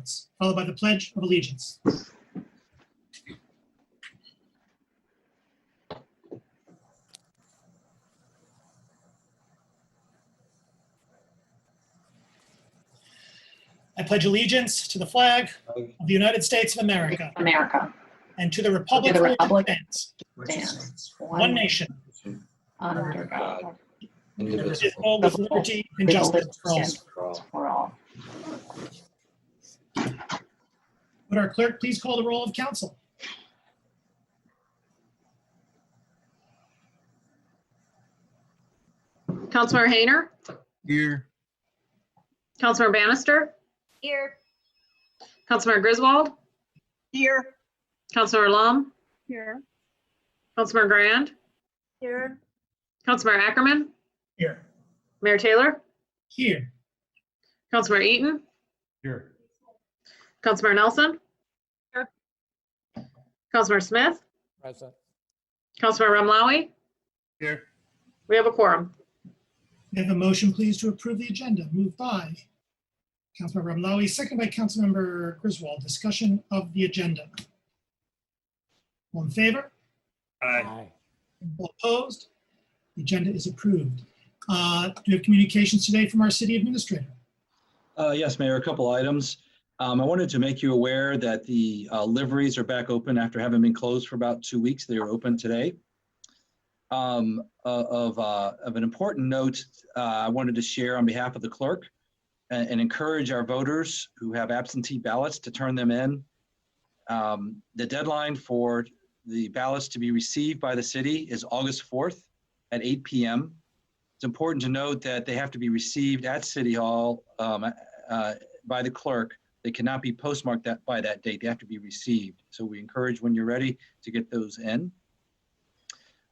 silence, followed by the Pledge of Allegiance. I pledge allegiance to the flag of the United States of America and to the republic for which it stands, one nation, under God, indivisible, with liberty and justice for all. Would our clerk please call the roll of council? Councilmember Hayner, Here. Councilmember Bannister, Here. Councilmember Griswold, Here. Councilmember Lum, Here. Councilmember Grand, Here. Councilmember Ackerman, Here. Mayor Taylor, Here. Councilmember Eaton, Here. Councilmember Nelson, Here. Councilmember Smith, Present. Councilmember Remlawi. Here. We have a quorum. May I have a motion, please, to approve the agenda? Moved by Councilmember Remlawi, second by Councilmember Griswold. Discussion of the agenda. All in favor? Aye. All opposed? The agenda is approved. Do we have communications today from our city administrator? Yes, Mayor, a couple items. I wanted to make you aware that the liveries are back open after having been closed for about 2 weeks. They are open today. Of an important note, I wanted to share on behalf of the clerk and encourage our voters who have absentee ballots to turn them in. The deadline for the ballots to be received by the city is August 4th at 8 p.m. It's important to note that they have to be received at City Hall by the clerk. They cannot be postmarked by that date. They have to be received. So we encourage, when you're ready, to get those in.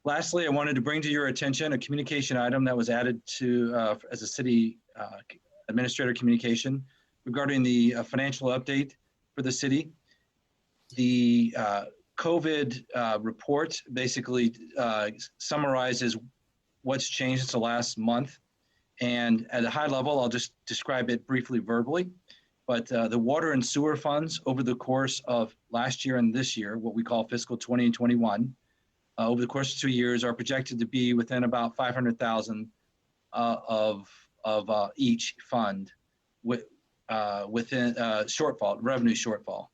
Lastly, I wanted to bring to your attention a communication item that was added to as a city administrator communication regarding the financial update for the city. The COVID report basically summarizes what's changed since the last month. And at a high level, I'll just describe it briefly verbally. But the water and sewer funds over the course of last year and this year, what we call fiscal 20 and 21, over the course of 2 years are projected to be within about 500,000 of each fund within revenue shortfall.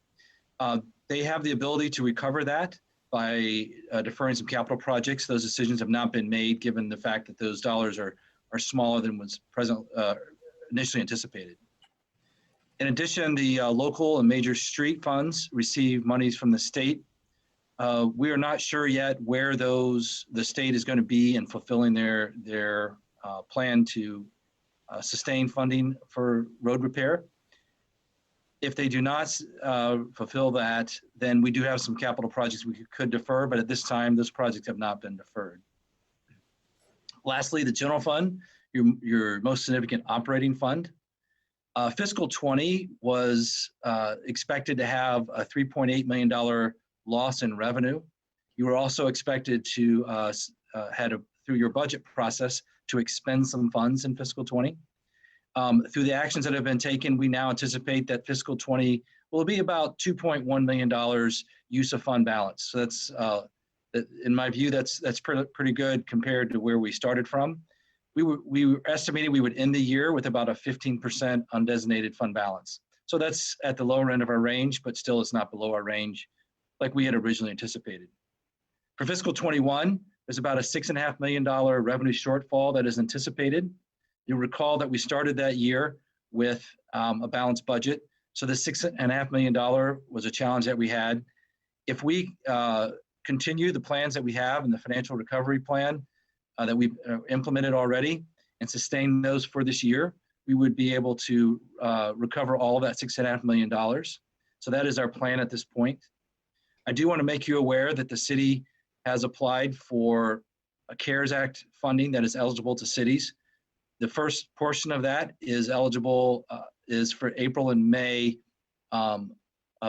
They have the ability to recover that by deferring some capital projects. Those decisions have not been made given the fact that those dollars are smaller than was initially anticipated. In addition, the local and major street funds receive monies from the state. We are not sure yet where the state is going to be in fulfilling their plan to sustain funding for road repair. If they do not fulfill that, then we do have some capital projects we could defer, but at this time, those projects have not been deferred. Lastly, the general fund, your most significant operating fund. Fiscal 20 was expected to have a $3.8 million loss in revenue. You were also expected to, through your budget process, to expend some funds in fiscal 20. Through the actions that have been taken, we now anticipate that fiscal 20 will be about $2.1 million use of fund balance. So that's, in my view, that's pretty good compared to where we started from. We were estimating we would end the year with about a 15% undesignated fund balance. So that's at the lower end of our range, but still it's not below our range like we had originally anticipated. For fiscal 21, there's about a $6.5 million revenue shortfall that is anticipated. You'll recall that we started that year with a balanced budget. So the $6.5 million was a challenge that we had. If we continue the plans that we have in the financial recovery plan that we've implemented already and sustain those for this year, we would be able to recover all of that $6.5 million. So that is our plan at this point. I do want to make you aware that the city has applied for a CARES Act funding that is eligible to cities. The first portion of that is eligible, is for April and May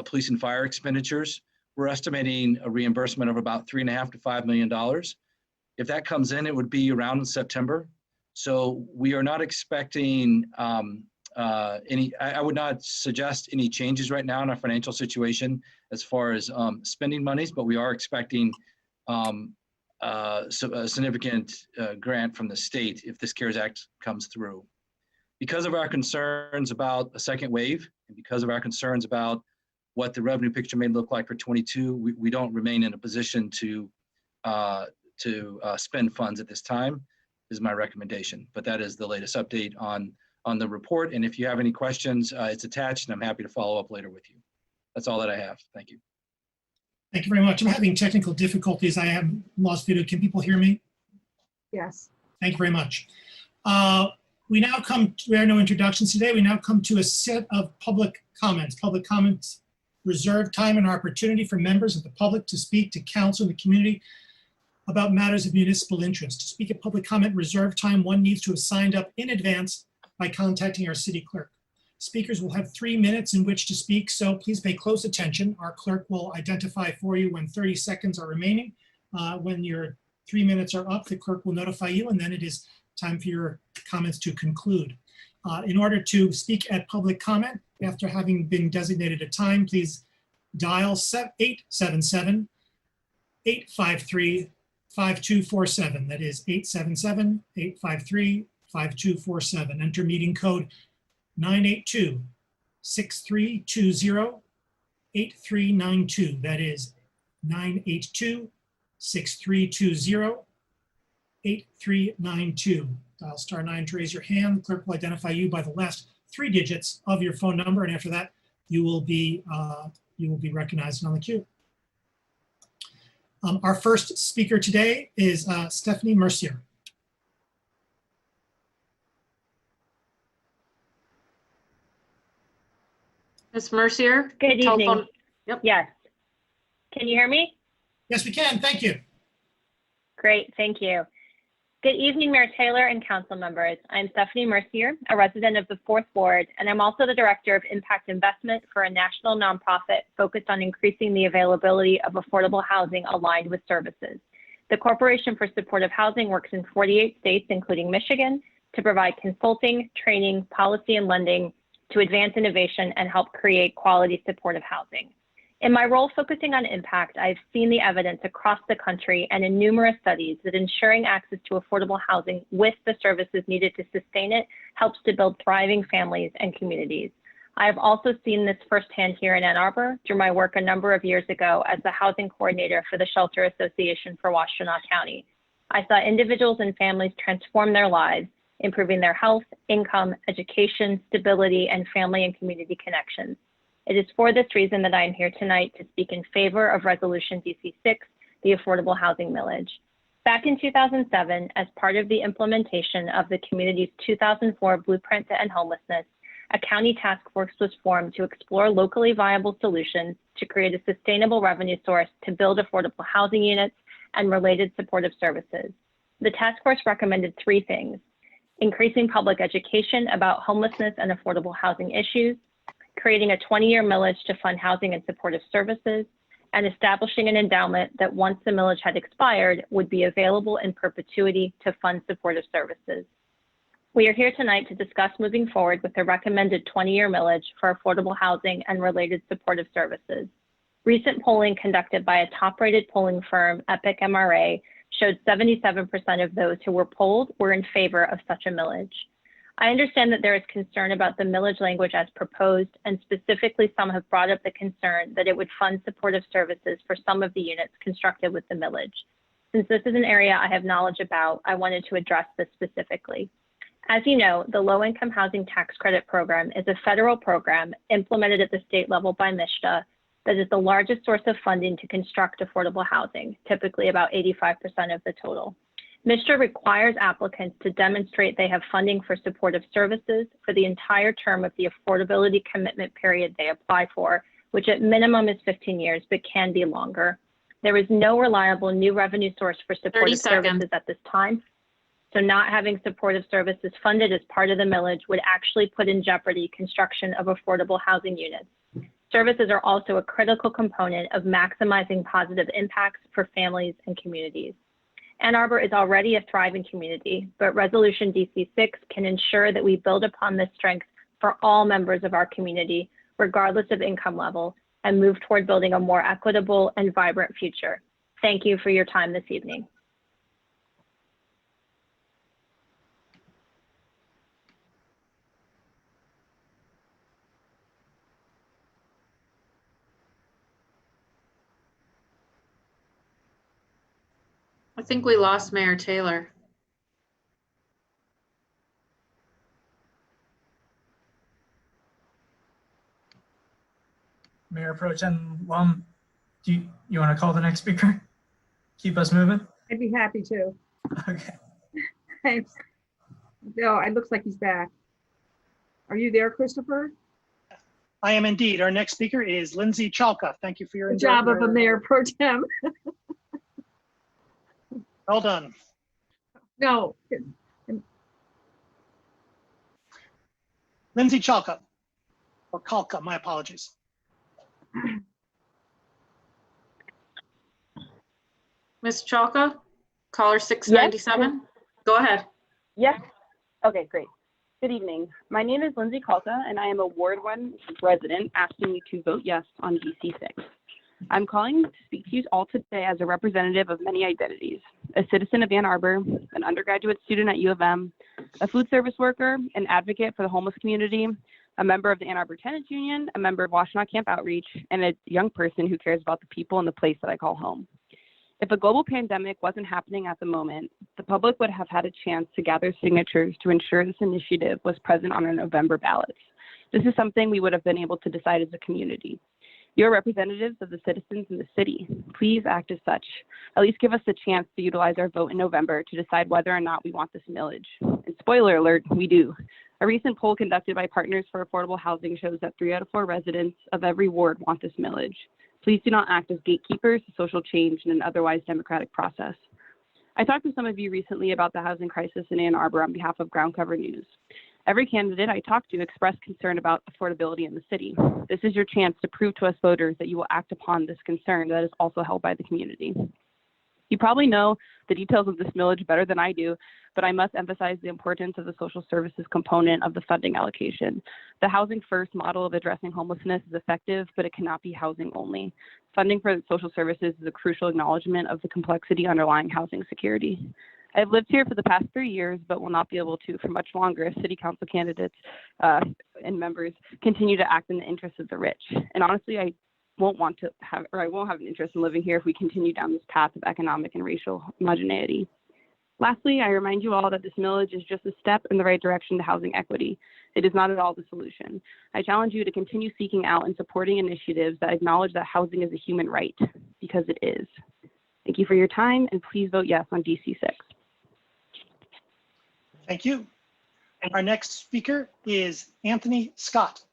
police and fire expenditures. We're estimating a reimbursement of about $3.5 to $5 million. If that comes in, it would be around in September. So we are not expecting I would not suggest any changes right now in our financial situation as far as spending monies, but we are expecting a significant grant from the state if this CARES Act comes through. Because of our concerns about a second wave, and because of our concerns about what the revenue picture may look like for 22, we don't remain in a position to spend funds at this time, is my recommendation. But that is the latest update on the report. And if you have any questions, it's attached, and I'm happy to follow up later with you. That's all that I have. Thank you. Thank you very much. I'm having technical difficulties. I have lost video. Can people hear me? Yes. Thank you very much. We have no introductions today. We now come to a set of public comments. Public comments reserve time and opportunity for members of the public to speak to council and the community about matters of municipal interest. To speak at public comment reserve time, one needs to have signed up in advance by contacting our city clerk. Speakers will have 3 minutes in which to speak, so please pay close attention. Our clerk will identify for you when 30 seconds are remaining. When your 3 minutes are up, the clerk will notify you, and then it is time for your comments to conclude. In order to speak at public comment, after having been designated a time, please dial 877-853-5247. That is 877-853-5247. Enter meeting code 982-6320-8392. That is 982-6320-8392. Dial *9 to raise your hand. The clerk will identify you by the last 3 digits of your phone number, and after that, you will be recognized on the queue. Our first speaker today is Stephanie Mercier. Ms. Mercier? Good evening. Telephone- Yep. Yes. Can you hear me? Yes, we can. Thank you. Great, thank you. Good evening, Mayor Taylor and council members. I'm Stephanie Mercier, a resident of the 4th Ward, and I'm also the Director of Impact Investment for a national nonprofit focused on increasing the availability of affordable housing aligned with services. The Corporation for Supportive Housing works in 48 states, including Michigan, to provide consulting, training, policy, and lending to advance innovation and help create quality supportive housing. In my role focusing on impact, I've seen the evidence across the country and in numerous studies that ensuring access to affordable housing with the services needed to sustain it helps to build thriving families and communities. I have also seen this firsthand here in Ann Arbor through my work a number of years ago as the housing coordinator for the Shelter Association for Washtenaw County. I saw individuals and families transform their lives, improving their health, income, education, stability, and family and community connections. It is for this reason that I am here tonight to speak in favor of Resolution DC-6, the Affordable Housing Millage. Back in 2007, as part of the implementation of the community's 2004 Blueprint to End Homelessness, a county task force was formed to explore locally viable solutions to create a sustainable revenue source to build affordable housing units and related supportive services. The task force recommended 3 things: increasing public education about homelessness and affordable housing issues, creating a 20-year millage to fund housing and supportive services, and establishing an endowment that once the millage had expired would be available in perpetuity to fund supportive services. We are here tonight to discuss moving forward with the recommended 20-year millage for affordable housing and related supportive services. Recent polling conducted by a top-rated polling firm, Epic MRA, showed 77% of those who were polled were in favor of such a millage. I understand that there is concern about the millage language as proposed, and specifically some have brought up the concern that it would fund supportive services for some of the units constructed with the millage. Since this is an area I have knowledge about, I wanted to address this specifically. As you know, the Low-Income Housing Tax Credit Program is a federal program implemented at the state level by MSHDA that is the largest source of funding to construct affordable housing, typically about 85% of the total. MSHDA requires applicants to demonstrate they have funding for supportive services for the entire term of the affordability commitment period they apply for, which at minimum is 15 years, but can be longer. There is no reliable new revenue source for supportive services at this time. So not having supportive services funded as part of the millage would actually put in jeopardy construction of affordable housing units. Services are also a critical component of maximizing positive impacts for families and communities. Ann Arbor is already a thriving community, but Resolution DC-6 can ensure that we build upon this strength for all members of our community, regardless of income level, and move toward building a more equitable and vibrant future. Thank you for your time this evening. I think we lost Mayor Taylor. Mayor Pro Tem Lum, do you want to call the next speaker? Keep us moving? I'd be happy to. Okay. No, it looks like he's back. Are you there, Christopher? I am indeed. Our next speaker is Lindsay Chalka. Thank you for your Good job of a mayor pro tem. Well done. No, Lindsay Chalka, or Kalka, my apologies. Ms. Chalka, caller 697. Go ahead. Yes. Okay, great. Good evening. My name is Lindsay Kalka, and I am a Ward 1 resident asking you to vote yes on DC6. I'm calling to speak to you all today as a representative of many identities, a citizen of Ann Arbor, an undergraduate student at U of M, a food service worker, an advocate for the homeless community, a member of the Ann Arbor Tenants Union, a member of Washtenaw Camp Outreach, and a young person who cares about the people and the place that I call home. If a global pandemic wasn't happening at the moment, the public would have had a chance to gather signatures to ensure this initiative was present on our November ballots. This is something we would have been able to decide as a community. You're representatives of the citizens in the city. Please act as such. At least give us the chance to utilize our vote in November to decide whether or not we want this millage. And spoiler alert, we do. A recent poll conducted by Partners for Affordable Housing shows that 3 out of 4 residents of every ward want this millage. Please do not act as gatekeepers to social change in an otherwise democratic process. I talked to some of you recently about the housing crisis in Ann Arbor on behalf of Ground Cover News. Every candidate I talked to expressed concern about affordability in the city. This is your chance to prove to us voters that you will act upon this concern that is also held by the community. You probably know the details of this millage better than I do, but I must emphasize the importance of the social services component of the funding allocation. The housing first model of addressing homelessness is effective, but it cannot be housing only. Funding for social services is a crucial acknowledgement of the complexity underlying housing security. I've lived here for the past 3 years, but will not be able to for much longer as city council candidates and members continue to act in the interests of the rich. And honestly, I won't have an interest in living here if we continue down this path of economic and racial homogeneity. Lastly, I remind you all that this millage is just a step in the right direction to housing equity. It is not at all the solution. I challenge you to continue seeking out and supporting initiatives that acknowledge that housing is a human right, because it is. Thank you for your time, and please vote yes on DC6. Thank you. Our next speaker is Anthony Scott.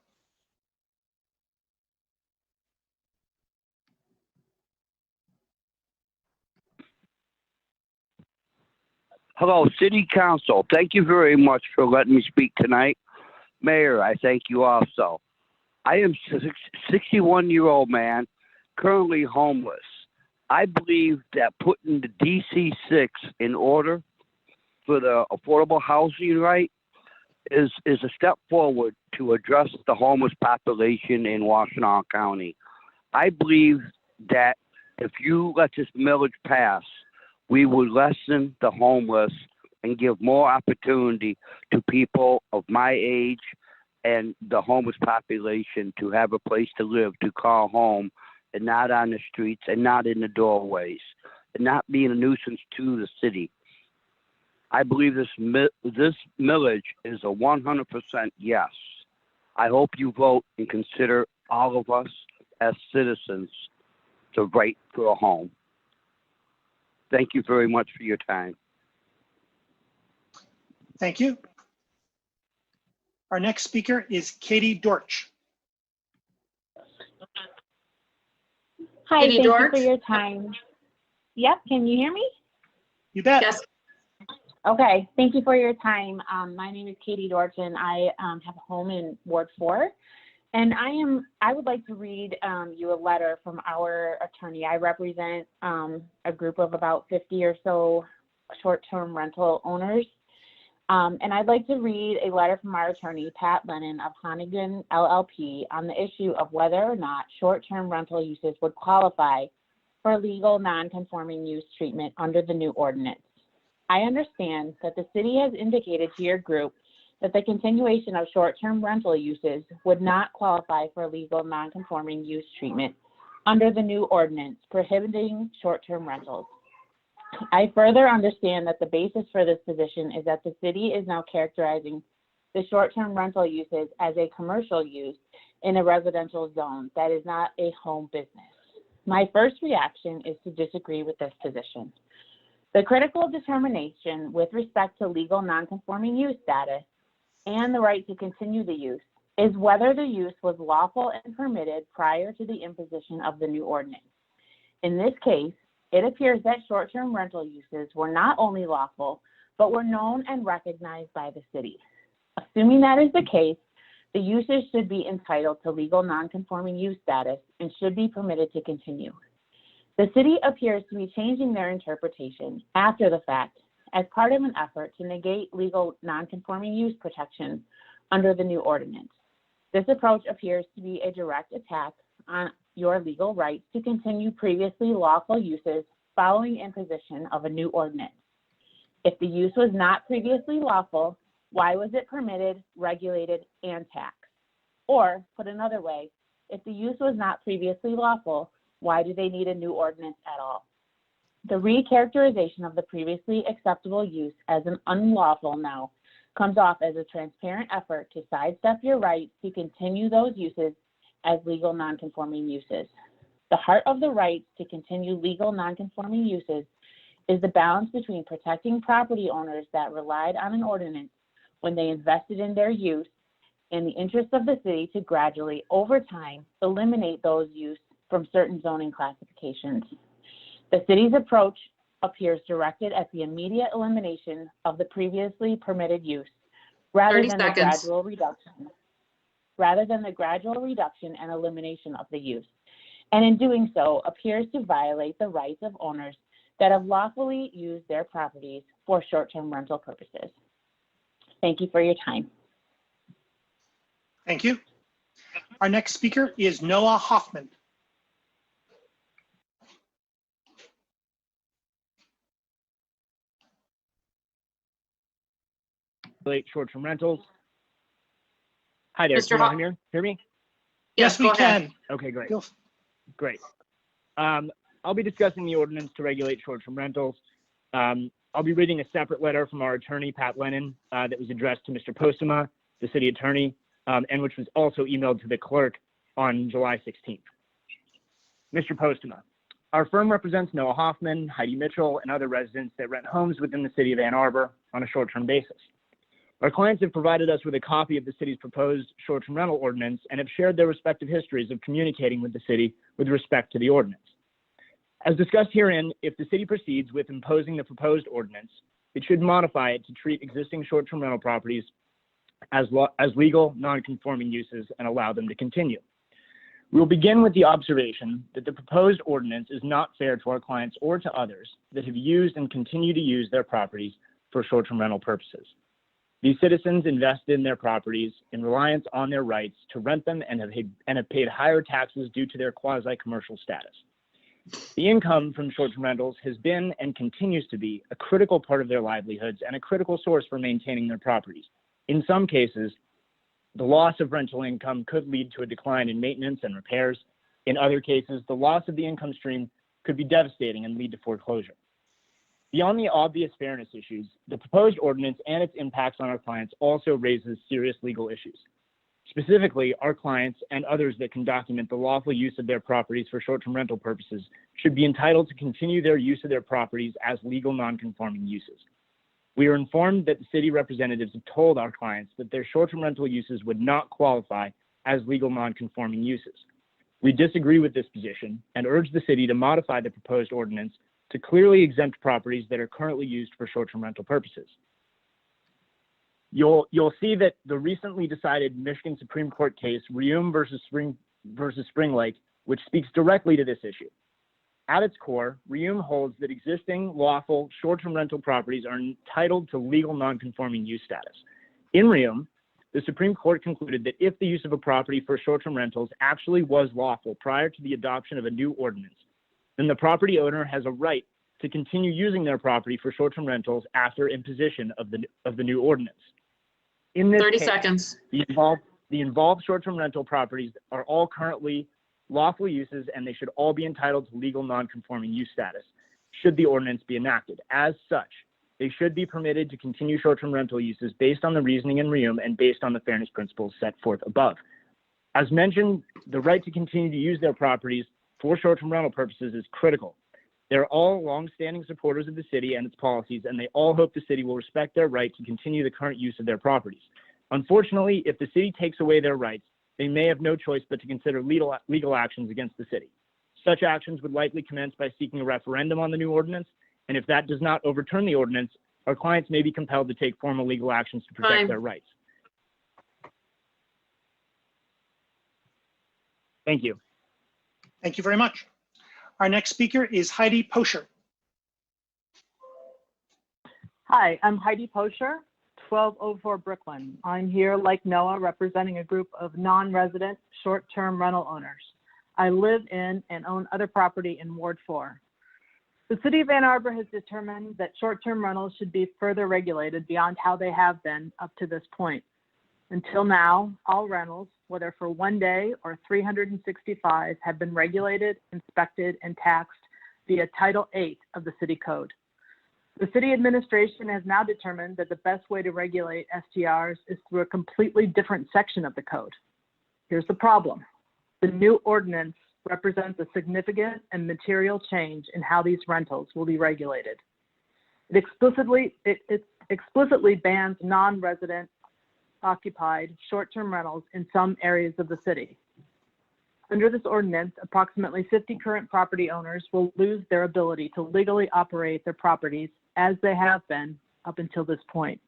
Hello, City Council. Thank you very much for letting me speak tonight. Mayor, I thank you also. I am a 61-year-old man, currently homeless. I believe that putting the DC6 in order for the affordable housing right is a step forward to address the homeless population in Washtenaw County. I believe that if you let this millage pass, we would lessen the homeless and give more opportunity to people of my age and the homeless population to have a place to live, to call home, and not on the streets and not in the doorways, and not being a nuisance to the city. I believe this millage is a 100% yes. I hope you vote and consider all of us as citizens to right for a home. Thank you very much for your time. Thank you. Our next speaker is Katie Dortch. Hi, Katie thank you Dortch? for your time. Yep, can you hear me? You bet. Yes. Okay, thank you for your time. My name is Katie Dortch, and I have a home in Ward 4. And I would like to read you a letter from our attorney. I represent a group of about 50 or so short-term rental owners. And I'd like to read a letter from our attorney, Pat Lennon of Honigman LLP, on the issue of whether or not short-term rental uses would qualify for legal non-conforming use treatment under the new ordinance. I understand that the city has indicated to your group that the continuation of short-term rental uses would not qualify for legal non-conforming use treatment under the new ordinance prohibiting short-term rentals. I further understand that the basis for this position is that the city is now characterizing the short-term rental uses as a commercial use in a residential zone that is not a home business. My first reaction is to disagree with this position. The critical determination with respect to legal non-conforming use status and the right to continue the use is whether the use was lawful and permitted prior to the imposition of the new ordinance. In this case, it appears that short-term rental uses were not only lawful, but were known and recognized by the city. Assuming that is the case, the uses should be entitled to legal non-conforming use status and should be permitted to continue. The city appears to be changing their interpretation after the fact as part of an effort to negate legal non-conforming use protection under the new ordinance. This approach appears to be a direct attack on your legal rights to continue previously lawful uses following imposition of a new ordinance. If the use was not previously lawful, why was it permitted, regulated, and taxed? Or, put another way, if the use was not previously lawful, why do they need a new ordinance at all? The recharacterization of the previously acceptable use as an unlawful now comes off as a transparent effort to sidestep your right to continue those uses as legal non-conforming uses. The heart of the right to continue legal non-conforming uses is the balance between protecting property owners that relied on an ordinance when they invested in their use and the interest of the city to gradually, over time, eliminate those use from certain zoning classifications. The city's approach appears directed at the immediate elimination of the previously permitted use rather 30 than seconds. the gradual reduction and elimination of the use, and in doing so appears to violate the rights of owners that have lawfully used their properties for short-term rental purposes. Thank you for your time. Thank you. Our next speaker is Noah Hoffman. Short-term rentals. Hi there. Mr. Can Hoff- you hear me? Yes, we go ahead. can. Okay, great. Go- Great. I'll be discussing the ordinance to regulate short-term rentals. I'll be reading a separate letter from our attorney, Pat Lennon, that was addressed to Mr. Postema, the city attorney, and which was also emailed to the clerk on July 16th. Mr. Postema, our firm represents Noah Hoffman, Heidi Mitchell, and other residents that rent homes within the city of Ann Arbor on a short-term basis. Our clients have provided us with a copy of the city's proposed short-term rental ordinance and have shared their respective histories of communicating with the city with respect to the ordinance. As discussed herein, if the city proceeds with imposing the proposed ordinance, it should modify it to treat existing short-term rental properties as legal non-conforming uses and allow them to continue. We will begin with the observation that the proposed ordinance is not fair to our clients or to others that have used and continue to use their properties for short-term rental purposes. These citizens invested in their properties in reliance on their rights to rent them and have paid higher taxes due to their quasi-commercial status. The income from short-term rentals has been and continues to be a critical part of their livelihoods and a critical source for maintaining their properties. In some cases, the loss of rental income could lead to a decline in maintenance and repairs. In other cases, the loss of the income stream could be devastating and lead to foreclosure. Beyond the obvious fairness issues, the proposed ordinance and its impacts on our clients also raises serious legal issues. Specifically, our clients and others that can document the lawful use of their properties for short-term rental purposes should be entitled to continue their use of their properties as legal non-conforming uses. We are informed that the city representatives have told our clients that their short-term rental uses would not qualify as legal non-conforming uses. We disagree with this position and urge the city to modify the proposed ordinance to clearly exempt properties that are currently used for short-term rental purposes. You'll see that the recently decided Michigan Supreme Court case, Reum versus Spring Lake, which speaks directly to this issue. At its core, Reum holds that existing lawful short-term rental properties are entitled to legal non-conforming use status. In Reum, the Supreme Court concluded that if the use of a property for short-term rentals actually was lawful prior to the adoption of a new ordinance, then the property owner has a right to continue using their property for short-term rentals after imposition of the new ordinance. In this 30 case, seconds. the involved short-term rental properties are all currently lawful uses, and they should all be entitled to legal non-conforming use status should the ordinance be enacted. As such, they should be permitted to continue short-term rental uses based on the reasoning in Reum and based on the fairness principles set forth above. As mentioned, the right to continue to use their properties for short-term rental purposes is critical. They're all longstanding supporters of the city and its policies, and they all hope the city will respect their right to continue the current use of their properties. Unfortunately, if the city takes away their rights, they may have no choice but to consider legal actions against the city. Such actions would likely commence by seeking a referendum on the new ordinance, and if that does not overturn the ordinance, our clients may be compelled to take formal legal actions to protect their rights. Thank you. Thank you very much. Our next speaker is Heidi Posher. Hi, I'm Heidi Posher, 1204 Brooklyn. I'm here, like Noah, representing a group of non-resident short-term rental owners. I live in and own other property in Ward 4. The City of Ann Arbor has determined that short-term rentals should be further regulated beyond how they have been up to this point. Until now, all rentals, whether for 1 day or 365, have been regulated, inspected, and taxed via Title VIII of the City Code. The city administration has now determined that the best way to regulate STRs is through a completely different section of the code. Here's the problem. The new ordinance represents a significant and material change in how these rentals will be regulated. It explicitly bans non-resident occupied short-term rentals in some areas of the city. Under this ordinance, approximately 50 current property owners will lose their ability to legally operate their properties as they have been up until this point.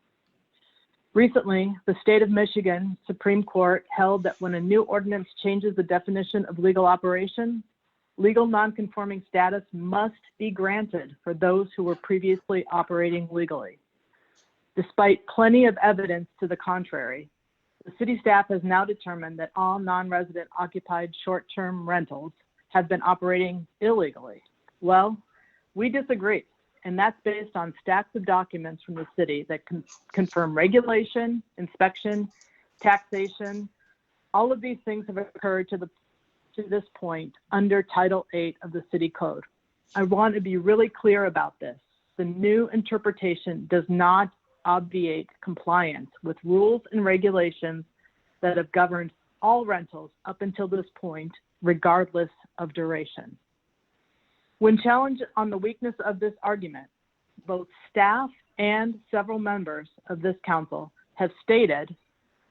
Recently, the state of Michigan Supreme Court held that when a new ordinance changes the definition of legal operation, legal nonconforming status must be granted for those who were previously operating legally. Despite plenty of evidence to the contrary, the city staff has now determined that all non-resident occupied short-term rentals have been operating illegally. Well, we disagree, and that's based on stacks of documents from the city that confirm regulation, inspection, taxation. All of these things have occurred to this point under Title VIII of the City Code. I want to be really clear about this. The new interpretation does not obviate compliance with rules and regulations that have governed all rentals up until this point, regardless of duration. When challenged on the weakness of this argument, both staff and several members of this council have stated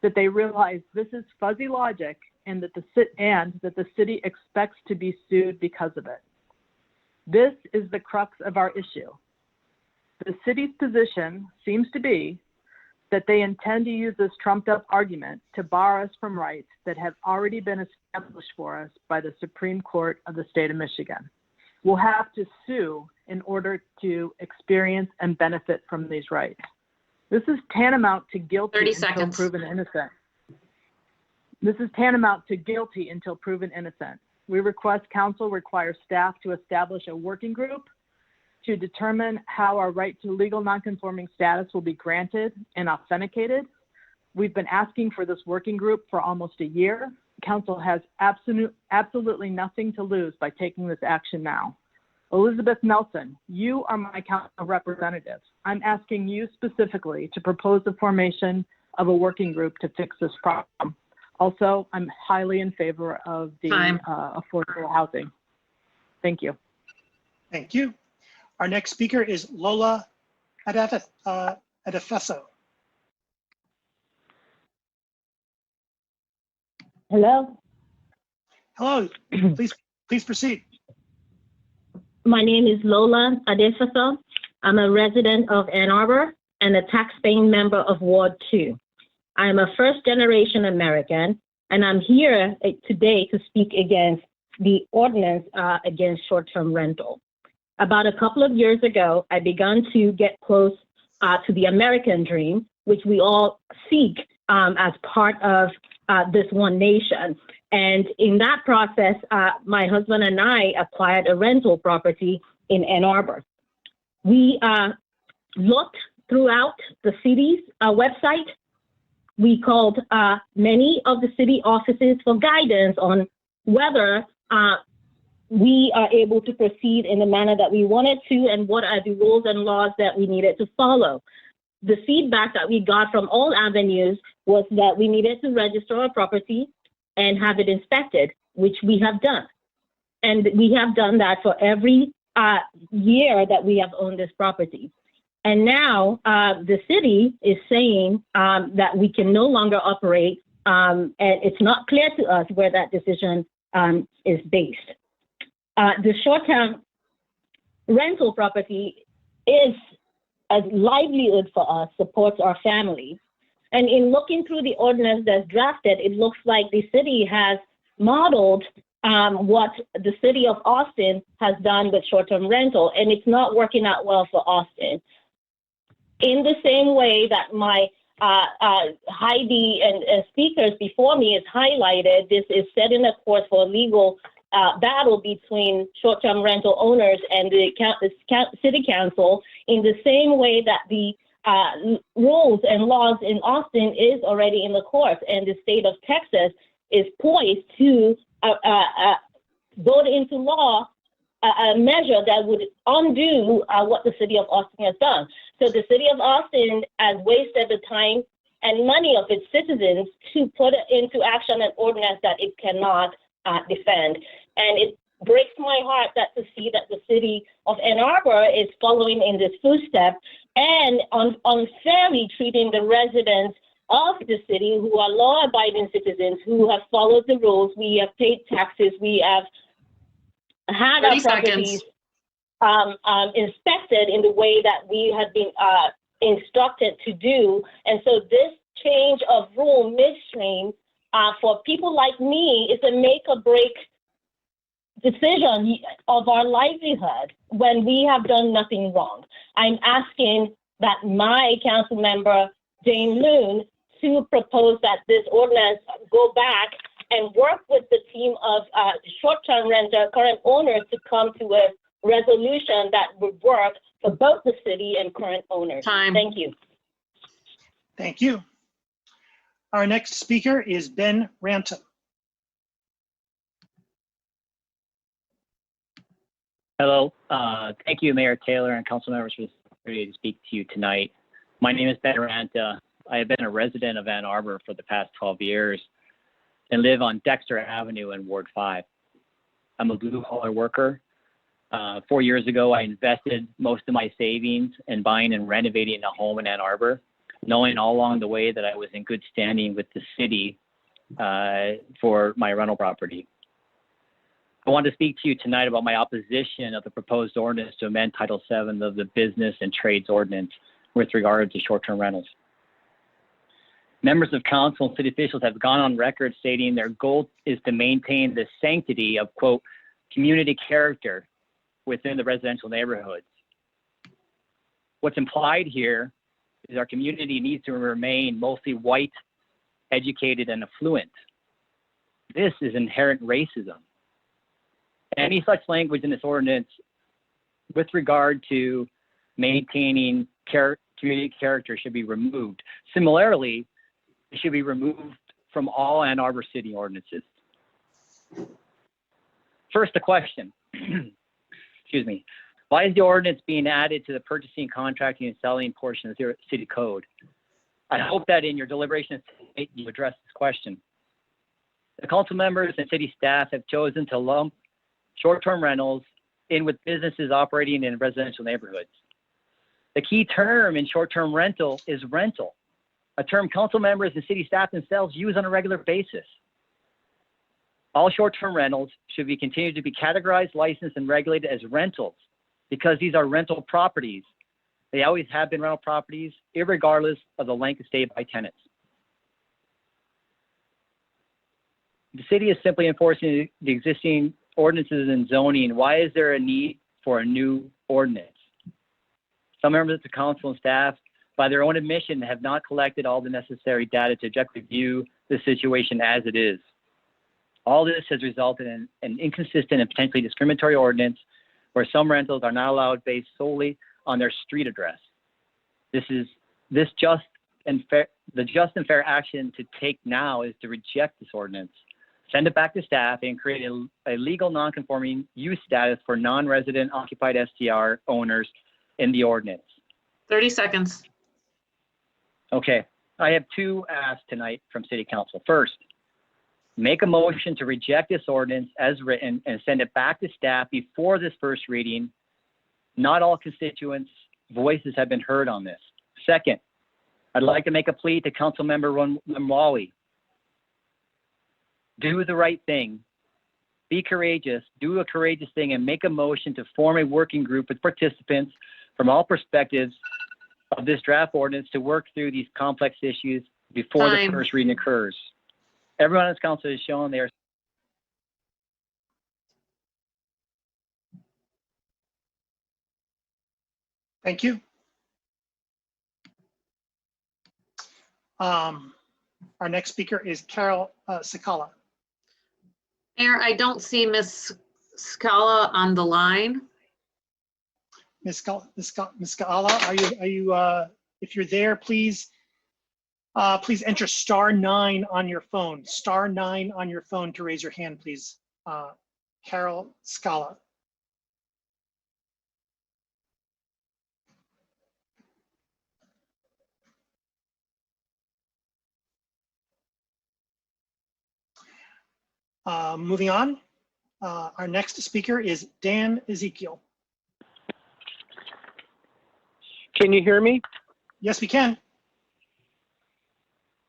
that they realize this is fuzzy logic and that the city expects to be sued because of it. This is the crux of our issue. The city's position seems to be that they intend to use this trumped up argument to bar us from rights that have already been established for us by the Supreme Court of the state of Michigan. We'll have to sue in order to experience and benefit from these rights. This is tantamount to guilty 30 until seconds. proven innocent. This is tantamount to guilty until proven innocent. We request council require staff to establish a working group to determine how our right to legal nonconforming status will be granted and authenticated. We've been asking for this working group for almost a year. Council has absolutely nothing to lose by taking this action now. Elizabeth Nelson, you are my council representative. I'm asking you specifically to propose the formation of a working group to fix this problem. Also, I'm highly in favor of the affordable housing. Thank you. Thank you. Our next speaker is Lola Adefeso. Hello. Hello. Please proceed. My name is Lola Adefeso. I'm a resident of Ann Arbor and a taxpaying member of Ward 2. I am a first-generation American, and I'm here today to speak against the ordinance against short-term rental. About a couple of years ago, I began to get close to the American dream, which we all seek as part of this one nation. And in that process, my husband and I acquired a rental property in Ann Arbor. We looked throughout the city's website. We called many of the city offices for guidance on whether we are able to proceed in the manner that we wanted to and what are the rules and laws that we needed to follow. The feedback that we got from all avenues was that we needed to register our property and have it inspected, which we have done. And we have done that for every year that we have owned this property. And now the city is saying that we can no longer operate, and it's not clear to us where that decision is based. The short-term rental property is a livelihood for us, supports our family. And in looking through the ordinance that's drafted, it looks like the city has modeled what the city of Austin has done with short-term rental, and it's not working out well for Austin. In the same way that my Heidi and speakers before me has highlighted, this is setting a course for a legal battle between short-term rental owners and the city council, in the same way that the rules and laws in Austin is already in the courts, and the state of Texas is poised to vote into law a measure that would undo what the city of Austin has done. So the city of Austin has wasted the time and money of its citizens to put into action an ordinance that it cannot defend. And it breaks my heart that to see that the city of Ann Arbor is following in this footstep and unfairly treating the residents of the city who are law-abiding citizens who have followed the rules. We have paid taxes. We have had our properties inspected in the way that we have been instructed to do. And so this change of rule midstream for people like me is a make or break decision of our livelihood when we have done nothing wrong. I'm asking that my council member, Jane Loon, to propose that this ordinance go back and work with the team of short-term renter current owners to come to a resolution that would work for both the city and current owners. Thank you. Thank you. Our next speaker is Ben Rantum. Hello. Thank you, Mayor Taylor and council members, for the opportunity to speak to you tonight. My name is Ben Ranta. I have been a resident of Ann Arbor for the past 12 years and live on Dexter Avenue in Ward 5. I'm a blue-collar worker. 4 years ago, I invested most of my savings in buying and renovating a home in Ann Arbor, knowing all along the way that I was in good standing with the city for my rental property. I want to speak to you tonight about my opposition of the proposed ordinance to amend Title VII of the Business and Trades Ordinance with regard to short-term rentals. Members of council and city officials have gone on record stating their goal is to maintain the sanctity of, quote, community character within the residential neighborhoods. What's implied here is our community needs to remain mostly white, educated, and affluent. This is inherent racism. Any such language in this ordinance with regard to maintaining community character should be removed. Similarly, it should be removed from all Ann Arbor city ordinances. First, the question, excuse me, why is the ordinance being added to the purchasing, contracting, and selling portion of the city code? I hope that in your deliberations you address this question. The council members and city staff have chosen to lump short-term rentals in with businesses operating in residential neighborhoods. The key term in short-term rental is rental, a term council members and city staff themselves use on a regular basis. All short-term rentals should be continued to be categorized, licensed, and regulated as rentals because these are rental properties. They always have been rental properties, irregardless of the length of stay by tenants. The city is simply enforcing the existing ordinances and zoning, why is there a need for a new ordinance? Some members of the council and staff, by their own admission, have not collected all the necessary data to objectively view the situation as it is. All this has resulted in an inconsistent and potentially discriminatory ordinance where some rentals are not allowed based solely on their street address. The just and fair action to take now is to reject this ordinance, send it back to staff, and create a legal non-conforming use status for non-resident occupied STR owners in the ordinance. 30 seconds. Okay, I have two asks tonight from City Council. First, make a motion to reject this ordinance as written and send it back to staff before this first reading. Not all constituents' voices have been heard on this. Second, I'd like to make a plea to Councilmember Ramlawi. Do the right thing. Be courageous. Do a courageous thing and make a motion to form a working group with participants from all perspectives of this draft ordinance to work through these complex issues before the first reading occurs. Everyone on this council has shown they are. Thank you. Our next speaker is Carol Sakala. Mayor, I don't see Ms. Scala on the line. Ms. Scala, are you if you're there, please enter *9 on your phone. *9 on your phone to raise your hand, please. Carol Scala. Moving on, our next speaker is Dan Ezekiel. Can you hear me? Yes, we can.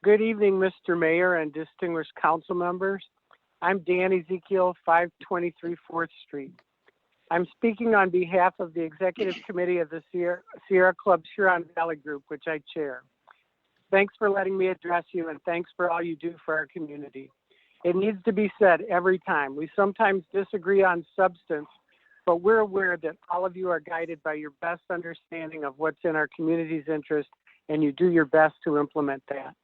Good evening, Mr. Mayor and distinguished council members. I'm Dan Ezekiel, 523 4th Street. I'm speaking on behalf of the Executive Committee of the Sierra Club Huron Valley Group, which I chair. Thanks for letting me address you, and thanks for all you do for our community. It needs to be said every time. We sometimes disagree on substance, but we're aware that all of you are guided by your best understanding of what's in our community's interest, and you do your best to implement that.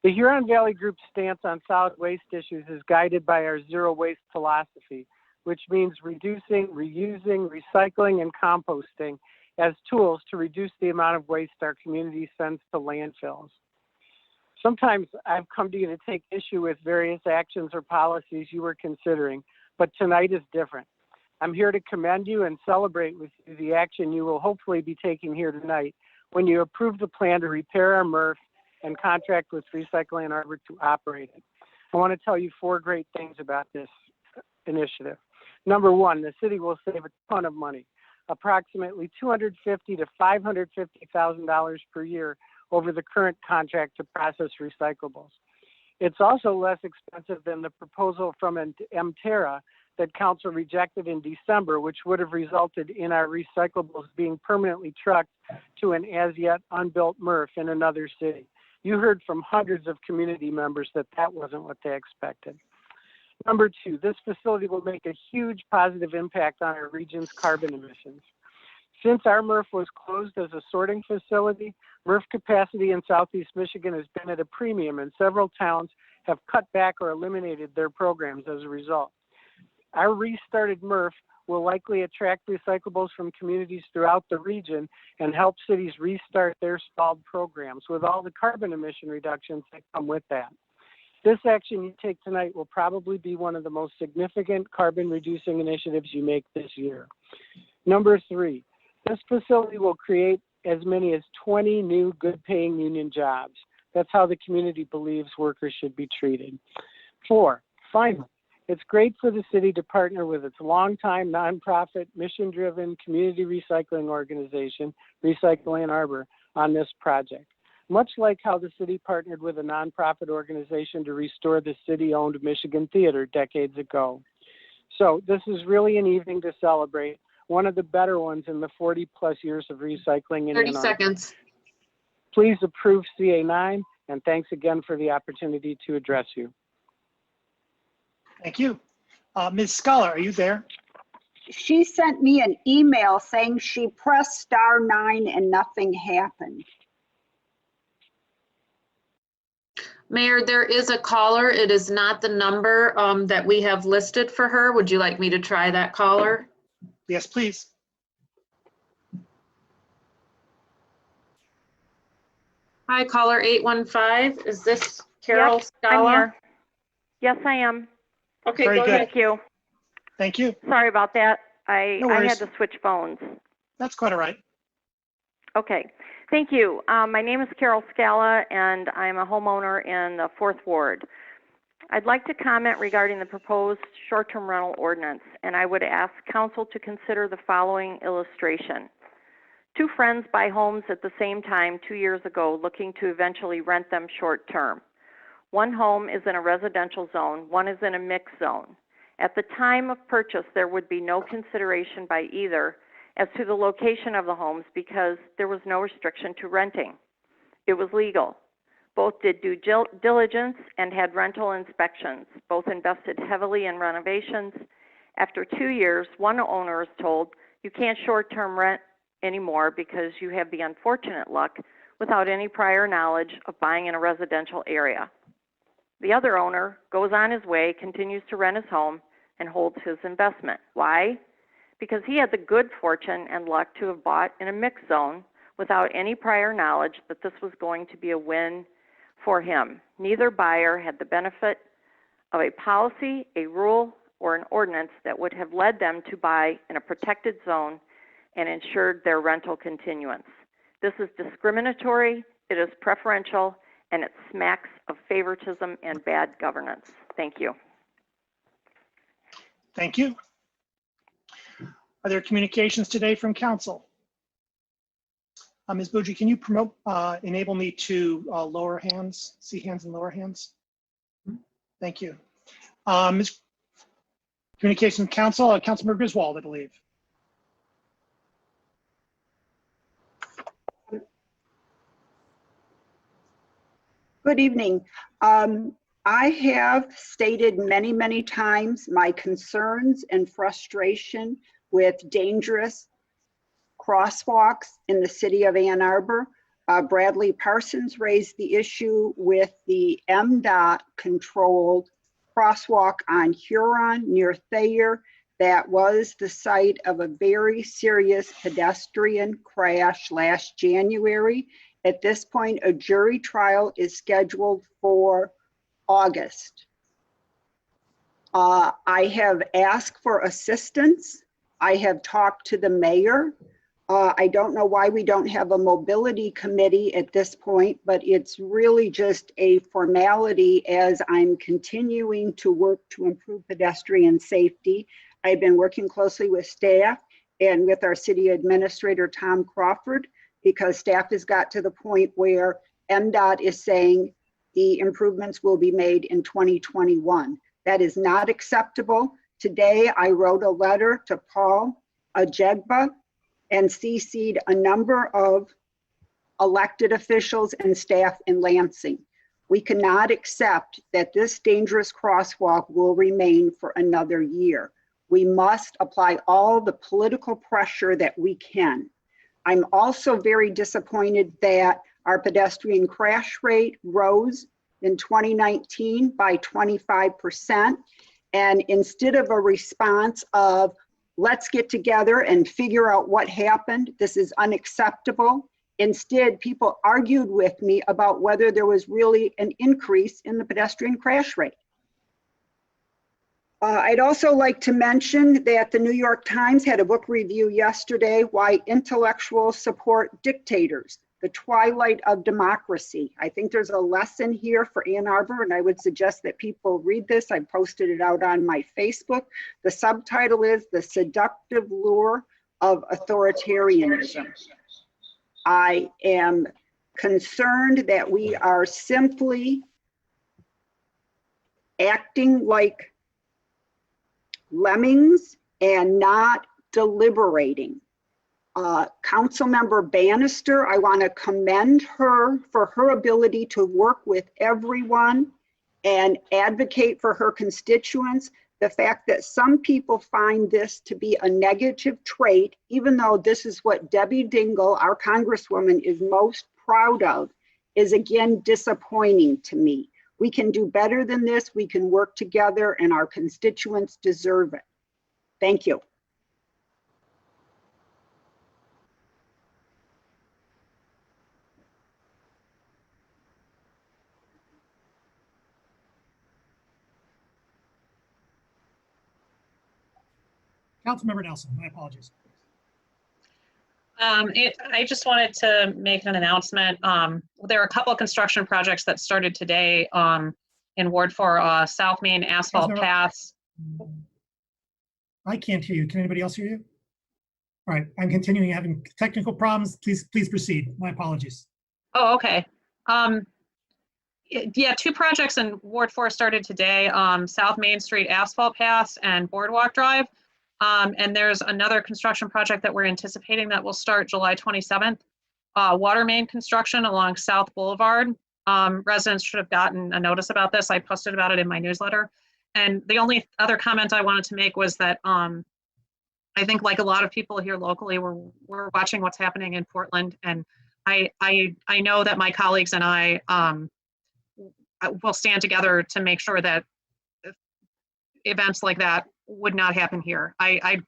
The Huron Valley Group's stance on solid waste issues is guided by our zero waste philosophy, which means reducing, reusing, recycling, and composting as tools to reduce the amount of waste our community sends to landfills. Sometimes I've come to you to take issue with various actions or policies you were considering, but tonight is different. I'm here to commend you and celebrate with you the action you will hopefully be taking here tonight when you approve the plan to repair our MRF and contract with Recycling Ann Arbor to operate it. I want to tell you 4 great things about this initiative. Number 1, the city will save a ton of money, approximately $250,000 to $550,000 per year over the current contract to process recyclables. It's also less expensive than the proposal from Mterra that council rejected in December, which would have resulted in our recyclables being permanently trucked to an as yet unbuilt MRF in another city. You heard from hundreds of community members that that wasn't what they expected. Number 2, this facility will make a huge positive impact on our region's carbon emissions. Since our MRF was closed as a sorting facility, MRF capacity in Southeast Michigan has been at a premium, and several towns have cut back or eliminated their programs as a result. Our restarted MRF will likely attract recyclables from communities throughout the region and help cities restart their stalled programs with all the carbon emission reductions that come with that. This action you take tonight will probably be one of the most significant carbon reducing initiatives you make this year. Number 3, this facility will create as many as 20 new good paying union jobs. That's how the community believes workers should be treated. 4, finally, it's great for the city to partner with its longtime nonprofit, mission-driven community recycling organization, Recycling Ann Arbor, on this project. Much like how the city partnered with a nonprofit organization to restore the city-owned Michigan Theater decades ago. So this is really an evening to celebrate, one of the better ones in the 40-plus years of recycling in 30 Ann Arbor. seconds. Please approve CA9, and thanks again for the opportunity to address you. Thank you. Ms. Scala, are you there? She sent me an email saying she pressed *9 and nothing happened. Mayor, there is a caller. It is not the number that we have listed for her. Would you like me to try that caller? Yes, please. Hi, caller 815. Is this Carol Yep, Scala? I'm here. Yes, I am. Okay, Very go good. ahead. Thank you. Thank you. Sorry about that. I No had worries. to switch phones. That's quite all right. Okay. Thank you. My name is Carol Scala, and I'm a homeowner in the 4th Ward. I'd like to comment regarding the proposed short-term rental ordinance, and I would ask council to consider the following illustration. 2 friends buy homes at the same time 2 years ago, looking to eventually rent them short-term. One home is in a residential zone, one is in a mixed zone. At the time of purchase, there would be no consideration by either as to the location of the homes because there was no restriction to renting. It was legal. Both did due diligence and had rental inspections. Both invested heavily in renovations. After 2 years, one owner is told, you can't short-term rent anymore because you have the unfortunate luck without any prior knowledge of buying in a residential area. The other owner goes on his way, continues to rent his home, and holds his investment. Why? Because he had the good fortune and luck to have bought in a mixed zone without any prior knowledge that this was going to be a win for him. Neither buyer had the benefit of a policy, a rule, or an ordinance that would have led them to buy in a protected zone and ensured their rental continuance. This is discriminatory, it is preferential, and it smacks of favoritism and bad governance. Thank you. Thank you. Are there communications today from council? Ms. Boujee, can you enable me to lower hands, see hands and lower hands? Thank you. Ms. Communication council, Councilmember Griswold, I believe. Good evening. I have stated many, many times my concerns and frustration with dangerous crosswalks in the city of Ann Arbor. Bradley Parsons raised the issue with the MDOT controlled crosswalk on Huron near Thayer that was the site of a very serious pedestrian crash last January. At this point, a jury trial is scheduled for August. I have asked for assistance. I have talked to the mayor. I don't know why we don't have a mobility committee at this point, but it's really just a formality as I'm continuing to work to improve pedestrian safety. I've been working closely with staff and with our city administrator, Tom Crawford, because staff has got to the point where MDOT is saying the improvements will be made in 2021. That is not acceptable. Today, I wrote a letter to Paul Ajegba and CC'd a number of elected officials and staff in Lansing. We cannot accept that this dangerous crosswalk will remain for another year. We must apply all the political pressure that we can. I'm also very disappointed that our pedestrian crash rate rose in 2019 by 25%. And instead of a response of, let's get together and figure out what happened, this is unacceptable. Instead, people argued with me about whether there was really an increase in the pedestrian crash rate. I'd also like to mention that the New York Times had a book review yesterday, Why Intellectuals Support Dictators, The Twilight of Democracy. I think there's a lesson here for Ann Arbor, and I would suggest that people read this. I posted it out on my Facebook. The subtitle is The Seductive Lure of Authoritarianism. I am concerned that we are simply acting like lemmings and not deliberating. Councilmember Bannister, I want to commend her for her ability to work with everyone and advocate for her constituents. The fact that some people find this to be a negative trait, even though this is what Debbie Dingell, our Congresswoman, is most proud of, is again disappointing to me. We can do better than this. We can work together, and our constituents deserve it. Thank you. Councilmember Nelson, my apologies. I just wanted to make an announcement. There are a couple of construction projects that started today in Ward 4, South Main Asphalt Councilmember- Pass. I can't hear you. Can anybody else hear you? All right, I'm continuing having technical problems. Please proceed. My apologies. Oh, okay. Yeah, two projects in Ward 4 started today, South Main Street Asphalt Pass and Boardwalk Drive. And there's another construction project that we're anticipating that will start July 27th. Water main construction along South Boulevard. Residents should have gotten a notice about this. I posted about it in my newsletter. And the only other comment I wanted to make was that I think, like a lot of people here locally, we're watching what's happening in Portland. And I know that my colleagues and I will stand together to make sure that events like that would not happen here. I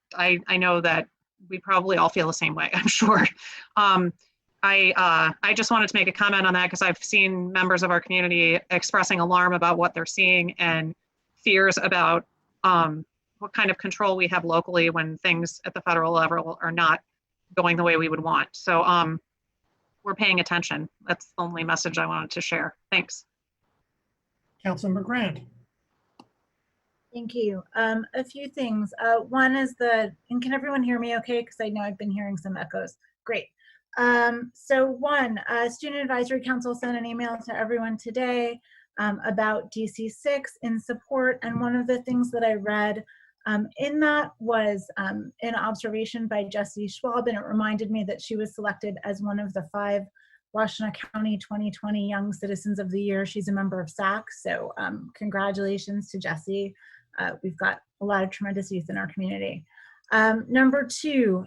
know that we probably all feel the same way, I'm sure. I just wanted to make a comment on that because I've seen members of our community expressing alarm about what they're seeing and fears about what kind of control we have locally when things at the federal level are not going the way we would want. So we're paying attention. That's the only message I wanted to share. Thanks. Councilmember Grant. Thank you. A few things. One is and can everyone hear me okay? Because I know I've been hearing some echoes. Great. So one, Student Advisory Council sent an email to everyone today about DC6 in support. And one of the things that I read in that was an observation by Jessie Schwab, and it reminded me that she was selected as one of the 5 Washtenaw County 2020 Young Citizens of the Year. She's a member of SAC, so congratulations to Jessie. We've got a lot of tremendous youth in our community. Number 2,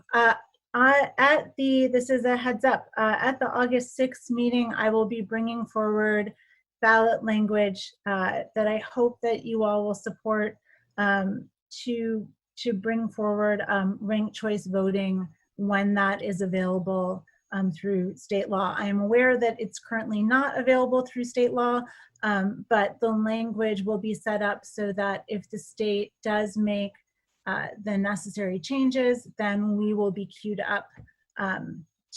this is a heads up, at the August 6th meeting, I will be bringing forward ballot language that I hope that you all will support to bring forward ranked choice voting when that is available through state law. I am aware that it's currently not available through state law, but the language will be set up so that if the state does make the necessary changes, then we will be queued up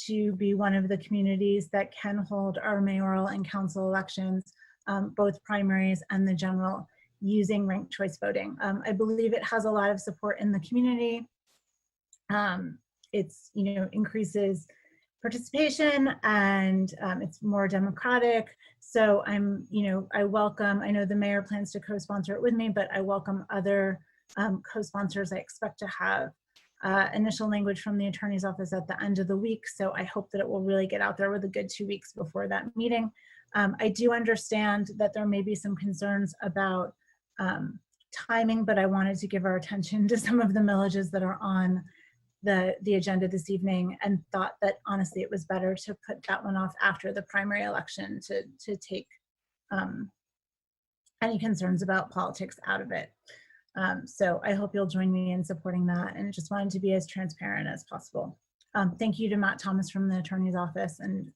to be one of the communities that can hold our mayoral and council elections, both primaries and the general, using ranked choice voting. I believe it has a lot of support in the community. It's, increases participation and it's more democratic. So I welcome, I know the mayor plans to co-sponsor it with me, but I welcome other co-sponsors. I expect to have initial language from the attorney's office at the end of the week. So I hope that it will really get out there with a good 2 weeks before that meeting. I do understand that there may be some concerns about timing, but I wanted to give our attention to some of the millages that are on the agenda this evening, and thought that honestly it was better to put that one off after the primary election to take any concerns about politics out of it. So I hope you'll join me in supporting that, and just wanted to be as transparent as possible. Thank you to Matt Thomas from the attorney's office and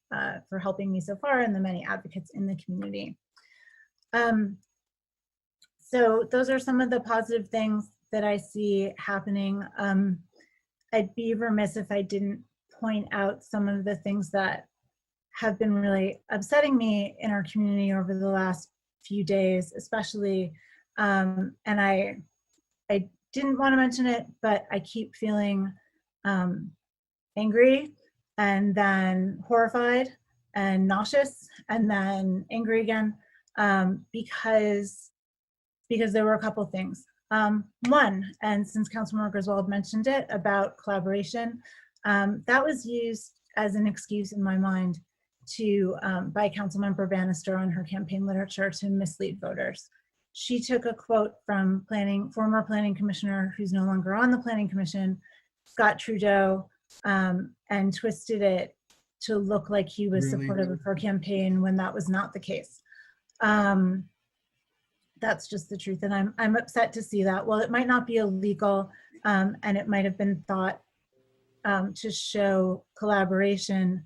for helping me so far, and the many advocates in the community. So those are some of the positive things that I see happening. I'd be remiss if I didn't point out some of the things that have been really upsetting me in our community over the last few days, especially, and I didn't want to mention it, but I keep feeling angry, and then horrified, and nauseous, and then angry again, because there were a couple things. One, and since Councilmember Griswold mentioned it about collaboration, that was used as an excuse in my mind by Councilmember Bannister on her campaign literature to mislead voters. she took a quote from former planning commissioner who's no longer on the planning commission, Scott Trudeau, and twisted it to look like he was Really? supportive of her campaign when that was not the case. That's just the truth, and I'm upset to see that. Well, it might not be illegal, and it might have been thought to show collaboration.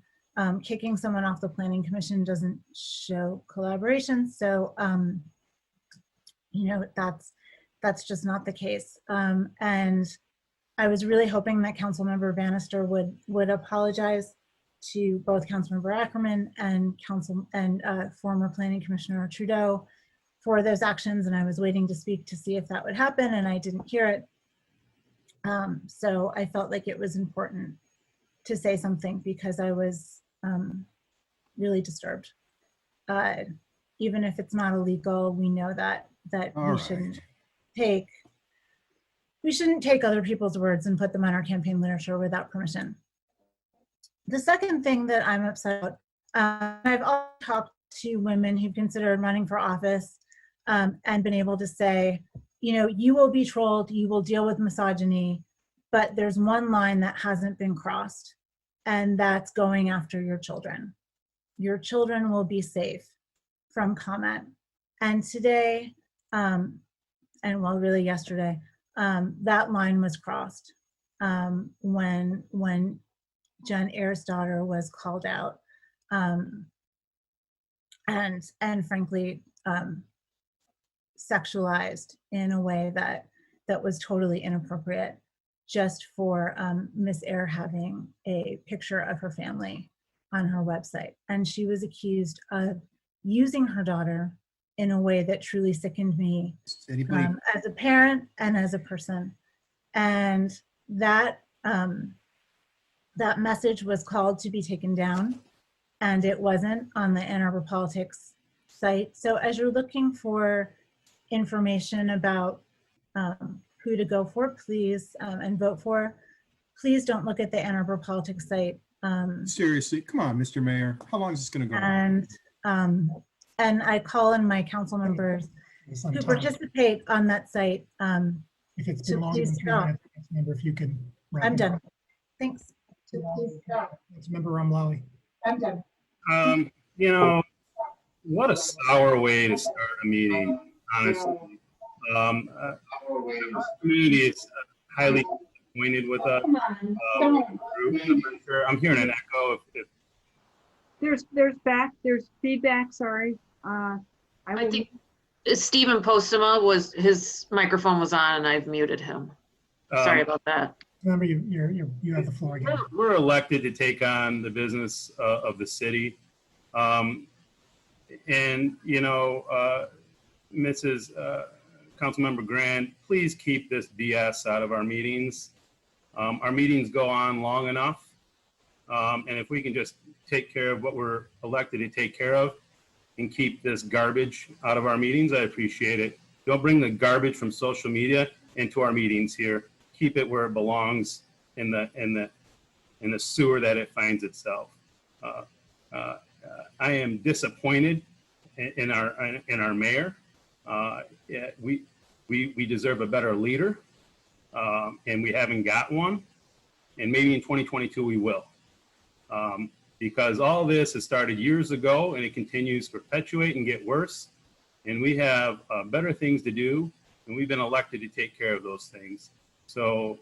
Kicking someone off the planning commission doesn't show collaboration, so you know, that's just not the case. And I was really hoping that Councilmember Bannister would apologize to both Councilmember Ackerman and former Planning Commissioner Trudeau for those actions, and I was waiting to speak to see if that would happen, and I didn't hear it. So I felt like it was important to say something because I was really disturbed. Even if it's not illegal, we know that All we shouldn't take other people's words and put them on our campaign literature without permission. The second thing that I'm upset about, I've also talked to women who've considered running for office and been able to say, you know, you will be trolled, you will deal with misogyny, but there's one line that hasn't been crossed, and that's going after your children. Your children will be safe from comment. And today, and well, really yesterday, that line was crossed when Jen Eyre's daughter was called out, and frankly sexualized in a way that was totally inappropriate, just for Miss Eyre having a picture of her family on her website. And she was accused of using her daughter in a way that truly sickened me as a parent and as a person. And that that message was called to be taken down, and it wasn't on the Ann Arbor Politics site. So as you're looking for information about who to go for, please, and vote for, please don't look at the Ann Arbor Politics site. Seriously, come on, Mr. Mayor. How long is this going to go on? And I call on my council members who participate on that site. If it's to been longer please than 3 stop. minutes, Member, if you can. wrap I'm it done. up. Thanks. To please stop. Member Ramlawi. I'm done. You know, what a sour way to start a meeting, honestly. The community is highly disappointed with us. I'm hearing an echo. There's feedback, sorry. I think Stephen Postma his microphone was on and I've muted him. Sorry about that. Remember, you have the floor again. We're elected to take on the business of the city. And, you know, Mrs. Councilmember Grant, please keep this BS out of our meetings. Our meetings go on long enough. And if we can just take care of what we're elected to take care of and keep this garbage out of our meetings, I appreciate it. Don't bring the garbage from social media into our meetings here. Keep it where it belongs in the sewer that it finds itself. I am disappointed in our mayor. Yeah, we deserve a better leader, and we haven't got one. And maybe in 2022 we will, because all this has started years ago and it continues to perpetuate and get worse. And we have better things to do, and we've been elected to take care of those things. So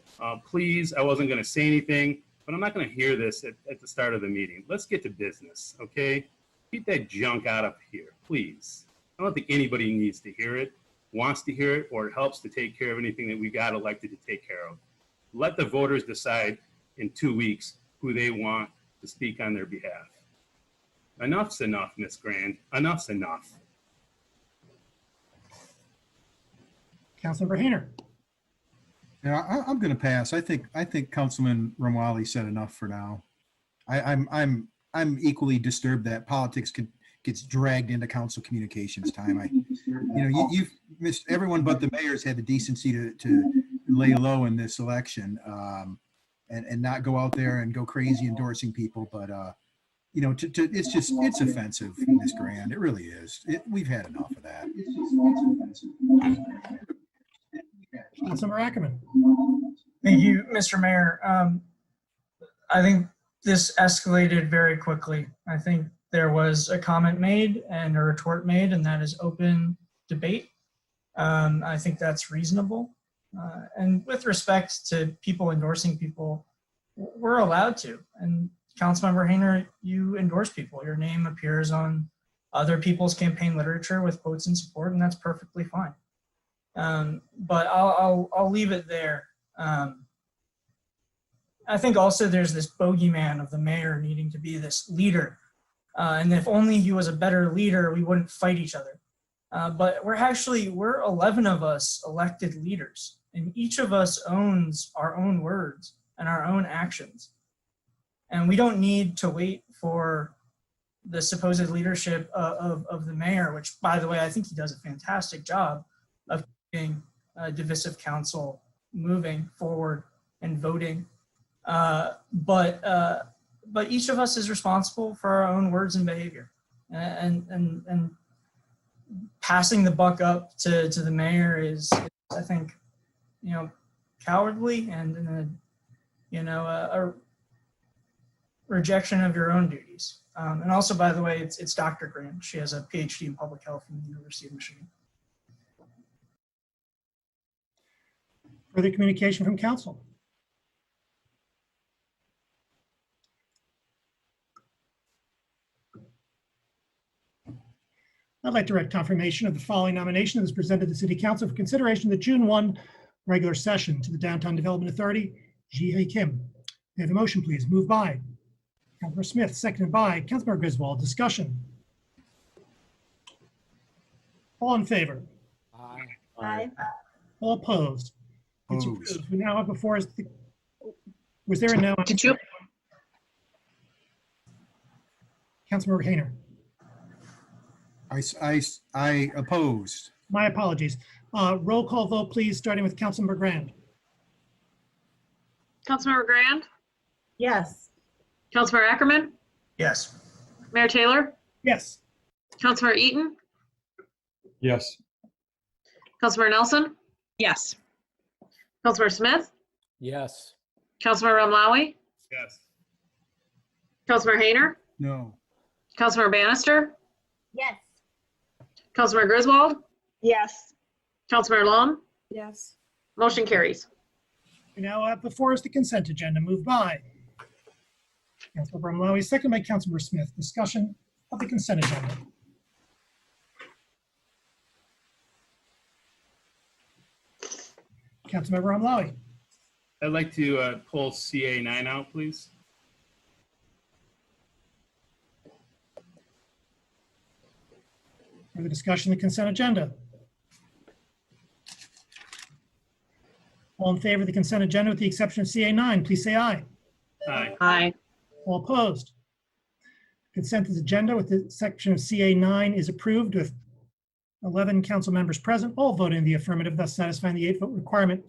please, I wasn't going to say anything, but I'm not going to hear this at the start of the meeting. Let's get to business, okay? Keep that junk out of here, please. I don't think anybody needs to hear it, wants to hear it, or it helps to take care of anything that we got elected to take care of. Let the voters decide in 2 weeks who they want to speak on their behalf. Enough's enough, Ms. Grand. Enough's enough. Councilmember Hayner. Yeah, I'm going to pass. I think Councilman Ramwali said enough for now. I'm equally disturbed that politics gets dragged into council communications time. You've missed, everyone but the mayor's had the decency to lay low in this election, and not go out there and go crazy endorsing people. But it's offensive, Ms. Grand. It really is. We've had enough of that. Councilmember Ackerman. Thank you, Mr. Mayor. I think this escalated very quickly. I think there was a comment made and a retort made, and that is open debate. I think that's reasonable. And with respect to people endorsing people, we're allowed to. And Councilmember Hayner, you endorse people. Your name appears on other people's campaign literature with quotes in support, and that's perfectly fine. But I'll leave it there. I think also there's this bogeyman of the mayor needing to be this leader. And if only he was a better leader, we wouldn't fight each other. But we're 11 of us elected leaders, and each of us owns our own words and our own actions. And we don't need to wait for the supposed leadership of the mayor, which, by the way, I think he does a fantastic job of keeping divisive council moving forward and voting. But each of us is responsible for our own words and behavior. And passing the buck up to the mayor is, I think, cowardly and a rejection of your own duties. And also, by the way, it's Dr. Grant. She has a PhD in public health from the University of Michigan. Further communication from council. I'd like to direct confirmation of the following nomination that was presented to the City Council for consideration of the June 1 regular session to the Downtown Development Authority, Ji-Hye Kim. May I have a motion, please? Moved by Councilmember Smith, seconded by Councilmember Griswold. Discussion. All in favor? Aye. All opposed? It's approved. We now have before us was there a no? Did you? Councilmember Hayner. I opposed. My apologies. Roll call vote, please, starting with Councilmember Grand. Councilmember Grand? Yes. Councilmember Ackerman? Yes. Mayor Taylor? Yes. Councilmember Eaton? Yes. Councilmember Nelson? Yes. Councilmember Smith? Yes. Councilmember Ramlawi? Yes. Councilmember Hayner? No. Councilmember Bannister? Yes. Councilmember Griswold? Yes. Councilmember Lum? Yes. Motion carries. We now have before us the consent agenda moved by Councilmember Ramlawi, seconded by Councilmember Smith. Discussion of the consent agenda. Councilmember Ramlawi. I'd like to pull CA9 out, please. Further discussion of the consent agenda. All in favor of the consent agenda with the exception of CA9, please say aye. Aye. Aye. All opposed? Consent agenda with the section of CA9 is approved with 11 council members present, all voting in the affirmative, thus satisfying the 8-vote requirement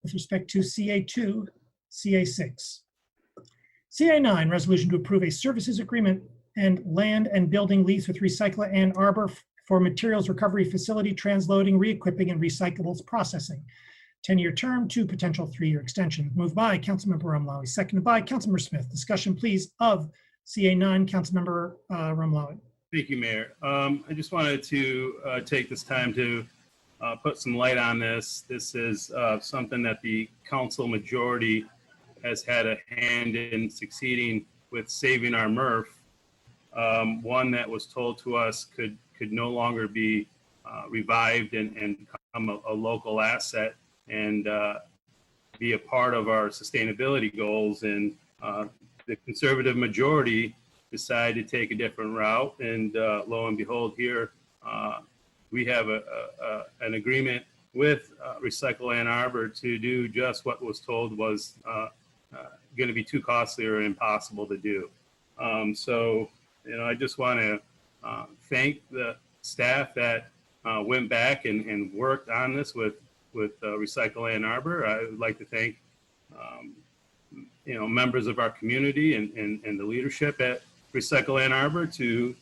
with respect to CA2, CA6. CA9, resolution to approve a services agreement and land and building lease with Recycler Ann Arbor for materials recovery facility, transloading, re-equipping, and recyclables processing. 10-year term, 2 potential 3-year extension. Moved by Councilmember Ramlawi, seconded by Councilmember Smith. Discussion, please, of CA9. Councilmember Ramlawi. Thank you, Mayor. I just wanted to take this time to put some light on this. This is something that the council majority has had a hand in succeeding with saving our MRF. One that was told to us could no longer be revived and become a local asset and be a part of our sustainability goals. And the conservative majority decided to take a different route. And lo and behold, here we have an agreement with Recycle Ann Arbor to do just what was told was going to be too costly or impossible to do. So, I just want to thank the staff that went back and worked on this with Recycle Ann Arbor. I would like to thank, members of our community and the leadership at Recycle Ann Arbor to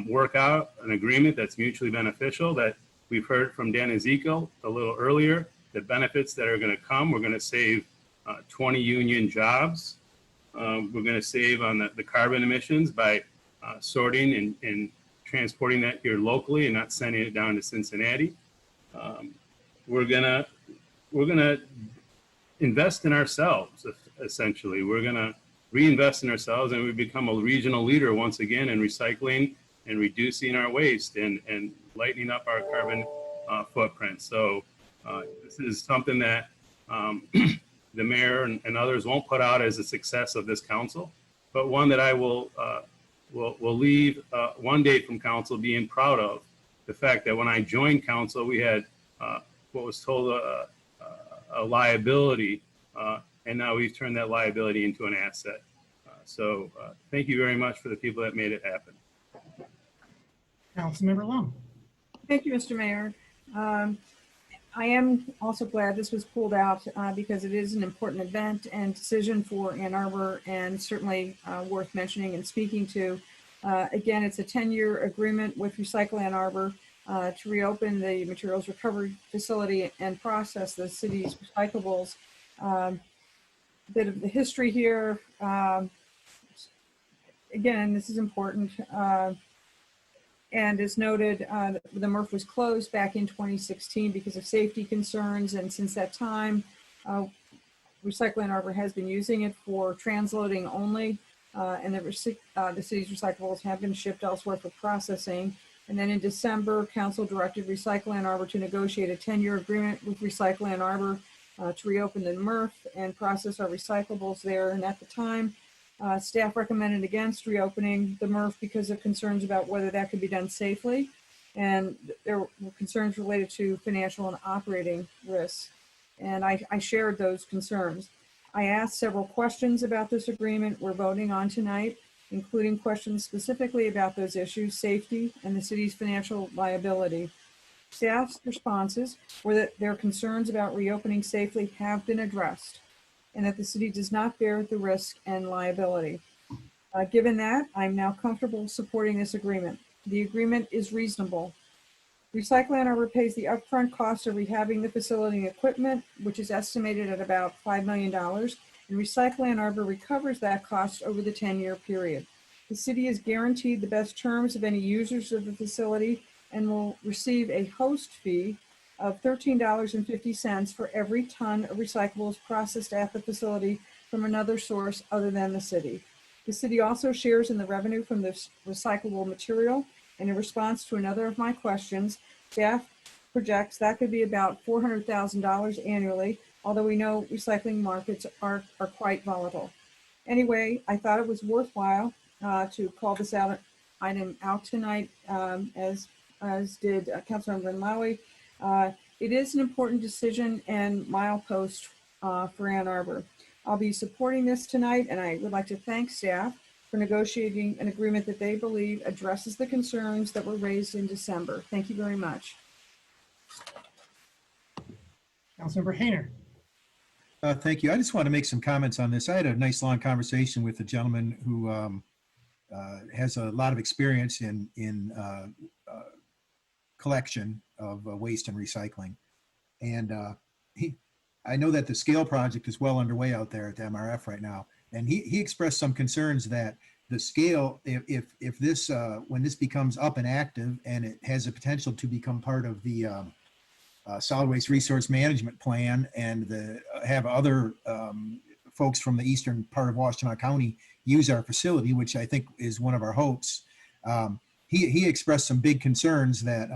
work out an agreement that's mutually beneficial, that We've heard from Dan Ezekiel a little earlier, the benefits that are going to come. We're going to save 20 union jobs. We're going to save on the carbon emissions by sorting and transporting that here locally and not sending it down to Cincinnati. We're gonna invest in ourselves, essentially. We're gonna reinvest in ourselves, and we become a regional leader once again in recycling and reducing our waste and lightening up our carbon footprint. So this is something that the mayor and others won't put out as a success of this council, but one that I will leave one day from council being proud of the fact that when I joined council, we had what was told a liability, and now we've turned that liability into an asset. So thank you very much for the people that made it happen. Councilmember Lum. Thank you, Mr. Mayor. I am also glad this was pulled out because it is an important event and decision for Ann Arbor, and certainly worth mentioning and speaking to. Again, it's a 10-year agreement with Recycle Ann Arbor to reopen the materials recovery facility and process the city's recyclables. Bit of the history here. Again, this is important. And as noted, the MRF was closed back in 2016 because of safety concerns. And since that time, Recycle Ann Arbor has been using it for transloading only. And the city's recyclables have been shipped elsewhere for processing. And then in December, council directed Recycle Ann Arbor to negotiate a 10-year agreement with Recycle Ann Arbor to reopen the MRF and process our recyclables there. And at the time, staff recommended against reopening the MRF because of concerns about whether that could be done safely. And there were concerns related to financial and operating risks. And I shared those concerns. I asked several questions about this agreement we're voting on tonight, including questions specifically about those issues, safety, and the city's financial liability. Staff's responses were that their concerns about reopening safely have been addressed, and that the city does not bear the risk and liability. Given that, I'm now comfortable supporting this agreement. The agreement is reasonable. Recycle Ann Arbor pays the upfront cost of rehabbing the facility and equipment, which is estimated at about $5 million, and Recycle Ann Arbor recovers that cost over the 10-year period. The city is guaranteed the best terms of any users of the facility and will receive a host fee of $13.50 for every ton of recyclables processed at the facility from another source other than the city. The city also shares in the revenue from this recyclable material, and in response to another of my questions, staff projects that could be about $400,000 annually, although we know recycling markets are quite volatile. Anyway, I thought it was worthwhile to call this item out tonight, as did Councilmember Lowey. It is an important decision and milepost for Ann Arbor. I'll be supporting this tonight, and I would like to thank staff for negotiating an agreement that they believe addresses the concerns that were raised in December. Thank you very much. Councilmember Hayner. Thank you. I just want to make some comments on this. I had a nice long conversation with a gentleman who has a lot of experience in collection of waste and recycling. And I know that the scale project is well underway out there at the MRF right now. And he expressed some concerns that the scale, if this, when this becomes up and active and it has the potential to become part of the solid waste resource management plan and have other folks from the eastern part of Washtenaw County use our facility, which I think is one of our hopes. He expressed some big concerns that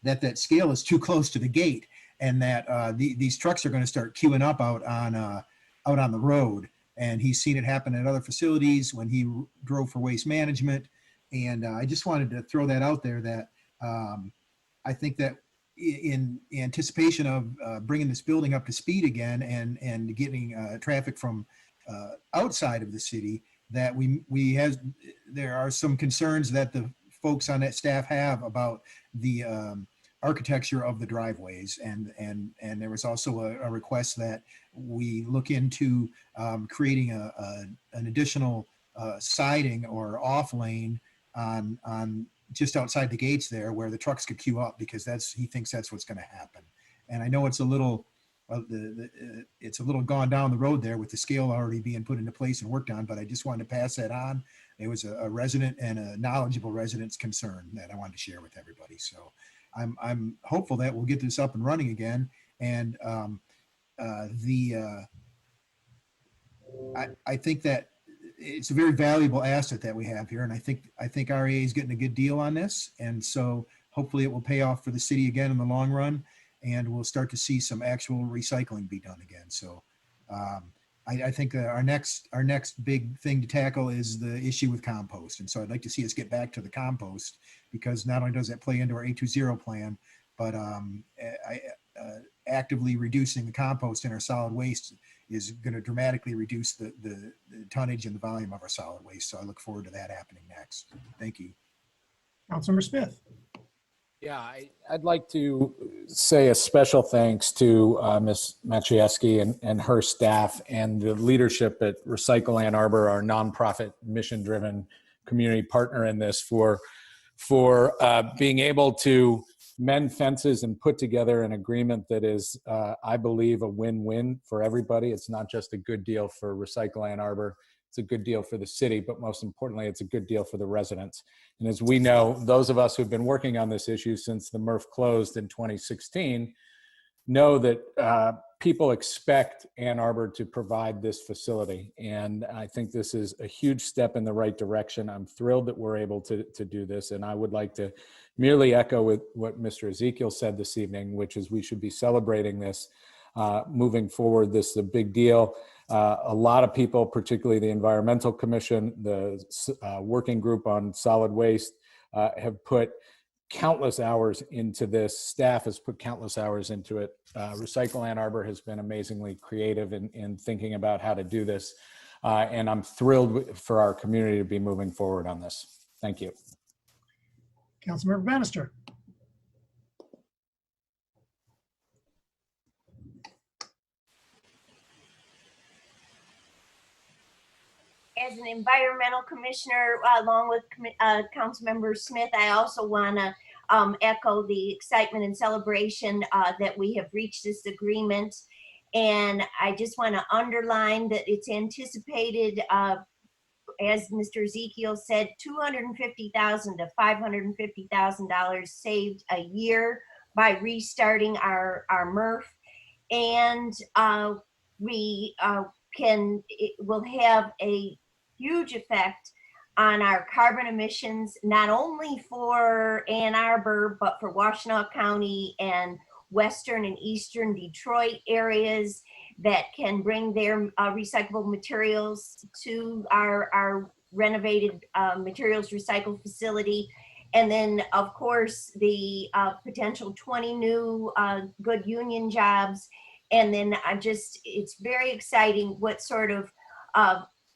that scale is too close to the gate, and that these trucks are going to start queuing up out on the road. And he's seen it happen at other facilities when he drove for waste management. And I just wanted to throw that out there that I think that in anticipation of bringing this building up to speed again and getting traffic from outside of the city, that there are some concerns that the folks on that staff have about the architecture of the driveways, and there was also a request that we look into creating an additional siding or off lane on just outside the gates there where the trucks could queue up because he thinks that's what's going to happen. And I know it's a little, it's a little gone down the road there with the scale already being put into place and worked on, but I just wanted to pass that on. It was a resident and a knowledgeable resident's concern that I wanted to share with everybody. So I'm hopeful that we'll get this up and running again. And I think that it's a very valuable asset that we have here. And I think REA is getting a good deal on this. And so hopefully it will pay off for the city again in the long run. And we'll start to see some actual recycling be done again. So I think our next big thing to tackle is the issue with compost. And so I'd like to see us get back to the compost, because not only does that play into our 820 plan, but actively reducing the compost in our solid waste is going to dramatically reduce the tonnage and the volume of our solid waste. So I look forward to that happening next. Thank you. Councilmember Smith. Yeah, I'd like to say a special thanks to Ms. Maciejewski and her staff and the leadership at Recycle Ann Arbor, our nonprofit mission-driven community partner in this, for being able to mend fences and put together an agreement that is, I believe, a win-win for everybody. It's not just a good deal for Recycle Ann Arbor. It's a good deal for the city, but most importantly, it's a good deal for the residents. And as we know, those of us who've been working on this issue since the MRF closed in 2016 know that people expect Ann Arbor to provide this facility. And I think this is a huge step in the right direction. I'm thrilled that we're able to do this. And I would like to merely echo with what Mr. Ezekiel said this evening, which is we should be celebrating this moving forward. This is a big deal. A lot of people, particularly the Environmental Commission, the Working Group on Solid Waste, have put countless hours into this. Staff has put countless hours into it. Recycle Ann Arbor has been amazingly creative in thinking about how to do this. And I'm thrilled for our community to be moving forward on this. Thank you. Councilmember Bannister. As an environmental commissioner, along with Councilmember Smith, I also want to echo the excitement and celebration that we have reached this agreement. And I just want to underline that it's anticipated, as Mr. Ezekiel said, $250,000 to $550,000 saved a year by restarting our MRF. And it will have a huge effect on our carbon emissions, not only for Ann Arbor, but for Washtenaw County and western and eastern Detroit areas that can bring their recyclable materials to our renovated materials recycle facility. And then, of course, the potential 20 new good union jobs. And then it's very exciting what sort of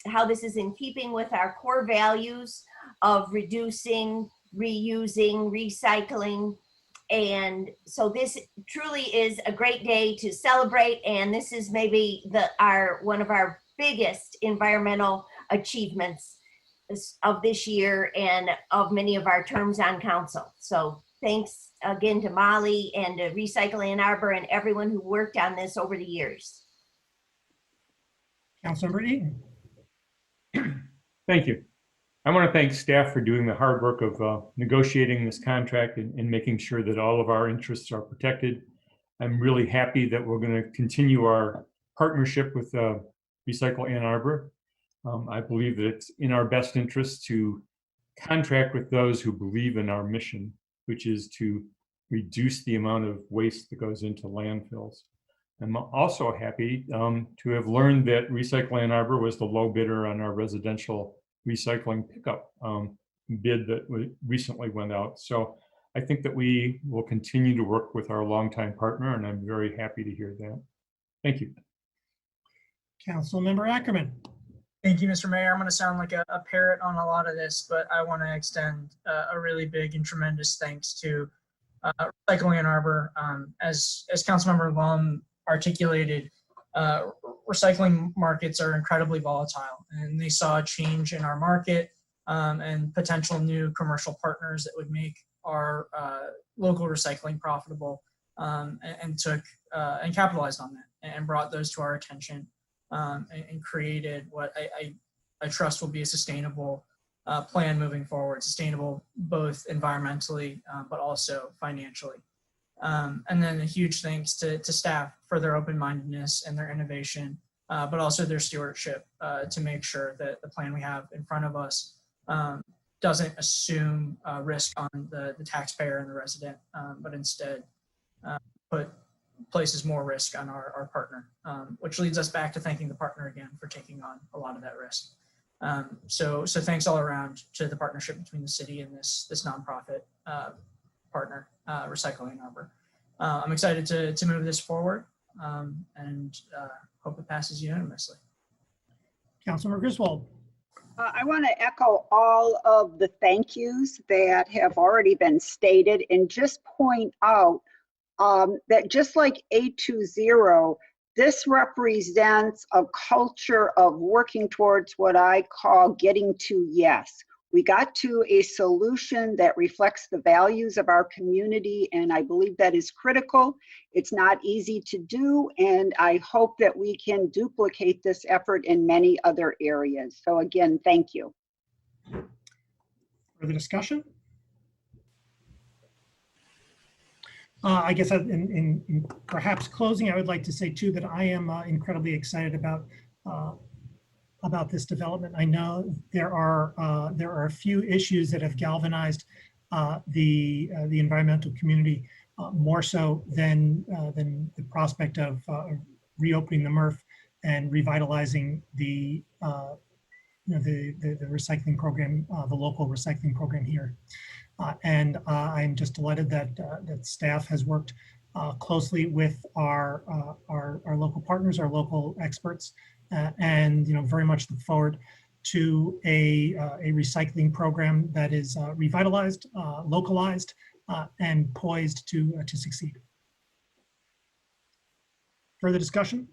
how this is in keeping with our core values of reducing, reusing, recycling. And so this truly is a great day to celebrate. And this is maybe one of our biggest environmental achievements of this year and of many of our terms on council. So thanks again to Molly and to Recycle Ann Arbor and everyone who worked on this over the years. Councilmember Eaton. Thank you. I want to thank staff for doing the hard work of negotiating this contract and making sure that all of our interests are protected. I'm really happy that we're going to continue our partnership with Recycle Ann Arbor. I believe that it's in our best interest to contract with those who believe in our mission, which is to reduce the amount of waste that goes into landfills. I'm also happy to have learned that Recycle Ann Arbor was the low bidder on our residential recycling pickup bid that recently went out. So I think that we will continue to work with our longtime partner, and I'm very happy to hear that. Thank you. Councilmember Ackerman. Thank you, Mr. Mayor. I'm going to sound like a parrot on a lot of this, but I want to extend a really big and tremendous thanks to Recycle Ann Arbor. As Councilmember Lum articulated, recycling markets are incredibly volatile, and they saw a change in our market and potential new commercial partners that would make our local recycling profitable, and took and capitalized on that and brought those to our attention, and created what I trust will be a sustainable plan moving forward, sustainable both environmentally but also financially. And then a huge thanks to staff for their open-mindedness and their innovation, but also their stewardship to make sure that the plan we have in front of us doesn't assume risk on the taxpayer and the resident, but instead places more risk on our partner, which leads us back to thanking the partner again for taking on a lot of that risk. So thanks all around to the partnership between the city and this nonprofit partner, Recycle Ann Arbor. I'm excited to move this forward, and hope it passes unanimously. Councilmember Griswold. I want to echo all of the thank yous that have already been stated and just point out that just like 820, this represents a culture of working towards what I call getting to yes. We got to a solution that reflects the values of our community, and I believe that is critical. It's not easy to do, and I hope that we can duplicate this effort in many other areas. So again, thank you. Further discussion? I guess in perhaps closing, I would like to say too that I am incredibly excited about this development. I know there are a few issues that have galvanized the environmental community more so than the prospect of reopening the MRF and revitalizing the recycling program, the local recycling program here. And I'm just delighted that staff has worked closely with our local partners, our local experts, and very much look forward to a recycling program that is revitalized, localized, and poised to succeed. Further discussion?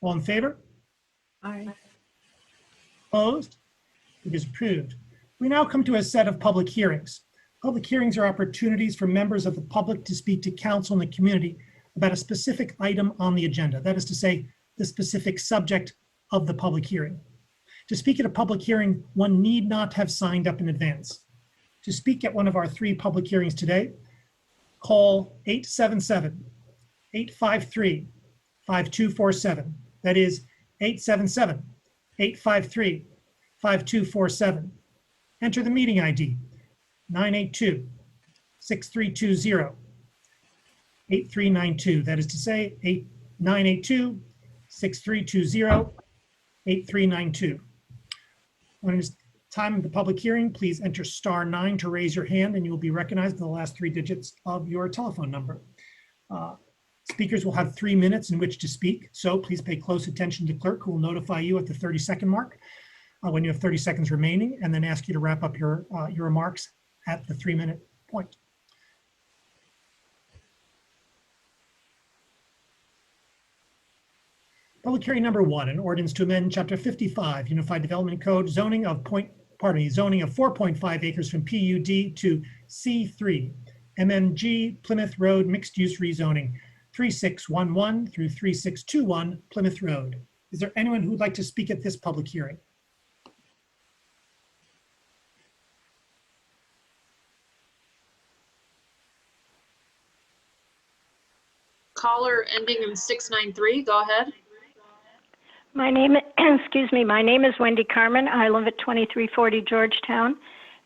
All in favor? Aye. Opposed? It is approved. We now come to a set of public hearings. Public hearings are opportunities for members of the public to speak to council and the community about a specific item on the agenda. That is to say, the specific subject of the public hearing. To speak at a public hearing, one need not have signed up in advance. To speak at one of our 3 public hearings today, call 877-853-5247. That is 877-853-5247. Enter the meeting ID, 982-6320-8392. That is to say, 982-6320-8392. When it is time of the public hearing, please enter *9 to raise your hand, and you will be recognized by the last 3 digits of your telephone number. Speakers will have 3 minutes in which to speak, so please pay close attention to the clerk, who will notify you at the 30-second mark when you have 30 seconds remaining, and then ask you to wrap up your remarks at the 3-minute point. Public hearing number 1, an ordinance to amend Chapter 55, Unified Development Code, zoning of 4.5 acres from PUD to C3, MMG Plymouth Road mixed use rezoning, 3611 through 3621 Plymouth Road. Is there anyone who would like to speak at this public hearing? Caller ending in 693, go ahead. My name is Wendy Carmen. I live at 2340 Georgetown,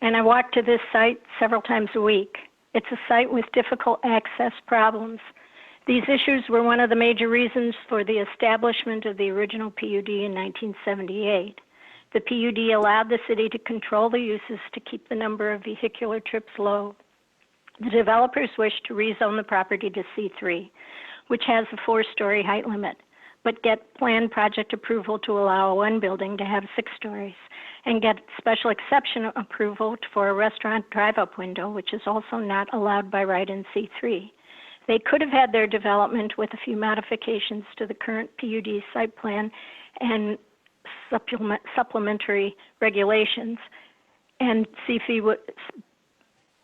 and I walk to this site several times a week. It's a site with difficult access problems. These issues were one of the major reasons for the establishment of the original PUD in 1978. The PUD allowed the city to control the uses to keep the number of vehicular trips low. The developers wished to rezone the property to C3, which has a 4-story height limit, but get planned project approval to allow one building to have 6 stories, and get special exception approval for a restaurant drive-up window, which is also not allowed by right in C3. They could have had their development with a few modifications to the current PUD site plan and supplementary regulations. And CFE would,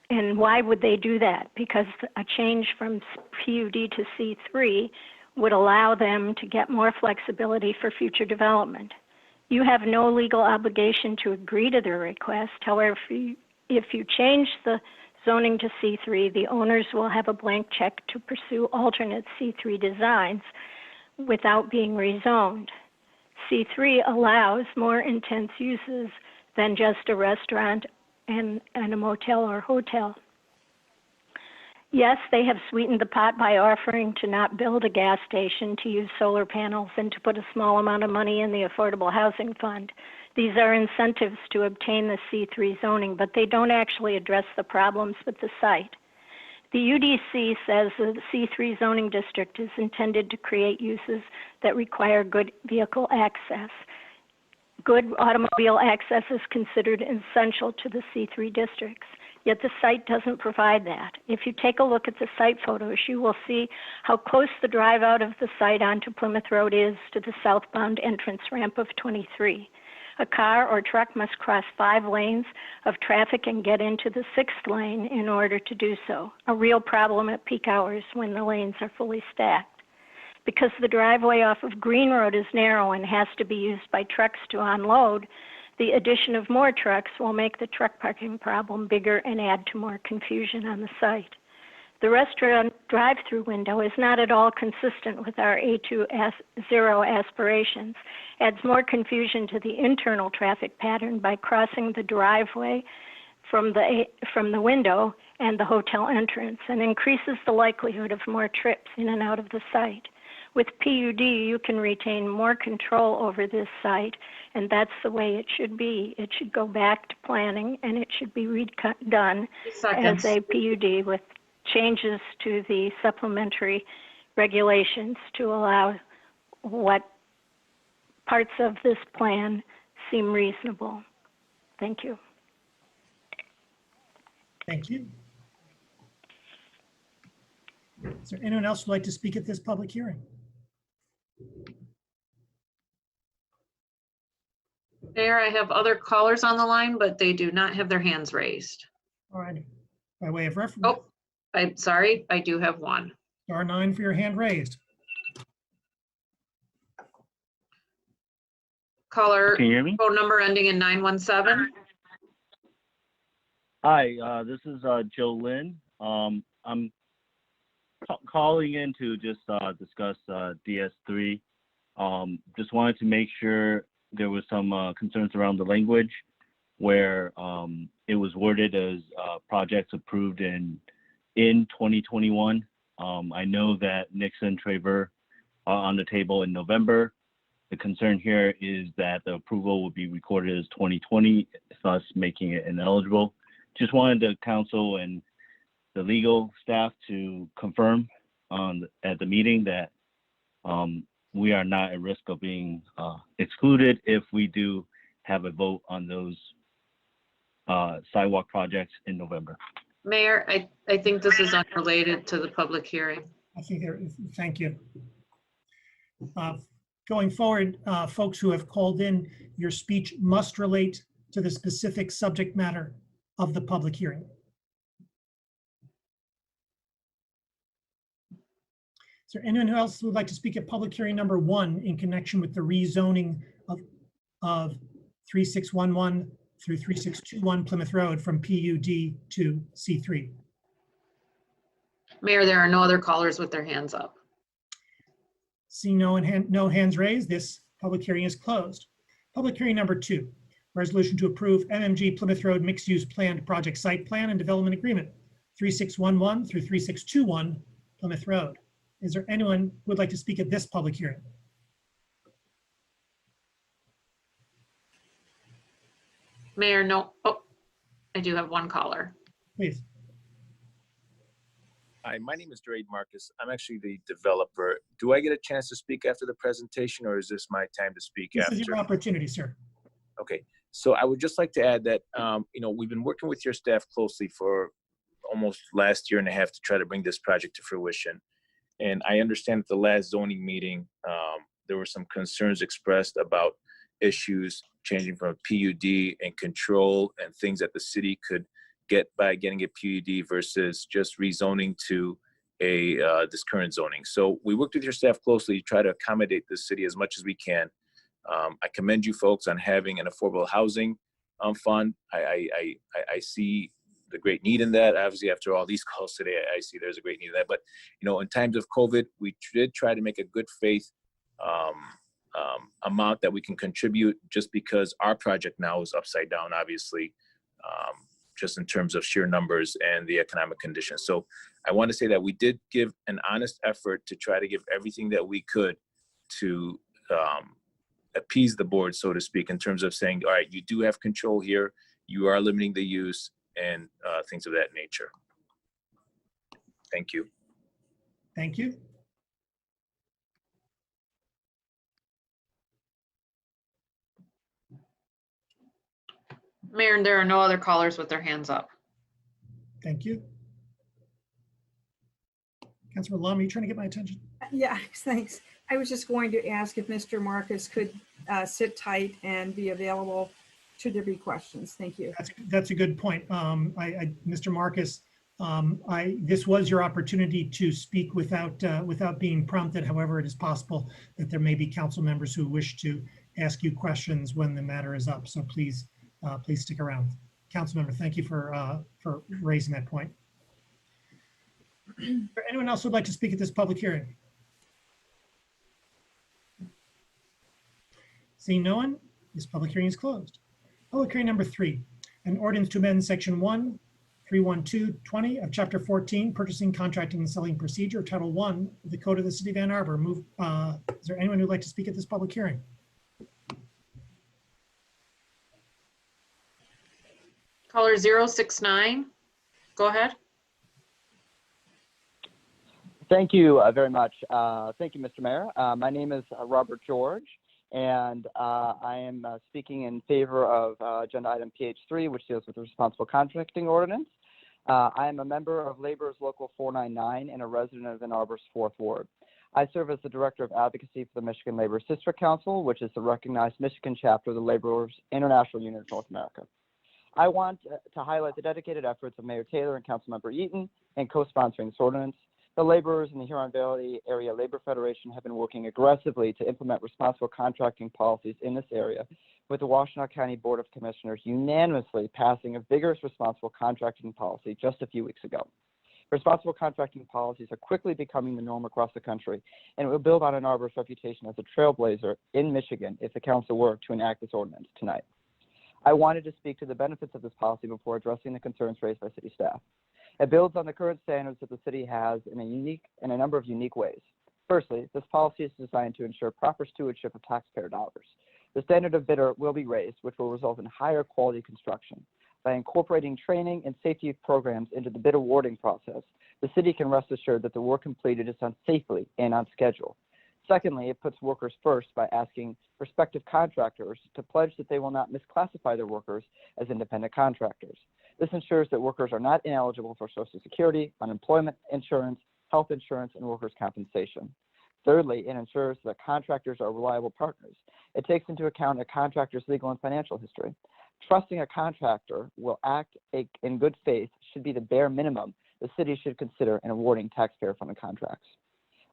and why would they do that? Because a change from PUD to C3 would allow them to get more flexibility for future development. You have no legal obligation to agree to their request. However, if you change the zoning to C3, the owners will have a blank check to pursue alternate C3 designs without being rezoned. C3 allows more intense uses than just a restaurant and a motel or hotel. Yes, they have sweetened the pot by offering to not build a gas station, to use solar panels, and to put a small amount of money in the Affordable Housing Fund. These are incentives to obtain the C3 zoning, but they don't actually address the problems with the site. The UDC says that the C3 zoning district is intended to create uses that require good vehicle access. Good automobile access is considered essential to the C3 districts, yet the site doesn't provide that. If you take a look at the site photos, you will see how close the drive out of the site onto Plymouth Road is to the southbound entrance ramp of 23. A car or truck must cross 5 lanes of traffic and get into the 6th lane in order to do so, a real problem at peak hours when the lanes are fully stacked. Because the driveway off of Green Road is narrow and has to be used by trucks to unload, the addition of more trucks will make the truck parking problem bigger and add to more confusion on the site. The restaurant drive-through window is not at all consistent with our A2.0 aspirations, adds more confusion to the internal traffic pattern by crossing the driveway from the window and the hotel entrance, and increases the likelihood of more trips in and out of the site. With PUD, you can retain more control over this site, and that's the way it should be. It should go back to planning, and it should be redone as a PUD with changes to the supplementary regulations to allow what parts of this plan seem reasonable. Thank you. Thank you. Is there anyone else who'd like to speak at this public hearing? Mayor, I have other callers on the line, but they do not have their hands raised. All right. By way of reference, Oh, I'm sorry, I do have one. star 9 for your hand raised. Caller, Can you hear me? phone number ending in 917. Hi, this is Joe Lynn. I'm calling in to just discuss DS3. Just wanted to make sure there was some concerns around the language where it was worded as projects approved in 2021. I know that Nixon Traver are on the table in November. The concern here is that the approval will be recorded as 2020, thus making it ineligible. Just wanted the council and the legal staff to confirm at the meeting that we are not at risk of being excluded if we do have a vote on those sidewalk projects in November. Mayor, I think this is unrelated to the public hearing. I think there is, thank you. Going forward, folks who have called in, your speech must relate to the specific subject matter of the public hearing. Is there anyone else who would like to speak at public hearing number 1 in connection with the rezoning of 3611 through 3621 Plymouth Road from PUD to C3? Mayor, there are no other callers with their hands up. Seeing no hands raised, this public hearing is closed. Public hearing number 2, resolution to approve MMG Plymouth Road mixed-use planned project site plan and development agreement, 3611 through 3621 Plymouth Road. Is there anyone who would like to speak at this public hearing? Mayor, no. Oh, I do have one caller. Please. Hi, my name is Dre Marcus. I'm actually the developer. Do I get a chance to speak after the presentation, or is this my time to speak This after? is your opportunity, sir. Okay, so I would just like to add that, we've been working with your staff closely for almost last year and a half to try to bring this project to fruition. And I understand at the last zoning meeting, there were some concerns expressed about issues, changing from a PUD and control and things that the city could get by getting a PUD versus just rezoning to this current zoning. So we worked with your staff closely to try to accommodate the city as much as we can. I commend you folks on having an affordable housing fund. I see the great need in that. Obviously, after all these calls today, I see there's a great need in that. But, you know, in times of COVID, we did try to make a good faith amount that we can contribute, just because our project now is upside down, obviously, just in terms of sheer numbers and the economic conditions. So I want to say that we did give an honest effort to try to give everything that we could to appease the board, so to speak, in terms of saying, all right, you do have control here, you are limiting the use, and things of that nature. Thank you. Thank you. Mayor, there are no other callers with their hands up. Thank you. Councilor Lum, are you trying to get my attention? Yeah, thanks. I was just going to ask if Mr. Marcus could sit tight and be available should there be questions. Thank you. That's a good point. Mr. Marcus, this was your opportunity to speak without being prompted. However, it is possible that there may be council members who wish to ask you questions when the matter is up. So please stick around. Councilmember, thank you for raising that point. Is there anyone else who would like to speak at this public hearing? Seeing no one, this public hearing is closed. Public hearing number 3, an ordinance to amend section 1-312-20 of chapter 14, purchasing, contracting, and selling procedure, title 1 of the Code of the City of Ann Arbor. Is there anyone who would like to speak at this public hearing? Caller 069, go ahead. Thank you very much. Thank you, Mr. Mayor. My name is Robert George, and I am speaking in favor of agenda item PH3, which deals with the responsible contracting ordinance. I am a member of Laborers Local 499 and a resident of Ann Arbor's 4th Ward. I serve as the Director of Advocacy for the Michigan Labor Sister Council, which is the recognized Michigan chapter of the Laborers International Union of North America. I want to highlight the dedicated efforts of Mayor Taylor and Councilmember Eaton in co-sponsoring this ordinance. The laborers in the Huron Valley Area Labor Federation have been working aggressively to implement responsible contracting policies in this area, with the Washtenaw County Board of Commissioners unanimously passing a vigorous responsible contracting policy just a few weeks ago. Responsible contracting policies are quickly becoming the norm across the country, and it will build on Ann Arbor's reputation as a trailblazer in Michigan if the council were to enact this ordinance tonight. I wanted to speak to the benefits of this policy before addressing the concerns raised by city staff. It builds on the current standards that the city has in a number of unique ways. Firstly, this policy is designed to ensure proper stewardship of taxpayer dollars. The standard of bidder will be raised, which will result in higher quality construction. By incorporating training and safety programs into the bid awarding process, the city can rest assured that the work completed is done safely and on schedule. Secondly, it puts workers first by asking prospective contractors to pledge that they will not misclassify their workers as independent contractors. This ensures that workers are not ineligible for Social Security, unemployment insurance, health insurance, and workers' compensation. Thirdly, it ensures that contractors are reliable partners. It takes into account a contractor's legal and financial history. Trusting a contractor will act in good faith should be the bare minimum the city should consider in awarding taxpayer-funded contracts.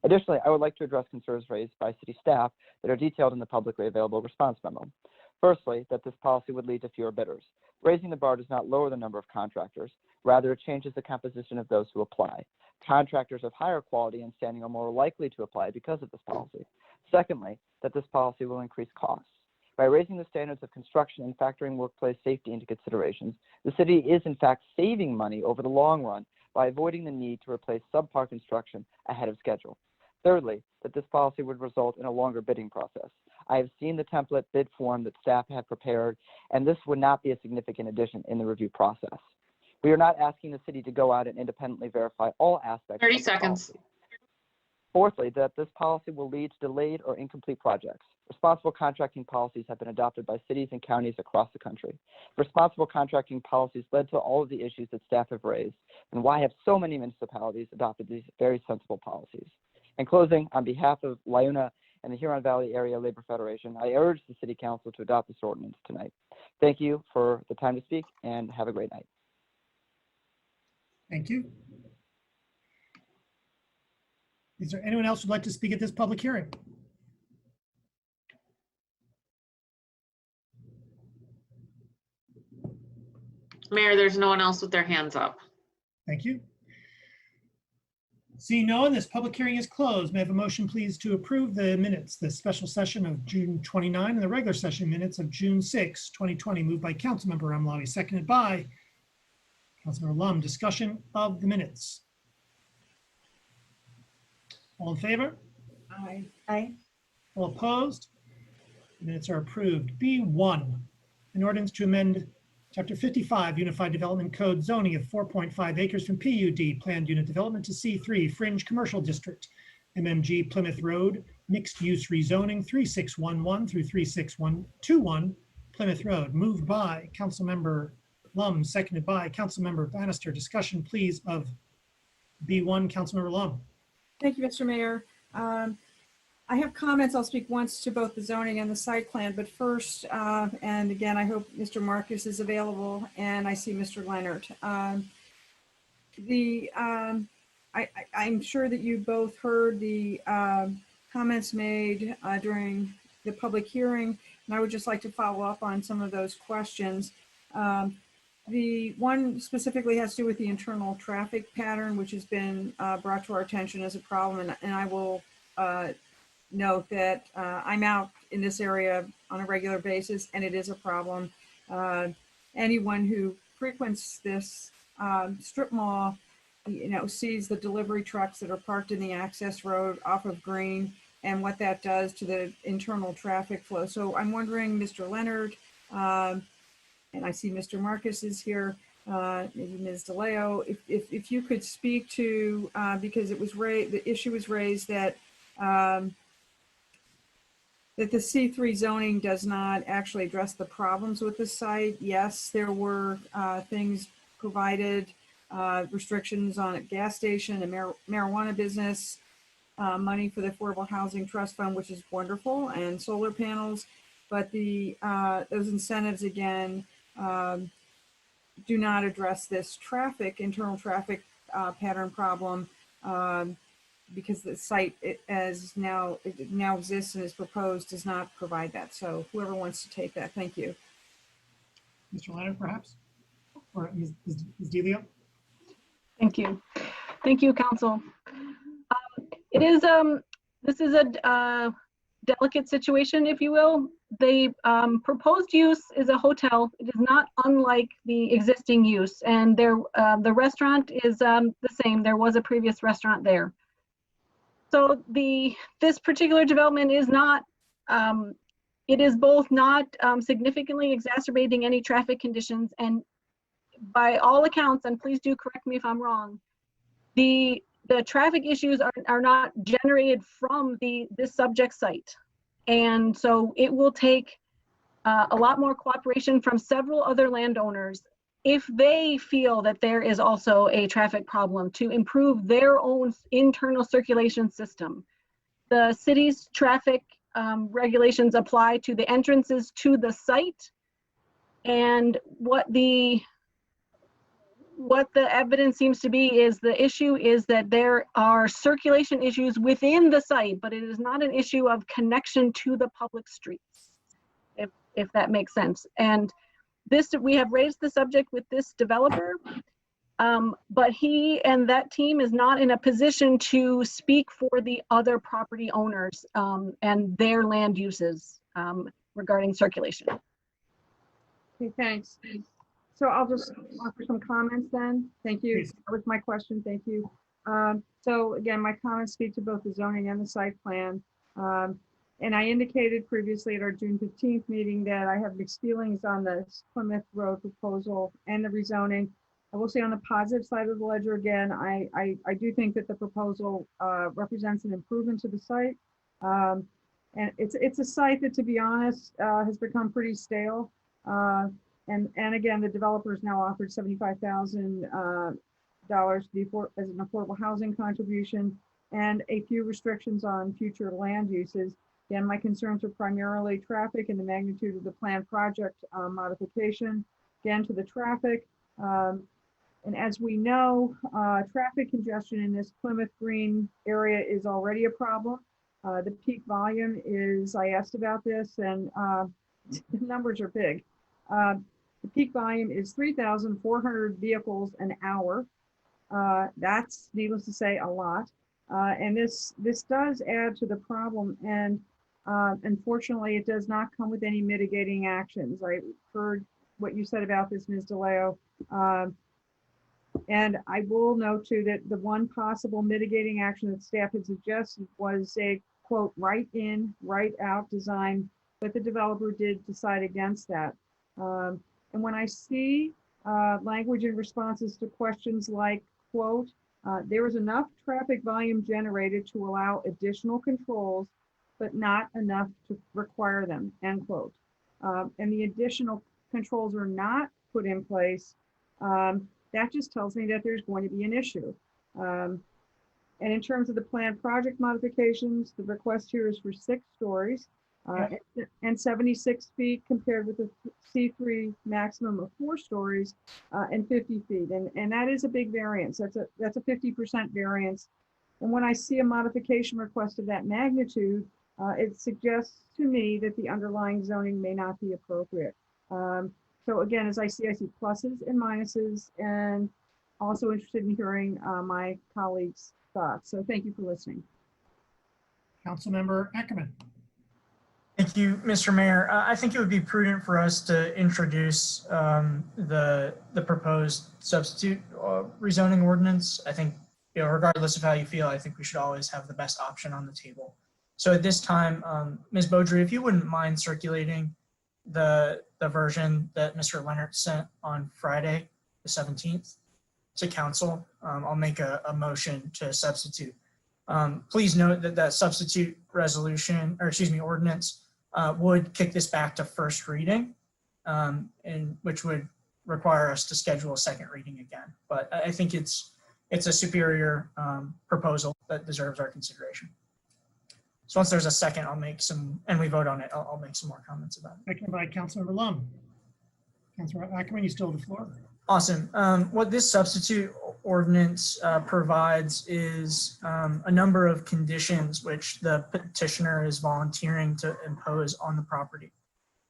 Additionally, I would like to address concerns raised by city staff that are detailed in the publicly available response memo. Firstly, that this policy would lead to fewer bidders. Raising the bar does not lower the number of contractors. Rather, it changes the composition of those who apply. Contractors of higher quality and standing are more likely to apply because of this policy. Secondly, that this policy will increase costs. By raising the standards of construction and factoring workplace safety into considerations, the city is in fact saving money over the long run by avoiding the need to replace subpar construction ahead of schedule. Thirdly, that this policy would result in a longer bidding process. I have seen the template bid form that staff had prepared, and this would not be a significant addition in the review process. We are not asking the city to go out and independently verify all aspects 30 of the seconds. policy. Fourthly, that this policy will lead to delayed or incomplete projects. Responsible contracting policies have been adopted by cities and counties across the country. Responsible contracting policies led to all of the issues that staff have raised, and why have so many municipalities adopted these very sensible policies. In closing, on behalf of Liuna and the Huron Valley Area Labor Federation, I urge the City Council to adopt this ordinance tonight. Thank you for the time to speak, and have a great night. Thank you. Is there anyone else who'd like to speak at this public hearing? Mayor, there's no one else with their hands up. Thank you. Seeing no one, this public hearing is closed. May I have a motion, please, to approve the minutes, the special session of June 29 and the regular session minutes of June 6, 2020, moved by Councilmember Ramlawi, seconded by Councilmember Lum. Discussion of the minutes. All in favor? Aye. Aye. All opposed? Minutes are approved. B1, an ordinance to amend Chapter 55, Unified Development Code zoning of 4.5 acres from PUD, planned unit development to C3, Fringe Commercial District, MMG Plymouth Road, mixed use rezoning 3611 through 36121 Plymouth Road, moved by Councilmember Lum, seconded by Councilmember Bannister. Discussion, please, of B1, Councilmember Lum. Thank you, Mr. Mayor. I have comments. I'll speak once to both the zoning and the site plan, but first, and again, I hope Mr. Marcus is available, and I see Mr. Leonard. I'm sure that you both heard the comments made during the public hearing, and I would just like to follow up on some of those questions. The one specifically has to do with the internal traffic pattern, which has been brought to our attention as a problem, and I will note that I'm out in this area on a regular basis, and it is a problem. Anyone who frequents this strip mall, sees the delivery trucks that are parked in the access road off of Green and what that does to the internal traffic flow. So I'm wondering, Mr. Leonard, and I see Mr. Marcus is here, maybe Ms. DeLeo, if you could speak to, because it was the issue was raised that that the C3 zoning does not actually address the problems with the site. Yes, there were things provided, restrictions on a gas station, a marijuana business, money for the Affordable Housing Trust Fund, which is wonderful, and solar panels. But the those incentives, again, do not address this internal traffic pattern problem. Because the site it now exists and is proposed does not provide that. So whoever wants to take that, thank you. Mr. Leonard, perhaps? Or Ms. DeLeo? Thank you. Thank you, Council. This is a delicate situation, if you will. The proposed use is a hotel. It is not unlike the existing use, and the restaurant is the same. There was a previous restaurant there. So this particular development is not, it is both not significantly exacerbating any traffic conditions, and by all accounts, and please do correct me if I'm wrong, the traffic issues are not generated from this subject site. And so it will take a lot more cooperation from several other landowners if they feel that there is also a traffic problem to improve their own internal circulation system. The city's traffic regulations apply to the entrances to the site, and what the evidence seems to be is the issue is that there are circulation issues within the site, but it is not an issue of connection to the public streets, if that makes sense. And we have raised the subject with this developer, but he and that team is not in a position to speak for the other property owners and their land uses regarding circulation. Okay, thanks. So I'll just offer some comments then. Thank you. That was my question. Thank you. So again, my comments speak to both the zoning and the site plan. And I indicated previously at our June 15th meeting that I have mixed feelings on the Plymouth Road proposal and the rezoning. I will say on the positive side of the ledger again, I do think that the proposal represents an improvement to the site. And it's a site that, to be honest, has become pretty stale. And again, the developers now offered $75,000 as an affordable housing contribution and a few restrictions on future land uses. Again, my concerns are primarily traffic and the magnitude of the planned project modification. Again, to the traffic. And as we know, traffic congestion in this Plymouth Green area is already a problem. The peak volume is, I asked about this, and the numbers are big. The peak volume is 3,400 vehicles an hour. That's, needless to say, a lot. And this does add to the problem. And unfortunately, it does not come with any mitigating actions. I heard what you said about this, Ms. DeLeo. And I will note too that the one possible mitigating action that staff had suggested was a quote, right in, right out design, but the developer did decide against that. And when I see language in responses to questions like, quote, there is enough traffic volume generated to allow additional controls, but not enough to require them, end quote. And the additional controls are not put in place, that just tells me that there's going to be an issue. And in terms of the planned project modifications, the request here is for 6 stories and 76 feet compared with the C3 maximum of 4 stories and 50 feet. And that is a big variance. That's a 50% variance. And when I see a modification request of that magnitude, it suggests to me that the underlying zoning may not be appropriate. So again, as I see pluses and minuses, and also interested in hearing my colleagues' thoughts. So thank you for listening. Councilmember Ackerman. Thank you, Mr. Mayor. I think it would be prudent for us to introduce the proposed substitute rezoning ordinance. I think, regardless of how you feel, I think we should always have the best option on the table. So at this time, Ms. Beaudry, if you wouldn't mind circulating the version that Mr. Leonard sent on Friday, the 17th, to council, I'll make a motion to substitute. Please note that that substitute resolution, or excuse me, ordinance would kick this back to first reading, and which would require us to schedule a second reading again. But I think it's a superior proposal that deserves our consideration. So once there's a second, I'll make some, and we vote on it, I'll make some more comments about it. Second by Councilmember Lum. Councilmember Ackerman, you still have the floor. Awesome. What this substitute ordinance provides is a number of conditions which the petitioner is volunteering to impose on the property.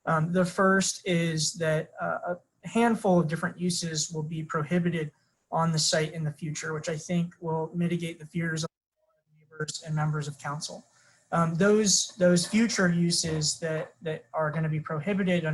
The first is that a handful of different uses will be prohibited on the site in the future, which I think will mitigate the fears of neighbors and members of council. Those future uses that are going to be prohibited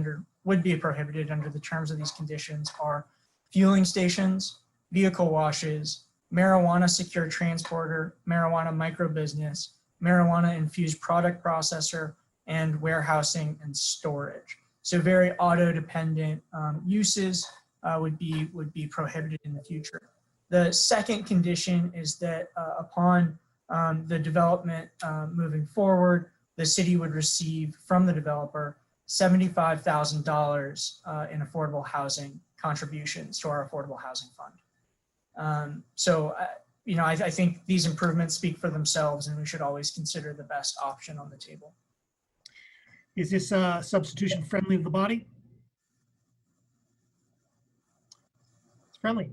would be prohibited under the terms of these conditions are fueling stations, vehicle washes, marijuana secure transporter, marijuana micro business, marijuana infused product processor, and warehousing and storage. So very auto dependent uses would be prohibited in the future. The second condition is that upon the development moving forward, the city would receive from the developer $75,000 in affordable housing contributions to our affordable housing fund. I think these improvements speak for themselves, and we should always consider the best option on the table. Is this substitution friendly of the body? It's friendly.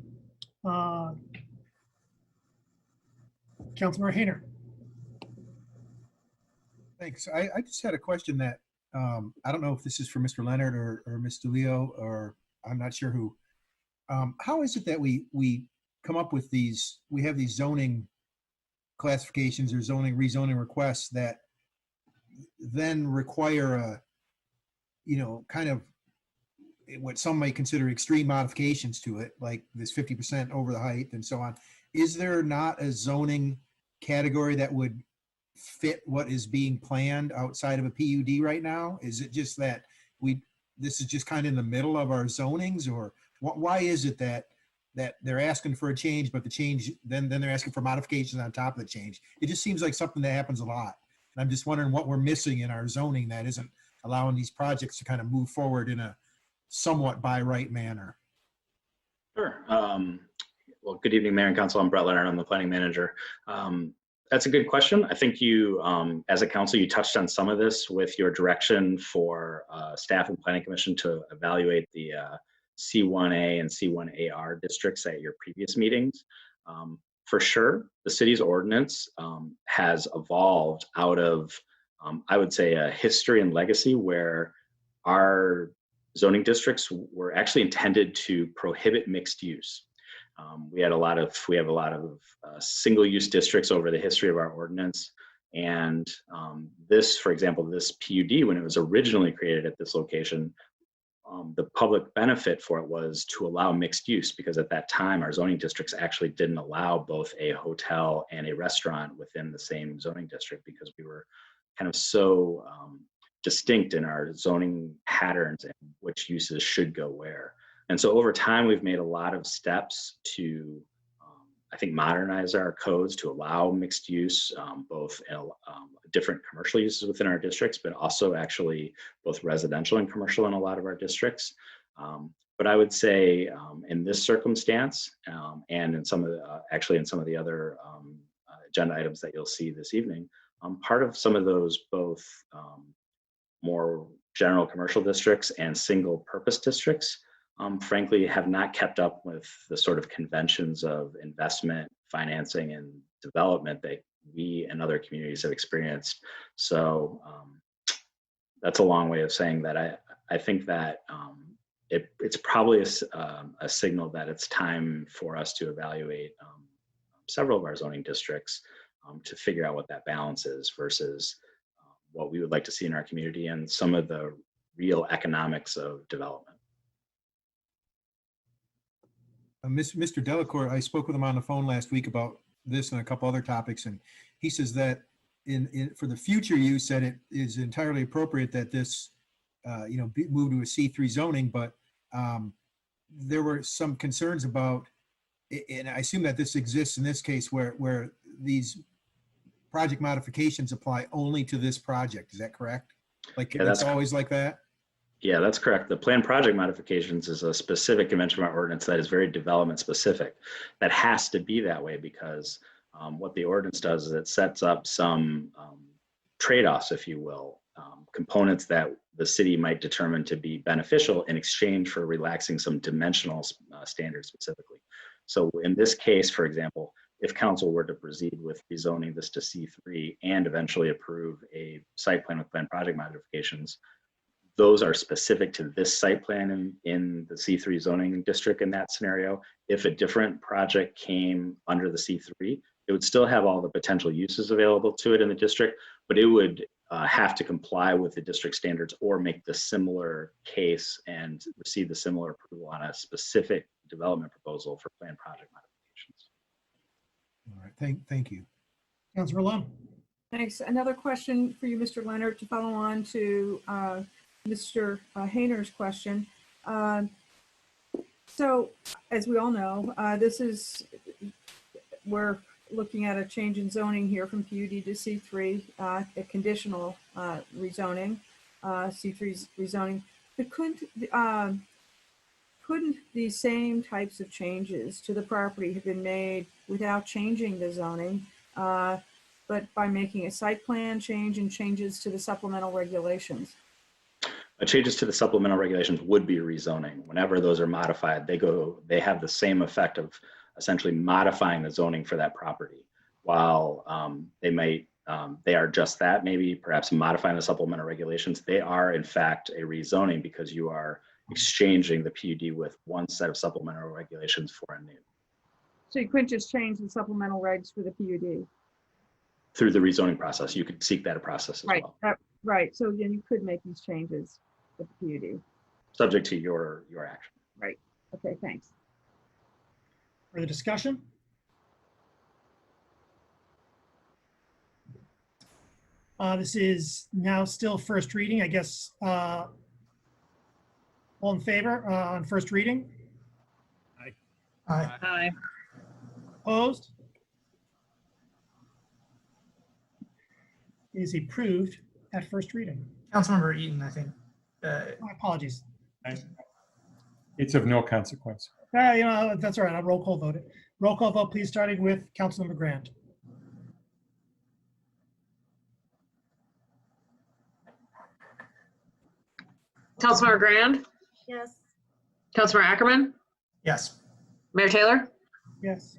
Councilmember Hayner. Thanks. I just had a question that I don't know if this is for Mr. Leonard or Ms. DeLeo, or I'm not sure who. How is it that we come up with these, we have these zoning classifications or rezoning requests that then require a, kind of what some might consider extreme modifications to it, like this 50% over the height and so on. Is there not a zoning category that would fit what is being planned outside of a PUD right now? Is it just that this is just kind of in the middle of our zonings, or why is it that they're asking for a change, but the change, then they're asking for modifications on top of the change? It just seems like something that happens a lot. And I'm just wondering what we're missing in our zoning that isn't allowing these projects to kind of move forward in a somewhat by right manner. Sure. Well, good evening, Mayor and Council. I'm Brett Leonard. I'm the planning manager. That's a good question. I think you, as a council, you touched on some of this with your direction for staff and planning commission to evaluate the C1A and C1AR districts at your previous meetings. For sure, the city's ordinance has evolved out of, I would say, a history and legacy where our zoning districts were actually intended to prohibit mixed use. We have a lot of single-use districts over the history of our ordinance. And this, for example, this PUD, when it was originally created at this location, the public benefit for it was to allow mixed use, because at that time, our zoning districts actually didn't allow both a hotel and a restaurant within the same zoning district, because we were kind of so distinct in our zoning patterns and which uses should go where. And so over time, we've made a lot of steps to, I think, modernize our codes to allow mixed use, both different commercial uses within our districts, but also actually both residential and commercial in a lot of our districts. But I would say in this circumstance, and in some of the, actually in some of the other agenda items that you'll see this evening, part of some of those both more general commercial districts and single purpose districts frankly, have not kept up with the sort of conventions of investment, financing, and development that we and other communities have experienced. So that's a long way of saying that I think that it's probably a signal that it's time for us to evaluate several of our zoning districts to figure out what that balance is versus what we would like to see in our community and some of the real economics of development. Mr. Delacour, I spoke with him on the phone last week about this and a couple other topics, and he says that for the future use, that it is entirely appropriate that this, be moved to a C3 zoning, but there were some concerns about, and I assume that this exists in this case, where these project modifications apply only to this project. Is that correct? Like, yeah, it's always like that? Yeah, that's correct. The planned project modifications is a specific convention of our ordinance that is very development specific. That has to be that way because what the ordinance does is it sets up some trade-offs, if you will, components that the city might determine to be beneficial in exchange for relaxing some dimensional standards specifically. So in this case, for example, if council were to proceed with rezoning this to C3 and eventually approve a site plan with planned project modifications, those are specific to this site plan in the C3 zoning district in that scenario. If a different project came under the C3, it would still have all the potential uses available to it in the district, but it would have to comply with the district standards or make the similar case and receive the similar approval on a specific development proposal for planned project modifications. All right, thank you. Councilor Lund. Thanks. Another question for you, Mr. Leonard, to follow on to Mr. Hayner's question. So, as we all know, we're looking at a change in zoning here from PUD to C3, a conditional rezoning, C3 rezoning. But couldn't these same types of changes to the property have been made without changing the zoning, but by making a site plan change and changes to the supplemental regulations? Changes to the supplemental regulations would be rezoning. Whenever those are modified, they have the same effect of essentially modifying the zoning for that property. While they are just that, maybe perhaps modifying the supplemental regulations, they are in fact a rezoning because you are exchanging the PUD with one set of supplemental regulations for a new. So you couldn't just change the supplemental regs for the PUD? Through the rezoning process, you could seek that process as well. Right, so then you could make these changes with the PUD. Subject to your action. Right, okay, thanks. Further discussion? This is now still first reading, I guess. All in favor on first reading? Aye. Aye. Aye. Opposed? It is approved at first reading. Councilmember Eaton, I think. My apologies. It's of no consequence. That's all right. I'll roll call vote it. Roll call vote, please, starting with Councilmember Grant. Councilmember Grand, Yes. Councilmember Ackerman, Yes. Mayor Taylor, Yes.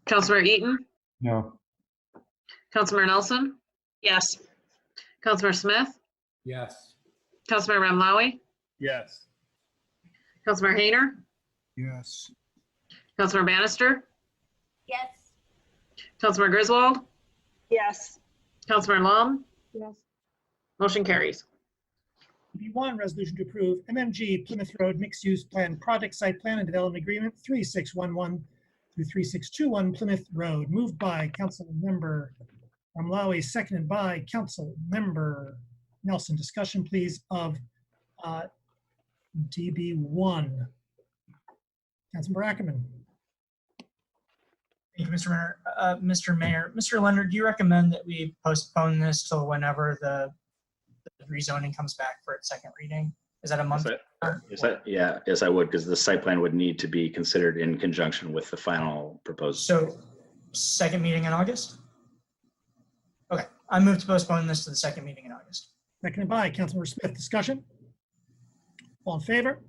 Councilmember Eaton, No. Councilmember Nelson, Yes. Councilmember Smith, Yes. Councilmember Ramlawi, Yes. Councilmember Hayner, Yes. Councilmember Bannister, Yes. Councilmember Griswold, Yes. Councilmember Lum, Yes. motion carries. B1, resolution to approve MMG Plymouth Road Mixed-Use Plan Project Site Plan and Development Agreement 3611 through 3621 Plymouth Road, moved by Councilmember Ramlawi, seconded by Councilmember Nelson. Discussion, please, of DB1. Councilmember Ackerman. Thank you, Mr. Mayor. Mr. Mayor, Mr. Leonard, do you recommend that we postpone this till whenever the rezoning comes back for its second reading? Is that a month? Yes, I would, because the site plan would need to be considered in conjunction with the final proposed. So second meeting in August? Okay, I move to postpone this to the second meeting in August. Seconded by Councilmember Smith. Discussion? All in favor?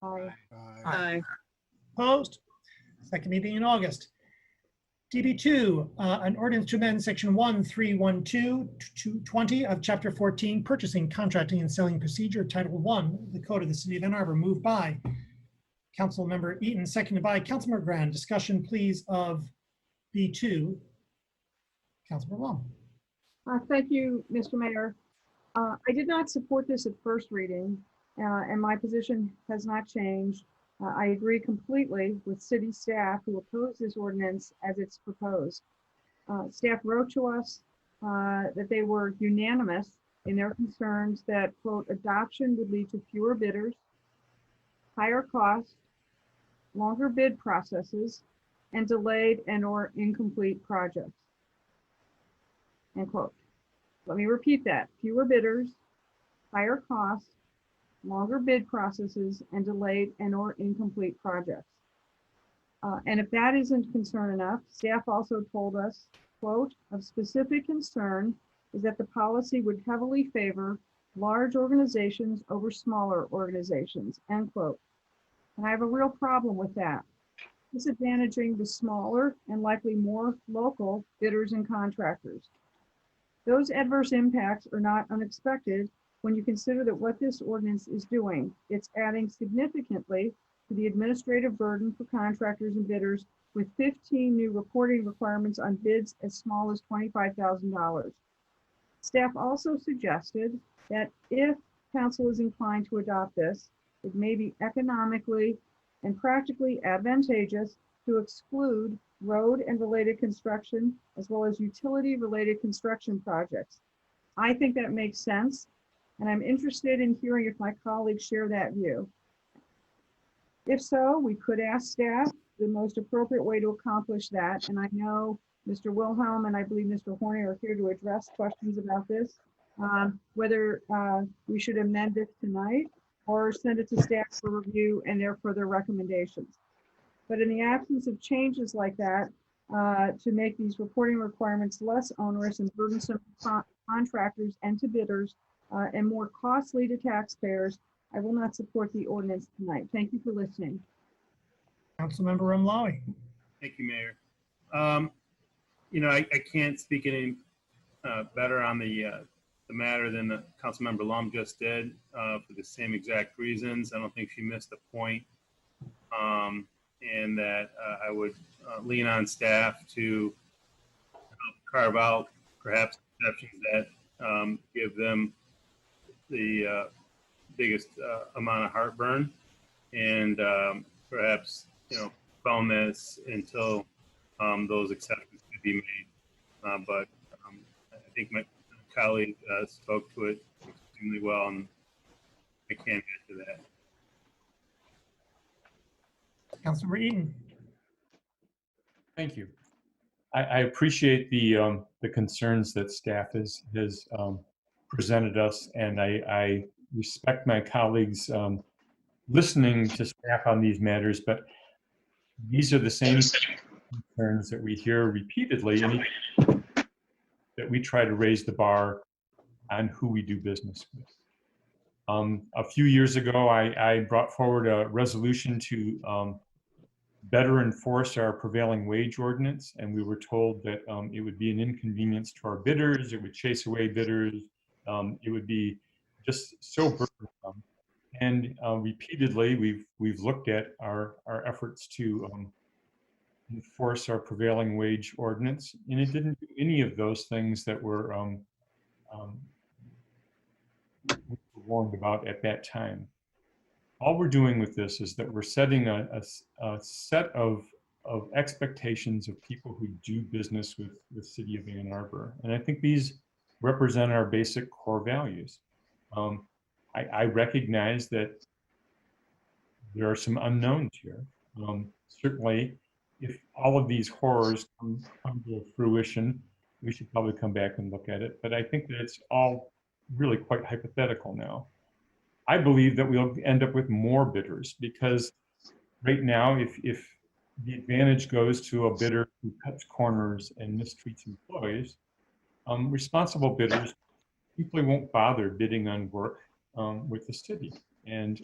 Aye. Aye. Opposed? Second meeting in August. DB2, an ordinance to amend section 1312-220 of chapter 14, purchasing, contracting, and selling procedure, title 1, the code of the city of Ann Arbor, moved by Councilmember Eaton, seconded by Councilmember Grand. Discussion, please, of B2. Councilmember Lum. Thank you, Mr. Mayor. I did not support this at first reading, and my position has not changed. I agree completely with city staff who oppose this ordinance as it's proposed. Staff wrote to us that they were unanimous in their concerns that, quote, adoption would lead to fewer bidders, higher costs, longer bid processes, and delayed and/or incomplete projects, end quote. Let me repeat that. Fewer bidders, higher costs, longer bid processes, and delayed and/or incomplete projects. And if that isn't concern enough, staff also told us, quote, of specific concern is that the policy would heavily favor large organizations over smaller organizations, end quote. And I have a real problem with that, disadvantaging the smaller and likely more local bidders and contractors. Those adverse impacts are not unexpected when you consider that what this ordinance is doing. It's adding significantly to the administrative burden for contractors and bidders with 15 new reporting requirements on bids as small as $25,000. Staff also suggested that if council is inclined to adopt this, it may be economically and practically advantageous to exclude road and related construction as well as utility related construction projects. I think that makes sense, and I'm interested in hearing if my colleagues share that view. If so, we could ask staff the most appropriate way to accomplish that, and I know Mr. Wilhelm and I believe Mr. Horner are here to address questions about this, whether we should amend this tonight or send it to staff for review and their further recommendations. But in the absence of changes like that, to make these reporting requirements less onerous and burdensome to contractors and to bidders and more costly to taxpayers, I will not support the ordinance tonight. Thank you for listening. Councilmember Ramlawi. Thank you, Mayor. I can't speak any better on the matter than the Councilmember Lum just did for the same exact reasons. I don't think she missed the point. And that I would lean on staff to carve out perhaps exceptions that give them the biggest amount of heartburn, and perhaps phone this until those exceptions could be made. But I think my colleague spoke to it extremely well, and I can't get to that. Councilmember Eaton. Thank you. I appreciate the concerns that staff has presented us, and I respect my colleagues listening to staff on these matters, but these are the same concerns that we hear repeatedly, and that we try to raise the bar on who we do business with. A few years ago, I brought forward a resolution to better enforce our prevailing wage ordinance, and we were told that it would be an inconvenience to our bidders, it would chase away bidders, it would be just so burdensome. And repeatedly, we've looked at our efforts to enforce our prevailing wage ordinance, and it didn't do any of those things that were we were warned about at that time. All we're doing with this is that we're setting a set of expectations of people who do business with the city of Ann Arbor. And I think these represent our basic core values. I recognize that there are some unknowns here. Certainly, if all of these horrors come to fruition, we should probably come back and look at it. But I think that it's all really quite hypothetical now. I believe that we'll end up with more bidders because right now, if the advantage goes to a bidder who cuts corners and mistreats employees, responsible bidders simply won't bother bidding on work with the city. And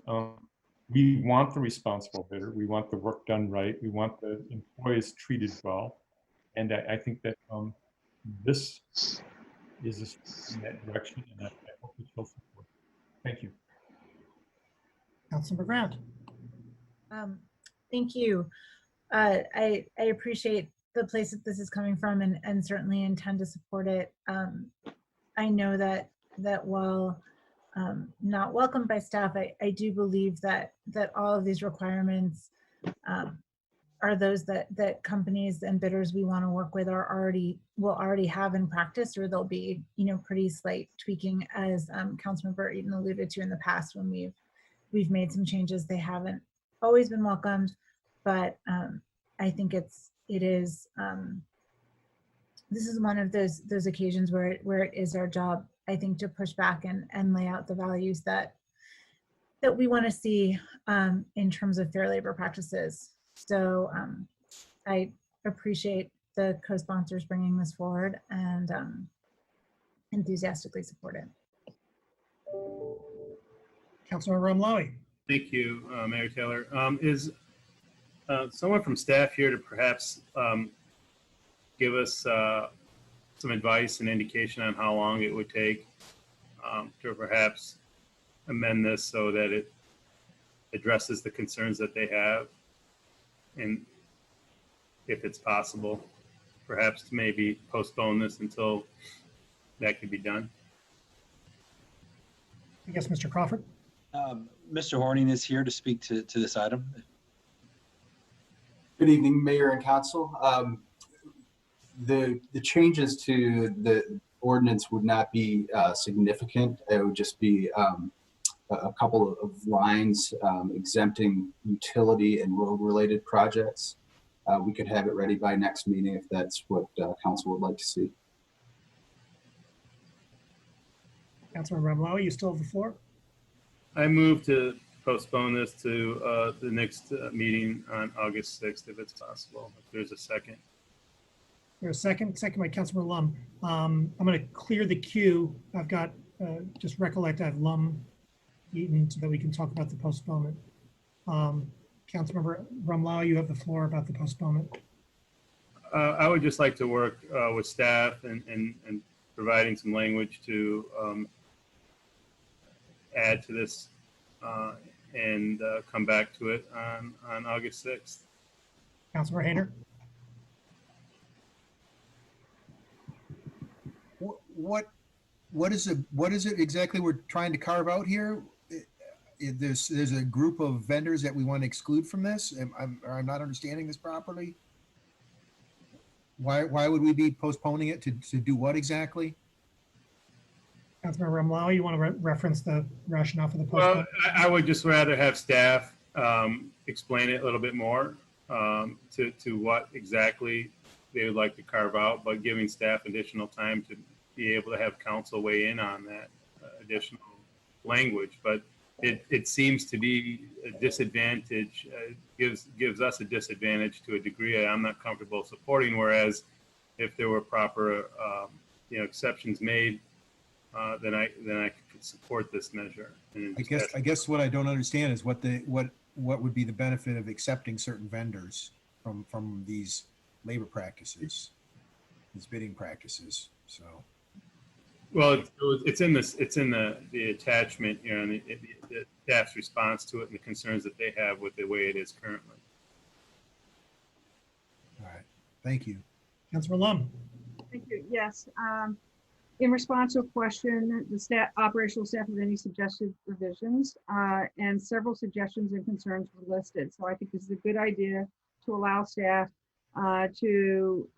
we want the responsible bidder. We want the work done right. We want the employees treated well. And I think that this is a step in that direction, and I hope it will support. Thank you. Councilmember Grant. Thank you. I appreciate the place that this is coming from and certainly intend to support it. I know that while not welcomed by staff, I do believe that all of these requirements are those that companies and bidders we want to work with will already have in practice, or they'll be pretty slight tweaking, as Councilmember Eaton alluded to in the past when we've made some changes. They haven't always been welcomed, but I think this is one of those occasions where it is our job, I think, to push back and lay out the values that we want to see in terms of fair labor practices. So I appreciate the co-sponsors bringing this forward and enthusiastically support it. Councilmember Ramlawi. Thank you, Mayor Taylor. Is someone from staff here to perhaps give us some advice and indication on how long it would take to perhaps amend this so that it addresses the concerns that they have? And if it's possible, perhaps to maybe postpone this until that could be done? I guess Mr. Crawford. Mr. Horning is here to speak to this item. Good evening, Mayor and Council. The changes to the ordinance would not be significant. It would just be a couple of lines exempting utility and road-related projects. We could have it ready by next meeting if that's what Council would like to see. Councilmember Ramlawi, you still have the floor. I move to postpone this to the next meeting on August 6th, if it's possible. If there's a second. There's a second by Councilmember Lum. I'm going to clear the queue. I've got, just recollect, I have Lum, Eaton, so that we can talk about the postponement. Councilmember Ramlawi, you have the floor about the postponement. I would just like to work with staff and providing some language to add to this and come back to it on August 6th. Councilmember Hayner. What is it exactly we're trying to carve out here? There's a group of vendors that we want to exclude from this. I'm not understanding this properly. Why would we be postponing it to do what exactly? Councilmember Ramlawi, you want to reference the rationale for the postponement? Well, I would just rather have staff explain it a little bit more to what exactly they would like to carve out, but giving staff additional time to be able to have council weigh in on that additional language. But it seems to be a disadvantage, gives us a disadvantage to a degree I'm not comfortable supporting, whereas if there were proper exceptions made then I could support this measure. And I guess what I don't understand is what would be the benefit of accepting certain vendors from these labor practices, these bidding practices. So. Well, it's in this. It's in the attachment here, and the staff's response to it, and the concerns that they have with the way it is currently. All right. Thank you. Councilor Lum. Thank you. Yes. In response to a question, the operational staff have any suggested revisions, and several suggestions and concerns were listed. So I think this is a good idea to allow staff to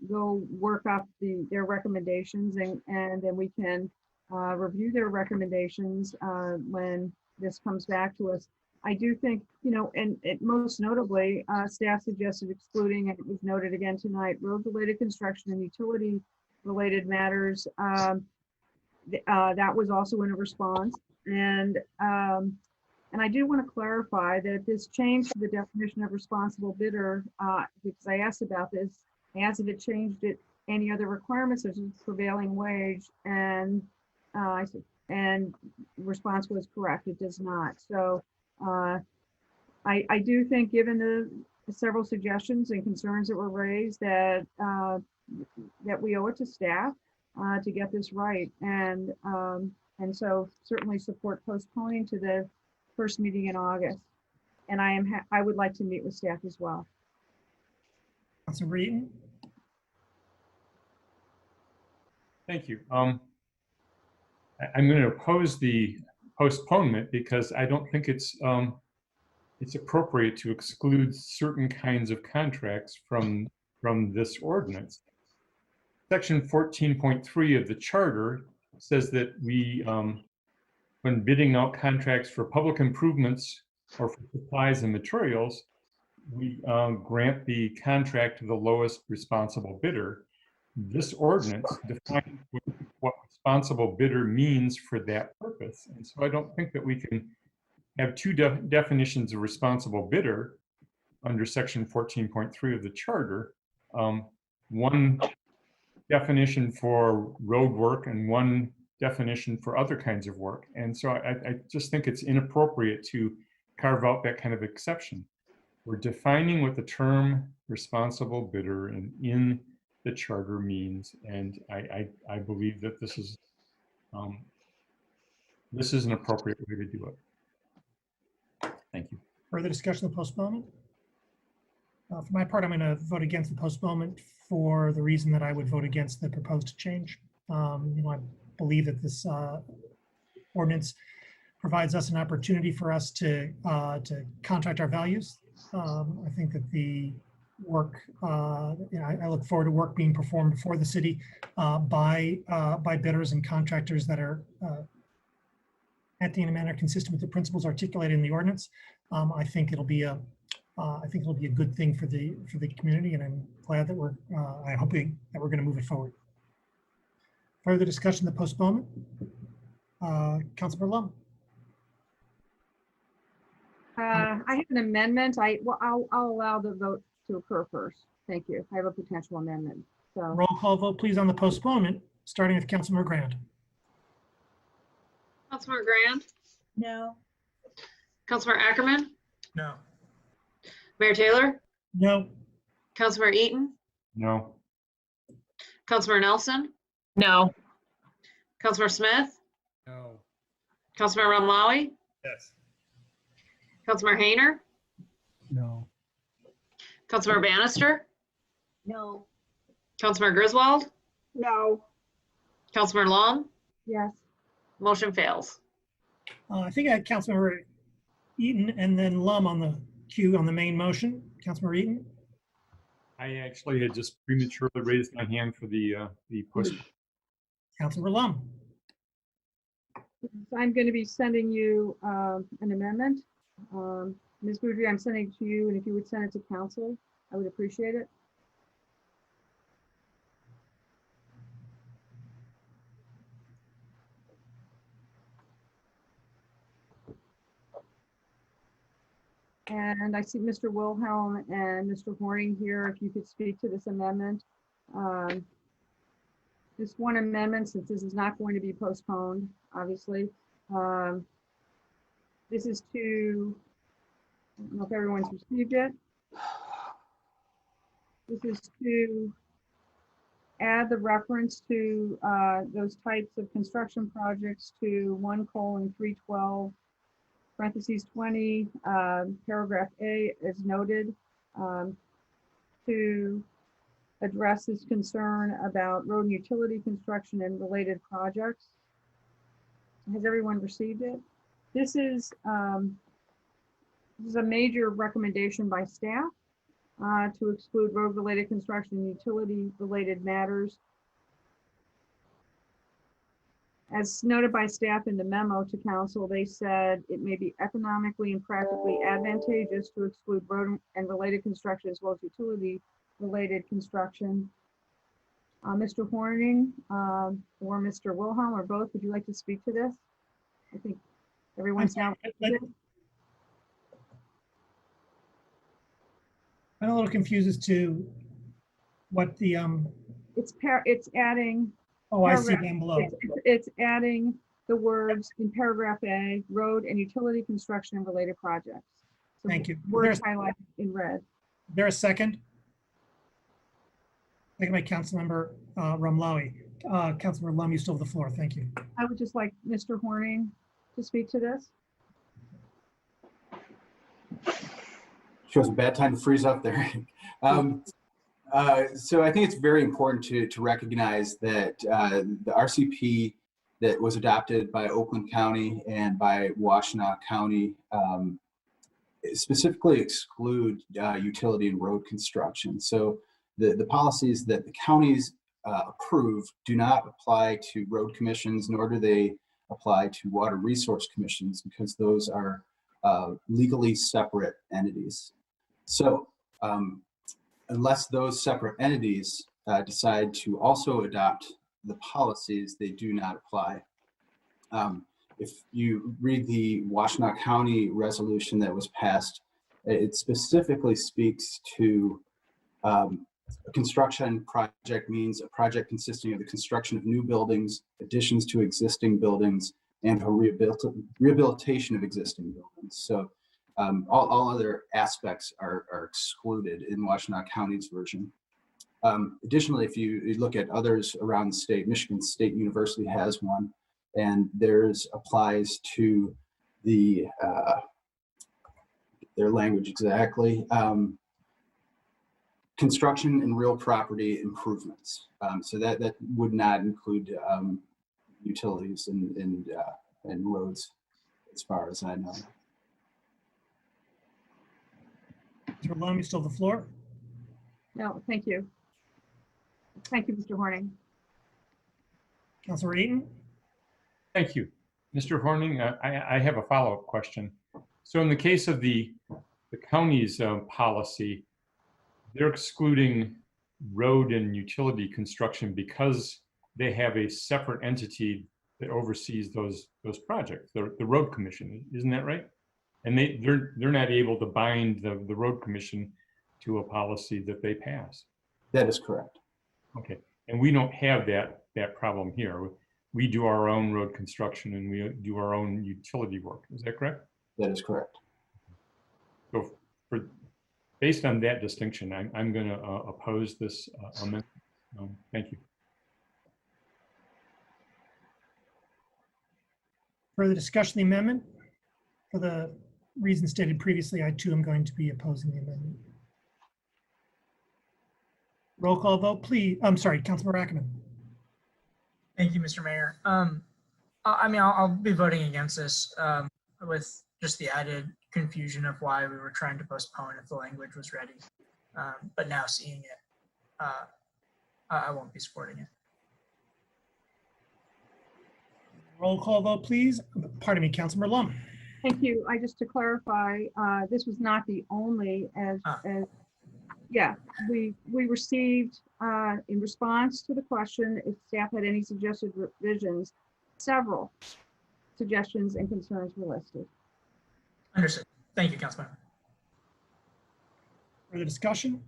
go work up their recommendations, and then we can review their recommendations when this comes back to us. I do think, and most notably, staff suggested excluding, and it was noted again tonight, road-related construction and utility-related matters. That was also in a response. And I do want to clarify that this change to the definition of responsible bidder, because I asked about this, I asked if it changed it, any other requirements such as prevailing wage, and I said, and response was correct, it does not. So I do think, given the several suggestions and concerns that were raised, that that we owe it to staff to get this right, and so certainly support postponing to the first meeting in August. And I would like to meet with staff as well. Councilor Eaton. Thank you. I'm going to oppose the postponement because I don't think it's appropriate to exclude certain kinds of contracts from this ordinance. Section 14.3 of the charter says that we, when bidding out contracts for public improvements or for supplies and materials, we grant the contract to the lowest responsible bidder. This ordinance defines what responsible bidder means for that purpose. And so I don't think that we can have two definitions of responsible bidder under section 14.3 of the charter. One definition for road work and one definition for other kinds of work. And so I just think it's inappropriate to carve out that kind of exception. We're defining what the term responsible bidder in the charter means, and I believe that this is an appropriate way to do it. Thank you. Further discussion of the postponement? For my part, I'm going to vote against the postponement for the reason that I would vote against the proposed change. I believe that this ordinance provides us an opportunity for us to contract our values. I think that the work, I look forward to work being performed for the city by bidders and contractors that are acting in a manner consistent with the principles articulated in the ordinance. I think it'll be a good thing for the community, and I'm glad that I'm hoping that we're going to move it forward. Further discussion of the postponement? Councilor Lum. I have an amendment. I'll allow the vote to occur first. Thank you. I have a potential amendment. So Roll call vote, please, on the postponement, starting with Councilor Grand. Councilmember Grand, No. Councilmember Ackerman, No. Mayor Taylor, No. Councilmember Eaton, No. Councilmember Nelson, No. Councilmember Smith, No. Councilmember Ramlawi, Yes. Councilmember Hayner, No. Councilmember Bannister, No. Councilmember Griswold, No. Councilmember Lum, yes. motion fails. I think I had Councilmember Eaton and then Lum on the queue on the main motion. Councilmember Eaton. I actually had just prematurely raised my hand for the post. Councilmember Lum. I'm going to be sending you an amendment. Ms. Boudry, I'm sending it to you, and if you would send it to council, I would appreciate it. And I see Mr. Wilhelm and Mr. Horning here. If you could speak to this amendment. This one amendment, since this is not going to be postponed, obviously. This is to, I don't know if everyone's received it. This is to add the reference to those types of construction projects to 1:312, parentheses 20, paragraph A, as noted, to address this concern about road and utility construction and related projects. Has everyone received it? This is a major recommendation by staff to exclude road-related construction and utility-related matters. As noted by staff in the memo to council, they said it may be economically and practically advantageous to exclude road and related construction as well as utility-related construction. Mr. Horning or Mr. Wilhelm, or both, would you like to speak to this? I think everyone's now. I'm a little confused as to what the, It's adding. oh, I see down below. It's adding the words in paragraph A, road and utility construction and related projects. So Thank you. Words highlighted in red. Is there a second? Second by Councilmember Rumlawi. Councilmember Lum, you still have the floor. Thank you. I would just like Mr. Horning to speak to this. Shows a bad time to freeze up there. So I think it's very important to recognize that the RCP that was adopted by Oakland County and by Washtenaw County specifically exclude utility and road construction. So the policies that the counties approve do not apply to road commissions, nor do they apply to water resource commissions, because those are legally separate entities. So unless those separate entities decide to also adopt the policies, they do not apply. If you read the Washtenaw County resolution that was passed, it specifically speaks to a construction project means a project consisting of the construction of new buildings, additions to existing buildings, and a rehabilitation of existing buildings. So all other aspects are excluded in Washtenaw County's version. Additionally, if you look at others around the state, Michigan State University has one, and theirs applies to the, their language exactly, construction and real property improvements. So that would not include utilities and roads, as far as I know. Mr. Lum, you still have the floor. No, thank you. Thank you, Mr. Horning. Councilor Eaton? Thank you. Mr. Horning, I have a follow-up question. So in the case of the county's policy, they're excluding road and utility construction because they have a separate entity that oversees those projects, the road commission, isn't that right? And they're not able to bind the road commission to a policy that they pass. That is correct. Okay, and we don't have that problem here. We do our own road construction and we do our own utility work. Is that correct? That is correct. So based on that distinction, I'm going to oppose this amendment. Thank you. Further discussion of the amendment? For the reasons stated previously, I too am going to be opposing the amendment. Roll call vote, please. I'm sorry, Councilmember Ackerman. Thank you, Mr. Mayor. I mean, I'll be voting against this with just the added confusion of why we were trying to postpone if the language was ready. But now seeing it, I won't be supporting it. Roll call vote, please. Pardon me, Councilmember Lum. Thank you. Just to clarify, this was not the only yeah, we received in response to the question if staff had any suggested revisions, several suggestions and concerns were listed. Understood. Thank you, Councilmember. Further discussion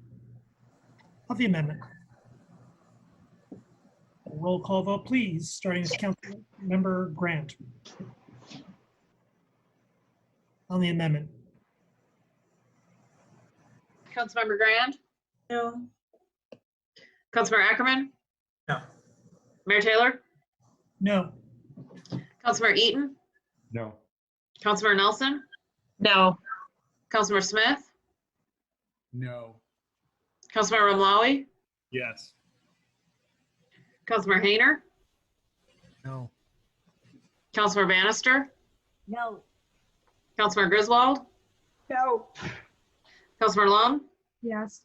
of the amendment? Roll call vote, please, starting with Councilmember Grant on the amendment. Councilmember Grand, No. Councilmember Ackerman, No. Mayor Taylor, No. Councilmember Eaton, No. Councilmember Nelson, No. Councilmember Smith, No. Councilmember Ramlawi, Yes. Councilmember Hayner, No. Councilmember Bannister, No. Councilmember Griswold, No. Councilmember Lum, Yes.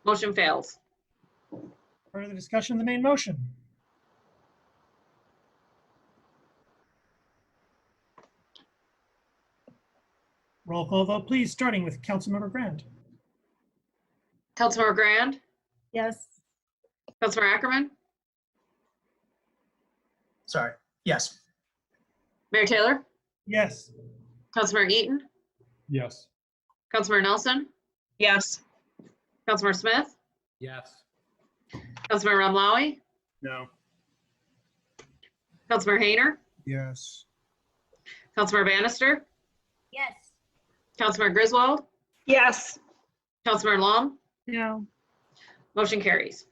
motion fails. Further discussion of the main motion? Roll call vote, please, starting with Councilmember Grant. Councilmember Grand, Yes. Councilmember Ackerman, Sorry. Yes. Mayor Taylor, Yes. Councilmember Eaton, Yes. Councilmember Nelson, Yes. Councilmember Smith, Yes. Councilmember Ramlawi, No. Councilmember Hayner, Yes. Councilmember Bannister, Yes. Councilmember Griswold, Yes. Councilmember Lum, No. motion carries.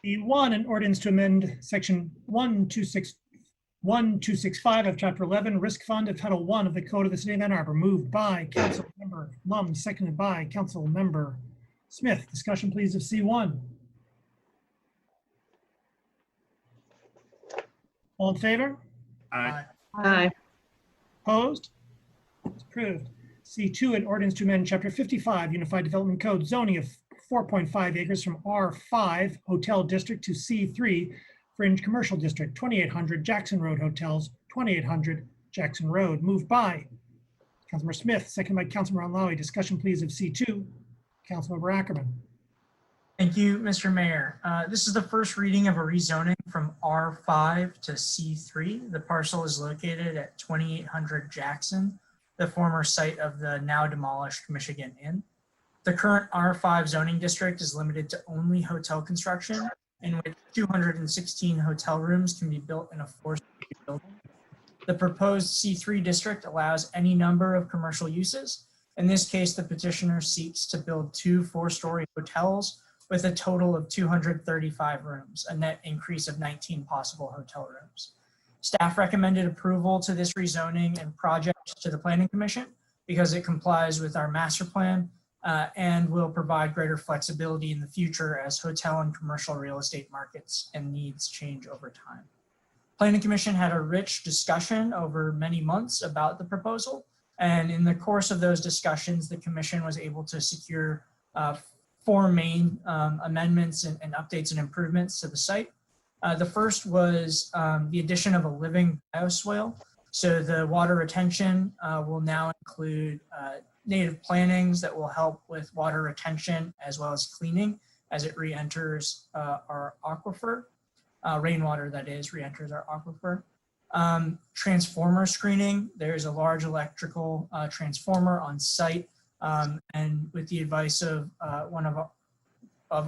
B1, an ordinance to amend section 1265 of chapter 11, Risk Fund of Title 1 of the Code of the City of Ann Arbor, moved by Councilmember Lum, seconded by Councilmember Smith. Discussion, please, of C1. All in favor? Aye. Aye. Opposed? It's approved. C2, an ordinance to amend Chapter 55 Unified Development Code zoning of 4.5 acres from R5 Hotel District to C3 Fringe Commercial District, 2800 Jackson Road Hotels, 2800 Jackson Road. Moved by Councilmember Smith, seconded by Councilmember Ramlawi. Discussion, please, of C2. Councilmember Ackerman. Thank you, Mr. Mayor. This is the first reading of a rezoning from R5 to C3. The parcel is located at 2800 Jackson, the former site of the now demolished Michigan Inn. The current R5 zoning district is limited to only hotel construction, in which 216 hotel rooms can be built in a 4-story building. The proposed C3 district allows any number of commercial uses. In this case, the petitioner seeks to build 2 4-story hotels with a total of 235 rooms, a net increase of 19 possible hotel rooms. Staff recommended approval to this rezoning and project to the Planning Commission because it complies with our master plan and will provide greater flexibility in the future as hotel and commercial real estate markets and needs change over time. Planning Commission had a rich discussion over many months about the proposal, and in the course of those discussions, the Commission was able to secure 4 main amendments and updates and improvements to the site. The first was the addition of a living bioswale. So the water retention will now include native plantings that will help with water retention as well as cleaning as it re-enters our aquifer. Rainwater, that is, re-enters our aquifer. Transformer screening, there's a large electrical transformer on site, and with the advice of one of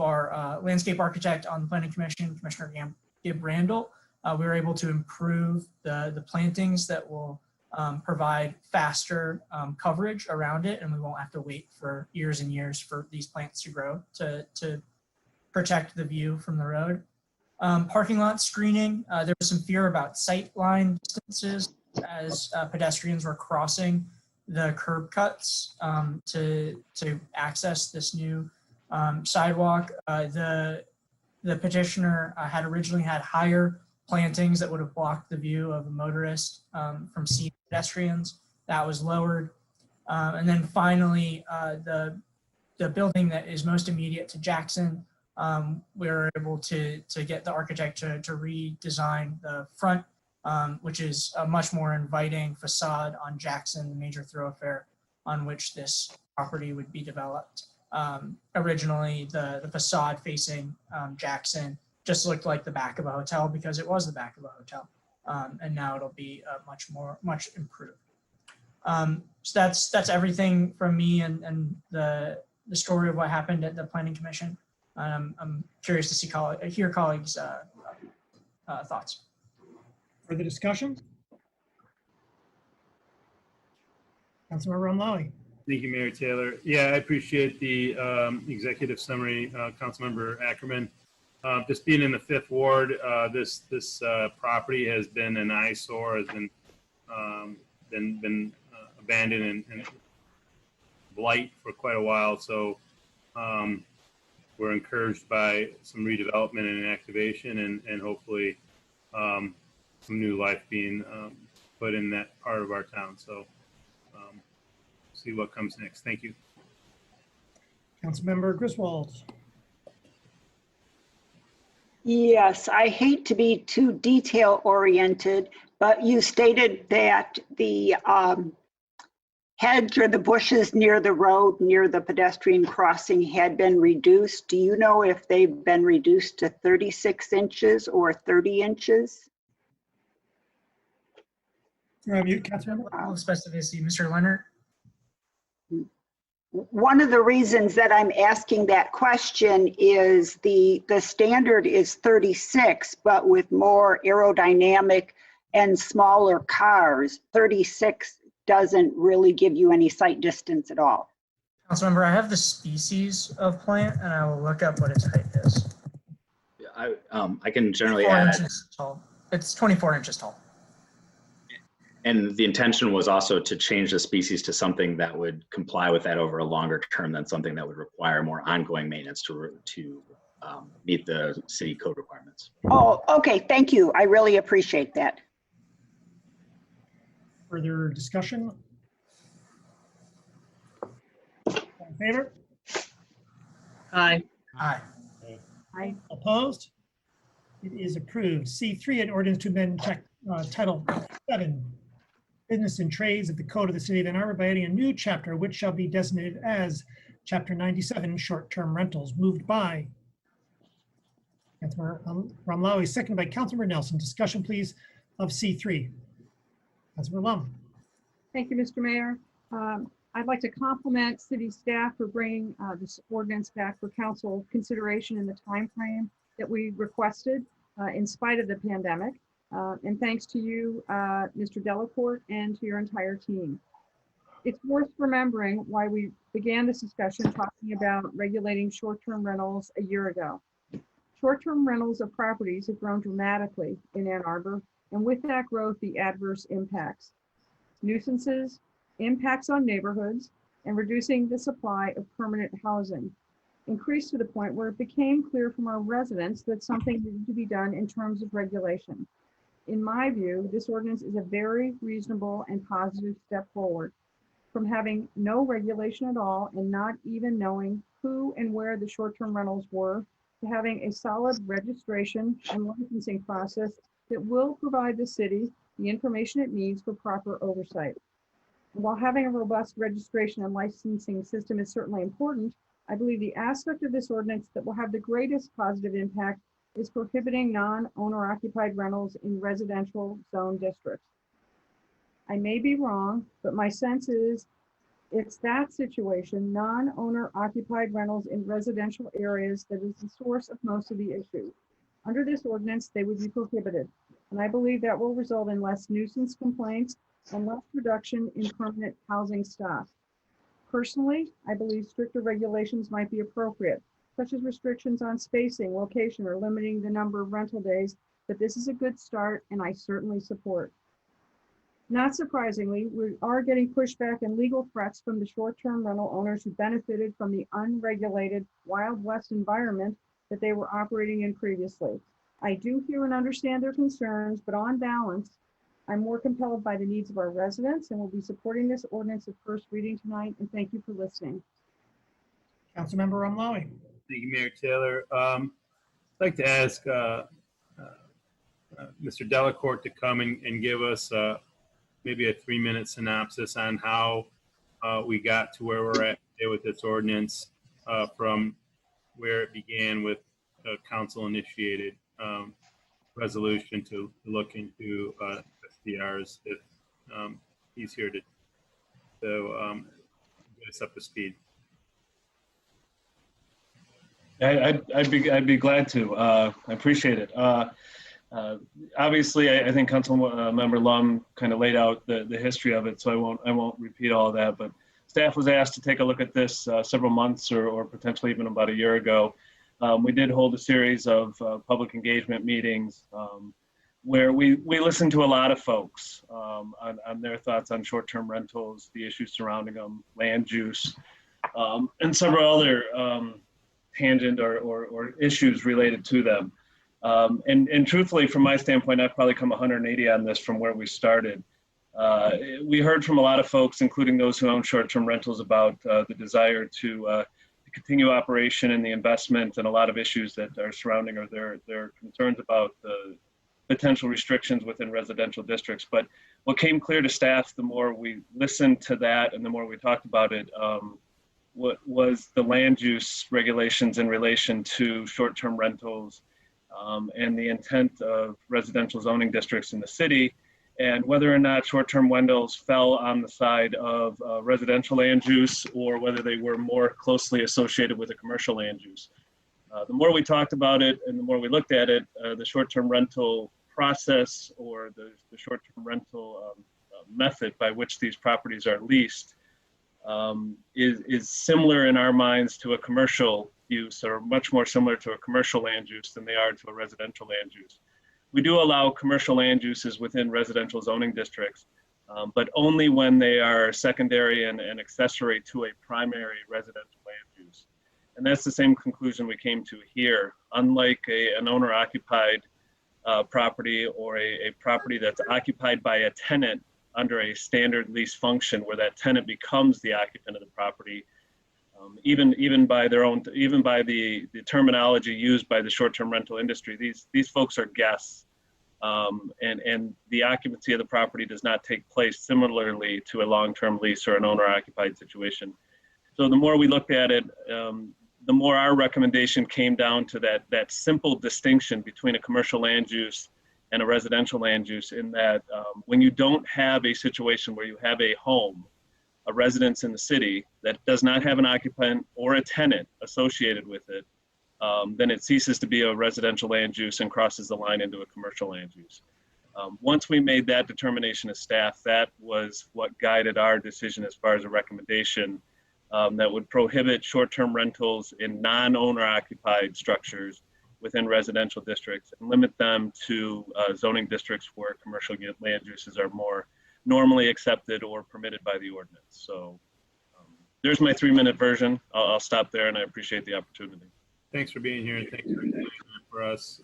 our landscape architect on the Planning Commission, Commissioner Gib Randall, we were able to improve the plantings that will provide faster coverage around it, and we won't have to wait for years and years for these plants to grow to protect the view from the road. Parking lot screening, there was some fear about sight line distances as pedestrians were crossing the curb cuts to access this new sidewalk. The petitioner had originally had higher plantings that would have blocked the view of a motorist from seeing pedestrians. That was lowered. And then finally, the building that is most immediate to Jackson, we were able to get the architect to redesign the front, which is a much more inviting facade on Jackson, the major thoroughfare on which this property would be developed. Originally, the facade facing Jackson just looked like the back of a hotel because it was the back of a hotel. And now it'll be much improved. So that's everything from me and the story of what happened at the Planning Commission. I'm curious to hear colleagues' thoughts. Further discussion? Councilmember Romali. Thank you, Mayor Taylor. Yeah, I appreciate the executive summary, Councilmember Ackerman. Just being in the 5th Ward, this property has been an eyesore, has been abandoned and blight for quite a while. So we're encouraged by some redevelopment and activation, and hopefully some new life being put in that part of our town. So see what comes next. Thank you. Councilmember Griswold. Yes, I hate to be too detail oriented, but you stated that the hedge or the bushes near the road, near the pedestrian crossing had been reduced. Do you know if they've been reduced to 36 inches or 30 inches? Councilmember? All specificity, Mr. Leonard. One of the reasons that I'm asking that question is the standard is 36, but with more aerodynamic and smaller cars, 36 doesn't really give you any sight distance at all. Councilmember, I have the species of plant and I will look up what its height is. I can generally 24 add, inches tall. It's 24 inches tall. and the intention was also to change the species to something that would comply with that over a longer term than something that would require more ongoing maintenance to meet the city code requirements. Oh, okay, thank you. I really appreciate that. Further discussion? All in favor? Aye. Aye. Aye. Opposed? It is approved. C3, an ordinance to amend Title 7, Business and Trades of the Code of the City of Ann Arbor by adding a new chapter which shall be designated as Chapter 97, Short-Term Rentals, moved by Councilmember Ramlawi, seconded by Councilmember Nelson. Discussion, please, of C3. Councilmember Lum. Thank you, Mr. Mayor. I'd like to compliment city staff for bringing this ordinance back for council consideration in the time frame that we requested in spite of the pandemic. And thanks to you, Mr. Delacorte, and to your entire team. It's worth remembering why we began this discussion talking about regulating short-term rentals a year ago. Short-term rentals of properties have grown dramatically in Ann Arbor, and with that growth, the adverse impacts. Nuisances, impacts on neighborhoods, and reducing the supply of permanent housing increased to the point where it became clear from our residents that something needed to be done in terms of regulation. In my view, this ordinance is a very reasonable and positive step forward. From having no regulation at all and not even knowing who and where the short-term rentals were, to having a solid registration and licensing process that will provide the city the information it needs for proper oversight. And while having a robust registration and licensing system is certainly important, I believe the aspect of this ordinance that will have the greatest positive impact is prohibiting non-owner occupied rentals in residential zone districts. I may be wrong, but my sense is it's that situation, non-owner occupied rentals in residential areas, that is the source of most of the issues. Under this ordinance, they would be prohibited. And I believe that will result in less nuisance complaints and less reduction in permanent housing stock. Personally, I believe stricter regulations might be appropriate, such as restrictions on spacing, location, or limiting the number of rental days, but this is a good start and I certainly support. Not surprisingly, we are getting pushback and legal threats from the short-term rental owners who benefited from the unregulated Wild West environment that they were operating in previously. I do hear and understand their concerns, but on balance, I'm more compelled by the needs of our residents and will be supporting this ordinance at first reading tonight, and thank you for listening. Councilmember Ramlawi. Thank you, Mayor Taylor. I'd like to ask Mr. Delacorte to come and give us maybe a 3-minute synopsis on how we got to where we're at today with this ordinance, from where it began with a council-initiated resolution to look into SDRs, if he's here to get us up to speed. I'd be glad to. I appreciate it. Obviously, I think Council Member Lum kind of laid out the history of it, so I won't repeat all of that. But staff was asked to take a look at this several months or potentially even about a year ago. We did hold a series of public engagement meetings where we listened to a lot of folks on their thoughts on short-term rentals, the issues surrounding them, land use, and several other tangent or issues related to them. And truthfully, from my standpoint, I've probably come 180 on this from where we started. We heard from a lot of folks, including those who own short-term rentals, about the desire to continue operation and the investment and a lot of issues that are surrounding or their concerns about the potential restrictions within residential districts. But what came clear to staff, the more we listened to that and the more we talked about it, what was the land use regulations in relation to short-term rentals and the intent of residential zoning districts in the city, and whether or not short-term rentals fell on the side of residential land use or whether they were more closely associated with a commercial land use. The more we talked about it and the more we looked at it, the short-term rental process or the short-term rental method by which these properties are leased is similar in our minds to a commercial use, or much more similar to a commercial land use than they are to a residential land use. We do allow commercial land uses within residential zoning districts, but only when they are secondary and accessory to a primary residential land use. And that's the same conclusion we came to here. Unlike an owner-occupied property or a property that's occupied by a tenant under a standard lease function where that tenant becomes the occupant of the property, even by the terminology used by the short-term rental industry, these folks are guests, and the occupancy of the property does not take place similarly to a long-term lease or an owner-occupied situation. So the more we looked at it, the more our recommendation came down to that simple distinction between a commercial land use and a residential land use, in that when you don't have a situation where you have a home, a residence in the city that does not have an occupant or a tenant associated with it, then it ceases to be a residential land use and crosses the line into a commercial land use. Once we made that determination as staff, that was what guided our decision as far as a recommendation that would prohibit short-term rentals in non-owner occupied structures within residential districts and limit them to zoning districts where commercial land uses are more normally accepted or permitted by the ordinance. So there's my 3-minute version. I'll stop there, and I appreciate the opportunity. Thanks for being here, and thanks for doing that for us.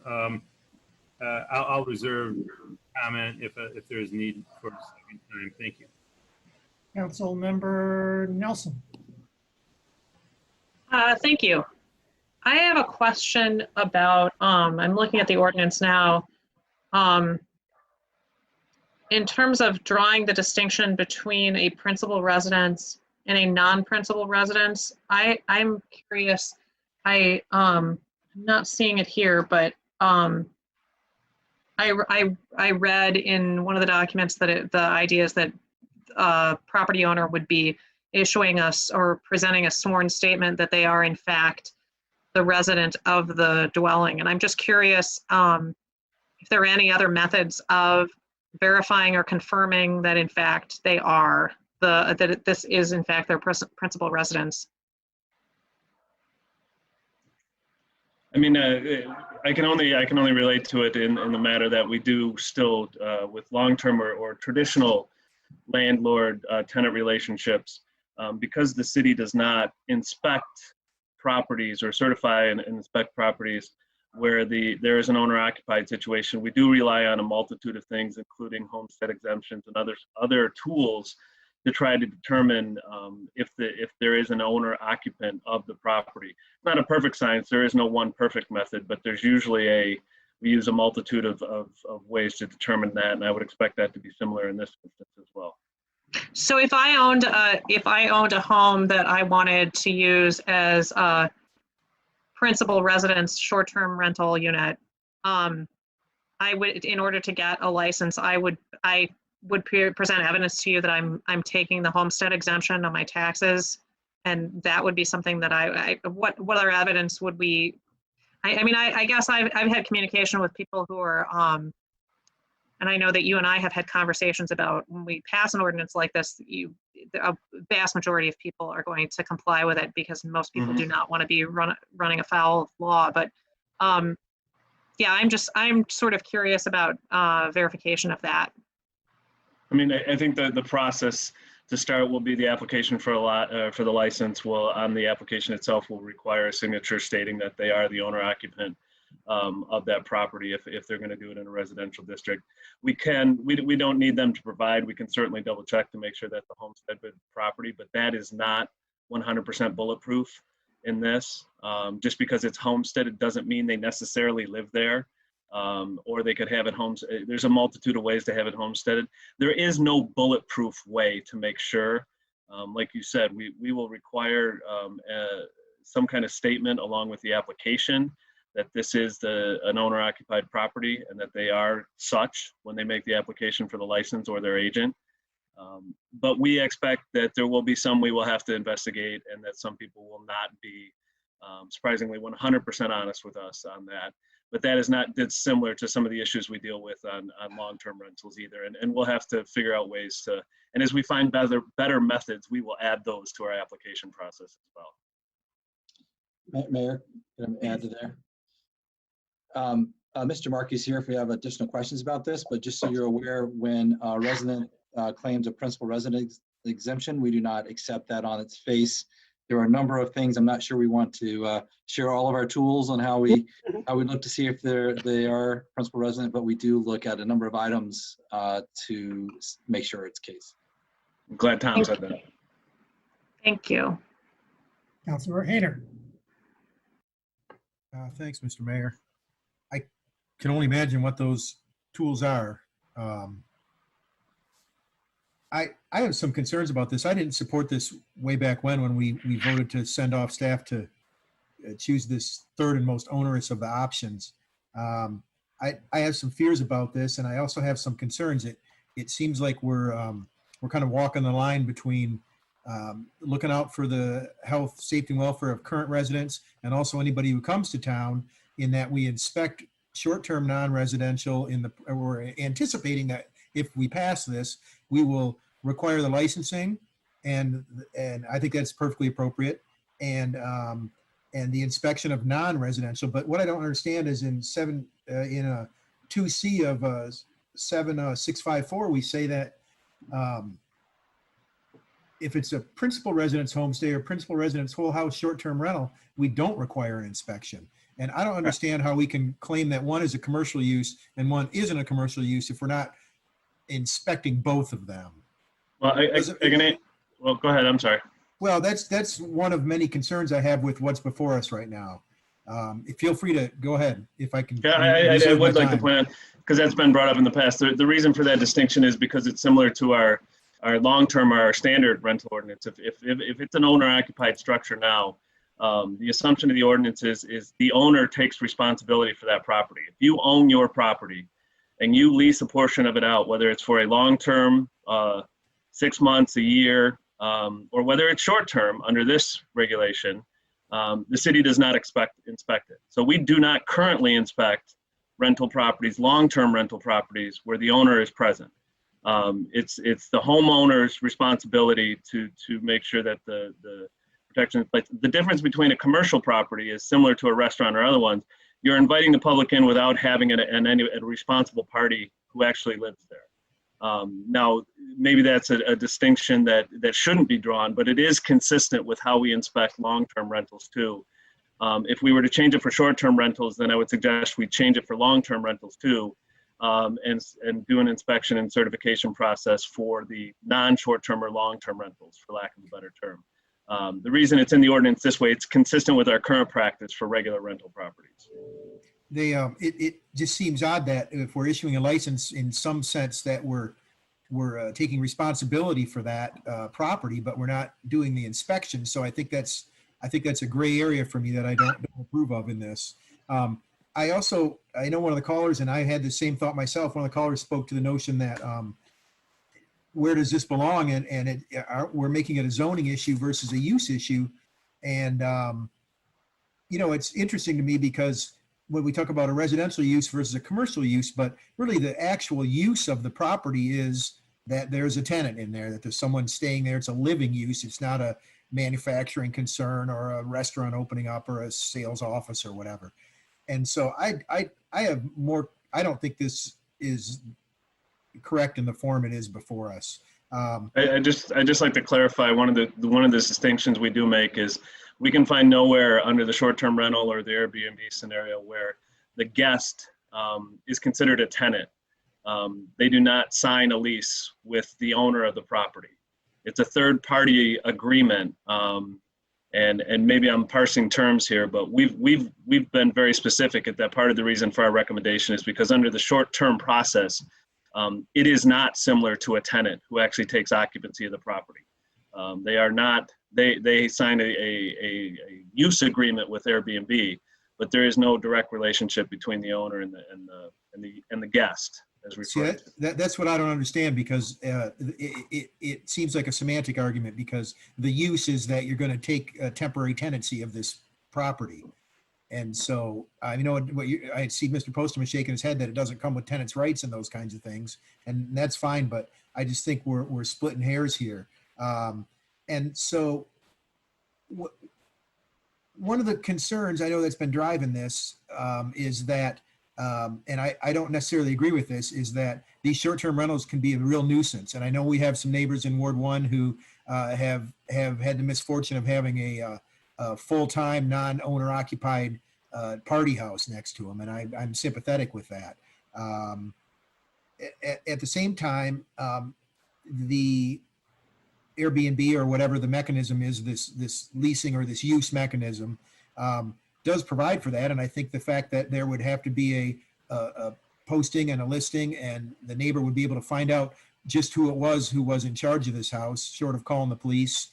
I'll reserve comment if there's need for a second time. Thank you. Councilmember Nelson. Thank you. I have a question about, I'm looking at the ordinance now. In terms of drawing the distinction between a principal residence and a non-principal residence, I'm curious. I'm not seeing it here, but I read in one of the documents that the idea is that property owner would be issuing us or presenting a sworn statement that they are in fact the resident of the dwelling. And I'm just curious if there are any other methods of verifying or confirming that in fact they are that this is in fact their principal residence. I mean, I can only relate to it in the matter that we do still with long-term or traditional landlord-tenant relationships, because the city does not inspect properties or certify and inspect properties where there is an owner-occupied situation. We do rely on a multitude of things, including homestead exemptions and other tools to try to determine if there is an owner-occupant of the property. It's not a perfect science. There is no one perfect method, but there's usually we use a multitude of ways to determine that, and I would expect that to be similar in this instance as well. So if I owned a home that I wanted to use as a principal residence short-term rental unit, I would, in order to get a license, I would present evidence to you that I'm taking the homestead exemption on my taxes, and that would be something that what other evidence would we? I mean, I guess I've had communication with people who are, and I know that you and I have had conversations about when we pass an ordinance like this, a vast majority of people are going to comply with it because most people do not want to be running afoul of law. But yeah, I'm sort of curious about verification of that. I mean, I think that the process to start will be the application for for the license will, on the application itself, will require a signature stating that they are the owner occupant of that property if they're going to do it in a residential district. We don't need them to provide. We can certainly double check to make sure that the homestead property, but that is not 100% bulletproof in this. Just because it's homestead, it doesn't mean they necessarily live there. Or they could have it there's a multitude of ways to have it homesteaded. There is no bulletproof way to make sure. Like you said, we will require some kind of statement along with the application that this is an owner-occupied property and that they are such when they make the application for the license or their agent. But we expect that there will be some we will have to investigate and that some people will not be surprisingly 100% honest with us on that. But that is not similar to some of the issues we deal with on long-term rentals either. And we'll have to figure out ways to, and as we find better methods, we will add those to our application process as well. Mayor, can I add to there? Mr. Markey's here if we have additional questions about this, but just so you're aware, when a resident claims a principal residence exemption, we do not accept that on its face. There are a number of things. I'm not sure we want to share all of our tools on how we look to see if they are principal resident, but we do look at a number of items to make sure it's case. I'm glad Tom said that. Thank you. Councilor Hayner. Thanks, Mr. Mayor. I can only imagine what those tools are. I have some concerns about this. I didn't support this way back when we voted to send off staff to choose this third and most onerous of the options. I have some fears about this, and I also have some concerns. It seems like we're kind of walking the line between looking out for the health, safety, and welfare of current residents and also anybody who comes to town, in that we inspect short-term non-residential we're anticipating that if we pass this, we will require the licensing, and I think that's perfectly appropriate, and the inspection of non-residential. But what I don't understand is in 2C of 7654, we say that if it's a principal residence homestay or principal residence whole house short-term rental, we don't require an inspection. And I don't understand how we can claim that one is a commercial use and one isn't a commercial use if we're not inspecting both of them. Well, well, go ahead. I'm sorry. Well, that's one of many concerns I have with what's before us right now. Feel free to go ahead if I can. Yeah, I would like to point out, because that's been brought up in the past. The reason for that distinction is because it's similar to our long-term, our standard rental ordinance. If it's an owner-occupied structure now, the assumption of the ordinance is the owner takes responsibility for that property. If you own your property and you lease a portion of it out, whether it's for a long-term, 6 months, a year, or whether it's short-term under this regulation, the city does not inspect it. So we do not currently inspect rental properties, long-term rental properties where the owner is present. It's the homeowner's responsibility to make sure that the protection is placed. The difference between a commercial property is similar to a restaurant or other ones. You're inviting the public in without having a responsible party who actually lives there. Now, maybe that's a distinction that shouldn't be drawn, but it is consistent with how we inspect long-term rentals too. If we were to change it for short-term rentals, then I would suggest we change it for long-term rentals too, and do an inspection and certification process for the non-short-term or long-term rentals, for lack of a better term. The reason it's in the ordinance this way, it's consistent with our current practice for regular rental properties. It just seems odd that if we're issuing a license in some sense that we're taking responsibility for that property, but we're not doing the inspection. So I think that's a gray area for me that I don't approve of in this. I know one of the callers, and I had the same thought myself. One of the callers spoke to the notion that where does this belong, and we're making it a zoning issue versus a use issue. And it's interesting to me because when we talk about a residential use versus a commercial use, but really the actual use of the property is that there's a tenant in there, that there's someone staying there. It's a living use. It's not a manufacturing concern or a restaurant opening up or a sales office or whatever. And so I have more, I don't think this is correct in the form it is before us. I just like to clarify one of the distinctions we do make is we can find nowhere under the short-term rental or the Airbnb scenario where the guest is considered a tenant. They do not sign a lease with the owner of the property. It's a third-party agreement, and maybe I'm parsing terms here, but we've been very specific that part of the reason for our recommendation is because under the short-term process, it is not similar to a tenant who actually takes occupancy of the property. They are not. They sign a use agreement with Airbnb, but there is no direct relationship between the owner and the guest. As referred to. That's what I don't understand, because it seems like a semantic argument, because the use is that you're going to take a temporary tenancy of this property. And so I know I see Mr. Postman shaking his head that it doesn't come with tenants' rights and those kinds of things, and that's fine. But I just think we're splitting hairs here. And so one of the concerns I know that's been driving this is that, and I don't necessarily agree with this, is that these short-term rentals can be a real nuisance. And I know we have some neighbors in Ward 1 who have had the misfortune of having a full-time, non-owner occupied party house next to them. And I'm sympathetic with that. At the same time, the Airbnb or whatever the mechanism is, this leasing or this use mechanism, does provide for that. And I think the fact that there would have to be a posting and a listing, and the neighbor would be able to find out just who was in charge of this house, short of calling the police,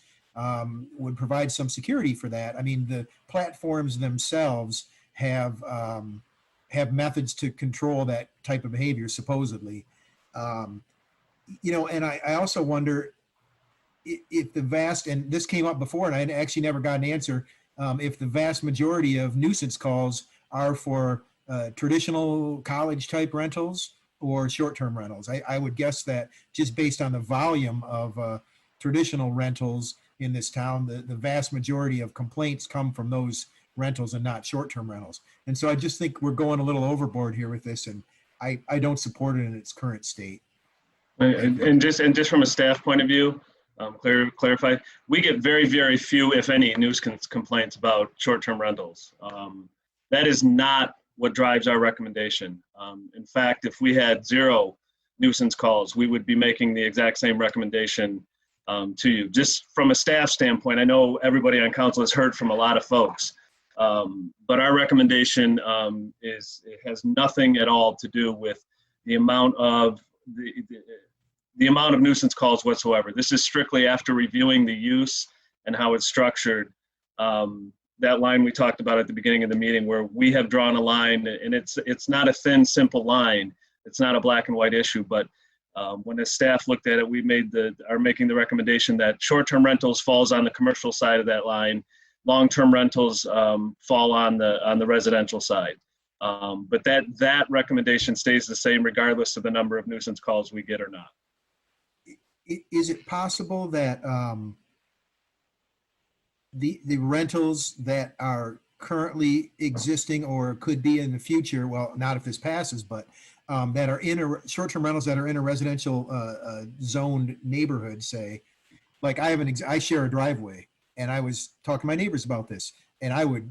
would provide some security for that. I mean, the platforms themselves have methods to control that type of behavior, supposedly. And I also wonder if the vast, and this came up before and I actually never got an answer, if the vast majority of nuisance calls are for traditional college type rentals or short-term rentals. I would guess that just based on the volume of traditional rentals in this town, the vast majority of complaints come from those rentals and not short-term rentals. And so I just think we're going a little overboard here with this, and I don't support it in its current state. And just from a staff point of view, clarify, we get very, very few, if any, nuisance complaints about short-term rentals. That is not what drives our recommendation. In fact, if we had 0 nuisance calls, we would be making the exact same recommendation to you. Just from a staff standpoint, I know everybody on council has heard from a lot of folks, but our recommendation it has nothing at all to do with the amount of the amount of nuisance calls whatsoever. This is strictly after reviewing the use and how it's structured. That line we talked about at the beginning of the meeting, where we have drawn a line, and it's not a thin, simple line. It's not a black and white issue, but when the staff looked at it, we are making the recommendation that short-term rentals falls on the commercial side of that line. Long-term rentals fall on the residential side. But that recommendation stays the same regardless of the number of nuisance calls we get or not. Is it possible that the rentals that are currently existing or could be in the future, well, not if this passes, but that are in short-term rentals that are in a residential zoned neighborhood, say, like I share a driveway, and I was talking to my neighbors about this, and I would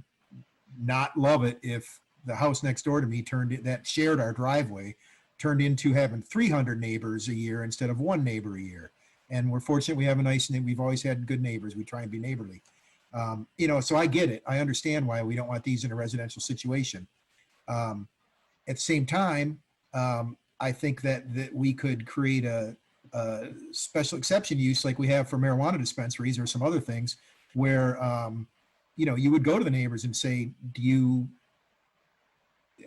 not love it if the house next door to me that shared our driveway turned into having 300 neighbors a year instead of 1 neighbor a year. And we're fortunate we have we've always had good neighbors. We try and be neighborly. So I get it. I understand why we don't want these in a residential situation. At the same time, I think that we could create a special exception use like we have for marijuana dispensaries or some other things where, you would go to the neighbors and say, do you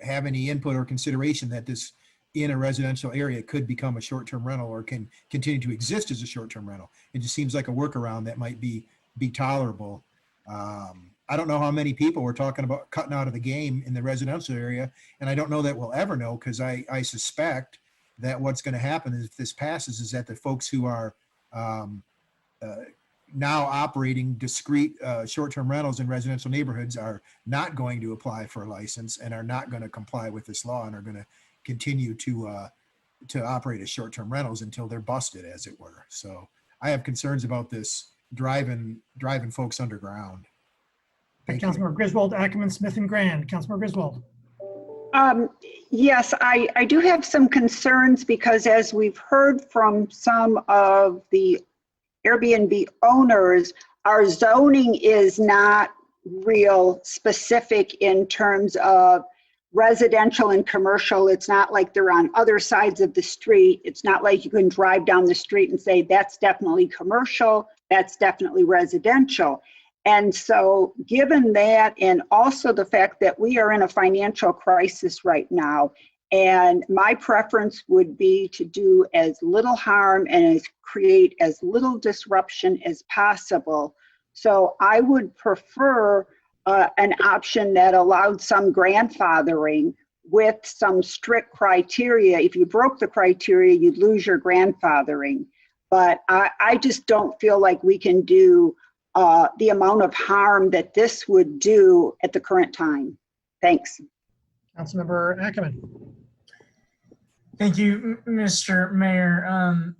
have any input or consideration that this in a residential area could become a short-term rental or can continue to exist as a short-term rental? It just seems like a workaround that might be tolerable. I don't know how many people we're talking about cutting out of the game in the residential area. And I don't know that we'll ever know, because I suspect that what's going to happen is, if this passes, is that the folks who are now operating discrete short-term rentals in residential neighborhoods are not going to apply for a license and are not going to comply with this law, and are going to continue to operate as short-term rentals until they're busted, as it were. So I have concerns about this driving folks underground. Thank you. Councilmember Griswold, Ackerman, Smith, and Grand. Councilmember Griswold. Yes, I do have some concerns, because as we've heard from some of the Airbnb owners, our zoning is not real specific in terms of residential and commercial. It's not like they're on other sides of the street. It's not like you can drive down the street and say, that's definitely commercial, that's definitely residential. And so given that, and also the fact that we are in a financial crisis right now, and my preference would be to do as little harm and create as little disruption as possible. So I would prefer an option that allowed some grandfathering with some strict criteria. If you broke the criteria, you'd lose your grandfathering. But I just don't feel like we can do the amount of harm that this would do at the current time. Thanks. Councilmember Ackerman. Thank you, Mr. Mayor.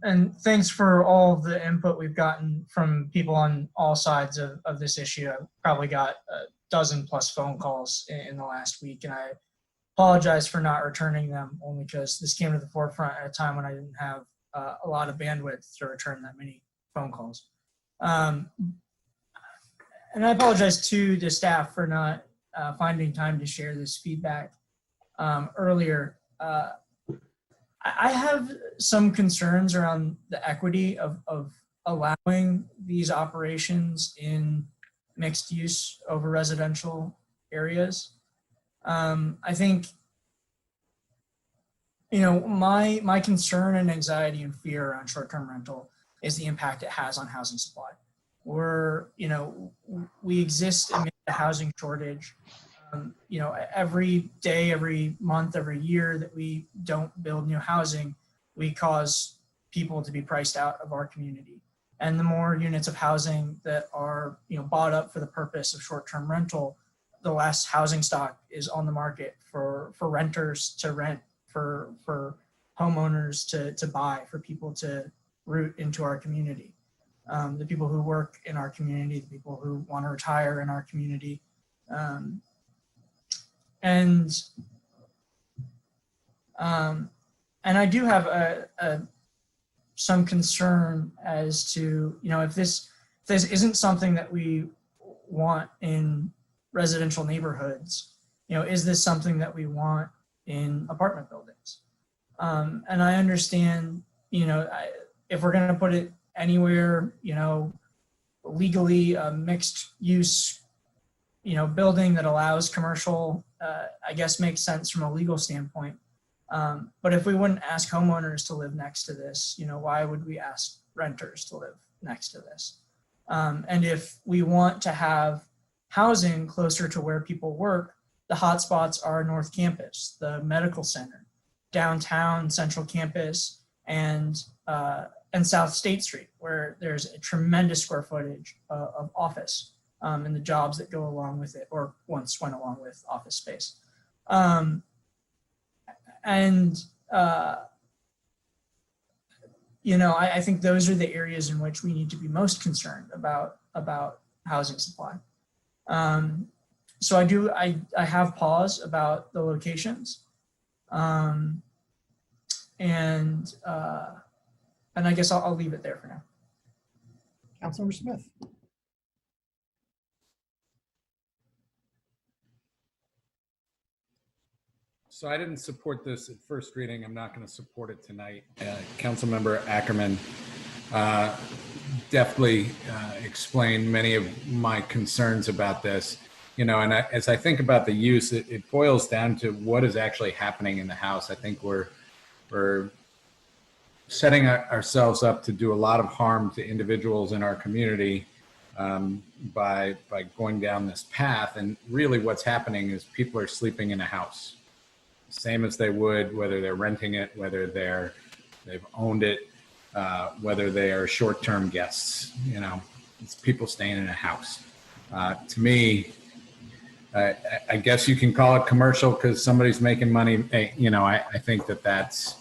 And thanks for all of the input we've gotten from people on all sides of this issue. I've probably got a dozen plus phone calls in the last week, and I apologize for not returning them, only because this came to the forefront at a time when I didn't have a lot of bandwidth to return that many phone calls. And I apologize to the staff for not finding time to share this feedback earlier. I have some concerns around the equity of allowing these operations in mixed use over residential areas. I think, you know, my concern and anxiety and fear around short-term rental is the impact it has on housing supply. We exist amid a housing shortage. Every day, every month, every year that we don't build new housing, we cause people to be priced out of our community. And the more units of housing that are, bought up for the purpose of short-term rental, the less housing stock is on the market for renters to rent, for homeowners to buy, for people to root into our community. The people who work in our community, the people who want to retire in our community. And I do have some concern as to, if this isn't something that we want in residential neighborhoods, is this something that we want in apartment buildings? And I understand, if we're going to put it anywhere, legally a mixed use, building that allows commercial, I guess makes sense from a legal standpoint. But if we wouldn't ask homeowners to live next to this, why would we ask renters to live next to this? And if we want to have housing closer to where people work, the hotspots are North Campus, the medical center, downtown Central Campus, and South State Street, where there's a tremendous square footage of office and the jobs that go along with it, or once went along with office space. I think those are the areas in which we need to be most concerned about housing supply. So I have pause about the locations. And I guess I'll leave it there for now. Councilmember Smith. So I didn't support this at first reading. I'm not going to support it tonight. Councilmember Ackerman definitely explained many of my concerns about this. And as I think about the use, it boils down to what is actually happening in the house. I think we're setting ourselves up to do a lot of harm to individuals in our community by going down this path. And really what's happening is people are sleeping in a house, same as they would whether they're renting it, whether they've owned it, whether they are short-term guests. You know, it's people staying in a house. To me, I guess you can call it commercial because somebody's making money. You know, I think that's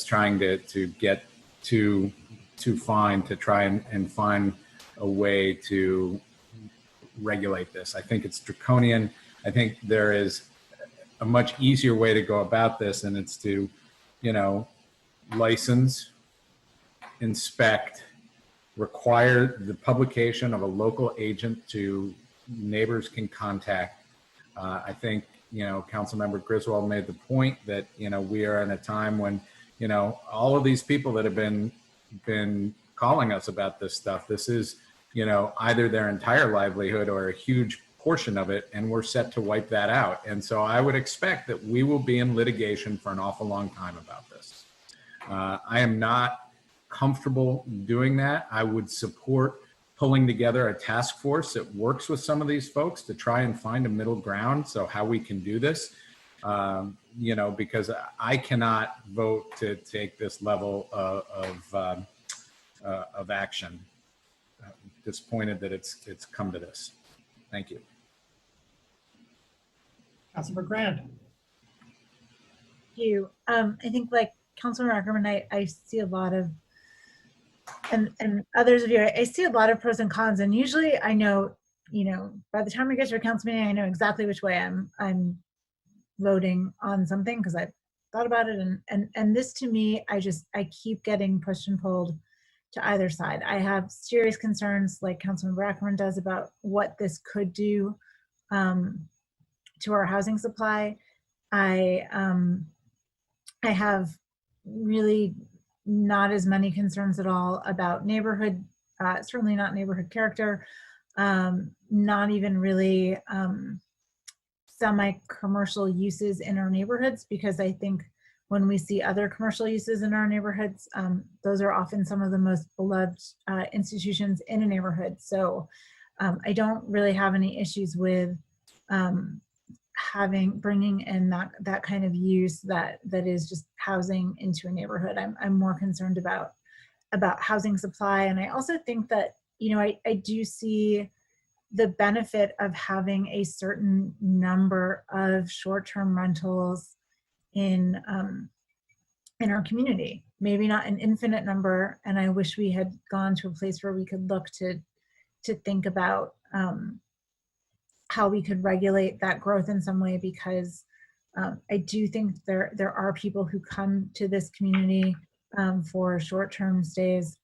trying to get too fine to try and find a way to regulate this. I think it's draconian. I think there is a much easier way to go about this, and it's to, you know, license, inspect, require the publication of a local agent to neighbors can contact. I think, you know, Councilmember Griswold made the point that, you know, we are in a time when, you know, all of these people that have been calling us about this stuff, this is, you know, either their entire livelihood or a huge portion of it, and we're set to wipe that out. And so I would expect that we will be in litigation for an awful long time about this. I am not comfortable doing that. I would support pulling together a task force that works with some of these folks to try and find a middle ground. So how we can do this, you know, because I cannot vote to take this level of action. I'm disappointed that it's come to this. Thank you. Councilmember Grand. Thank you. I think like Councilman Ackerman, I see a lot of, and others of you, I see a lot of pros and cons, and usually I know, you know, by the time we get to a council meeting, I know exactly which way I'm voting on something because I've thought about it, and this to me, I keep getting pushed and pulled to either side. I have serious concerns, like Councilman Ackerman does, about what this could do to our housing supply. I have really not as many concerns at all about neighborhood, certainly not neighborhood character, not even really semi-commercial uses in our neighborhoods, because I think when we see other commercial uses in our neighborhoods, those are often some of the most beloved institutions in a neighborhood. So I don't really have any issues with bringing in that kind of use that is just housing into a neighborhood. I'm more concerned about housing supply. And I also think that, you know, I do see the benefit of having a certain number of short-term rentals in our community, maybe not an infinite number. And I wish we had gone to a place where we could look to think about how we could regulate that growth in some way, because I do think there are people who come to this community for short-term stays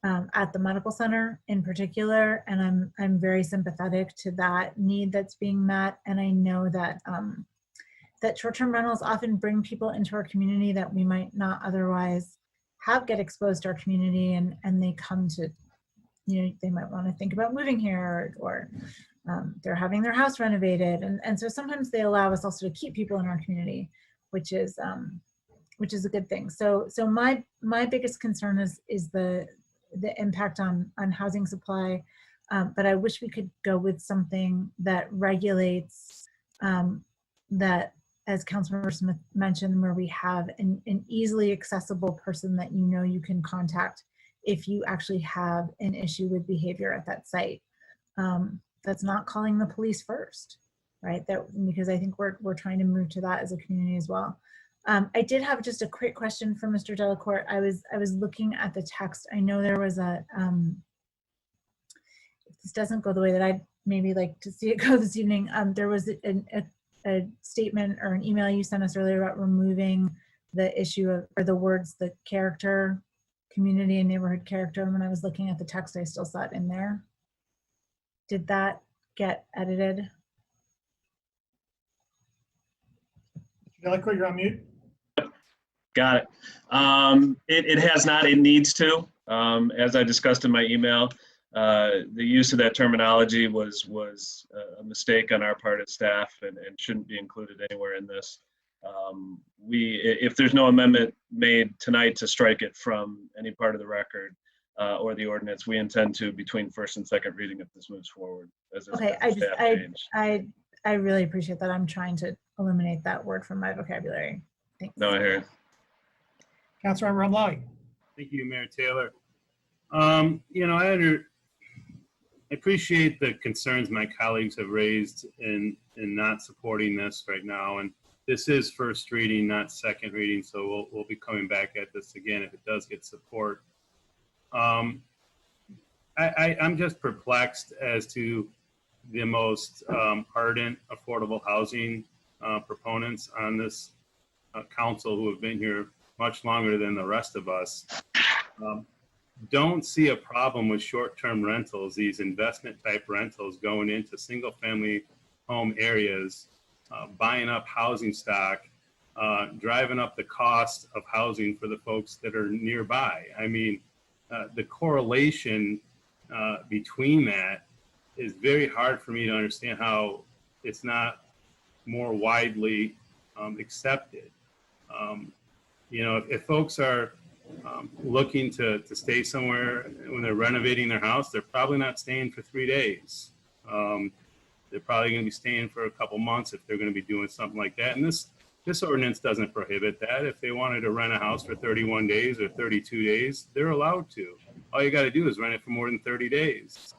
at the medical center in particular, and I'm very sympathetic to that need that's being met. And I know that that short-term rentals often bring people into our community that we might not otherwise get exposed to our community, and they come to, you know, they might want to think about moving here, or they're having their house renovated, and so sometimes they allow us also to keep people in our community, which is a good thing. So my biggest concern is the impact on housing supply, but I wish we could go with something that regulates that, as Councilmember Smith mentioned, where we have an easily accessible person that you know you can contact if you actually have an issue with behavior at that site. That's not calling the police first, right? Because I think we're trying to move to that as a community as well. I did have just a quick question for Mr. Delacourt. I was looking at the text. I know there was if this doesn't go the way that I'd maybe like to see it go this evening, there was a statement or an email you sent us earlier about removing the issue of, or the words, the character, community and neighborhood character. And when I was looking at the text, I still saw it in there. Did that get edited? Delacourt, you're on mute. Got it. It has not, it needs to. As I discussed in my email, the use of that terminology was a mistake on our part as staff, and shouldn't be included anywhere in this. If there's no amendment made tonight to strike it from any part of the record, or the ordinance. We intend to between first and second reading if this moves forward. Okay, as a staff change. I really appreciate that. I'm trying to eliminate that word from my vocabulary. Thanks. No, I hear you. Councilmember Romali. Thank you, Mayor Taylor. You know, I appreciate the concerns my colleagues have raised in not supporting this right now. And this is first reading, not second reading. So we'll be coming back at this again if it does get support. I'm just perplexed as to the most ardent affordable housing proponents on this council who have been here much longer than the rest of us. Don't see a problem with short-term rentals, these investment type rentals going into single family home areas, buying up housing stock, driving up the cost of housing for the folks that are nearby. I mean, the correlation between that is very hard for me to understand how it's not more widely accepted. You know, if folks are looking to stay somewhere when they're renovating their house, they're probably not staying for 3 days. They're probably going to be staying for a couple months if they're going to be doing something like that. And this ordinance doesn't prohibit that. If they wanted to rent a house for 31 days or 32 days, they're allowed to. All you got to do is rent it for more than 30 days.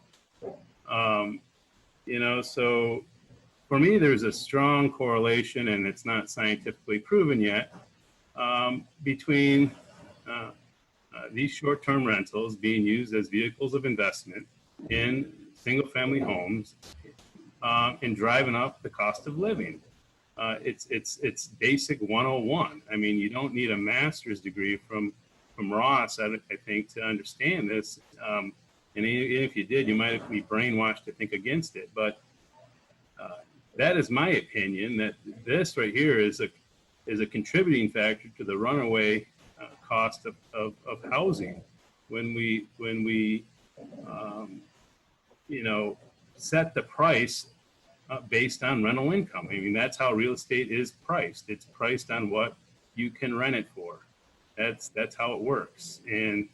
You know, so for me, there's a strong correlation, and it's not scientifically proven yet, between these short-term rentals being used as vehicles of investment in single-family homes and driving up the cost of living. It's basic 101. I mean, you don't need a master's degree from Ross, I think, to understand this. And even if you did, you might be brainwashed to think against it. But that is my opinion, that this right here is a contributing factor to the runaway cost of housing. When we you know, set the price based on rental income. I mean, that's how real estate is priced. It's priced on what you can rent it for. That's how it works. And,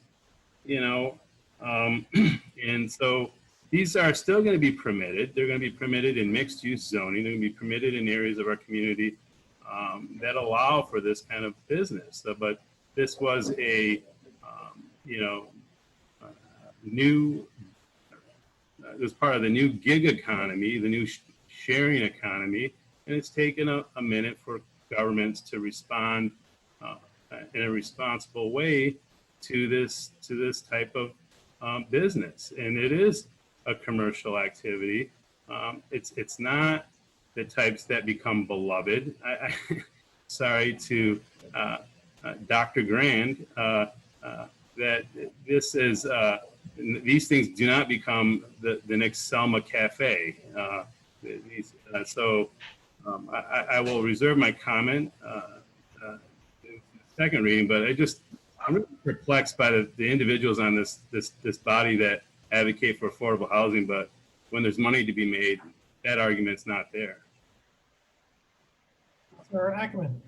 you know, and so these are still going to be permitted. They're going to be permitted in mixed use zoning. They're going to be permitted in areas of our community that allow for this kind of business. But this was a, you know, new, it was part of the new gig economy, the new sharing economy, and it's taken a minute for governments to respond in a responsible way to this type of business. And it is a commercial activity. It's not the types that become beloved. Sorry to Dr. Grand, that this is, these things do not become the next Selma Cafe. So I will reserve my comment in the second reading, but I'm really perplexed by the individuals on this body that advocate for affordable housing, but when there's money to be made, that argument's not there. Councilmember Ackerman.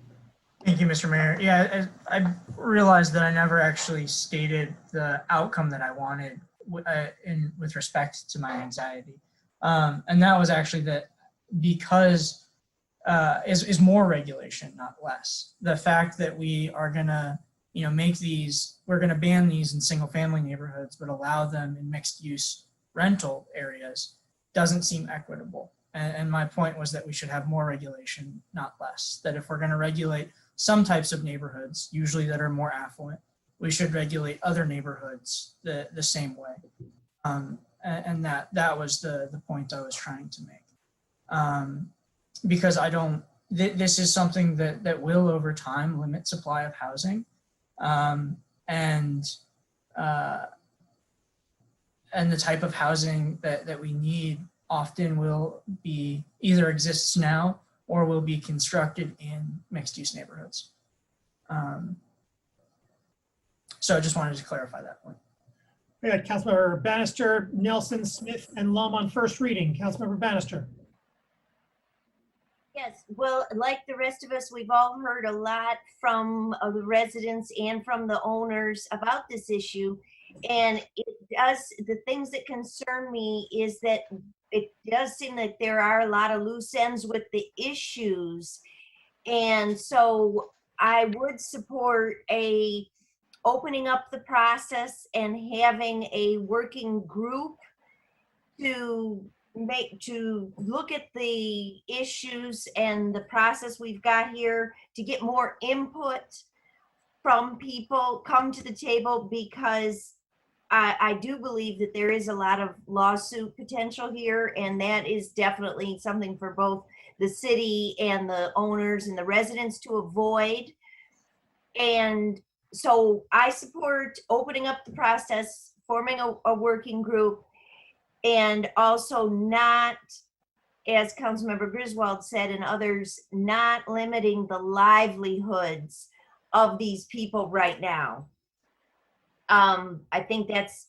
Thank you, Mr. Mayor. Yeah, I realized that I never actually stated the outcome that I wanted with respect to my anxiety. And that was actually that because is more regulation, not less. The fact that we are gonna, you know, we're gonna ban these in single family neighborhoods, but allow them in mixed use rental areas doesn't seem equitable. And my point was that we should have more regulation, not less. That if we're gonna regulate some types of neighborhoods, usually that are more affluent, we should regulate other neighborhoods the same way. And that was the point I was trying to make. Because this is something that will over time limit supply of housing. And the type of housing that we need often will be either exists now or will be constructed in mixed use neighborhoods. So I just wanted to clarify that point. We had Councilmember Bannister, Nelson, Smith, and Lum on first reading. Councilmember Bannister. Yes, well, like the rest of us, we've all heard a lot from the residents and from the owners about this issue. And the things that concern me is that it does seem that there are a lot of loose ends with the issues. And so I would support opening up the process and having a working group to look at the issues and the process we've got here, to get more input from people, come to the table, because I do believe that there is a lot of lawsuit potential here, and that is definitely something for both the city and the owners and the residents to avoid. And so I support opening up the process, forming a working group, and also not, as Councilmember Griswold said and others, not limiting the livelihoods of these people right now. I think that's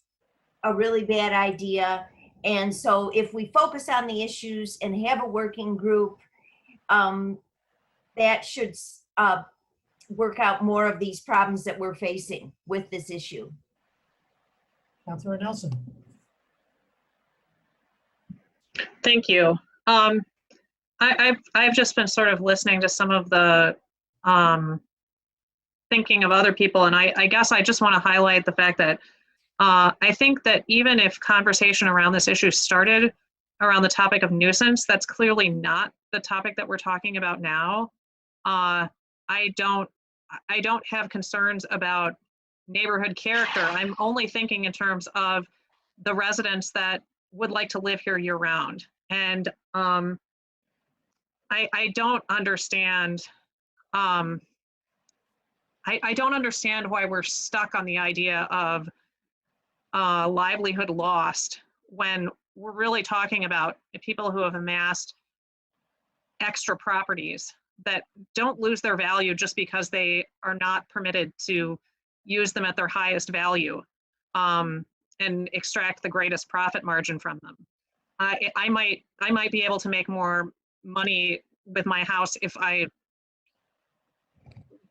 a really bad idea. And so if we focus on the issues and have a working group, that should work out more of these problems that we're facing with this issue. Councilor Nelson. Thank you. I've just been sort of listening to some of the thinking of other people, and I guess I just want to highlight the fact that I think that even if conversation around this issue started around the topic of nuisance, that's clearly not the topic that we're talking about now. I don't have concerns about neighborhood character. I'm only thinking in terms of the residents that would like to live here year round. And I don't understand. I don't understand why we're stuck on the idea of livelihood lost when we're really talking about people who have amassed extra properties that don't lose their value just because they are not permitted to use them at their highest value and extract the greatest profit margin from them. I might be able to make more money with my house if I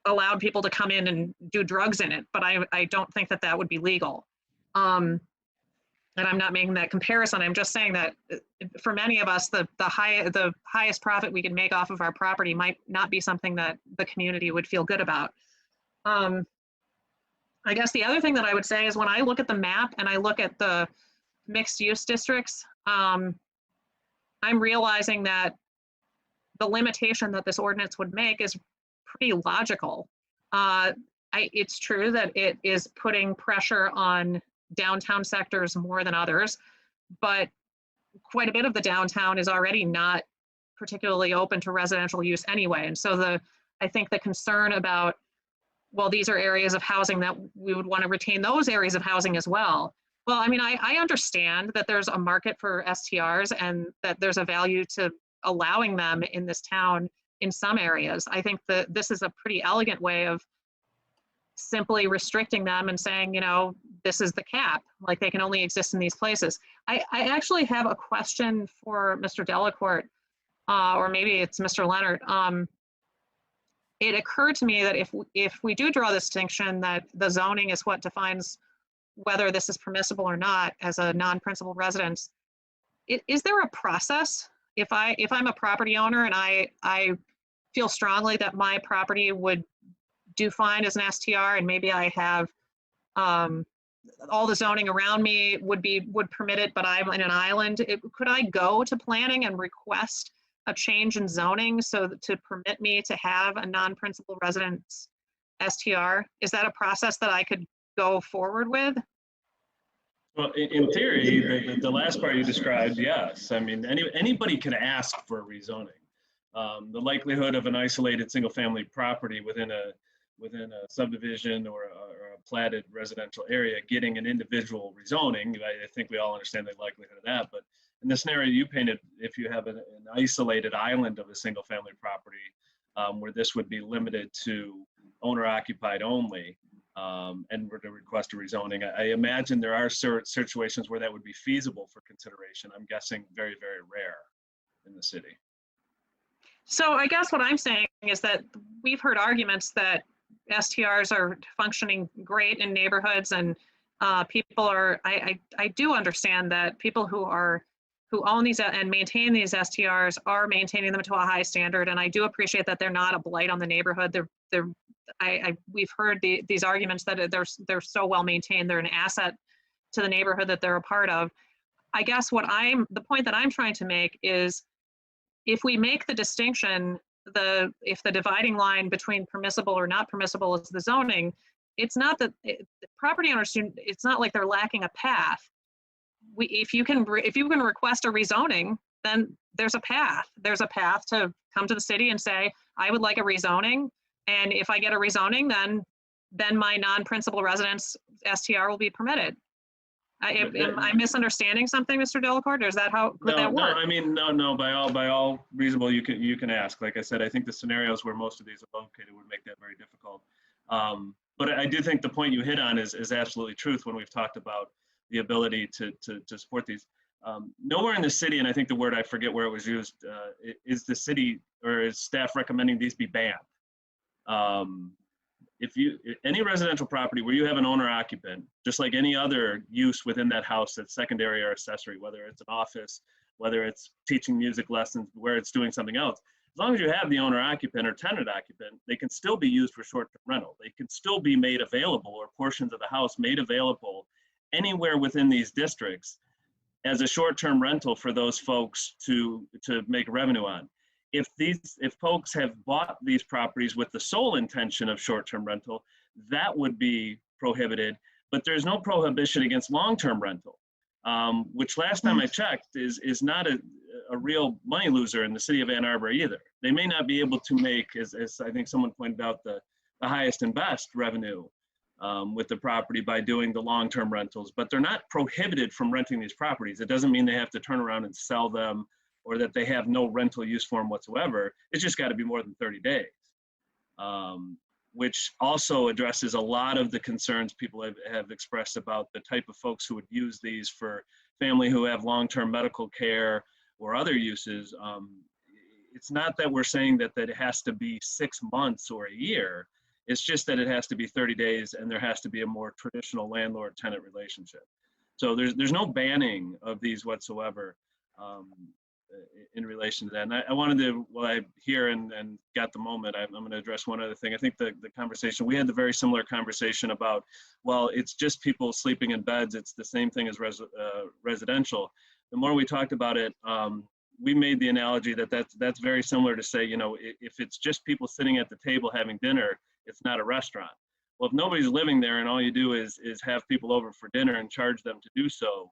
allowed people to come in and do drugs in it, but I don't think that that would be legal. And I'm not making that comparison. I'm just saying that for many of us, the highest profit we can make off of our property might not be something that the community would feel good about. I guess the other thing that I would say is when I look at the map and I look at the mixed use districts, I'm realizing that the limitation that this ordinance would make is pretty logical. It's true that it is putting pressure on downtown sectors more than others, but quite a bit of the downtown is already not particularly open to residential use anyway. And so I think the concern about, well, these are areas of housing that we would want to retain those areas of housing as well. Well, I mean, I understand that there's a market for STRs and that there's a value to allowing them in this town in some areas. I think that this is a pretty elegant way of simply restricting them and saying, you know, this is the cap, like they can only exist in these places. I actually have a question for Mr. Delacourt, or maybe it's Mr. Leonard. It occurred to me that if we do draw the distinction that the zoning is what defines whether this is permissible or not as a non-principal residence, is there a process? If I'm a property owner and I feel strongly that my property would do fine as an STR, and maybe I have all the zoning around me would permit it, but I'm in an island, could I go to planning and request a change in zoning so to permit me to have a non-principal residence STR? Is that a process that I could go forward with? Well, in theory, the last part you described, yes. I mean, anybody can ask for a rezoning. The likelihood of an isolated single-family property within a subdivision or a platted residential area getting an individual rezoning, I think we all understand the likelihood of that. But in the scenario you painted, if you have an isolated island of a single-family property where this would be limited to owner-occupied only, and were to request a rezoning, I imagine there are situations where that would be feasible for consideration. I'm guessing very, very rare in the city. So I guess what I'm saying is that we've heard arguments that STRs are functioning great in neighborhoods and People are, I do understand that people who own these and maintain these STRs are maintaining them to a high standard. And I do appreciate that they're not a blight on the neighborhood. We've heard these arguments that they're so well maintained. They're an asset to the neighborhood that they're a part of. I guess the point that I'm trying to make is, if we make the distinction, if the dividing line between permissible or not permissible is the zoning, it's not that property owners, it's not like they're lacking a path. If you can request a rezoning, then there's a path. There's a path to come to the city and say, I would like a rezoning. And if I get a rezoning, then my non-principal residence STR will be permitted. Am I misunderstanding something, Mr. Delacorte, or is that how would that work? No, I mean, no, by all reasonable, you can ask. Like I said, I think the scenarios where most of these are located would make that very difficult. But I do think the point you hit on is absolutely truth when we've talked about the ability to support these. Nowhere in the city, and I think the word, I forget where it was used, is the city or is staff recommending these be banned. Any residential property where you have an owner occupant, just like any other use within that house that's secondary or accessory, whether it's an office, whether it's teaching music lessons, where it's doing something else, as long as you have the owner occupant or tenant occupant, they can still be used for short-term rental. They can still be made available, or portions of the house made available anywhere within these districts as a short-term rental for those folks to make revenue on. If folks have bought these properties with the sole intention of short-term rental, that would be prohibited, but there's no prohibition against long-term rental, which last time I checked is not a real money loser in the city of Ann Arbor either. They may not be able to make, as I think someone pointed out, the highest and best revenue with the property by doing the long-term rentals, but they're not prohibited from renting these properties. It doesn't mean they have to turn around and sell them, or that they have no rental use for them whatsoever. It's just got to be more than 30 days, which also addresses a lot of the concerns people have expressed about the type of folks who would use these for family who have long-term medical care or other uses. It's not that we're saying that it has to be 6 months or a year. It's just that it has to be 30 days and there has to be a more traditional landlord-tenant relationship. So there's no banning of these whatsoever. In relation to that. And I wanted to, while I hear and got the moment, I'm going to address one other thing. I think the conversation, we had the very similar conversation about, well, it's just people sleeping in beds. It's the same thing as residential. The more we talked about it, we made the analogy that's very similar to say, if it's just people sitting at the table having dinner, it's not a restaurant. Well, if nobody's living there and all you do is have people over for dinner and charge them to do so,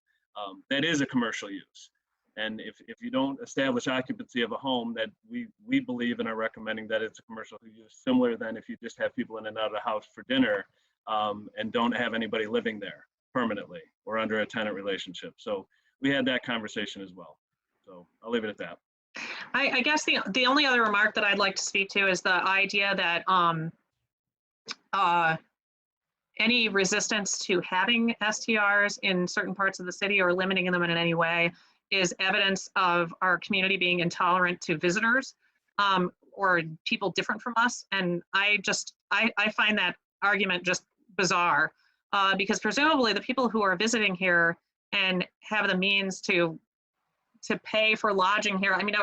that is a commercial use. And if you don't establish occupancy of a home, that we believe and are recommending that it's a commercial use, similar than if you just have people in and out of the house for dinner and don't have anybody living there permanently or under a tenant relationship. So we had that conversation as well. So I'll leave it at that. I guess the only other remark that I'd like to speak to is the idea that any resistance to having STRs in certain parts of the city or limiting them in any way is evidence of our community being intolerant to visitors or people different from us. And I find that argument just bizarre because presumably the people who are visiting here and have the means to pay for lodging here, I mean,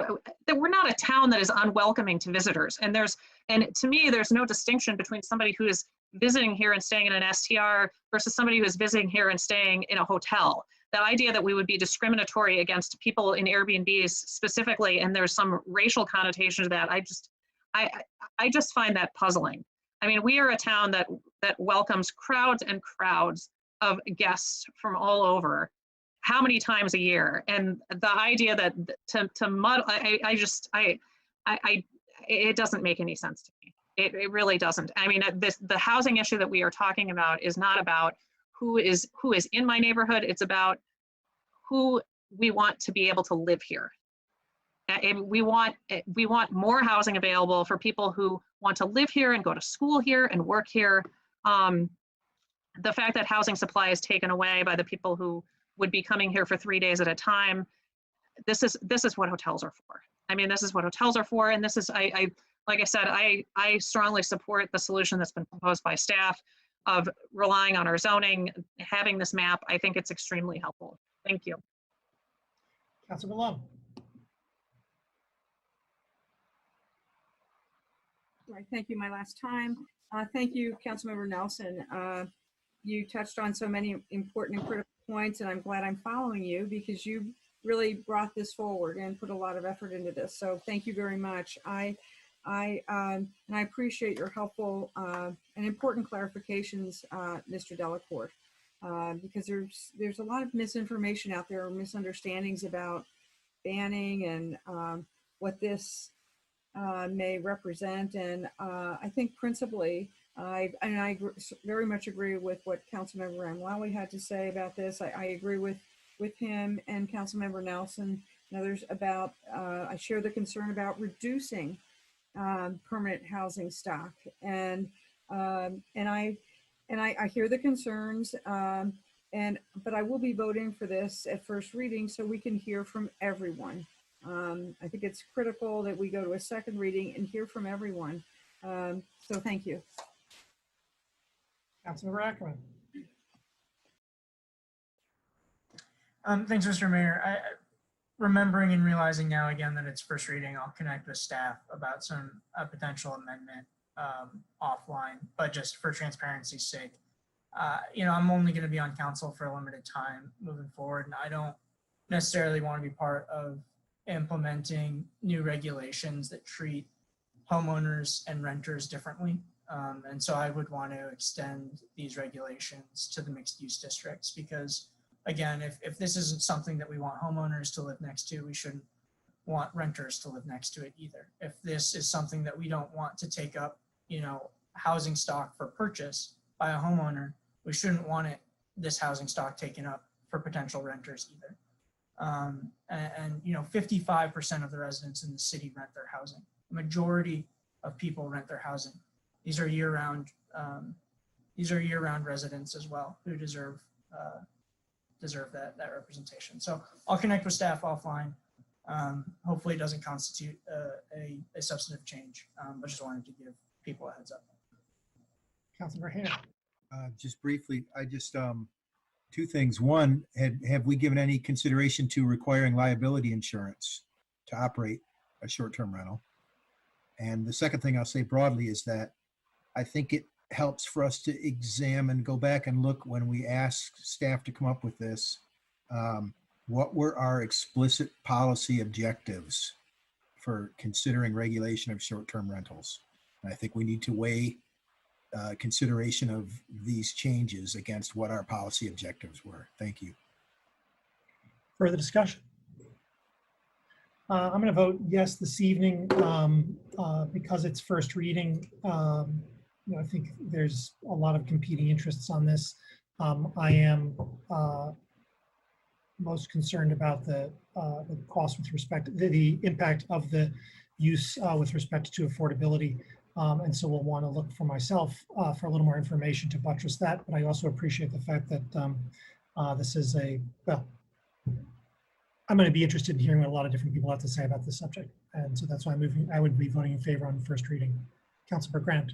we're not a town that is unwelcoming to visitors. And to me, there's no distinction between somebody who is visiting here and staying in an STR versus somebody who is visiting here and staying in a hotel. The idea that we would be discriminatory against people in Airbnbs specifically, and there's some racial connotation to that, I just find that puzzling. I mean, we are a town that welcomes crowds and crowds of guests from all over. How many times a year? And the idea that to muddle, it doesn't make any sense to me. It really doesn't. I mean, the housing issue that we are talking about is not about who is in my neighborhood. It's about who we want to be able to live here. And we want more housing available for people who want to live here and go to school here and work here. The fact that housing supply is taken away by the people who would be coming here for 3 days at a time, this is what hotels are for. I mean, this is what hotels are for, and this is, like I said, I strongly support the solution that's been proposed by staff. of relying on our zoning, having this map, I think it's extremely helpful. Thank you. Councilor Lum. Right, thank you, my last time. Thank you, Councilmember Nelson. You touched on so many important and critical points, and I'm glad I'm following you because you really brought this forward and put a lot of effort into this. So thank you very much. And I appreciate your helpful and important clarifications, Mr. Delacourt, because there's a lot of misinformation out there, or misunderstandings about banning and what this may represent. And I think principally, I very much agree with what Councilmember Ramlawi had to say about this. I agree with him and Councilmember Nelson and others about, I share the concern about reducing permanent housing stock. And I hear the concerns, but I will be voting for this at first reading so we can hear from everyone. I think it's critical that we go to a second reading and hear from everyone. So thank you. Councilmember Ackerman. Thanks, Mr. Mayor. Remembering and realizing now again that it's first reading, I'll connect with staff about some potential amendment offline, but just for transparency's sake. I'm only going to be on council for a limited time moving forward, and I don't necessarily want to be part of implementing new regulations that treat homeowners and renters differently. And so I would want to extend these regulations to the mixed use districts because, again, if this isn't something that we want homeowners to live next to, we shouldn't want renters to live next to it either. If this is something that we don't want to take up, housing stock for purchase by a homeowner, we shouldn't want this housing stock taken up for potential renters either. 55% of the residents in the city rent their housing. The majority of people rent their housing. These are year-round residents as well who deserve that representation. So I'll connect with staff offline. Hopefully it doesn't constitute a substantive change, but just wanted to give people a heads up. Councilmember Hare. Just briefly, two things. One, have we given any consideration to requiring liability insurance to operate a short-term rental? And the second thing I'll say broadly is that I think it helps for us to examine, go back and look when we ask staff to come up with this, what were our explicit policy objectives for considering regulation of short-term rentals? And I think we need to weigh consideration of these changes against what our policy objectives were. Thank you. Further discussion? I'm going to vote yes this evening because it's first reading. I think there's a lot of competing interests on this. I am most concerned about the cost with respect to the impact of the use with respect to affordability. And so we'll want to look for myself for a little more information to buttress that. But I also appreciate the fact that this is I'm going to be interested in hearing what a lot of different people have to say about this subject. And so that's why I would be voting in favor on first reading. Councilor Grant.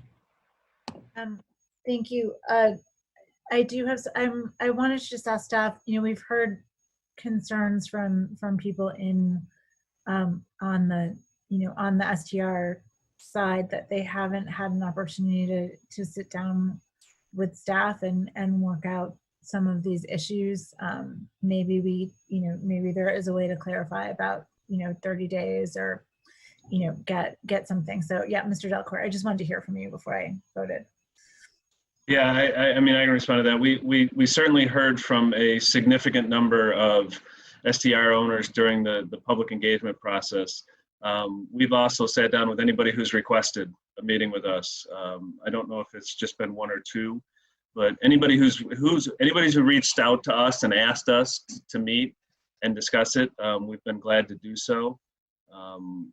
Thank you. I do have, I wanted to just ask staff, we've heard concerns from people on the STR side that they haven't had an opportunity to sit down with staff and work out some of these issues. Maybe there is a way to clarify about 30 days or get something. So yeah, Mr. Delacourt, I just wanted to hear from you before I voted. Yeah, I mean, I can respond to that. We certainly heard from a significant number of STR owners during the public engagement process. We've also sat down with anybody who's requested a meeting with us. I don't know if it's just been one or two, but anybody who reached out to us and asked us to meet and discuss it, we've been glad to do so.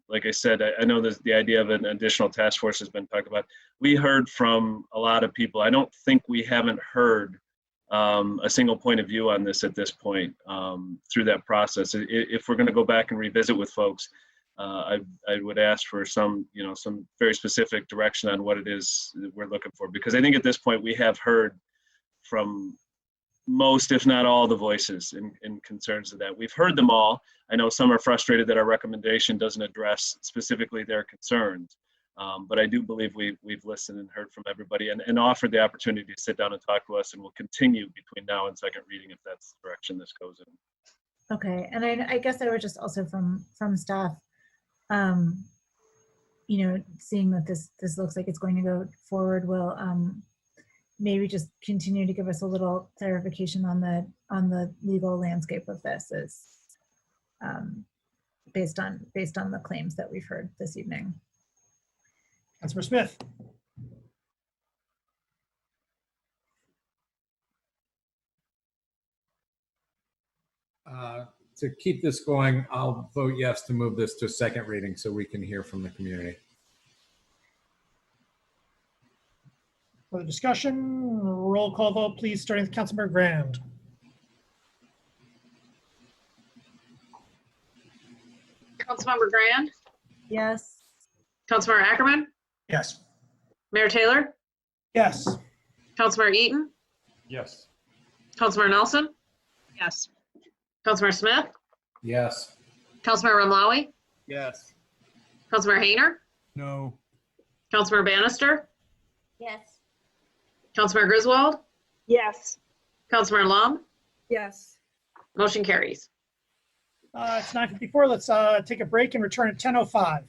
Like I said, I know the idea of an additional task force has been talked about. We heard from a lot of people. I don't think we haven't heard a single point of view on this at this point through that process. If we're going to go back and revisit with folks, I would ask for some, some very specific direction on what it is that we're looking for, because I think at this point we have heard from most, if not all, the voices and concerns of that. We've heard them all. I know some are frustrated that our recommendation doesn't address specifically their concerns. But I do believe we've listened and heard from everybody and offered the opportunity to sit down and talk to us, and we'll continue between now and second reading if that's the direction this goes in. Okay, and I guess I would just also from staff, seeing that this looks like it's going to go forward, will maybe just continue to give us a little clarification on the legal landscape of this, is based on the claims that we've heard this evening. Councilor Smith. To keep this going, I'll vote yes to move this to second reading so we can hear from the community. Further discussion, roll call vote, please, starting with Councilmember Grand. Councilmember Grand, Yes. Councilmember Ackerman, Yes. Mayor Taylor, Yes. Councilmember Eaton, Yes. Councilmember Nelson, Yes. Councilmember Smith, Yes. Councilmember Ramlawi, Yes. Councilmember Hayner, No. Councilmember Bannister, Yes. Councilmember Griswold, Yes. Councilmember Lum, Yes. motion carries. It's 9:54. Let's take a break and return at 10:05.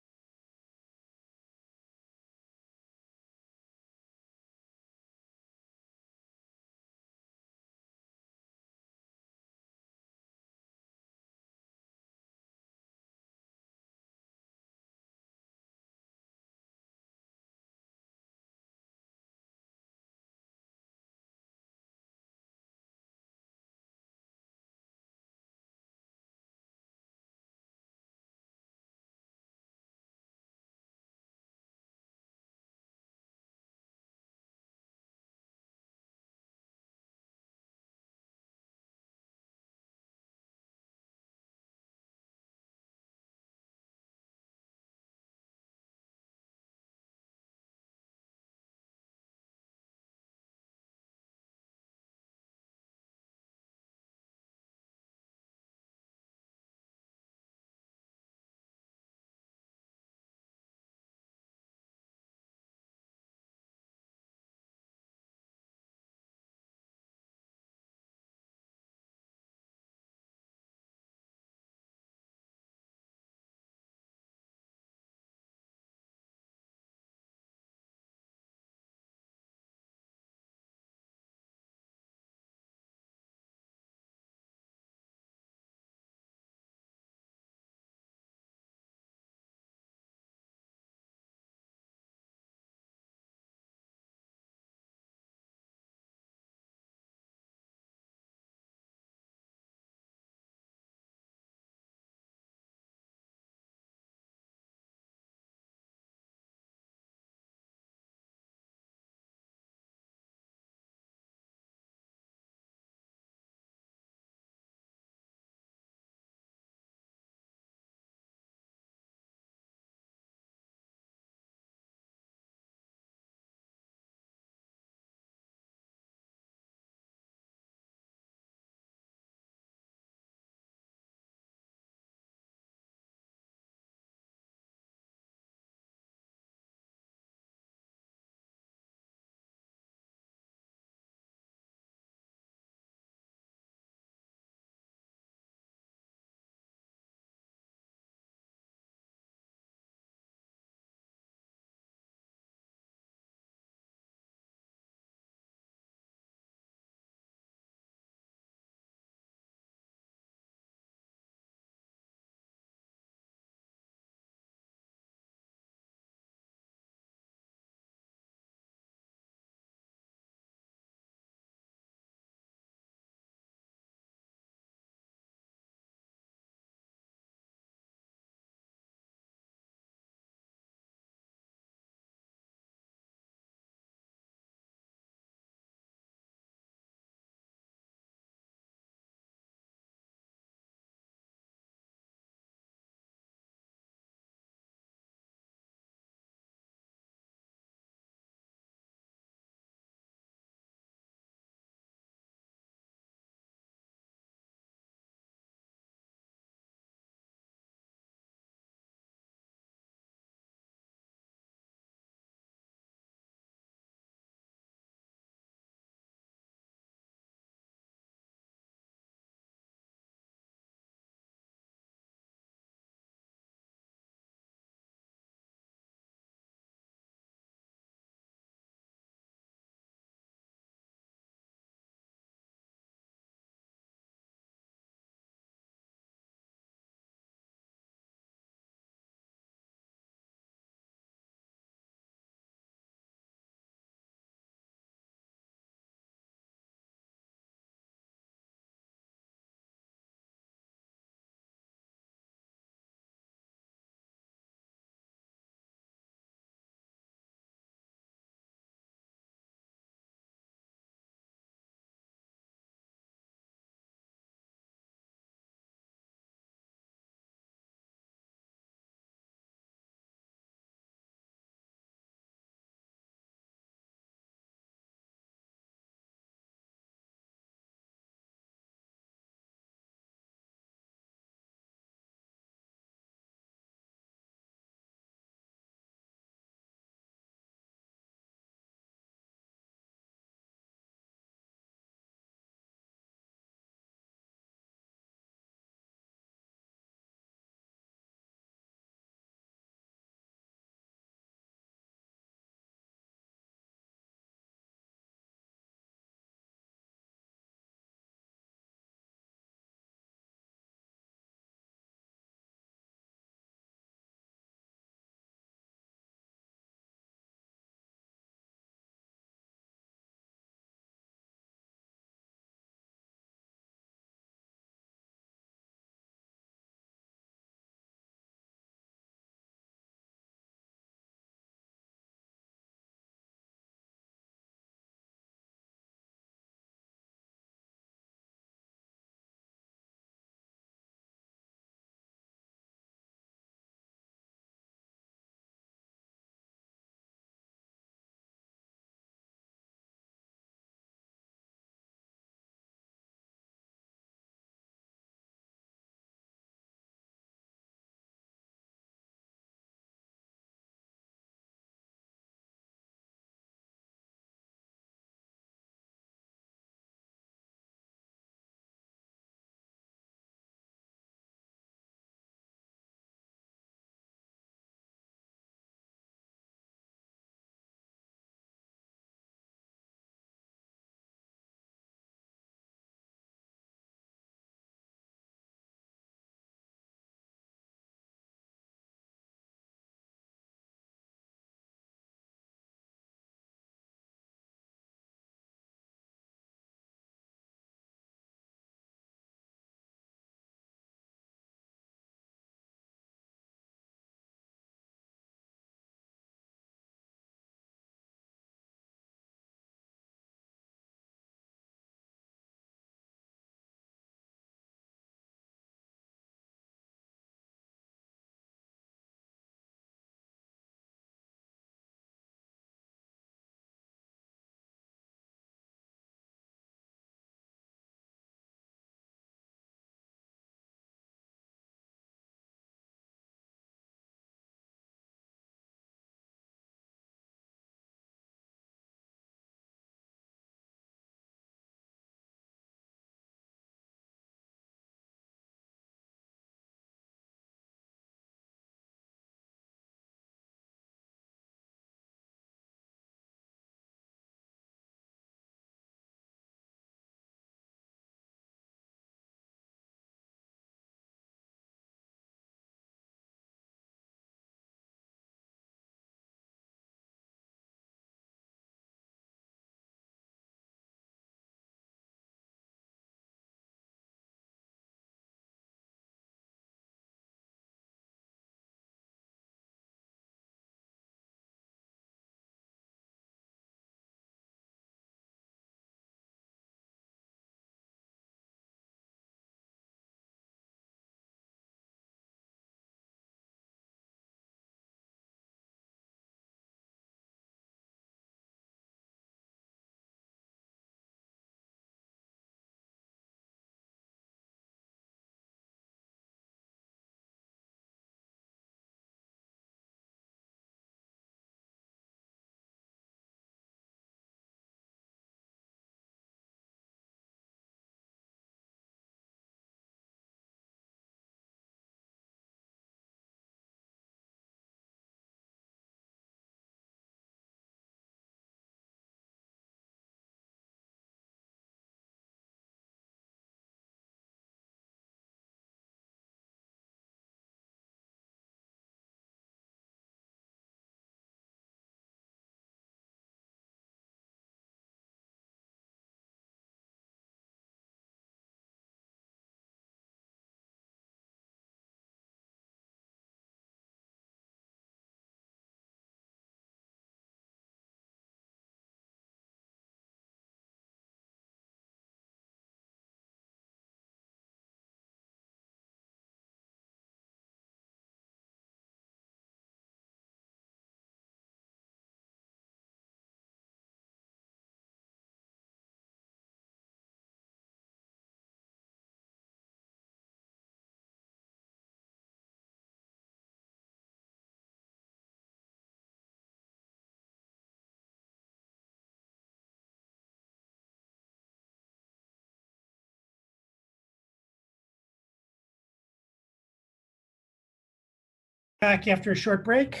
Back after a short break.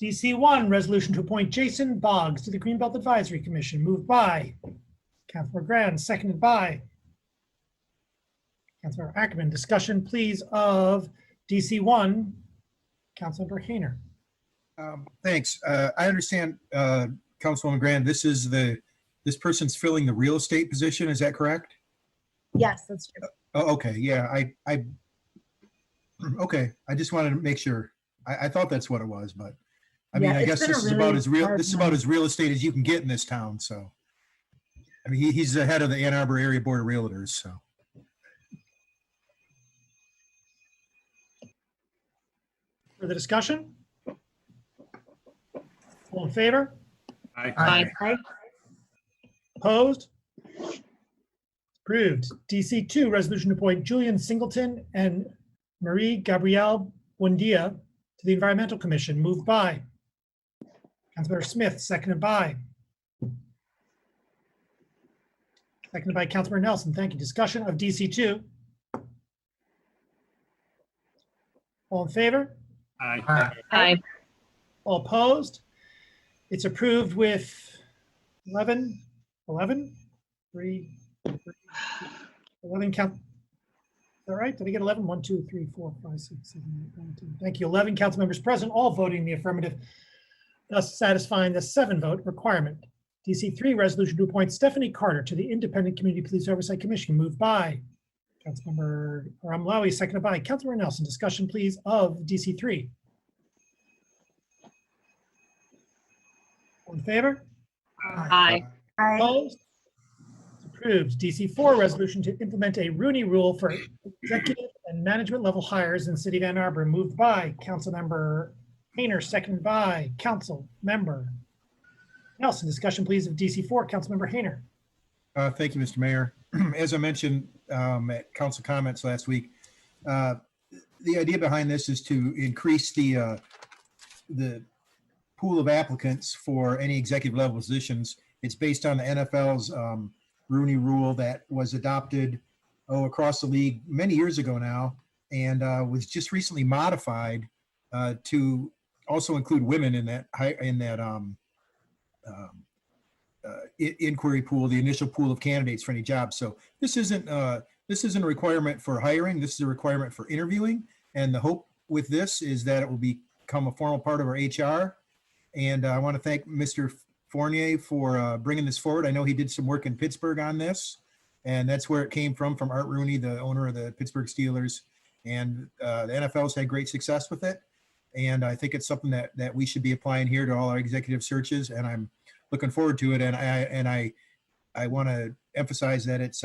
DC1, resolution to appoint Jason Boggs to the Greenbelt Advisory Commission, moved by Councilmember Grand, seconded by Councilmember Ackerman. Discussion, please, of DC1. Councilmember Hayner. Thanks. I understand, Councilwoman Grand, this person's filling the real estate position. Is that correct? Yes, that's true. Oh, okay. Yeah, okay. I just wanted to make sure. I thought that's what it was, but I mean, Yeah, I it's guess been a this is really about as real. hard This is about month. as real estate as you can get in this town. So, I mean, he's the head of the Ann Arbor Area Board of Realtors. So, Further discussion? All in favor? Aye. Aye. Opposed? Approved. DC2, resolution to appoint Julian Singleton and Marie Gabrielle Buendia to the Environmental Commission, moved by Councilmember Smith, seconded by Councilmember Nelson. Thank you. Discussion of DC2. All in favor? Aye. Aye. All opposed? It's approved with 11 count. Is that right? Did I get 11? 1, 2, 3, 4, 5, 6, 7, 8, 9, 10. Thank you. 11 council members present, all voting in the affirmative, thus satisfying the 7-vote requirement. DC3, resolution to appoint Stephanie Carter to the Independent Community Police Oversight Commission, moved by Councilmember Ramlawi, seconded by Councilmember Nelson. Discussion, please, of DC3. All in favor? Aye. Aye. Opposed? It's approved. DC4, resolution to implement a Rooney Rule for executive and management level hires in the city of Ann Arbor, moved by Councilmember Hayner, seconded by Councilmember Nelson. Discussion, please, of DC4. Councilmember Hayner. thank you, Mr. Mayor. As I mentioned at council comments last week, the idea behind this is to increase the pool of applicants for any executive level positions. It's based on the NFL's Rooney Rule that was adopted across the league many years ago now, and was just recently modified to also include women in that inquiry pool, the initial pool of candidates for any job. So this isn't a requirement for hiring. This is a requirement for interviewing. And the hope with this is that it will become a formal part of our HR. And I want to thank Mr. Fournier for bringing this forward. I know he did some work in Pittsburgh on this, and that's where it came from Art Rooney, the owner of the Pittsburgh Steelers. And the NFL's had great success with it. And I think it's something that we should be applying here to all our executive searches. And I'm looking forward to it. And I want to emphasize that it's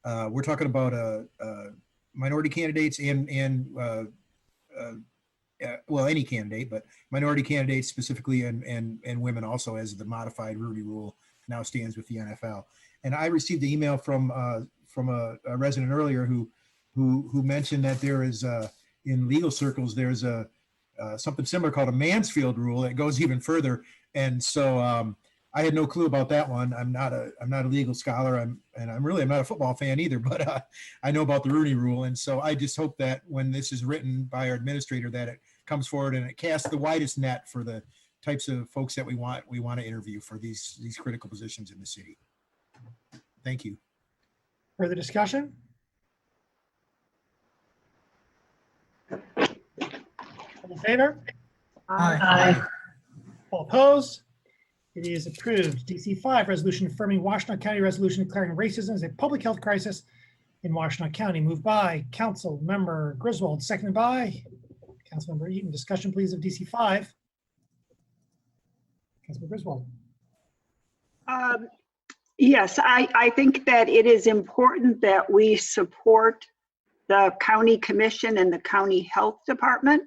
we're talking about minority candidates and well, any candidate, but minority candidates specifically, and women also, as the modified Rooney Rule now stands with the NFL. And I received an email from a resident earlier who mentioned that there is in legal circles there's something similar called a Mansfield Rule that goes even further. And so I had no clue about that one. I'm not a legal scholar. I'm not a football fan either, but I know about the Rooney Rule. And so I just hope that when this is written by our administrator, that it comes forward and it casts the widest net for the types of folks that we want to interview for these critical positions in the city. Thank you. Further discussion? All in favor? Aye. All opposed? It is approved. DC5, resolution affirming Washtenaw County resolution declaring racism as a public health crisis in Washtenaw County, moved by Council Member Griswold, seconded by Councilmember Eaton. Discussion, please, of DC5. Councilmember Griswold. Yes, I think that it is important that we support the county commission and the county health department.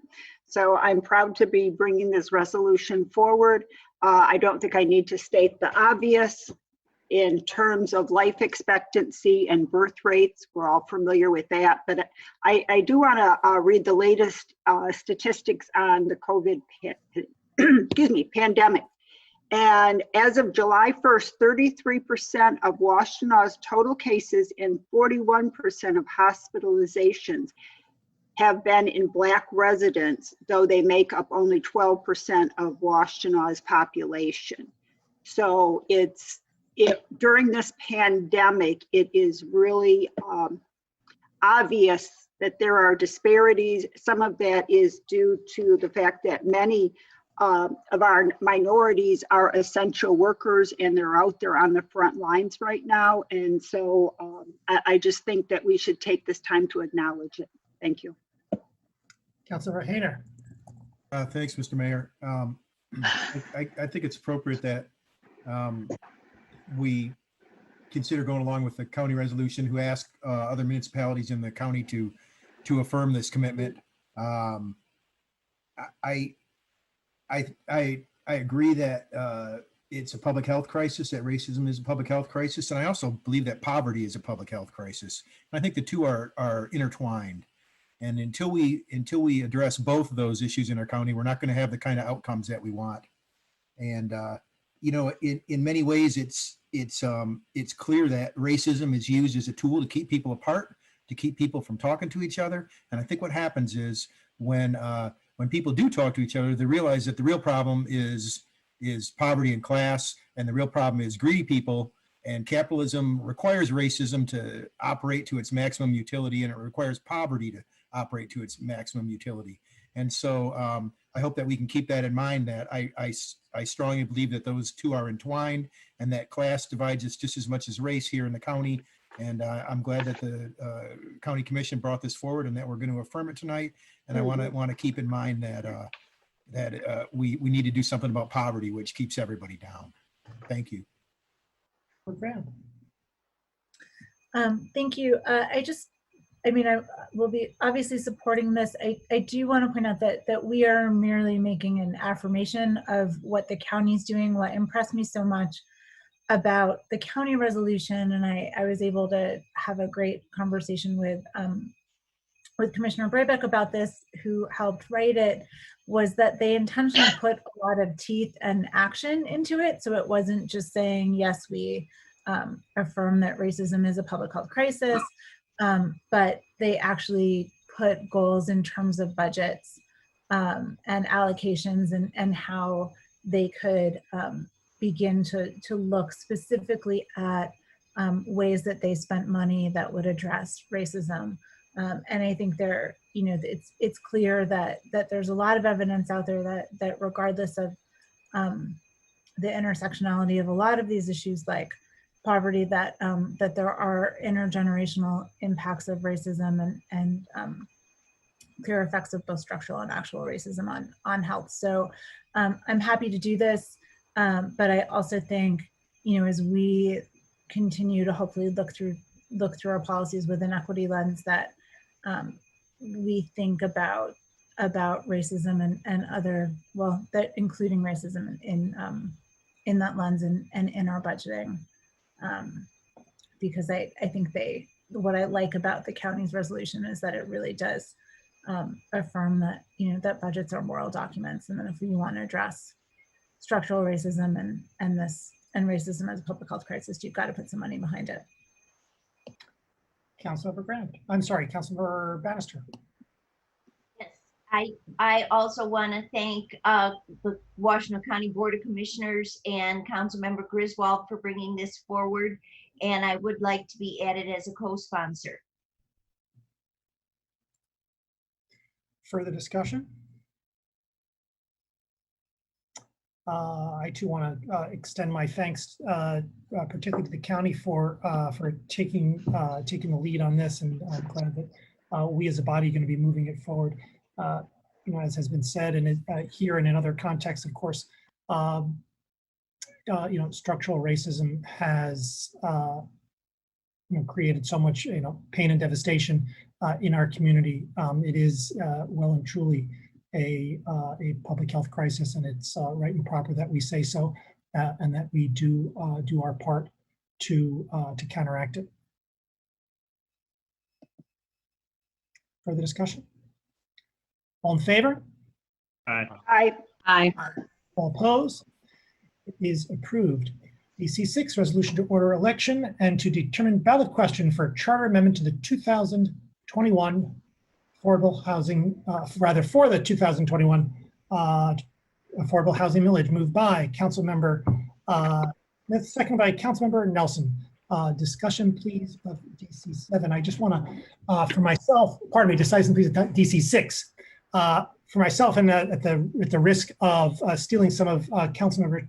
So I'm proud to be bringing this resolution forward. I don't think I need to state the obvious in terms of life expectancy and birth rates. We're all familiar with that, but I do want to read the latest statistics on the COVID pandemic. And as of July 1st, 33% of Washtenaw's total cases and 41% of hospitalizations have been in Black residents, though they make up only 12% of Washtenaw's population. So during this pandemic, it is really obvious that there are disparities. Some of that is due to the fact that many of our minorities are essential workers and they're out there on the front lines right now. And so I just think that we should take this time to acknowledge it. Thank you. Councilor Hayner. Thanks, Mr. Mayor. I think it's appropriate that we consider going along with the county resolution who asked other municipalities in the county to affirm this commitment. I agree that it's a public health crisis, that racism is a public health crisis, and I also believe that poverty is a public health crisis. And I think the two are intertwined. And until we address both of those issues in our county, we're not going to have the kind of outcomes that we want. And you know, in many ways, it's clear that racism is used as a tool to keep people apart, to keep people from talking to each other. And I think what happens is when people do talk to each other, they realize that the real problem is poverty and class, and the real problem is greedy people. And capitalism requires racism to operate to its maximum utility, and it requires poverty to operate to its maximum utility. And so I hope that we can keep that in mind, that I strongly believe that those two are entwined and that class divides us just as much as race here in the county. And I'm glad that the county commission brought this forward and that we're going to affirm it tonight. And I want to keep in mind that we need to do something about poverty, which keeps everybody down. Thank you. Thank you. I will be obviously supporting this. I do want to point out that we are merely making an affirmation of what the county's doing. What impressed me so much about the county resolution, and I was able to have a great conversation with Commissioner Braybeck about this, who helped write it, was that they intentionally put a lot of teeth and action into it. So it wasn't just saying, yes, we affirm that racism is a public health crisis, but they actually put goals in terms of budgets and allocations and how they could begin to look specifically at ways that they spent money that would address racism. And I think it's clear that there's a lot of evidence out there that regardless of the intersectionality of a lot of these issues like poverty, that there are intergenerational impacts of racism and clear effects of both structural and actual racism on health. So I'm happy to do this, but I also think, as we continue to hopefully look through our policies with an equity lens, that we think about racism and other, that including racism in that lens and in our budgeting. Because I think what I like about the county's resolution is that it really does affirm that, that budgets are moral documents, and that if we want to address structural racism and racism as a public health crisis, you've got to put some money behind it. Councilmember Grant. I'm sorry, Councilmember Bannister. Yes, I also want to thank the Washtenaw County Board of Commissioners and Councilmember Griswold for bringing this forward, and I would like to be added as a co-sponsor. Further discussion? I too want to extend my thanks, particularly to the county for taking the lead on this, and I'm glad that we as a body are going to be moving it forward. As has been said, and here and in other contexts, of course, structural racism has created so much pain and devastation in our community. It is well and truly a public health crisis, and it's right and proper that we say so, and that we do our part to counteract it. Further discussion? All in favor? Aye. Aye. Aye. All opposed? It is approved. DC 6, resolution to order election and to determine ballot question for charter amendment to the 2021 affordable housing, rather for the 2021 affordable housing millage moved by Councilmember Smith, second by Councilmember Nelson. Discussion, please, of DC 7. I just want to, for myself, pardon me, discussion, please, DC 6. For myself, and at the risk of stealing some of Councilmember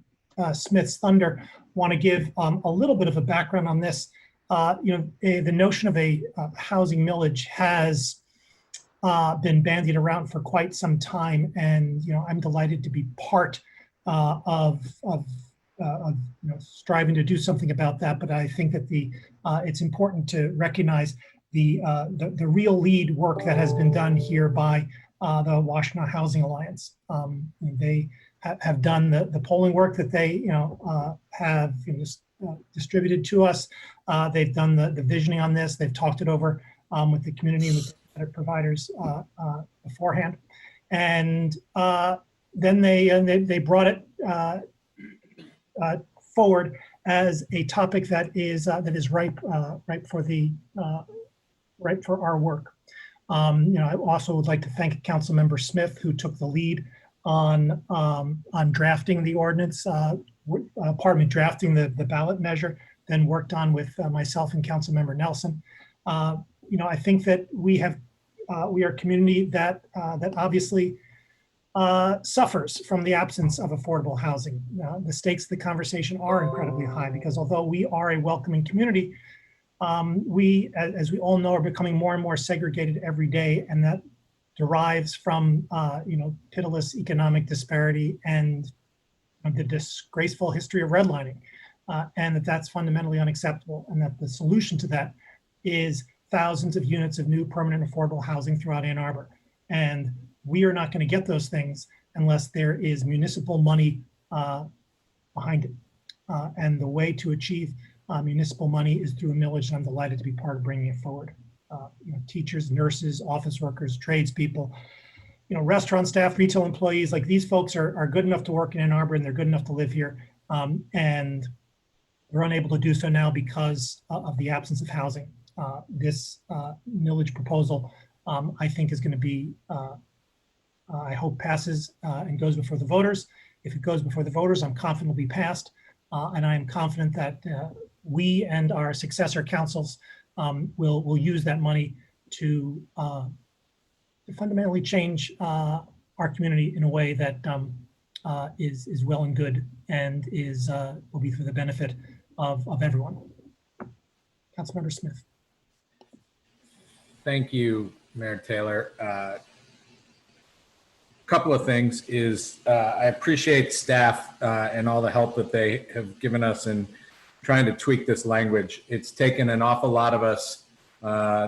Smith's thunder, want to give a little bit of a background on this. The notion of a housing millage has been bandied around for quite some time, and I'm delighted to be part of striving to do something about that. But I think that it's important to recognize the real lead work that has been done here by the Washtenaw Housing Alliance. They have done the polling work that they have distributed to us. They've done the visioning on this. They've talked it over with the community and with the providers beforehand, and then they brought it forward as a topic that is ripe for our work. I also would like to thank Councilmember Smith, who took the lead on drafting the ordinance, drafting the ballot measure, then worked on with myself and Councilmember Nelson. I think that we are a community that obviously suffers from the absence of affordable housing. The stakes of the conversation are incredibly high because although we are a welcoming community, we, as we all know, are becoming more and more segregated every day, and that derives from pitiless economic disparity and the disgraceful history of redlining, and that's fundamentally unacceptable, and that the solution to that is thousands of units of new permanent affordable housing throughout Ann Arbor. And we are not going to get those things unless there is municipal money behind it. And the way to achieve municipal money is through a millage, and I'm delighted to be part of bringing it forward. Teachers, nurses, office workers, tradespeople, restaurant staff, retail employees, like these folks are good enough to work in Ann Arbor and they're good enough to live here. And they're unable to do so now because of the absence of housing. This millage proposal, I think, is going to be, I hope, passes and goes before the voters. If it goes before the voters, I'm confident it'll be passed. And I am confident that we and our successor councils will use that money to fundamentally change our community in a way that is well and good and will be for the benefit of everyone. Councilmember Smith. Thank you, Mayor Taylor. Couple of things is I appreciate staff and all the help that they have given us in trying to tweak this language. It's taken an awful lot of us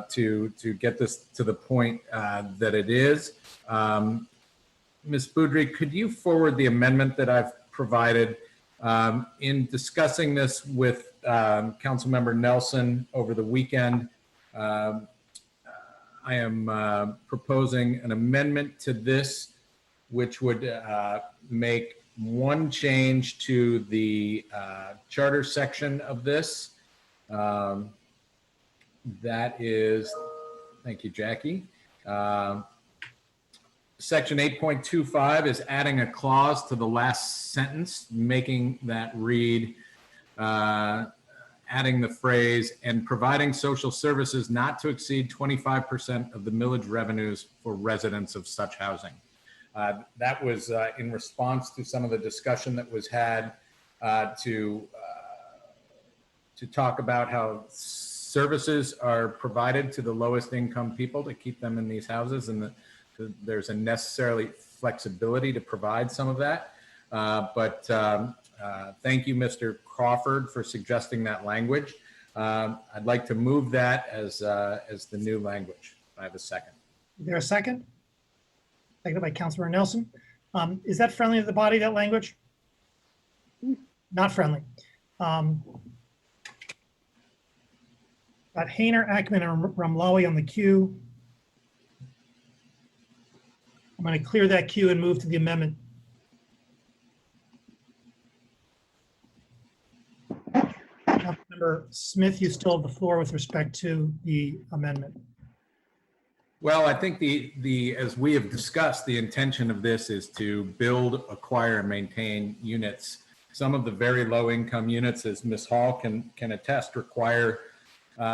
to get this to the point that it is. Ms. Boudry, could you forward the amendment that I've provided? In discussing this with Councilmember Nelson over the weekend, I am proposing an amendment to this which would make one change to the charter section of this. That is, thank you, Jackie. Section 8.25 is adding a clause to the last sentence, making that read, adding the phrase, and providing social services not to exceed 25% of the millage revenues for residents of such housing. That was in response to some of the discussion that was had to talk about how services are provided to the lowest income people to keep them in these houses, and there's a necessarily flexibility to provide some of that. But thank you, Mr. Crawford, for suggesting that language. I'd like to move that as the new language. I have a second. Is there a second? Seconded by Councilmember Nelson. Is that friendly to the body, that language? Not friendly. Got Hayner, Ackman, and Ramlawi on the queue. I'm going to clear that queue and move to the amendment. Councilmember Smith, you still have the floor with respect to the amendment. Well, I think as we have discussed, the intention of this is to build, acquire, and maintain units. Some of the very low income units, as Ms. Hall can attest, require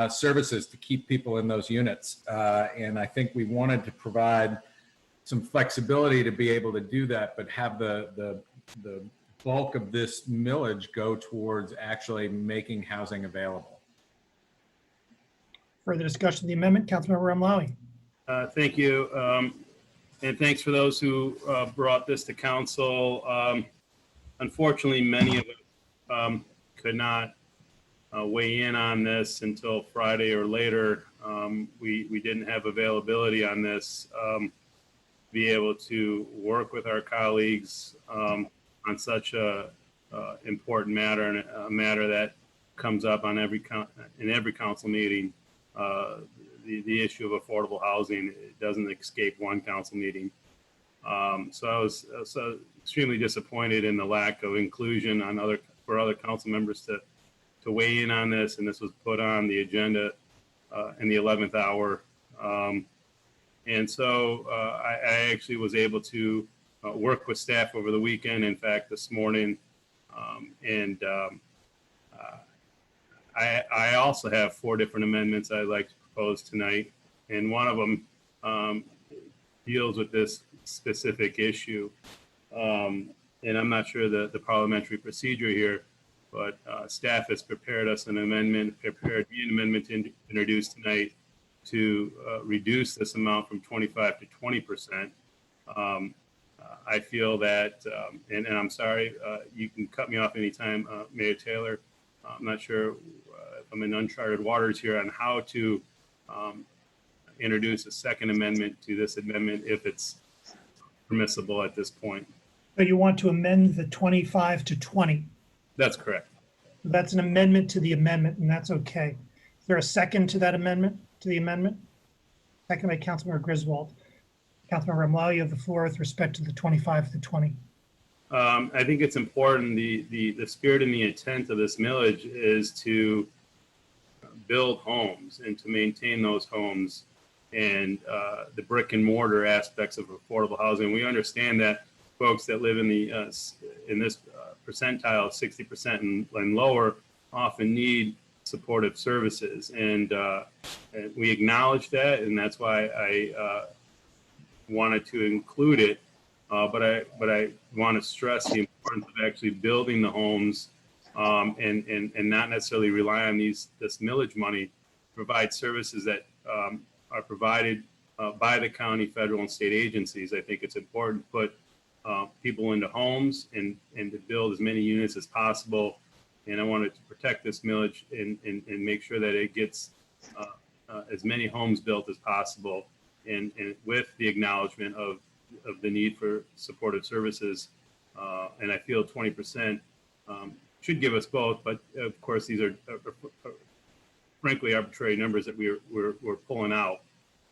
services to keep people in those units. And I think we wanted to provide some flexibility to be able to do that, but have the bulk of this millage go towards actually making housing available. Further discussion of the amendment, Councilmember Ramlawi. Thank you. And thanks for those who brought this to council. Unfortunately, many of us could not weigh in on this until Friday or later. We didn't have availability on this, be able to work with our colleagues on such a important matter, and a matter that comes up on every council meeting. The issue of affordable housing, it doesn't escape one council meeting. So I was extremely disappointed in the lack of inclusion for other council members to weigh in on this, and this was put on the agenda in the 11th hour. And so I actually was able to work with staff over the weekend, in fact, this morning. I also have 4 different amendments I'd like to propose tonight, and one of them deals with this specific issue. And I'm not sure the parliamentary procedure here, but staff has prepared me an amendment to introduce tonight to reduce this amount from 25 to 20%. I feel that, and I'm sorry, you can cut me off anytime, Mayor Taylor. I'm not sure if I'm in uncharted waters here on how to introduce a second amendment to this amendment if it's permissible at this point. So you want to amend the 25 to 20. That's correct. That's an amendment to the amendment, and that's okay. Is there a second to that amendment, to the amendment? Second by Councilmember Griswold. Councilmember Ramlawi, you have the floor with respect to the 25 to 20. I think it's important, the spirit and the intent of this millage is to build homes and to maintain those homes, and the brick and mortar aspects of affordable housing. We understand that folks that live in this percentile, 60% and lower, often need supportive services, and we acknowledge that, and that's why I wanted to include it. But I want to stress the importance of actually building the homes, and not necessarily rely on this millage money to provide services that are provided by the county, federal, and state agencies. I think it's important to put people into homes and to build as many units as possible. And I wanted to protect this millage and make sure that it gets as many homes built as possible, and with the acknowledgement of the need for supportive services. And I feel 20% should give us both, but of course, these are frankly arbitrary numbers that we're pulling out.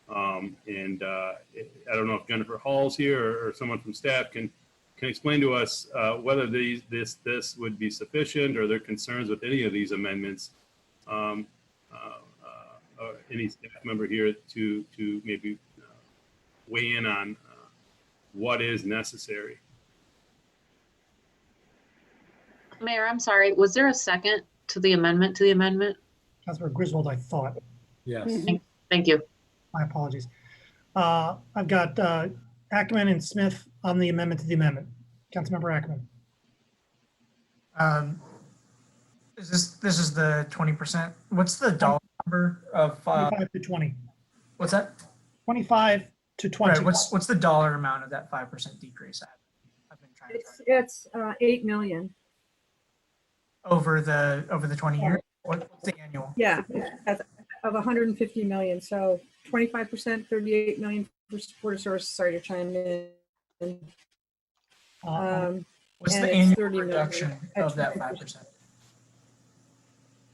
And I don't know if Jennifer Hall's here or someone from staff can explain to us whether this would be sufficient, or their concerns with any of these amendments. Or any staff member here to maybe weigh in on what is necessary. Mayor, I'm sorry, was there a second to the amendment to the amendment? Councilmember Griswold, I thought. Yes. Thank you. My apologies. I've got Ackerman and Smith on the amendment to the amendment. Councilmember Ackerman. This is the 20%. What's the dollar number of 25 to 20. What's that? 25 to 20. Right, what's the dollar amount of that 5% decrease? I've been trying It's 8 million. over the 20 years. What's the annual? Yeah, of 150 million. So 25%, 38 million for supportive services. Sorry to chime in. What's and the it's annual 30 million reduction at of that 20%. 5%?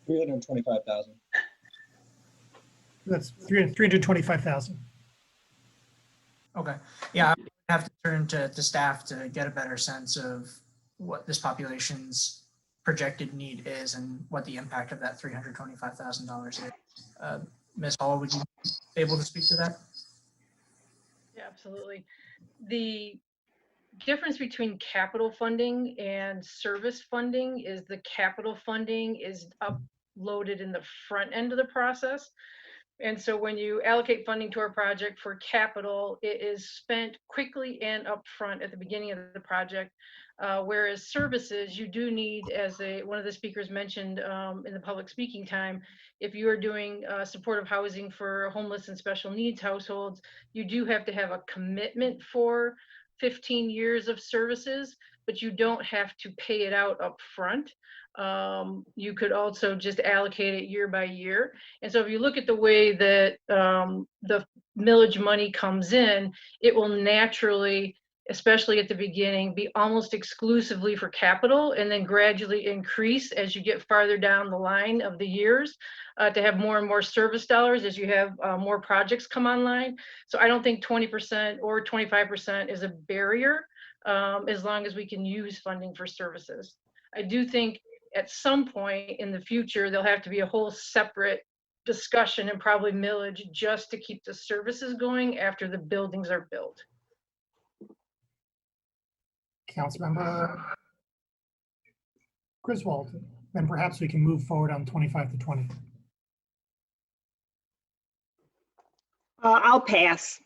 325,000. That's 325,000. Okay. Yeah, I would have to turn to staff to get a better sense of what this population's projected need is and what the impact of that $325,000 is. Ms. Hall, would you be able to speak to that? absolutely. The difference between capital funding and service funding is the capital funding is uploaded in the front end of the process. And so when you allocate funding to our project for capital, it is spent quickly and upfront at the beginning of the project. Whereas services, you do need, as one of the speakers mentioned in the public speaking time, if you are doing supportive housing for homeless and special needs households, you do have to have a commitment for 15 years of services, but you don't have to pay it out up front. You could also just allocate it year by year. And so if you look at the way that the millage money comes in, it will naturally, especially at the beginning, be almost exclusively for capital and then gradually increase as you get farther down the line of the years to have more and more service dollars as you have more projects come online. So I don't think 20% or 25% is a barrier as long as we can use funding for services. I do think at some point in the future, there'll have to be a whole separate discussion and probably millage just to keep the services going after the buildings are built. Councilmember Griswold, then perhaps we can move forward on 25 to 20. I'll pass.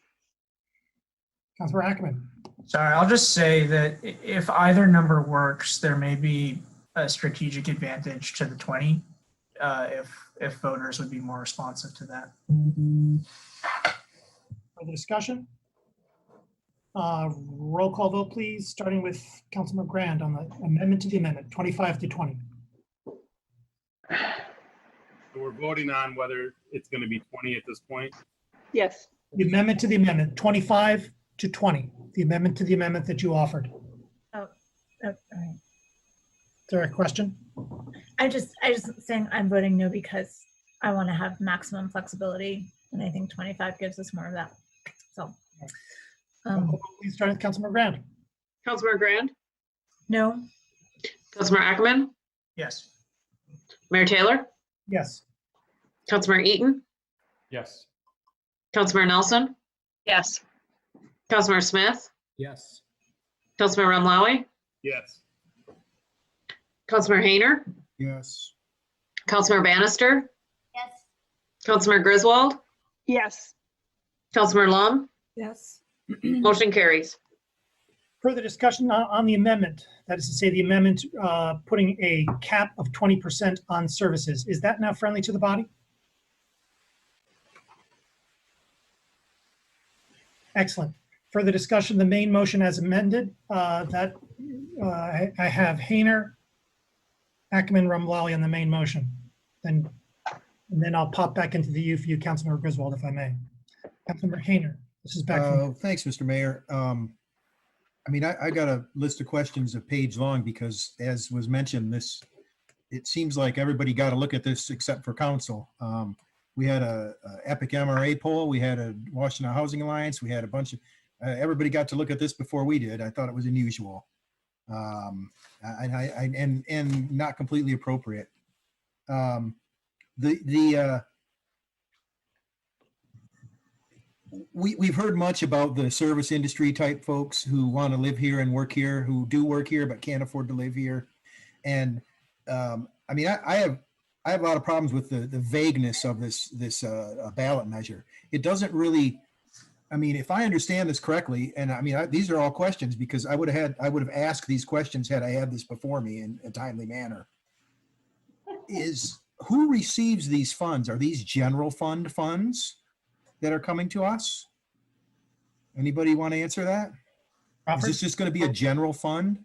Councilmember Ackerman. Sorry, I'll just say that if either number works, there may be a strategic advantage to the 20 if voters would be more responsive to that. Further discussion? Roll call vote, please, starting with Councilmember Grand on the amendment to the amendment, 25 to 20. So we're voting on whether it's going to be 20 at this point. Yes. The amendment to the amendment, 25 to 20, the amendment to the amendment that you offered. Oh, all right. Is there a question? I just saying I'm voting no because I want to have maximum flexibility, and I think 25 gives us more of that. So, please start with Councilmember Grand. Councilmember Grand, no. Councilmember Ackerman, Yes. Mayor Taylor, Yes. Councilmember Eaton, Yes. Councilmember Nelson, Yes. Councilmember Smith, Yes. Councilmember Remlawi, Yes. Councilmember Hayner, Yes. Councilmember Bannister, Yes. Councilmember Griswold, Yes. Councilmember Lum, Yes. motion carries. Further discussion on the amendment, that is to say the amendment putting a cap of 20% on services. Is that now friendly to the body? Excellent. Further discussion, the main motion as amended, I have Hayner, Ackerman, Remlawi on the main motion. And then I'll pop back into the U for you, Councilmember Griswold, if I may. Councilmember Hayner, this is back from you. Thanks, Mr. Mayor. I mean, I got a list of questions a page long because, as was mentioned, it seems like everybody got to look at this except for council. We had a Epic MRA poll, we had a Washington Housing Alliance, we had a bunch of, everybody got to look at this before we did. I thought it was unusual. And not completely appropriate. We've heard much about the service industry type folks who want to live here and work here, who do work here but can't afford to live here. And I mean, I have a lot of problems with the vagueness of this ballot measure. It doesn't really, I mean, if I understand this correctly, and I mean, these are all questions because I would have asked these questions had I had this before me in a timely manner. Is who receives these funds? Are these general fund funds that are coming to us? Anybody want to answer that? Is this just going to be a general fund?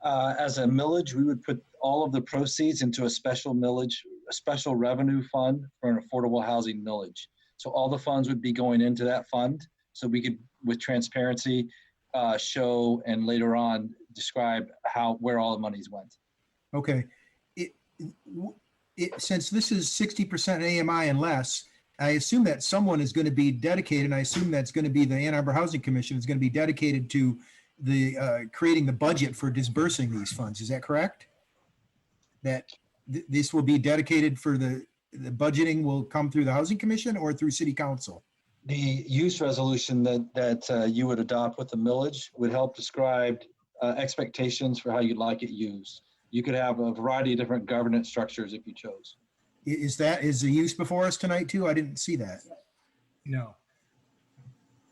As a millage, we would put all of the proceeds into a special millage, a special revenue fund for an affordable housing millage. So all the funds would be going into that fund. So we could, with transparency, show and later on describe where all the monies went. Okay. Since this is 60% AMI and less, I assume that someone is going to be dedicated, and I assume that's going to be the Ann Arbor Housing Commission is going to be dedicated to the creating the budget for disbursing these funds. Is that correct? That this will be dedicated for the budgeting will come through the Housing Commission or through City Council? The use resolution that you would adopt with the millage would help describe expectations for how you'd like it used. You could have a variety of different governance structures if you chose. Is the use before us tonight too? I didn't see that. No.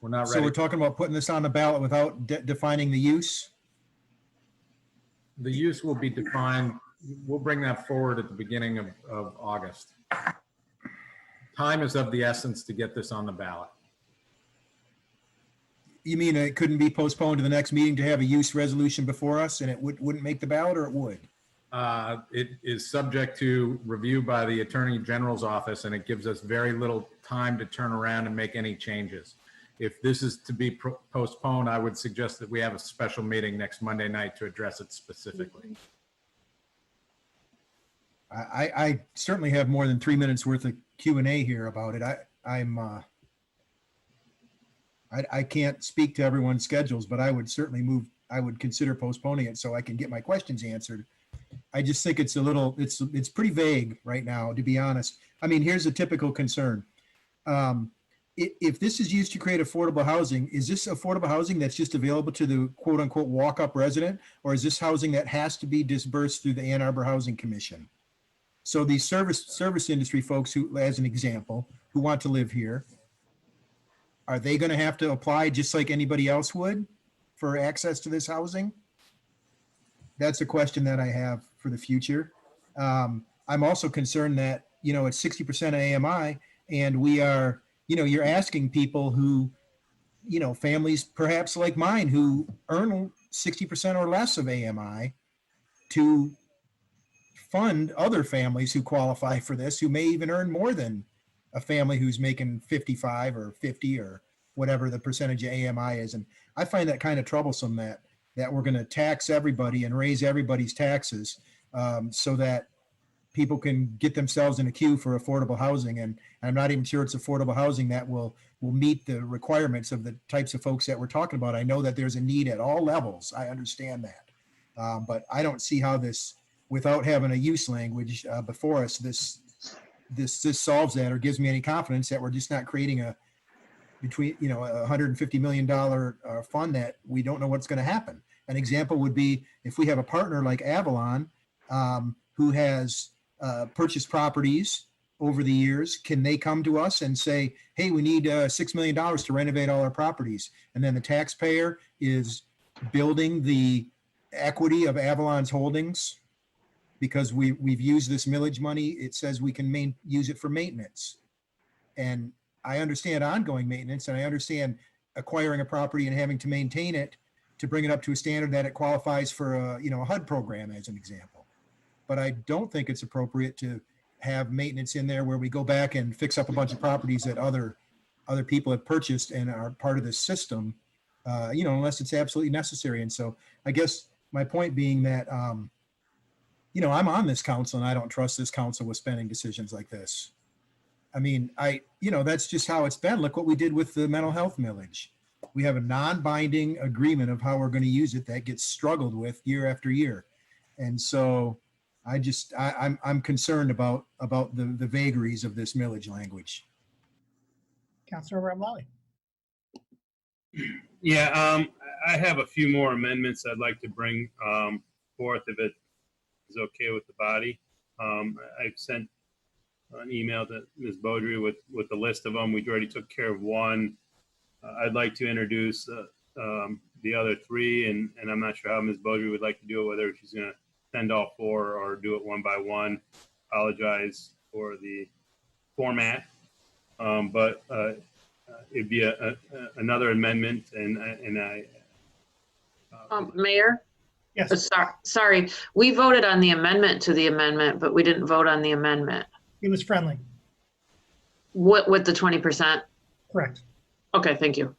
We're not So ready. we're talking about putting this on the ballot without defining the use? The use will be defined. We'll bring that forward at the beginning of August. Time is of the essence to get this on the ballot. You mean it couldn't be postponed to the next meeting to have a use resolution before us and it wouldn't make the ballot, or it would? It is subject to review by the Attorney General's office, and it gives us very little time to turn around and make any changes. If this is to be postponed, I would suggest that we have a special meeting next Monday night to address it specifically. I certainly have more than 3 minutes worth of Q&A here about it. I can't speak to everyone's schedules, but I would certainly I would consider postponing it so I can get my questions answered. I just think it's it's pretty vague right now, to be honest. I mean, here's a typical concern. If this is used to create affordable housing, is this affordable housing that's just available to the quote unquote walk-up resident? Or is this housing that has to be disbursed through the Ann Arbor Housing Commission? So these service industry folks who, as an example, who want to live here, are they going to have to apply just like anybody else would for access to this housing? That's a question that I have for the future. I'm also concerned that, it's 60% of AMI, and we are, you're asking people who, families perhaps like mine who earn 60% or less of AMI to fund other families who qualify for this, who may even earn more than a family who's making 55 or 50 or whatever the percentage of AMI is. And I find that kind of troublesome that we're going to tax everybody and raise everybody's taxes so that people can get themselves in a queue for affordable housing. And I'm not even sure it's affordable housing that will meet the requirements of the types of folks that we're talking about. I know that there's a need at all levels. I understand that. But I don't see how this, without having a use language before us, this solves that or gives me any confidence that we're just not creating a $150 million fund that we don't know what's going to happen. An example would be if we have a partner like Avalon who has purchased properties over the years, can they come to us and say, hey, we need $6 million to renovate all our properties? And then the taxpayer is building the equity of Avalon's holdings because we've used this millage money. It says we can use it for maintenance. And I understand ongoing maintenance, and I understand acquiring a property and having to maintain it to bring it up to a standard that it qualifies for a HUD program, as an example. But I don't think it's appropriate to have maintenance in there where we go back and fix up a bunch of properties that other people have purchased and are part of this system, unless it's absolutely necessary. And so I guess my point being that, I'm on this council and I don't trust this council with spending decisions like this. I mean, that's just how it's been. Look what we did with the mental health millage. We have a non-binding agreement of how we're going to use it that gets struggled with year after year. And so I'm concerned about the vagaries of this millage language. Councilor Ramlali. Yeah, I have a few more amendments I'd like to bring forth if it is okay with the body. I've sent an email to Ms. Beaudry with the list of them. We already took care of one. I'd like to introduce the other three, and I'm not sure how Ms. Beaudry would like to do it, whether she's going to send all four or do it one by one. Apologize for the format, but it'd be another amendment, and I. Mayor? Yes. Sorry, we voted on the amendment to the amendment, but we didn't vote on the amendment. It was friendly. With the 20%? Correct. Okay, thank you.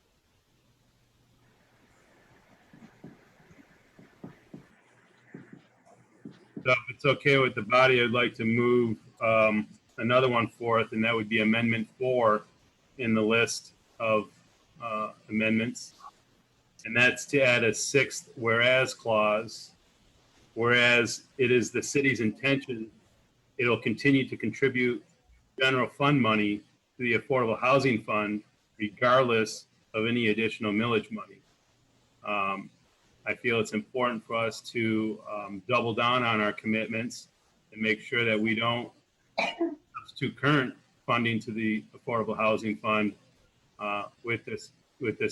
So if it's okay with the body, I'd like to move another one forth, and that would be Amendment 4 in the list of amendments. And that's to add a 6th whereas clause. Whereas it is the city's intention, it'll continue to contribute general fund money to the Affordable Housing Fund regardless of any additional millage money. I feel it's important for us to double down on our commitments and make sure that we don't substitute current funding to the Affordable Housing Fund with this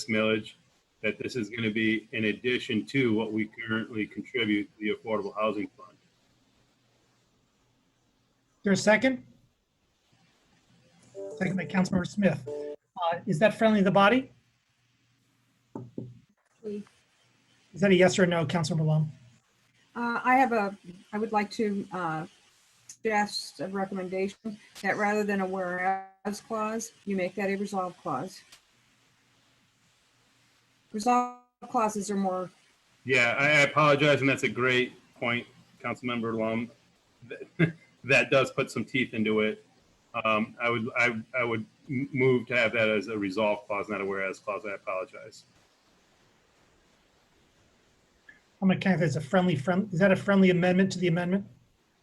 millage, that this is going to be in addition to what we currently contribute to the Affordable Housing Fund. Is there a second? Second by Councilmember Smith. Is that friendly to the body? Is that a yes or no, Councilmember Lum? I would like to suggest a recommendation that rather than a whereas clause, you make that a resolve clause. Resolve clauses are more. Yeah, I apologize, and that's a great point, Councilmember Lum. That does put some teeth into it. I would move to have that as a resolve clause, not a whereas clause. I apologize. I'm gonna count that as a friendly, is that a friendly amendment to the amendment?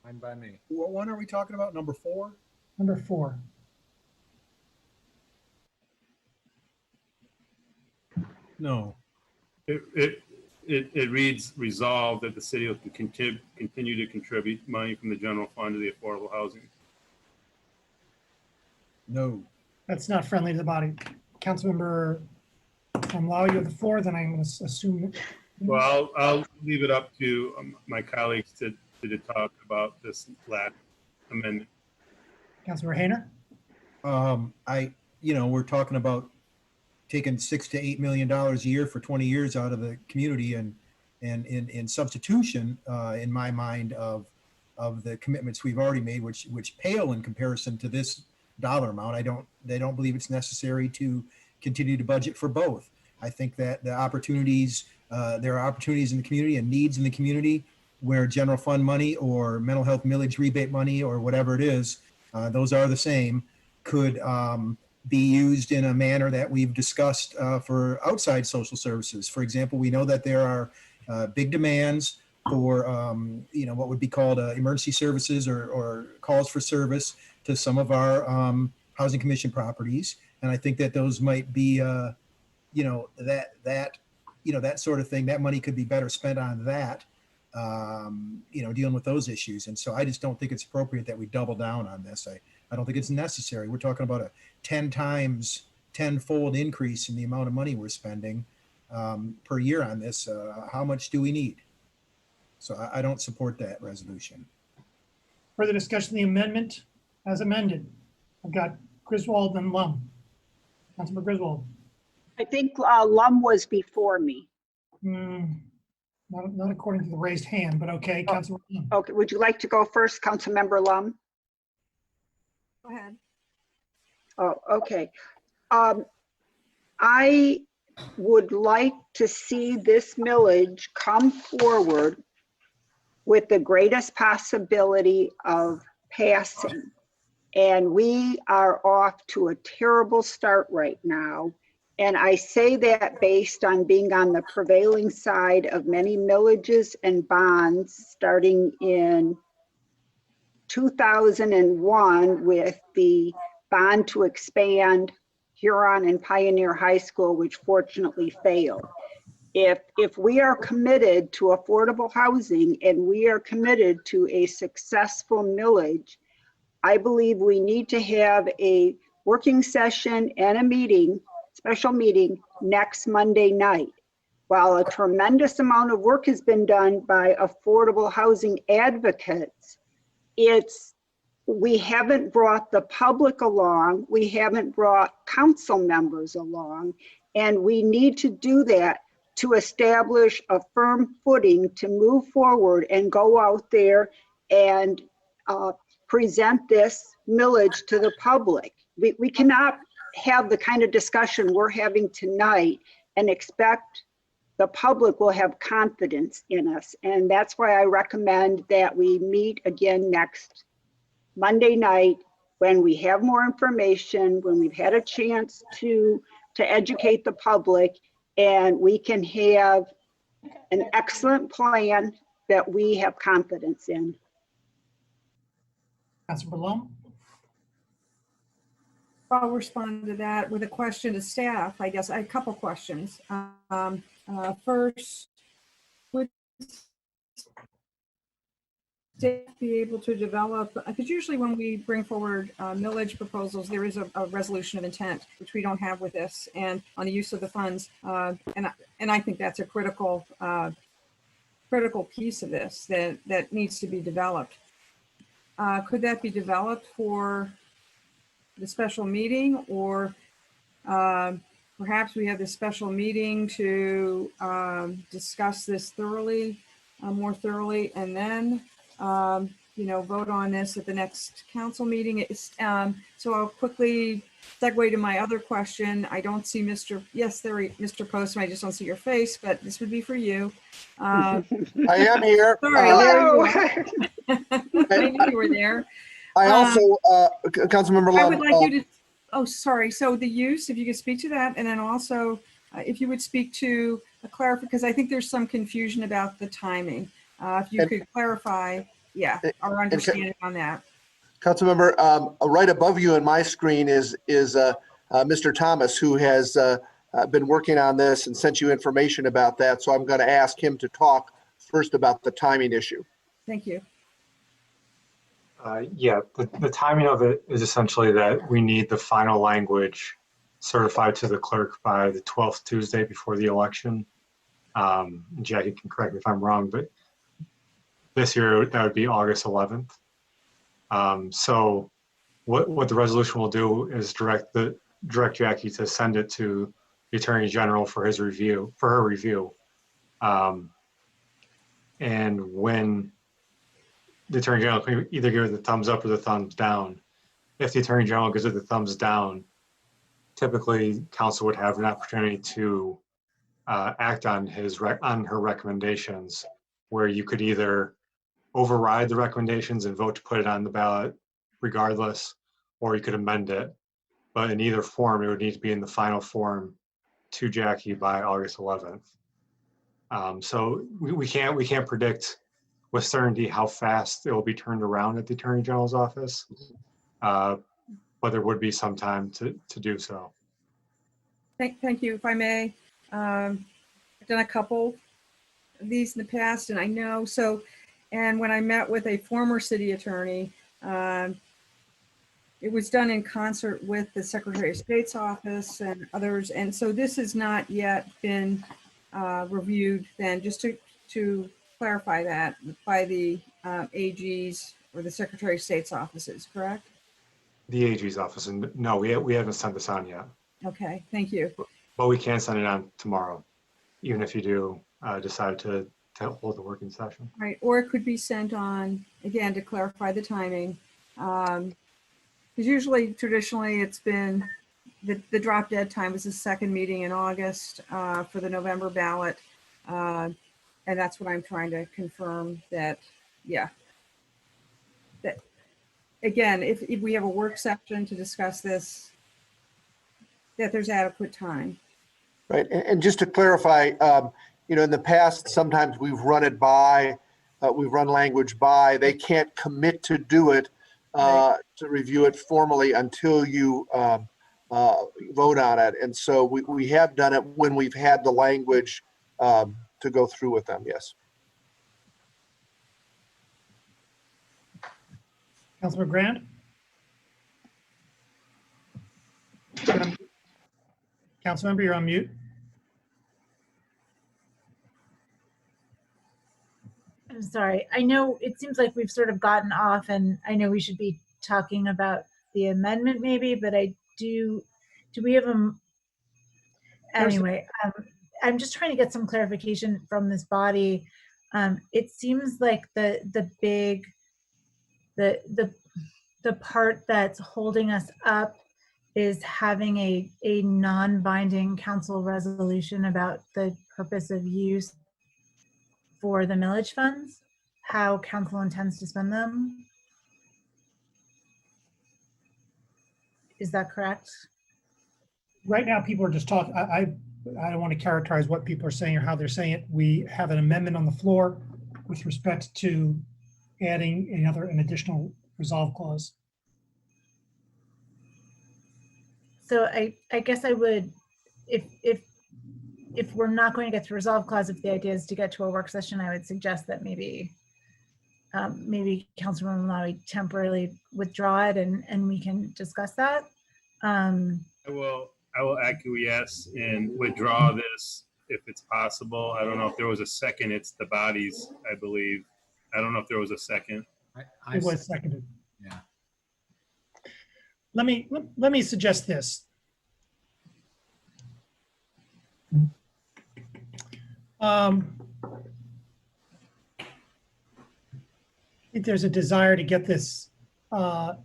Fine by me. What one are we talking about? Number 4? Number 4. No. It reads resolved that the city will continue to contribute money from the general fund to the affordable housing. No. That's not friendly to the body. Councilmember Lau, you have the floor, then I'm gonna assume. Well, I'll leave it up to my colleagues to talk about this last amendment. Councilmember Hayner? We're talking about taking $6 to $8 million a year for 20 years out of the community, and in substitution, in my mind, of the commitments we've already made, which pale in comparison to this dollar amount. They don't believe it's necessary to continue to budget for both. I think that there are opportunities in the community and needs in the community where general fund money or mental health millage rebate money or whatever it is, those are the same, could be used in a manner that we've discussed for outside social services. For example, we know that there are big demands for what would be called emergency services or calls for service to some of our housing commission properties, and I think that those might be that sort of thing. That money could be better spent on that, dealing with those issues. And so I just don't think it's appropriate that we double down on this. I don't think it's necessary. We're talking about a 10-fold increase in the amount of money we're spending per year on this. How much do we need? So I don't support that resolution. Further discussion of the amendment as amended. I've got Griswold and Lum. Councilmember Griswold. I think Lum was before me. Not according to the raised hand, but okay, Councilmember Lum. Okay, would you like to go first, Councilmember Lum? Go ahead. Oh, okay. I would like to see this millage come forward with the greatest possibility of passing. And we are off to a terrible start right now. And I say that based on being on the prevailing side of many millages and bonds starting in 2001 with the bond to expand Huron and Pioneer High School, which fortunately failed. If we are committed to affordable housing and we are committed to a successful millage, I believe we need to have a working session and a meeting, special meeting next Monday night. While a tremendous amount of work has been done by affordable housing advocates, we haven't brought the public along, we haven't brought council members along, and we need to do that to establish a firm footing to move forward and go out there and present this millage to the public. We cannot have the kind of discussion we're having tonight and expect the public will have confidence in us. And that's why I recommend that we meet again next Monday night when we have more information, when we've had a chance to educate the public, and we can have an excellent plan that we have confidence in. Councilmember Lum. I'll respond to that with a question to staff. I guess I have a couple questions. First, would staff be able to develop, because usually when we bring forward millage proposals, there is a resolution of intent, which we don't have with this, and on the use of the funds. And I think that's a critical piece of this that needs to be developed. Could that be developed for the special meeting, or perhaps we have the special meeting to discuss this more thoroughly, and then vote on this at the next council meeting? So I'll quickly segue to my other question. I don't see Mr. Postman. I just don't see your face, but this would be for you. I am here. Sorry, Hello. I knew you were there. I also, Councilmember I Love. would like you to, oh, sorry. So the use, if you could speak to that, and then also if you would speak to a clarify, because I think there's some confusion about the timing. If you could clarify, our understanding on that. Councilmember, right above you on my screen is Mr. Thomas, who has been working on this and sent you information about that. So I'm going to ask him to talk first about the timing issue. Thank you. The timing of it is essentially that we need the final language certified to the clerk by the 12th Tuesday before the election. Jackie can correct me if I'm wrong, but this year that would be August 11th. So what the resolution will do is direct Jackie to send it to the Attorney General for her review. And when the Attorney General can either give it the thumbs up or the thumbs down. If the Attorney General gives it the thumbs down, typically council would have an opportunity to act on her recommendations, where you could either override the recommendations and vote to put it on the ballot regardless, or you could amend it. But in either form, it would need to be in the final form to Jackie by August 11th. So we can't predict with certainty how fast it will be turned around at the Attorney General's office, but there would be some time to do so. Thank you. If I may, I've done a couple of these in the past, and I know so. And when I met with a former city attorney, it was done in concert with the Secretary of State's office and others. And so this has not yet been reviewed. Then just to clarify that by the AG's or the Secretary of State's offices, correct? The AG's office, and no, we haven't sent this on yet. Okay, thank you. But we can send it on tomorrow, even if you do decide to hold the working session. Right, or it could be sent on, again, to clarify the timing. Because traditionally, it's been, the drop dead time was the second meeting in August for the November ballot. And that's what I'm trying to confirm that, that, again, if we have a work session to discuss this, that there's adequate time. Right, and just to clarify, in the past, sometimes we've run it by, we've run language by, they can't commit to do it, to review it formally until you vote on it. And so we have done it when we've had the language to go through with them, yes. Councilor Grant? Councilmember, you're on mute. I'm sorry. I know it seems like we've sort of gotten off, and I know we should be talking about the amendment maybe, but do we have anyway, I'm just trying to get some clarification from this body. It seems like the part that's holding us up is having a non-binding council resolution about the purpose of use for the millage funds, how council intends to spend them. Is that correct? Right now, people are just talking. I don't want to characterize what people are saying or how they're saying it. We have an amendment on the floor with respect to adding an additional resolve clause. So I guess I would, if we're not going to get to resolve clause, if the idea is to get to a work session, I would suggest that maybe Councilwoman Malawi temporarily withdraw it and we can discuss that. I will acquiesce and withdraw this if it's possible. I don't know if there was a second. It's the bodies, I believe. I don't know if there was a second. It was seconded. Yeah. Let me suggest this. I think there's a desire to get this. I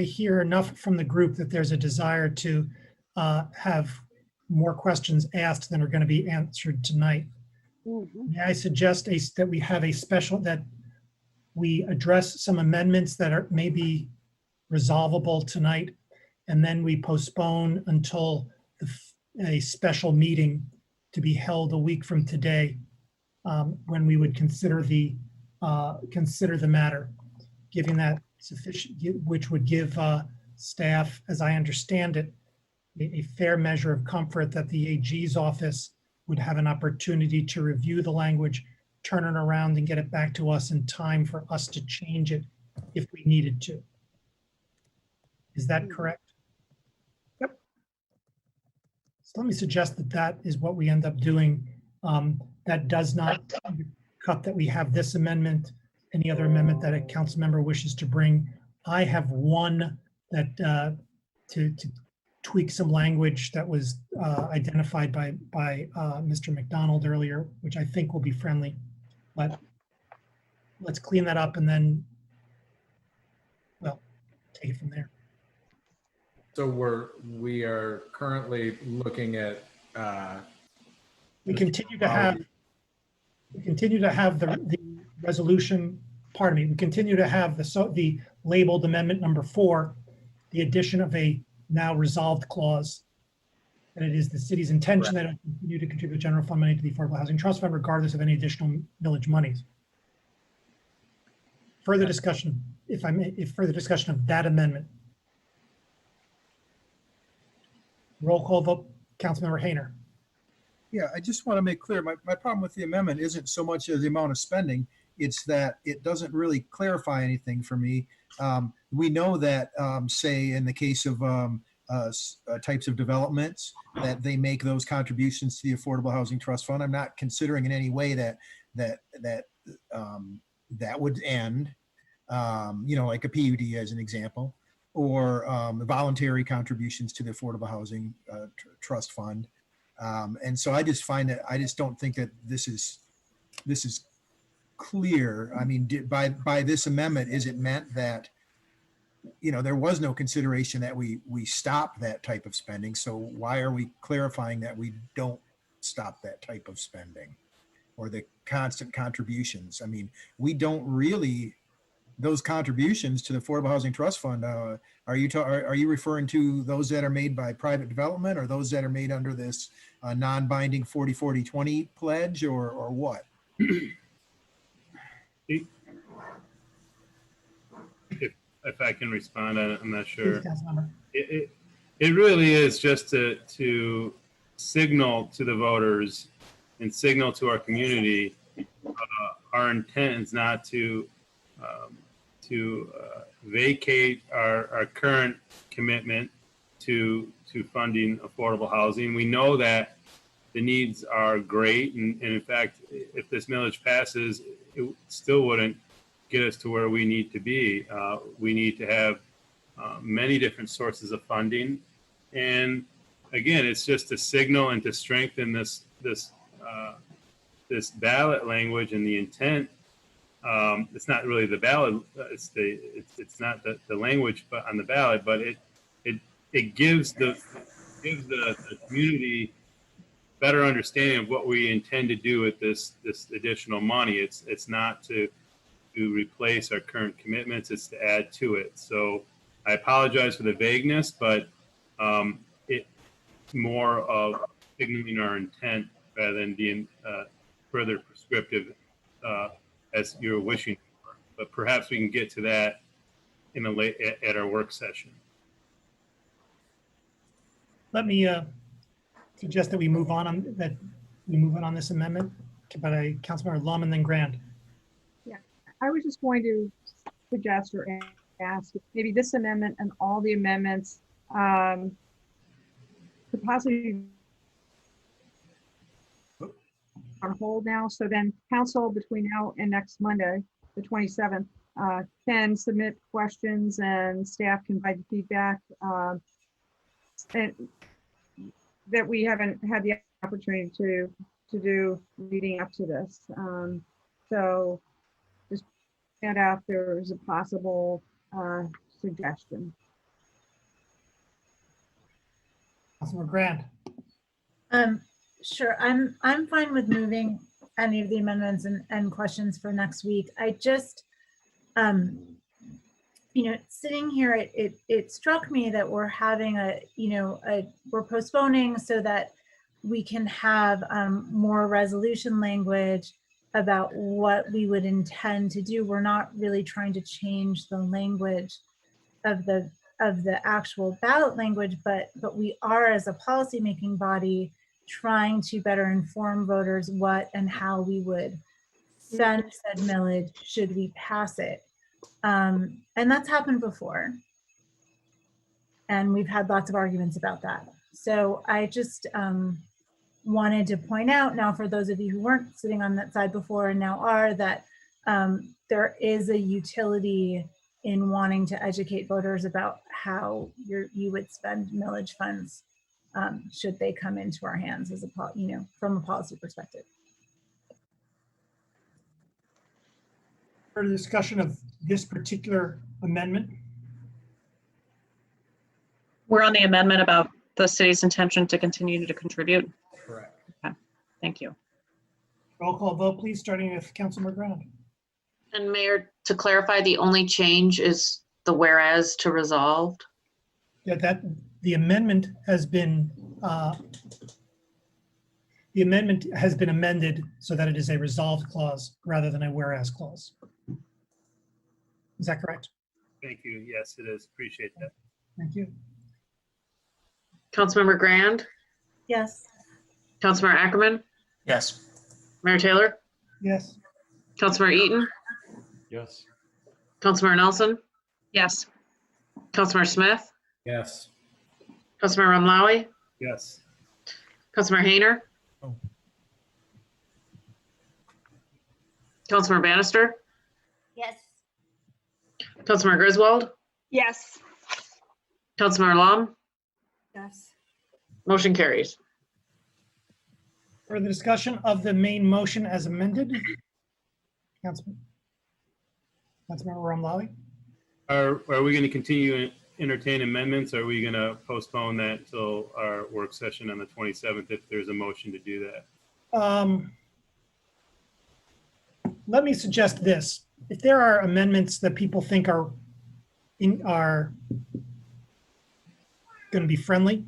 hear enough from the group that there's a desire to have more questions asked than are going to be answered tonight. May I suggest that we have a special, that we address some amendments that are maybe resolvable tonight, and then we postpone until a special meeting to be held a week from today, when we would consider the matter, giving that sufficient, which would give staff, as I understand it, a fair measure of comfort that the AG's office would have an opportunity to review the language, turn it around and get it back to us in time for us to change it if we needed to. Is that correct? Yep. So let me suggest that that is what we end up doing. That does not cut that we have this amendment, any other amendment that a council member wishes to bring. I have one that to tweak some language that was identified by Mr. McDonald earlier, which I think will be friendly. But let's clean that up and then, well, take it from there. So we are currently looking at. We continue to have the resolution. Pardon me. We continue to have the labeled amendment number 4, the addition of a now resolved clause. And it is the city's intention that it will continue to contribute general fund money to the Affordable Housing Trust Fund regardless of any additional village monies. Further discussion, if further discussion of that amendment. Roll call vote, Councilmember Hayner. Yeah, I just want to make clear, my problem with the amendment isn't so much as the amount of spending, it's that it doesn't really clarify anything for me. We know that, say, in the case of types of developments, that they make those contributions to the Affordable Housing Trust Fund. I'm not considering in any way that would end, like a PUD as an example, or voluntary contributions to the Affordable Housing Trust Fund. And so I just find that I just don't think that this is clear. I mean, by this amendment, is it meant that, there was no consideration that we stop that type of spending? So why are we clarifying that we don't stop that type of spending or the constant contributions? I mean, we don't really, those contributions to the Affordable Housing Trust Fund, are you referring to those that are made by private development or those that are made under this non-binding 40-40-20 pledge or what? If I can respond, I'm not sure. It really is just to signal to the voters and signal to our community. Our intent is not to vacate our current commitment to funding affordable housing. We know that the needs are great, and in fact, if this millage passes, it still wouldn't get us to where we need to be. We need to have many different sources of funding, and again, it's just to signal and to strengthen this ballot language and the intent. It's not really the ballot. It's not the language, but on the ballot. But it gives the community better understanding of what we intend to do with this additional money. It's not to replace our current commitments. It's to add to it. So I apologize for the vagueness, but it's more of signaling our intent rather than being further prescriptive as you're wishing for. But perhaps we can get to that at our work session. let me suggest that we move on on this amendment by Councilmember Lum and then Grand. Yeah, I was just going to suggest or ask if maybe this amendment and all the amendments could possibly on hold now. So then council between now and next Monday, the 27th, can submit questions and staff can provide feedback and that we haven't had the opportunity to do leading up to this. So just find out if there's a possible suggestion. Councilmember Grand. Sure, I'm fine with moving any of the amendments and questions for next week. I just, sitting here, it struck me that we're having we're postponing so that we can have more resolution language about what we would intend to do. We're not really trying to change the language of the actual ballot language, but we are, as a policymaking body, trying to better inform voters what and how we would spend said millage should we pass it. And that's happened before. And we've had lots of arguments about that. So I just wanted to point out now, for those of you who weren't sitting on that side before and now are, that there is a utility in wanting to educate voters about how you would spend millage funds should they come into our hands as from a policy perspective. Further discussion of this particular amendment? We're on the amendment about the city's intention to continue to contribute. Correct. Okay, thank you. Roll call vote, please, starting with Councilmember Grand. And Mayor, to clarify, the only change is the whereas to resolved. Yeah, that the amendment has been amended so that it is a resolved clause rather than a whereas clause. Is that correct? Thank you. Yes, it is. Appreciate that. Thank you. Councilmember Grand, Yes. Councilmember Ackerman, Yes. Mayor Taylor, Yes. Councilmember Eaton, Yes. Councilmember Nelson, Yes. Councilmember Smith, Yes. Councilmember Ramlawi, Yes. Councilmember Hayner, Oh. Councilmember Bannister, Yes. Councilmember Griswold, Yes. Councilmember Lum, Yes. motion carries. Further discussion of the main motion as amended? Councilmember Ramlawi? Are we going to continue to entertain amendments? Or are we going to postpone that till our work session on the 27th if there's a motion to do that? Let me suggest this. If there are amendments that people think are going to be friendly,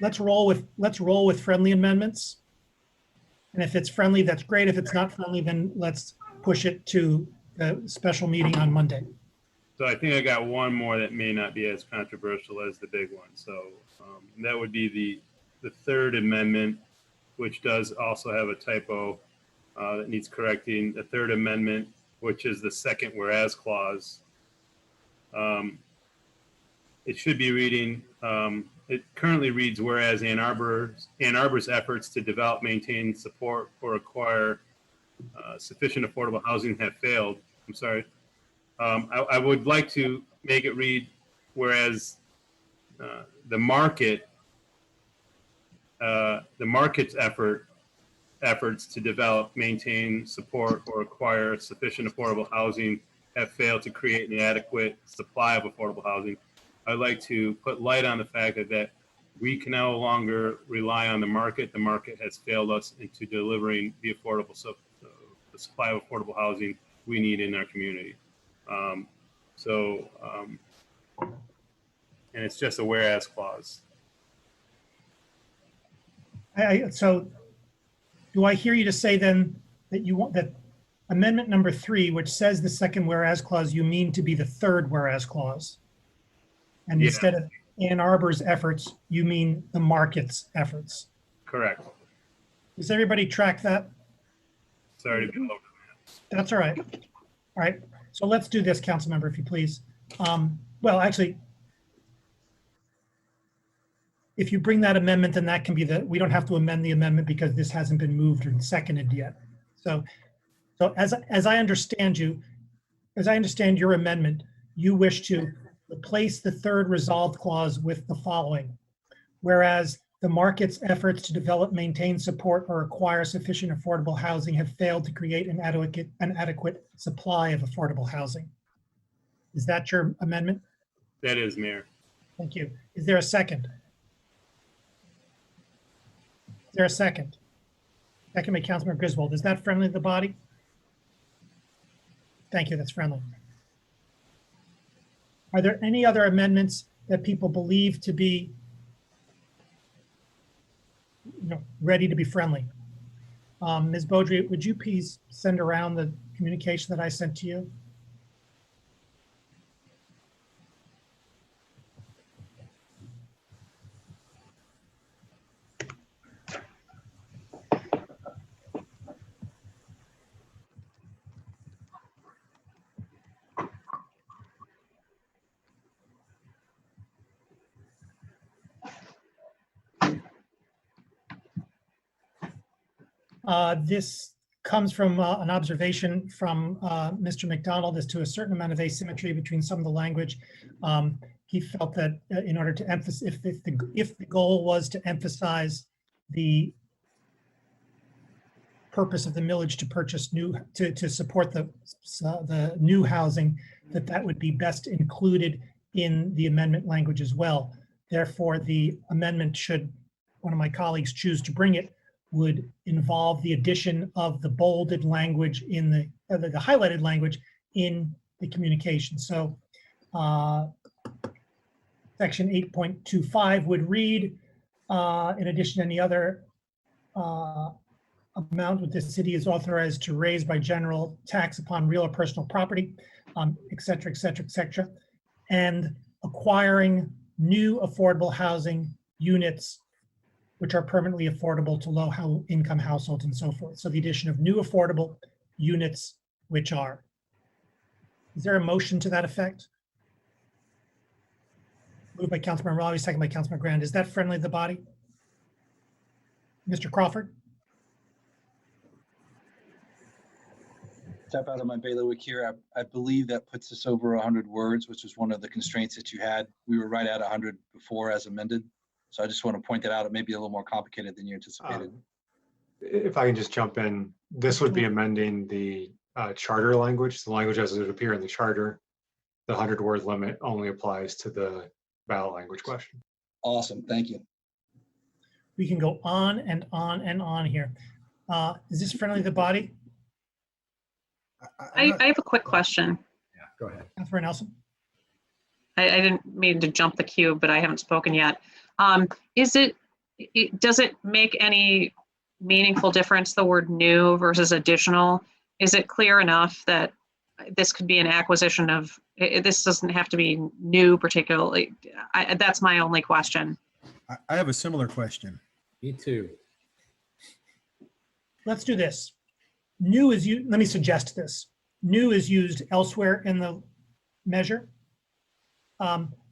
let's roll with friendly amendments. And if it's friendly, that's great. If it's not friendly, then let's push it to the special meeting on Monday. So I think I got one more that may not be as controversial as the big one. So that would be the third amendment, which does also have a typo that needs correcting. The third amendment, which is the second whereas clause. It should be reading, it currently reads, whereas Ann Arbor's efforts to develop, maintain, support, or acquire sufficient affordable housing have failed. I'm sorry. I would like to make it read, whereas the market's efforts to develop, maintain, support, or acquire sufficient affordable housing have failed to create an adequate supply of affordable housing. I'd like to put light on the fact that we can no longer rely on the market. The market has failed us into delivering the the supply of affordable housing we need in our community. And it's just a whereas clause. So do I hear you to say then that you want that amendment number 3, which says the second whereas clause, you mean to be the third whereas clause? And Yeah. Ann Arbor's efforts, you mean the market's efforts. Correct. Does everybody track that? Sorry to be over. That's all right. All right. So let's do this, council member, if you please. Well, actually, if you bring that amendment, then that can be we don't have to amend the amendment because this hasn't been moved or seconded yet. So as I understand your amendment, you wish to replace the third resolved clause with the following. Whereas the market's efforts to develop, maintain, support, or acquire sufficient affordable housing have failed to create an adequate supply of affordable housing. Is that your amendment? That is, Mayor. Thank you. Is there a second? Is there a second? Second by Councilmember Griswold. Is that friendly to the body? Thank you, that's friendly. Are there any other amendments that people believe to be ready to be friendly? Ms. Beaudry, would you please send around the communication that I sent to you? This comes from an observation from Mr. McDonald as to a certain amount of asymmetry between some of the language. He felt that in order to emphasize, if the goal was to emphasize the purpose of the millage to purchase to support the new housing, that would be best included in the amendment language as well. Therefore, the amendment, should one of my colleagues choose to bring it, would involve the addition of the bolded language in the highlighted language in the communication. So section 8.25 would read, in addition to any other amount that the city is authorized to raise by general tax upon real or personal property, et cetera, et cetera, et cetera, and acquiring new affordable housing units which are permanently affordable to low income households and so forth. So the addition of new affordable units, which are. Is there a motion to that effect? Moved by Councilmember Raleigh, second by Councilmember Grand. Is that friendly to the body? Mr. Crawford? Step out of my bailiwick here. I believe that puts us over 100 words, which was one of the constraints that you had. We were right at 100 before as amended. So I just want to point that out. It may be a little more complicated than you anticipated. If I can just jump in, this would be amending the charter language, the language as it would appear in the charter. The 100-word limit only applies to the ballot language question. Awesome, thank you. We can go on and on and on here. Is this friendly to the body? I have a quick question. Yeah, go ahead. Councilmember Nelson? I didn't mean to jump the queue, but I haven't spoken yet. Does it make any meaningful difference, the word new versus additional? Is it clear enough that this could be an acquisition of, this doesn't have to be new particularly? That's my only question. I have a similar question. Me too. Let's do this. New is let me suggest this. New is used elsewhere in the measure.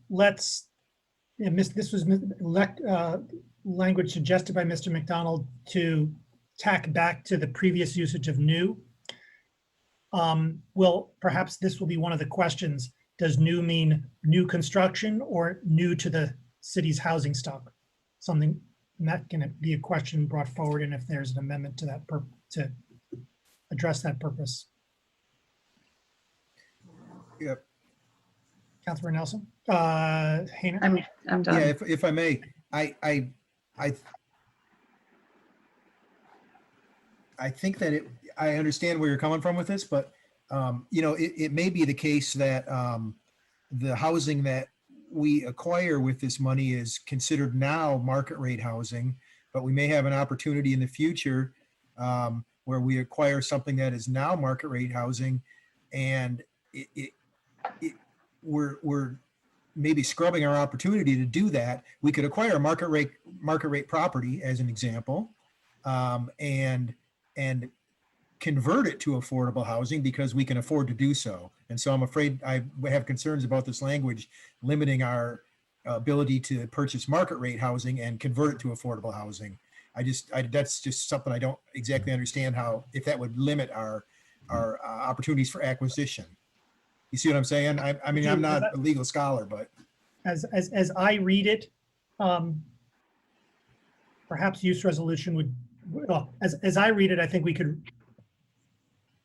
This was language suggested by Mr. McDonald to tack back to the previous usage of new. Well, perhaps this will be one of the questions. Does new mean new construction or new to the city's housing stock? Something that can be a question brought forward, and if there's an amendment to that to address that purpose. Yep. Councilor Nelson, Hayner. I'm done. Yeah, if I may, I think that I understand where you're coming from with this, but it may be the case that the housing that we acquire with this money is considered now market rate housing, but we may have an opportunity in the future where we acquire something that is now market rate housing, and we're maybe scrubbing our opportunity to do that. We could acquire market rate property as an example, and convert it to affordable housing because we can afford to do so. And so I'm afraid I have concerns about this language limiting our ability to purchase market rate housing and convert it to affordable housing. That's just something I don't exactly understand if that would limit our opportunities for acquisition. You see what I'm saying? I mean, I'm not a legal scholar, but As I read it, perhaps use resolution would, well, as I read it, I think we could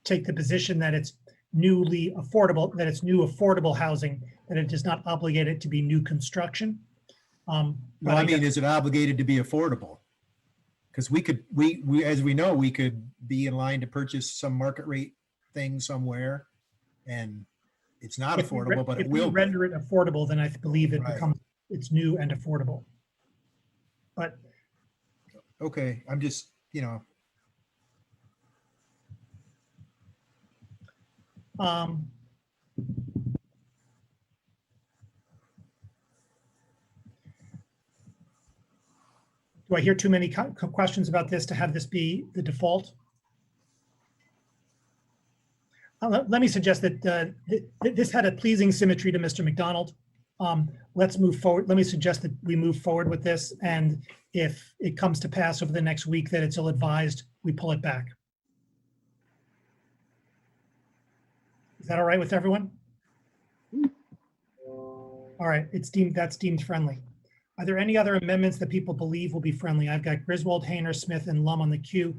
take the position that it's newly affordable, that it's new affordable housing, that it does not obligate it to be new construction. no, I mean, is it obligated to be affordable? Because we as we know, we could be in line to purchase some market rate thing somewhere, and it's not If we affordable, but it if we will be. render it affordable, then I believe it Right. becomes, it's new and affordable. But Okay, I'm just, do I hear too many questions about this to have this be the default? Let me suggest that this had a pleasing symmetry to Mr. McDonald. Let's move forward. Let me suggest that we move forward with this, and if it comes to pass over the next week that it's ill-advised, we pull it back. Is that all right with everyone? All right, that's deemed friendly. Are there any other amendments that people believe will be friendly? I've got Griswold, Hayner, Smith, and Lum on the queue.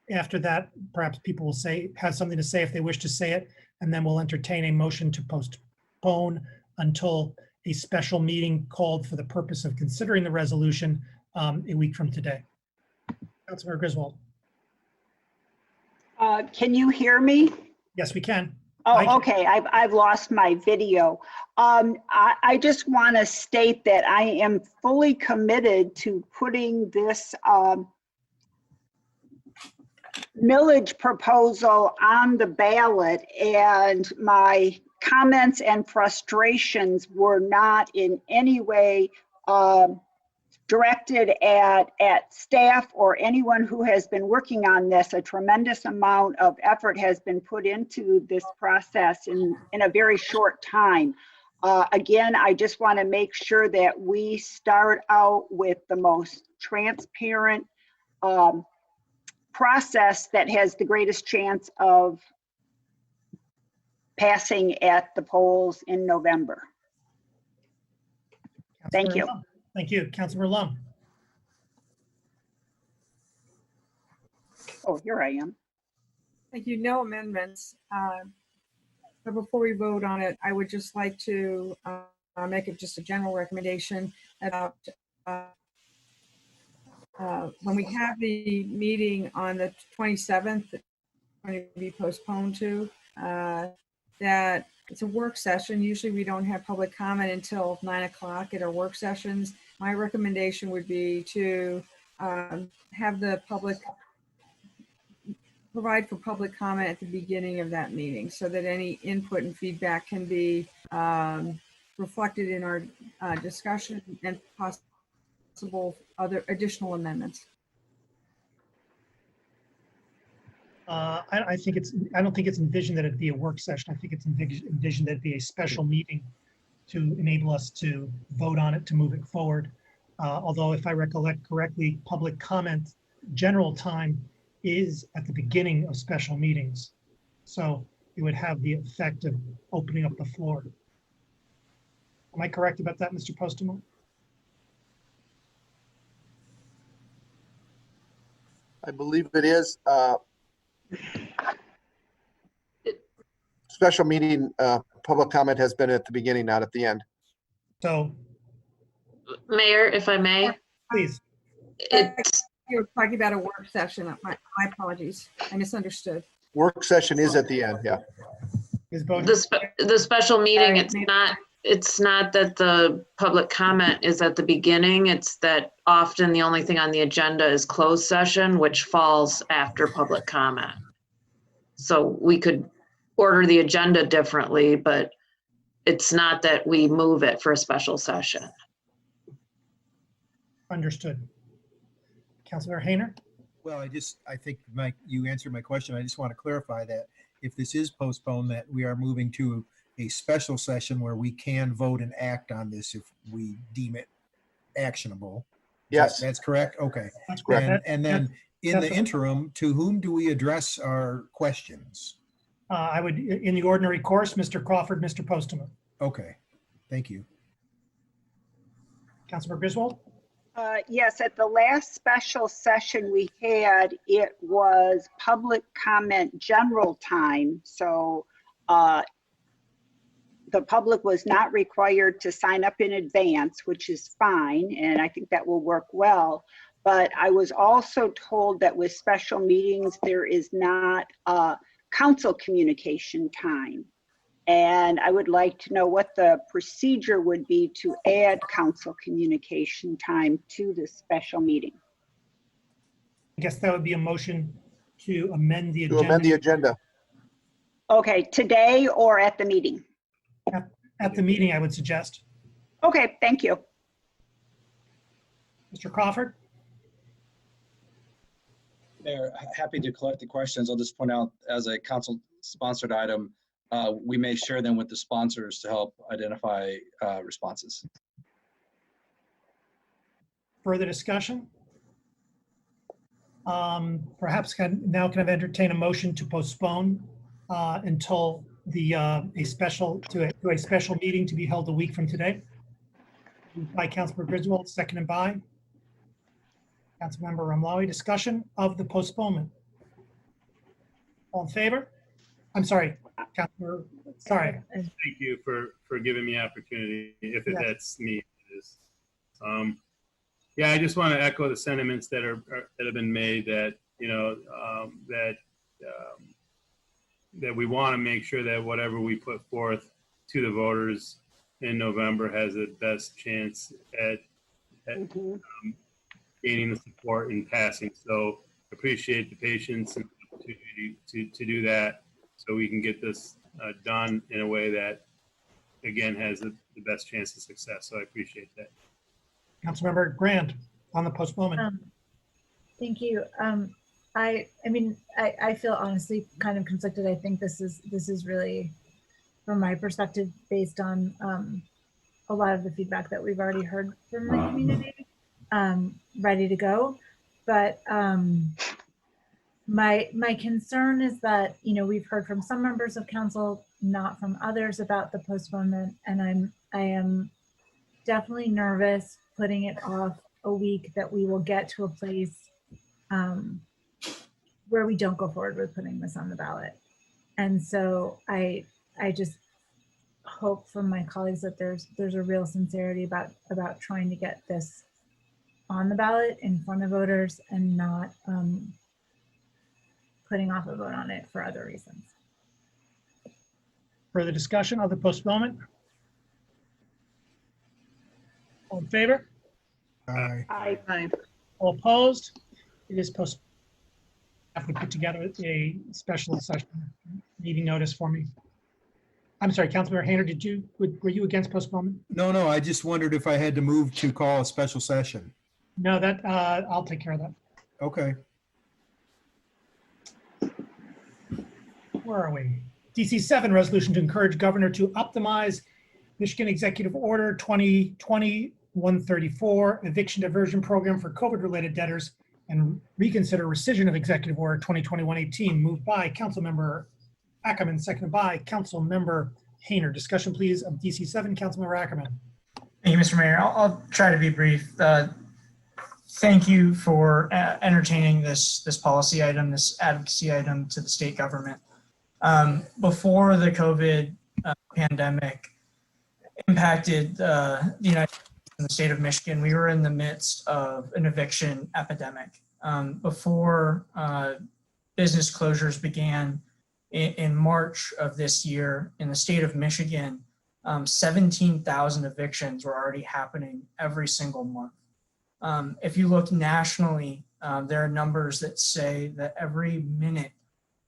After that, perhaps people will have something to say if they wish to say it, and then we'll entertain a motion to postpone until a special meeting called for the purpose of considering the resolution a week from today. Councilmember Griswold. Can you hear me? Yes, we can. Oh, okay. I've lost my video. I just want to state that I am fully committed to putting this millage proposal on the ballot, and my comments and frustrations were not in any way directed at staff or anyone who has been working on this. A tremendous amount of effort has been put into this process in a very short time. Again, I just want to make sure that we start out with the most transparent process that has the greatest chance of passing at the polls in November. Thank you. Thank you. Councilmember Lum. Oh, here I am. Thank you. No amendments. But before we vote on it, I would just like to make it just a general recommendation about when we have the meeting on the 27th, it's going to be postponed to, that it's a work session. Usually we don't have public comment until 9 o'clock at our work sessions. My recommendation would be to have the public provide for public comment at the beginning of that meeting so that any input and feedback can be reflected in our discussion and possible other additional amendments. I don't think it's envisioned that it'd be a work session. I think it's envisioned that it'd be a special meeting to enable us to vote on it, to move it forward. Although if I recollect correctly, public comment, general time is at the beginning of special meetings. So it would have the effect of opening up the floor. Am I correct about that, Mr. Postuma? I believe it is. Special meeting, public comment has been at the beginning, not at the end. So, Mayor, if I may, please. You were talking about a work session. My apologies. I misunderstood. Work session is at the end, yeah. the special meeting, it's not that the public comment is at the beginning. It's that often the only thing on the agenda is closed session, which falls after public comment. So we could order the agenda differently, but it's not that we move it for a special session. Understood. Councilmember Hayner? Well, I think you answered my question. I just want to clarify that if this is postponed, that we are moving to a special session where we can vote and act on this if we deem it actionable. Yes. That's correct? Okay. That's correct. And then in That's the what- interim, to whom do we address our questions? I would, in the ordinary course, Mr. Crawford, Mr. Postma. Okay, thank you. Councilmember Griswold? Yes, at the last special session we had, it was public comment general time. So the public was not required to sign up in advance, which is fine, and I think that will work well. But I was also told that with special meetings, there is not council communication time. And I would like to know what the procedure would be to add council communication time to this special meeting. I guess that would be a motion to amend the To agenda. amend the agenda. Okay, today or at the meeting? At the meeting, I would suggest. Okay, thank you. Mr. Crawford? Mayor, happy to collect the questions. I'll just point out as a council sponsored item, we may share them with the sponsors to help identify responses. Further discussion? Perhaps now can I entertain a motion to postpone until a special meeting to be held a week from today? Moved by Councilmember Griswold, seconded by Councilmember Ramlawi. Discussion of the postponement. All in favor? I'm sorry, Councilmember, sorry. Thank you for giving me opportunity, if Yes. that's me. It is. Yeah, I just want to echo the sentiments that have been made, that that we want to make sure that whatever we put forth to the voters in November has the best chance at gaining the support and passing. So appreciate the patience and the opportunity to do that, so we can get this done in a way that, again, has the best chance of success. So I appreciate that. Councilmember Grant on the postponement. Thank you. I mean, I feel honestly kind of conflicted. I think this is really, from my perspective, based on a lot of the feedback that we've already heard from the community, ready to go. But my concern is that, we've heard from some members of council, not from others, about the postponement, and I am definitely nervous putting it off a week, that we will get to a place where we don't go forward with putting this on the ballot. And so I just hope from my colleagues that there's a real sincerity about trying to get this on the ballot in front of voters, and not putting off a vote on it for other reasons. Further discussion of the postponement? All in favor? Aye. Aye. All opposed? It is postponed. Have to put together a special session meeting notice for me. I'm sorry, Councilmember Hayner, were you against postponement? No, I just wondered if I had to move to call a special session. No, that, I'll take care of that. Okay. Where are we? DC 7, resolution to encourage governor to optimize Michigan Executive Order 2020-134 eviction diversion program for COVID-related debtors, and reconsider rescission of Executive Order 2020-118, moved by Councilmember Ackerman, seconded by Councilmember Hayner. Discussion, please, of DC 7. Councilmember Ackerman. Thank you, Mr. Mayor. I'll try to be brief. Thank you for entertaining this policy item, this advocacy item to the state government. Before the COVID pandemic impacted the United States and the state of Michigan, we were in the midst of an eviction epidemic. Before business closures began in March of this year in the state of Michigan, 17,000 evictions were already happening every single month. If you look nationally, there are numbers that say that every minute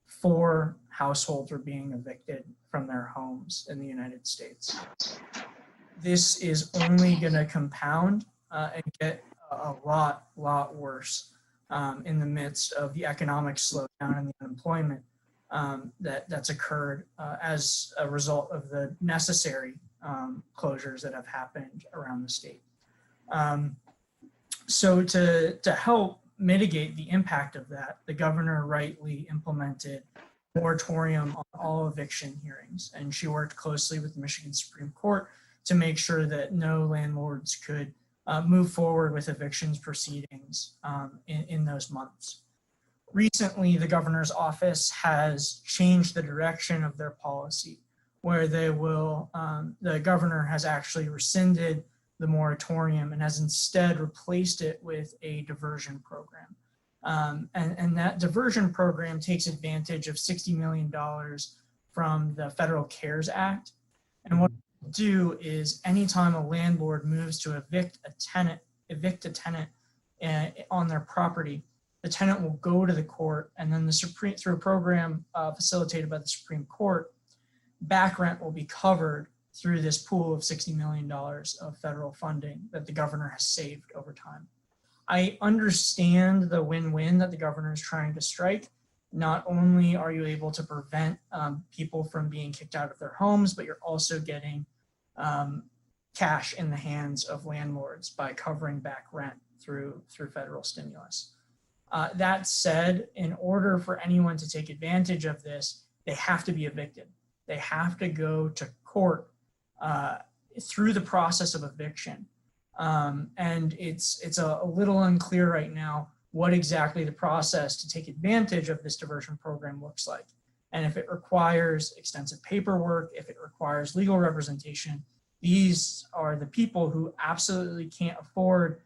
4 households were being evicted from their homes in the United States. This is only going to compound and get a lot worse in the midst of the economic slowdown and the unemployment that's occurred as a result of the necessary closures that have happened around the state. So to help mitigate the impact of that, the governor rightly implemented a moratorium on all eviction hearings, and she worked closely with the Michigan Supreme Court to make sure that no landlords could move forward with evictions proceedings in those months. Recently, the governor's office has changed the direction of their policy, where they will, the governor has actually rescinded the moratorium and has instead replaced it with a diversion program. And that diversion program takes advantage of $60 million from the Federal CARES Act. And what it'll do is anytime a landlord moves to evict a tenant on their property, the tenant will go to the court, and then through a program facilitated by the Supreme Court, back rent will be covered through this pool of $60 million of federal funding that the governor has saved over time. I understand the win-win that the governor is trying to strike. Not only are you able to prevent people from being kicked out of their homes, but you're also getting cash in the hands of landlords by covering back rent through federal stimulus. That said, in order for anyone to take advantage of this, they have to be evicted. They have to go to court through the process of eviction. And it's a little unclear right now what exactly the process to take advantage of this diversion program looks like. And if it requires extensive paperwork, if it requires legal representation, these are the people who absolutely can't afford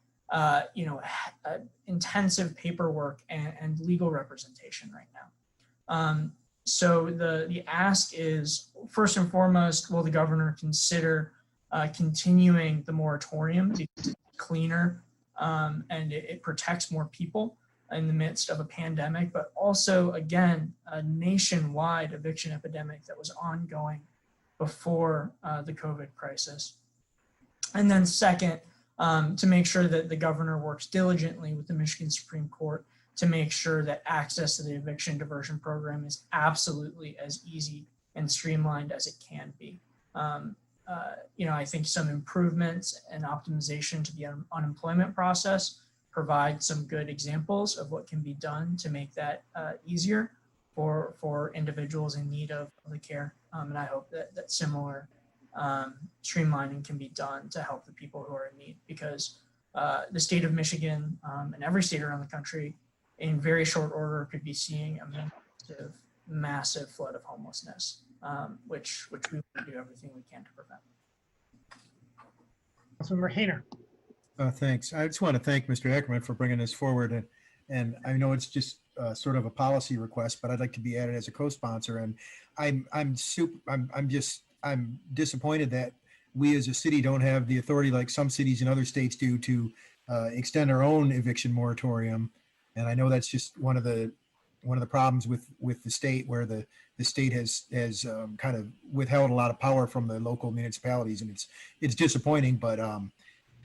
intensive paperwork and legal representation right now. So the ask is, first and foremost, will the governor consider continuing the moratorium because it's cleaner and it protects more people in the midst of a pandemic, but also, again, a nationwide eviction epidemic that was ongoing before the COVID crisis. And then second, to make sure that the governor works diligently with the Michigan Supreme Court to make sure that access to the eviction diversion program is absolutely as easy and streamlined as it can be. I think some improvements and optimization to the unemployment process provide some good examples of what can be done to make that easier for individuals in need of the care. And I hope that similar streamlining can be done to help the people who are in need, because the state of Michigan and every state around the country in very short order could be seeing a massive flood of homelessness, which we want to do everything we can to prevent. Councilmember Hayner. Thanks. I just want to thank Mr. Ackerman for bringing this forward. And I know it's just sort of a policy request, but I'd like to be added as a co-sponsor. And I'm disappointed that we as a city don't have the authority like some cities in other states do to extend our own eviction moratorium. And I know that's just one of the problems with the state, where the state has kind of withheld a lot of power from the local municipalities, and it's disappointing. But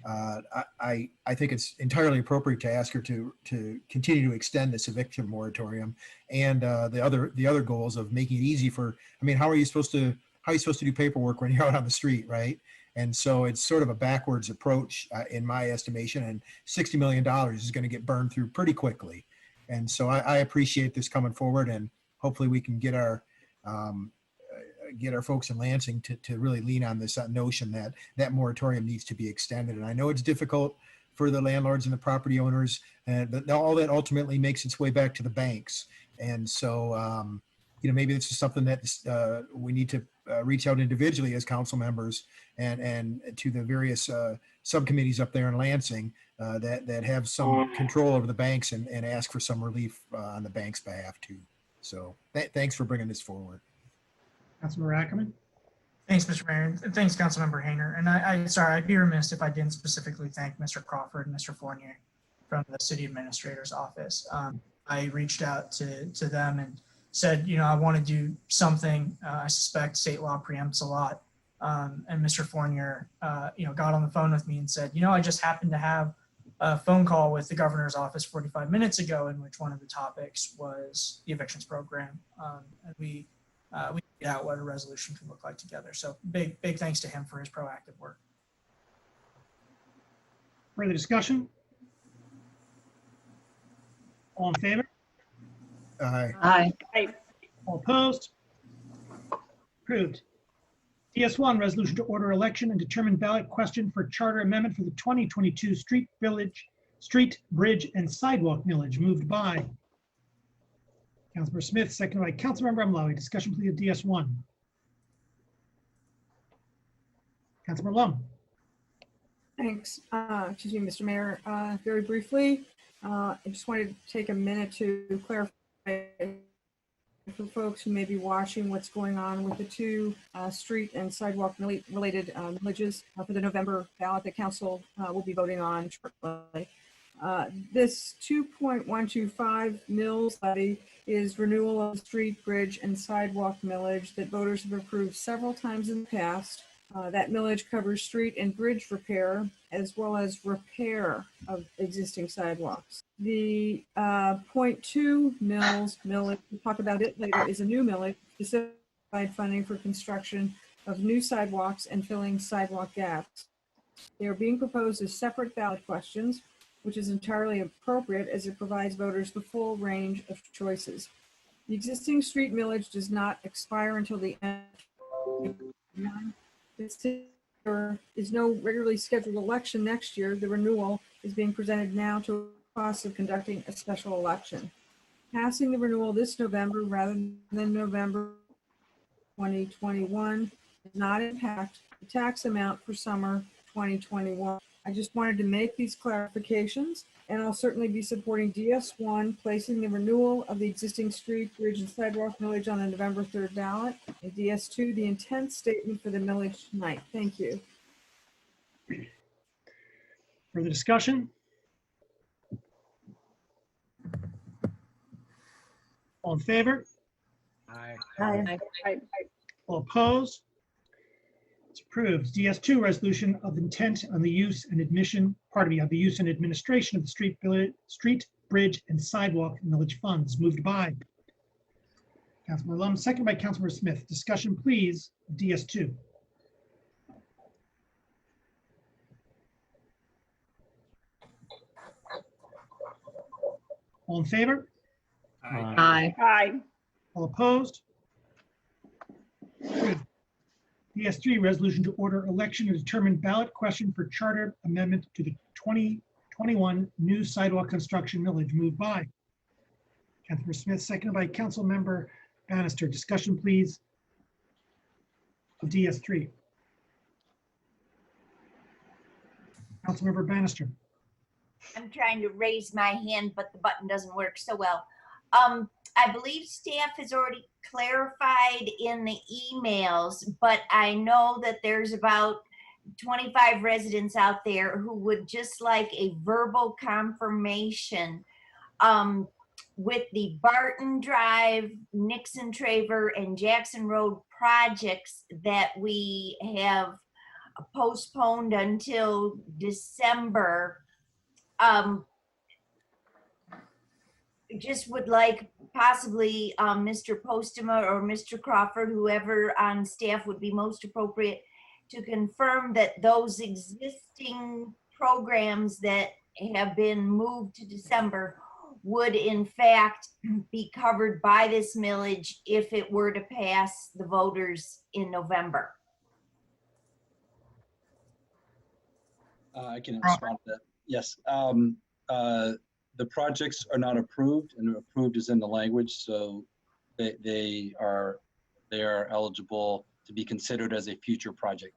I think it's entirely appropriate to ask her to continue to extend this eviction moratorium and the other goals of making it easy for. I mean, how are you supposed to do paperwork when you're out on the street, right? And so it's sort of a backwards approach in my estimation, and $60 million is going to get burned through pretty quickly. And so I appreciate this coming forward, and hopefully we can get our folks in Lansing to really lean on this notion that moratorium needs to be extended. And I know it's difficult for the landlords and the property owners, but all that ultimately makes its way back to the banks. And so, maybe this is something that we need to reach out individually as council members and to the various subcommittees up there in Lansing that have some control over the banks and ask for some relief on the bank's behalf too. So thanks for bringing this forward. Councilmember Ackerman. Thanks, Mr. Mayor. And thanks, Councilmember Hayner. And I'd be remiss if I didn't specifically thank Mr. Crawford and Mr. Fournier from the city administrator's office. I reached out to them and said, I want to do something. I suspect state law preempts a lot. And Mr. Fournier, got on the phone with me and said, I just happened to have a phone call with the governor's office 45 minutes ago, in which one of the topics was the evictions program. And we figured out what a resolution could look like together. So big thanks to him for his proactive work. Further discussion? All in favor? Aye. Aye. All opposed? Approved. DS1, resolution to order election and determine ballot question for charter amendment for the 2022 street, bridge, and sidewalk millage, moved by Councilmember Smith, seconded by Councilmember Umlawi. Discussion, please, of DS1. Councilmember Lum. Thanks. Excuse me, Mr. Mayor. Very briefly, I just wanted to take a minute to clarify for folks who may be watching what's going on with the two street and sidewalk related villages for the November ballot that council will be voting on shortly. This 2.125 mills levy is renewal of the street, bridge, and sidewalk millage that voters have approved several times in the past. That millage covers street and bridge repair, as well as repair of existing sidewalks. The 0.2 mills millage, we'll talk about it later, is a new millage, specified funding for construction of new sidewalks and filling sidewalk gaps. They are being proposed as separate ballot questions, which is entirely appropriate as it provides voters the full range of choices. The existing street millage does not expire until the end of 2029. There is no regularly scheduled election next year. The renewal is being presented now to the cost of conducting a special election. Passing the renewal this November rather than November 2021 does not impact the tax amount for summer 2021. I just wanted to make these clarifications, and I'll certainly be supporting DS1, placing the renewal of the existing street, bridge, and sidewalk millage on the November 3rd ballot, and DS2, the intent statement for the millage tonight. Thank you. Further discussion? All in favor? Aye. All opposed? It's approved. DS2, resolution of intent on the use and admission, of the use and administration of the street, bridge, and sidewalk millage funds, moved by Councilmember Lum, seconded by Councilmember Smith. Discussion, please, DS2. All in favor? Aye. All opposed? Approved. DS3, resolution to order election and determine ballot question for charter amendment to the 2021 new sidewalk construction millage, moved by Councilmember Smith, seconded by Councilmember Bannister. Discussion, please, of DS3. Councilmember Bannister. I'm trying to raise my hand, but the button doesn't work so well. I believe staff has already clarified in the emails, but I know that there's about 25 residents out there who would just like a verbal confirmation with the Barton Drive, Nixon Traver, and Jackson Road projects that we have postponed until December. Just would like possibly Mr. Postema or Mr. Crawford, whoever on staff would be most appropriate, to confirm that those existing programs that have been moved to December would in fact be covered by this millage if it were to pass the voters in November. I can respond to that. Yes. The projects are not approved, and approved is in the language, so they are eligible to be considered as a future project.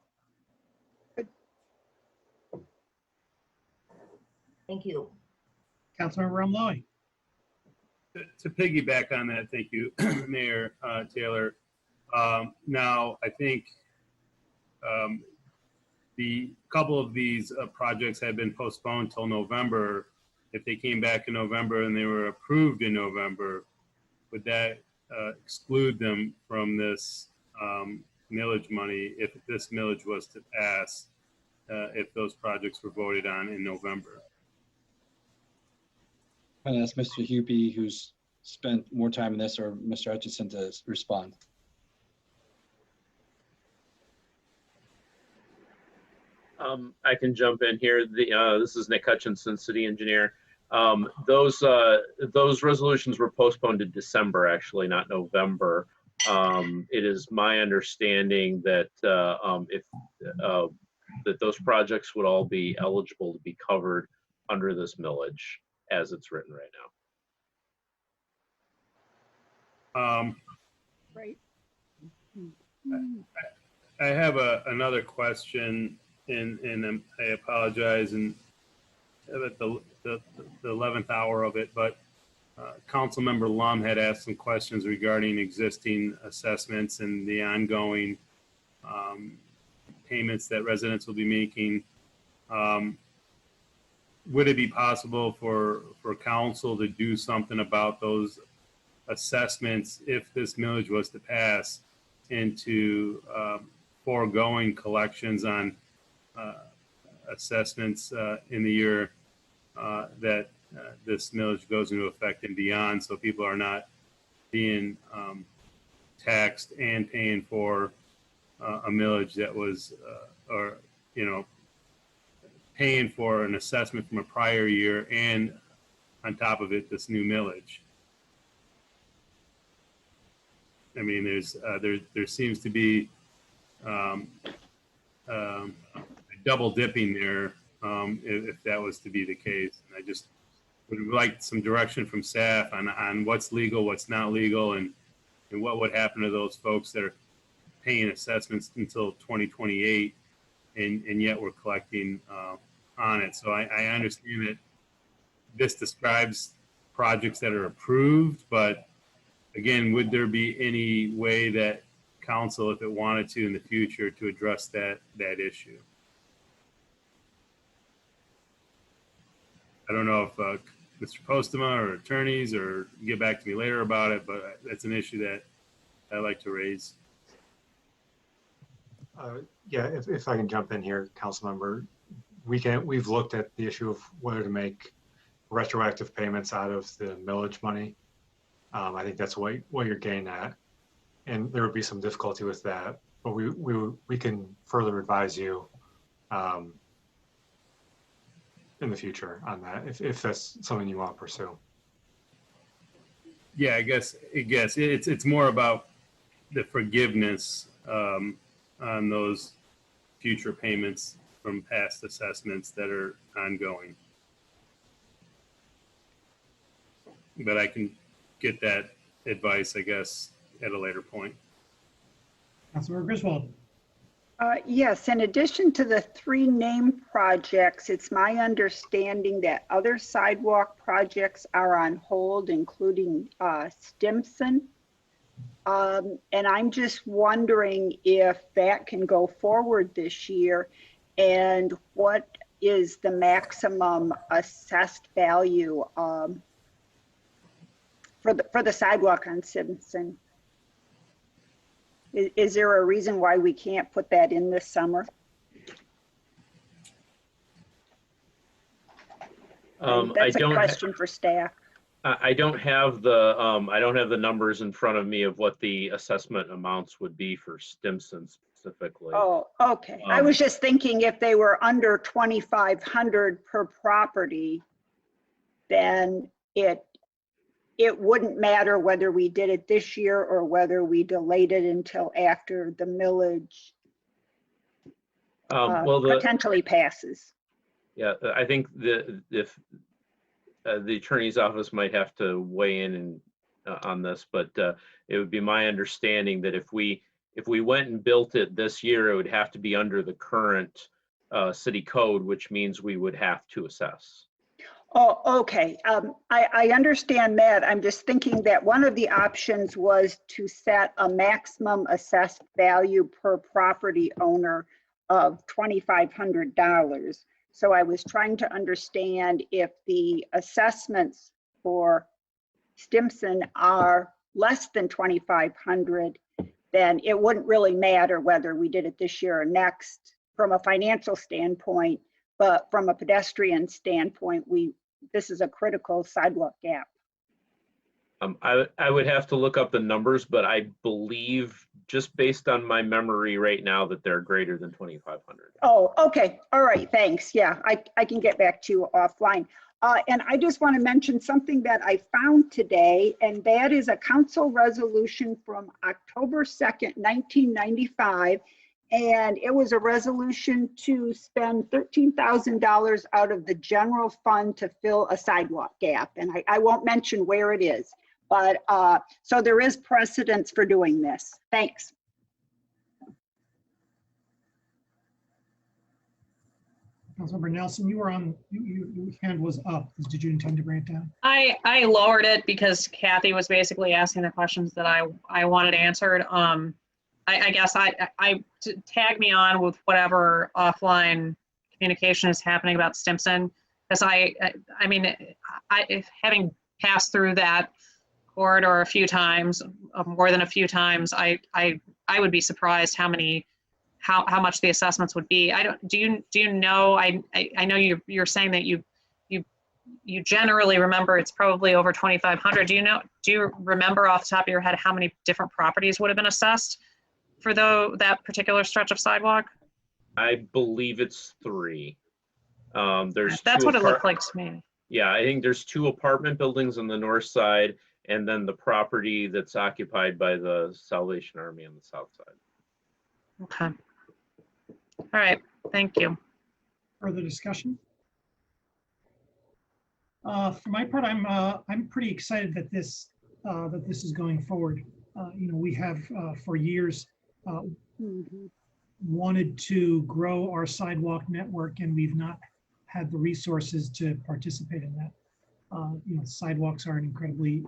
Thank you. Councilmember Umlawi. To piggyback on that, thank you, Mayor Taylor. Now, I think the couple of these projects had been postponed till November. If they came back in November and they were approved in November, would that exclude them from this millage money if this millage was to pass, if those projects were voted on in November. I'm gonna ask Mr. Hupy, who's spent more time in this, or Mr. Hutchinson to respond. I can jump in here. This is Nick Hutchinson, city engineer. Those resolutions were postponed to December, actually, not November. It is my understanding that that those projects would all be eligible to be covered under this millage as it's written right now. Right. I have another question, and I apologize and at the 11th hour of it, but Councilmember Lum had asked some questions regarding existing assessments and the ongoing payments that residents will be making. Would it be possible for council to do something about those assessments if this millage was to pass, into foregoing collections on assessments in the year that this millage goes into effect and beyond, so people are not being taxed and paying for a millage that was, or, you know, paying for an assessment from a prior year, and on top of it, this new millage. I mean, there seems to be double dipping there, if that was to be the case. And I just would like some direction from staff on what's legal, what's not legal, and what would happen to those folks that are paying assessments until 2028, and yet we're collecting on it. So I understand that this describes projects that are approved, but again, would there be any way that council, if it wanted to in the future, to address that issue? I don't know if Mr. Postma or attorneys or get back to me later about it, but that's an issue that I'd like to raise. Yeah, if I can jump in here, council member, we've looked at the issue of whether to make retroactive payments out of the millage money. I think that's what you're getting at, and there would be some difficulty with that, but we can further advise you in the future on that, if that's something you want to pursue. Yeah, I guess it's more about the forgiveness on those future payments from past assessments that are ongoing. But I can get that advice, I guess, at a later point. Councilmember Griswold. Yes, in addition to the 3 named projects, it's my understanding that other sidewalk projects are on hold, including Stimson. And I'm just wondering if that can go forward this year, and what is the maximum assessed value for the sidewalk on Stimson? Is there a reason why we can't put that in this summer? That's a question for staff. I don't have the numbers in front of me of what the assessment amounts would be for Stimson specifically. Oh, okay. I was just thinking if they were under 2,500 per property, then it wouldn't matter whether we did it this year or whether we delayed it until after the millage potentially passes. Yeah, I think if the attorney's office might have to weigh in on this, but it would be my understanding that if we went and built it this year, it would have to be under the current city code, which means we would have to assess. Oh, okay. I understand that. I'm just thinking that one of the options was to set a maximum assessed value per property owner of $2,500. So I was trying to understand if the assessments for Stimson are less than 2,500, then it wouldn't really matter whether we did it this year or next from a financial standpoint. But from a pedestrian standpoint, this is a critical sidewalk gap. I would have to look up the numbers, but I believe just based on my memory right now that they're greater than 2,500. Oh, okay. All right. Thanks. Yeah, I can get back to you offline. And I just want to mention something that I found today, and that is a council resolution from October 2nd, 1995. And it was a resolution to spend $13,000 out of the general fund to fill a sidewalk gap. And I won't mention where it is, but so there is precedence for doing this. Thanks. Councilmember Nelson, you were on, your hand was up. Did you intend to bring it down? I lowered it because Kathy was basically asking the questions that I wanted answered. I guess tag me on with whatever offline communication is happening about Stimson, because I mean, having passed through that corridor a few times, more than a few times, I would be surprised how much the assessments would be. Do you know? I know you're saying that you generally remember it's probably over 2,500. Do you remember off the top of your head how many different properties would have been assessed for that particular stretch of sidewalk? I believe it's 3. That's what it looked like to me. Yeah, I think there's 2 apartment buildings on the north side, and then the property that's occupied by the Salvation Army on the south side. Okay. All right. Thank you. Further discussion? For my part, I'm pretty excited that this is going forward. We have for years wanted to grow our sidewalk network, and we've not had the resources to participate in that. Sidewalks are an incredibly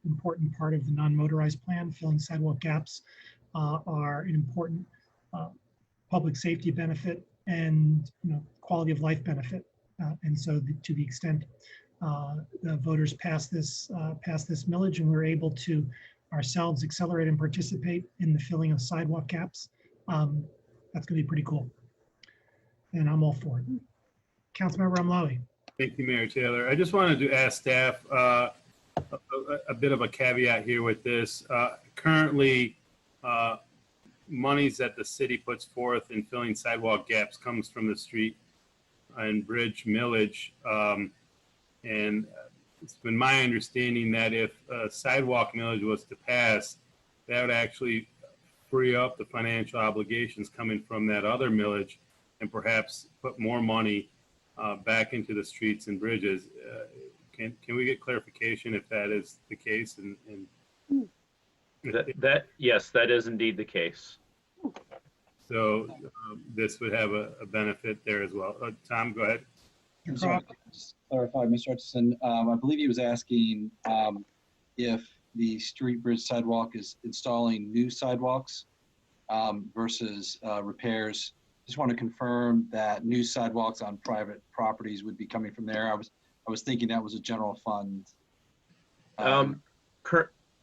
important part of the non-motorized plan. Filling sidewalk gaps are an important public safety benefit and quality of life benefit. And so to the extent the voters pass this millage and we're able to ourselves accelerate and participate in the filling of sidewalk gaps, that's going to be pretty cool. And I'm all for it. Councilmember Ramlawi. Thank you, Mayor Taylor. I just wanted to ask staff a bit of a caveat here with this. Currently, monies that the city puts forth in filling sidewalk gaps comes from the street and bridge millage. And it's been my understanding that if a sidewalk millage was to pass, that would actually free up the financial obligations coming from that other millage and perhaps put more money back into the streets and bridges. Can we get clarification if that is the case? And yes, that is indeed the case. So this would have a benefit there as well. Tom, go ahead. I'm sorry, just clarify, Mr. Hutchinson. I believe he was asking if the street bridge sidewalk is installing new sidewalks versus repairs. Just want to confirm that new sidewalks on private properties would be coming from there. I was thinking that was a general fund.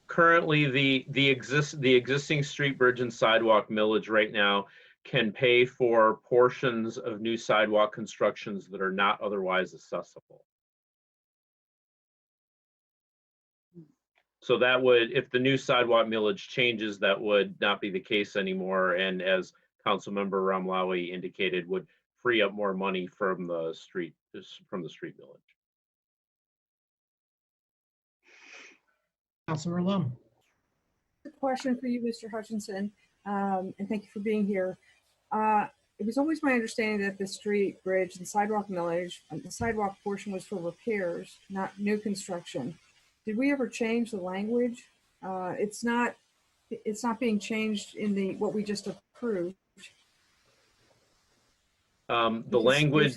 Currently, the existing street bridge and sidewalk millage right now can pay for portions of new sidewalk constructions that are not otherwise accessible. So that would, if the new sidewalk millage changes, that would not be the case anymore. And as Councilmember Ramlawi indicated, would free up more money from the street millage. Councilmember Lum. A question for you, Mr. Hutchinson, and thank you for being here. It was always my understanding that the street, bridge, and sidewalk millage, the sidewalk portion was for repairs, not new construction. Did we ever change the language? It's not being changed in what we just approved. The language.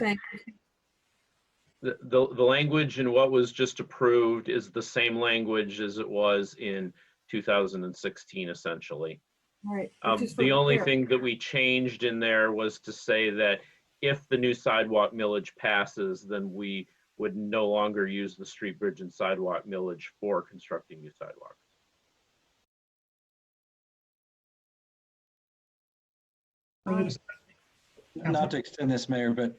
The language in what was just approved is the same language as it was in 2016, essentially. Right. The only thing that we changed in there was to say that if the new sidewalk millage passes, then we would no longer use the street, bridge, and sidewalk millage for constructing new sidewalks. Further discussion? Not to extend this, Mayor, but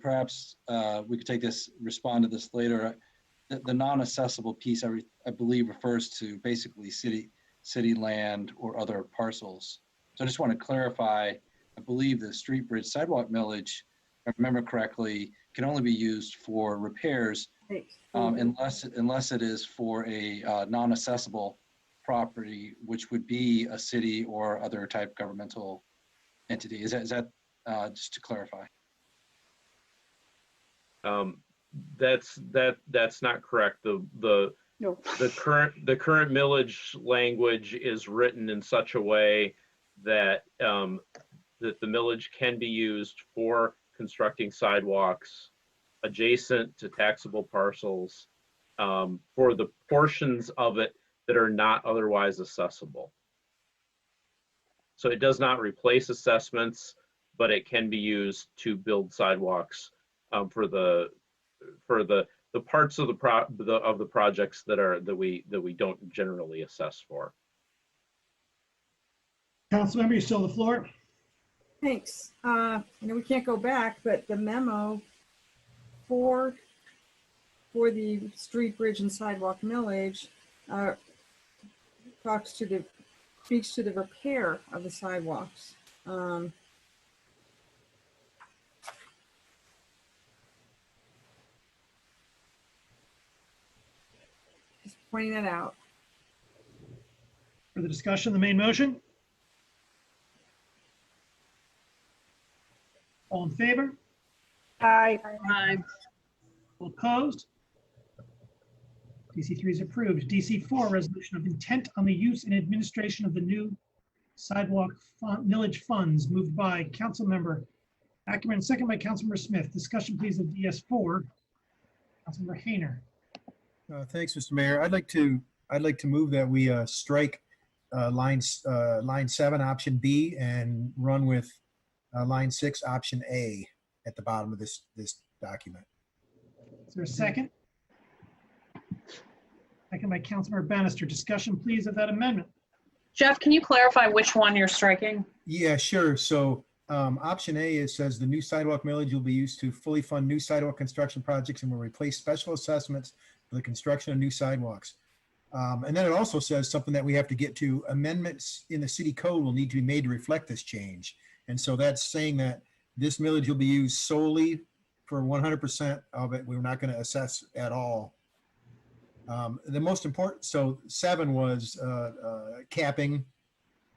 perhaps we could respond to this later. The non-accessible piece, I believe, refers to basically city land or other parcels. So I just want to clarify, I believe the street bridge sidewalk millage, if I remember correctly, can only be used for repairs unless it is for a non-accessible property, which would be a city or other type governmental entity. Is that just to clarify? That's not correct. The current millage language is written in such a way that that the millage can be used for constructing sidewalks adjacent to taxable parcels for the portions of it that are not otherwise accessible. So it does not replace assessments, but it can be used to build sidewalks for the parts of the projects that we don't generally assess for. Councilmember, you still have the floor? Thanks. I know we can't go back, but the memo for the street, bridge, and sidewalk millage speaks to the repair of the sidewalks. Just pointing that out. For the discussion, the main motion? All in favor? Aye. Aye. All opposed? DC 3 is approved. DC 4, resolution of intent on the use and administration of the new sidewalk millage funds, moved by Councilmember Ackerman, second by Councilmember Smith. Discussion, please, of DS4. Councilmember Hayner. Thanks, Mr. Mayor. I'd like to move that we strike line 7, option B, and run with line 6, option A at the bottom of this document. Is there a second? Second by Councilmember Bannister. Discussion, please, of that amendment. Jeff, can you clarify which one you're striking? Yeah, sure. So option A, it says the new sidewalk millage will be used to fully fund new sidewalk construction projects and will replace special assessments for the construction of new sidewalks. And then it also says something that we have to get to. Amendments in the city code will need to be made to reflect this change. And so that's saying that this millage will be used solely for 100% of it. We're not going to assess at all. The most important, so 7 was capping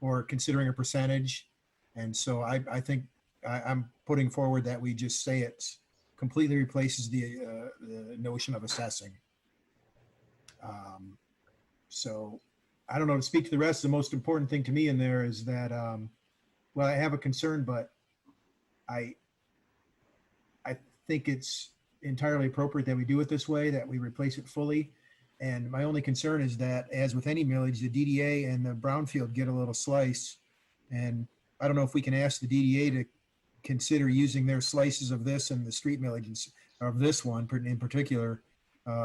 or considering a percentage. And so I think I'm putting forward that we just say it completely replaces the notion of assessing. So I don't know, to speak to the rest, the most important thing to me in there is that, well, I have a concern, but I think it's entirely appropriate that we do it this way, that we replace it fully. And my only concern is that, as with any millage, the DDA and the brownfield get a little slice. And I don't know if we can ask the DDA to consider using their slices of this and the street millage of this one in particular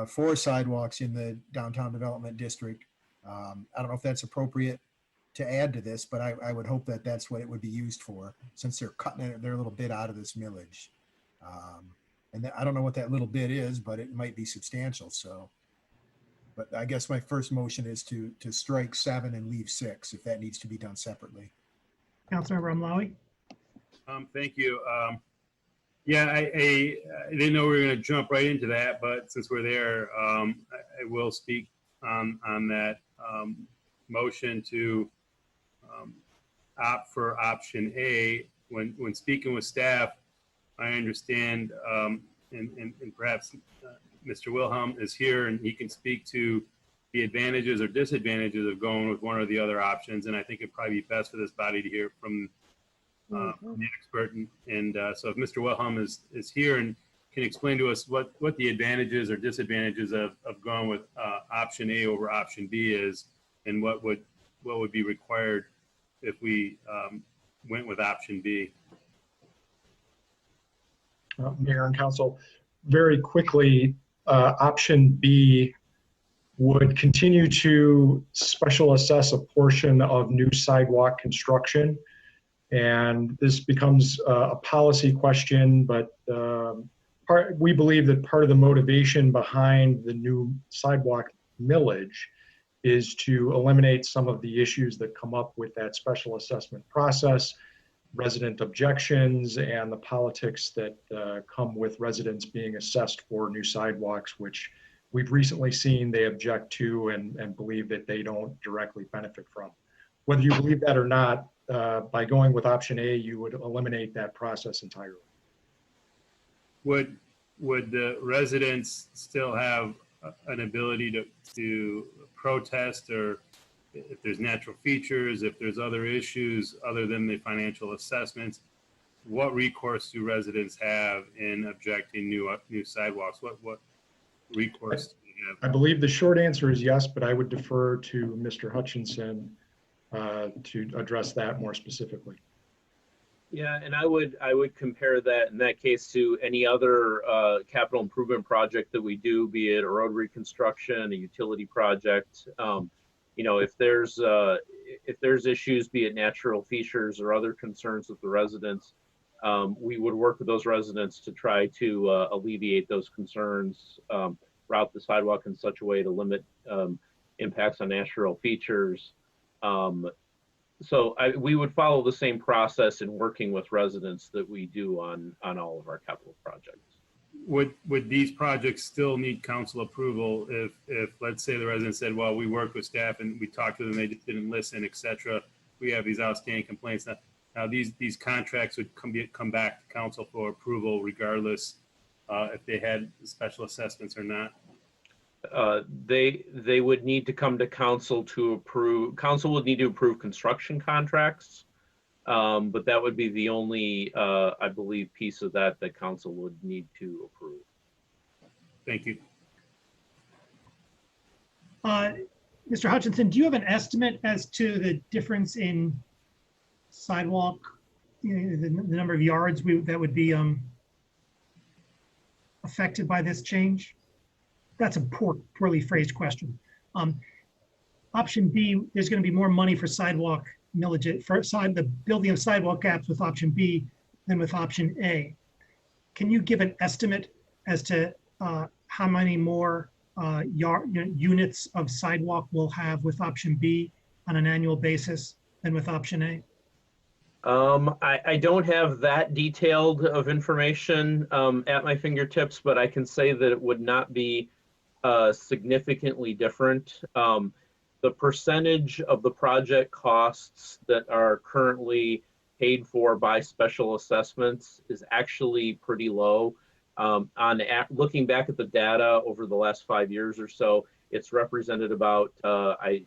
for sidewalks in the downtown development district. I don't know if that's appropriate to add to this, but I would hope that that's what it would be used for, since they're cutting their little bit out of this millage. And I don't know what that little bit is, but it might be substantial. So, but I guess my first motion is to strike 7 and leave 6, if that needs to be done separately. Councilmember Amlawi. Thank you. Yeah, I didn't know we were going to jump right into that, but since we're there, I will speak on that motion to opt for option A. When speaking with staff, I understand, and perhaps Mr. Wilhelm is here and he can speak to the advantages or disadvantages of going with one or the other options. And I think it'd probably be best for this body to hear from the expert. And so if Mr. Wilhelm is here and can explain to us what the advantages or disadvantages of going with option A over option B is, and what would be required if we went with option B. Mayor and Council, very quickly, option B would continue to special assess a portion of new sidewalk construction And this becomes a policy question, but we believe that part of the motivation behind the new sidewalk millage is to eliminate some of the issues that come up with that special assessment process, resident objections, and the politics that come with residents being assessed for new sidewalks, which we've recently seen they object to and believe that they don't directly benefit from. Whether you believe that or not, by going with option A, you would eliminate that process entirely. Would the residents still have an ability to protest, or if there's natural features, if there's other issues other than the financial assessments? What recourse do residents have in objecting new sidewalks? What recourse do you have? I believe the short answer is yes, but I would defer to Mr. Hutchinson to address that more specifically. Yeah, and I would compare that in that case to any other capital improvement project that we do, be it a road reconstruction, a utility project. You know, if there's issues, be it natural features or other concerns with the residents, we would work with those residents to try to alleviate those concerns, route the sidewalk in such a way to limit impacts on natural features. So we would follow the same process in working with residents that we do on all of our capital projects. Would these projects still need council approval if let's say the resident said, well, we worked with staff and we talked to them, they just didn't listen, etc. We have these outstanding complaints. Now these contracts would come back to council for approval regardless if they had special assessments or not? They would need to come to council to approve. Council would need to approve construction contracts, but that would be the only, I believe, piece of that council would need to approve. Thank you. Mr. Hutchinson, do you have an estimate as to the difference in sidewalk, the number of yards that would be affected by this change? That's a poorly phrased question. Option B, there's going to be more money for sidewalk millage, the building of sidewalk gaps with option B than with option A. Can you give an estimate as to how many more units of sidewalk we'll have with option B on an annual basis than with option A? I don't have that detailed of information at my fingertips, but I can say that it would not be significantly different. The percentage of the project costs that are currently paid for by special assessments is actually pretty low. Looking back at the data over the last 5 years or so, it's represented about, I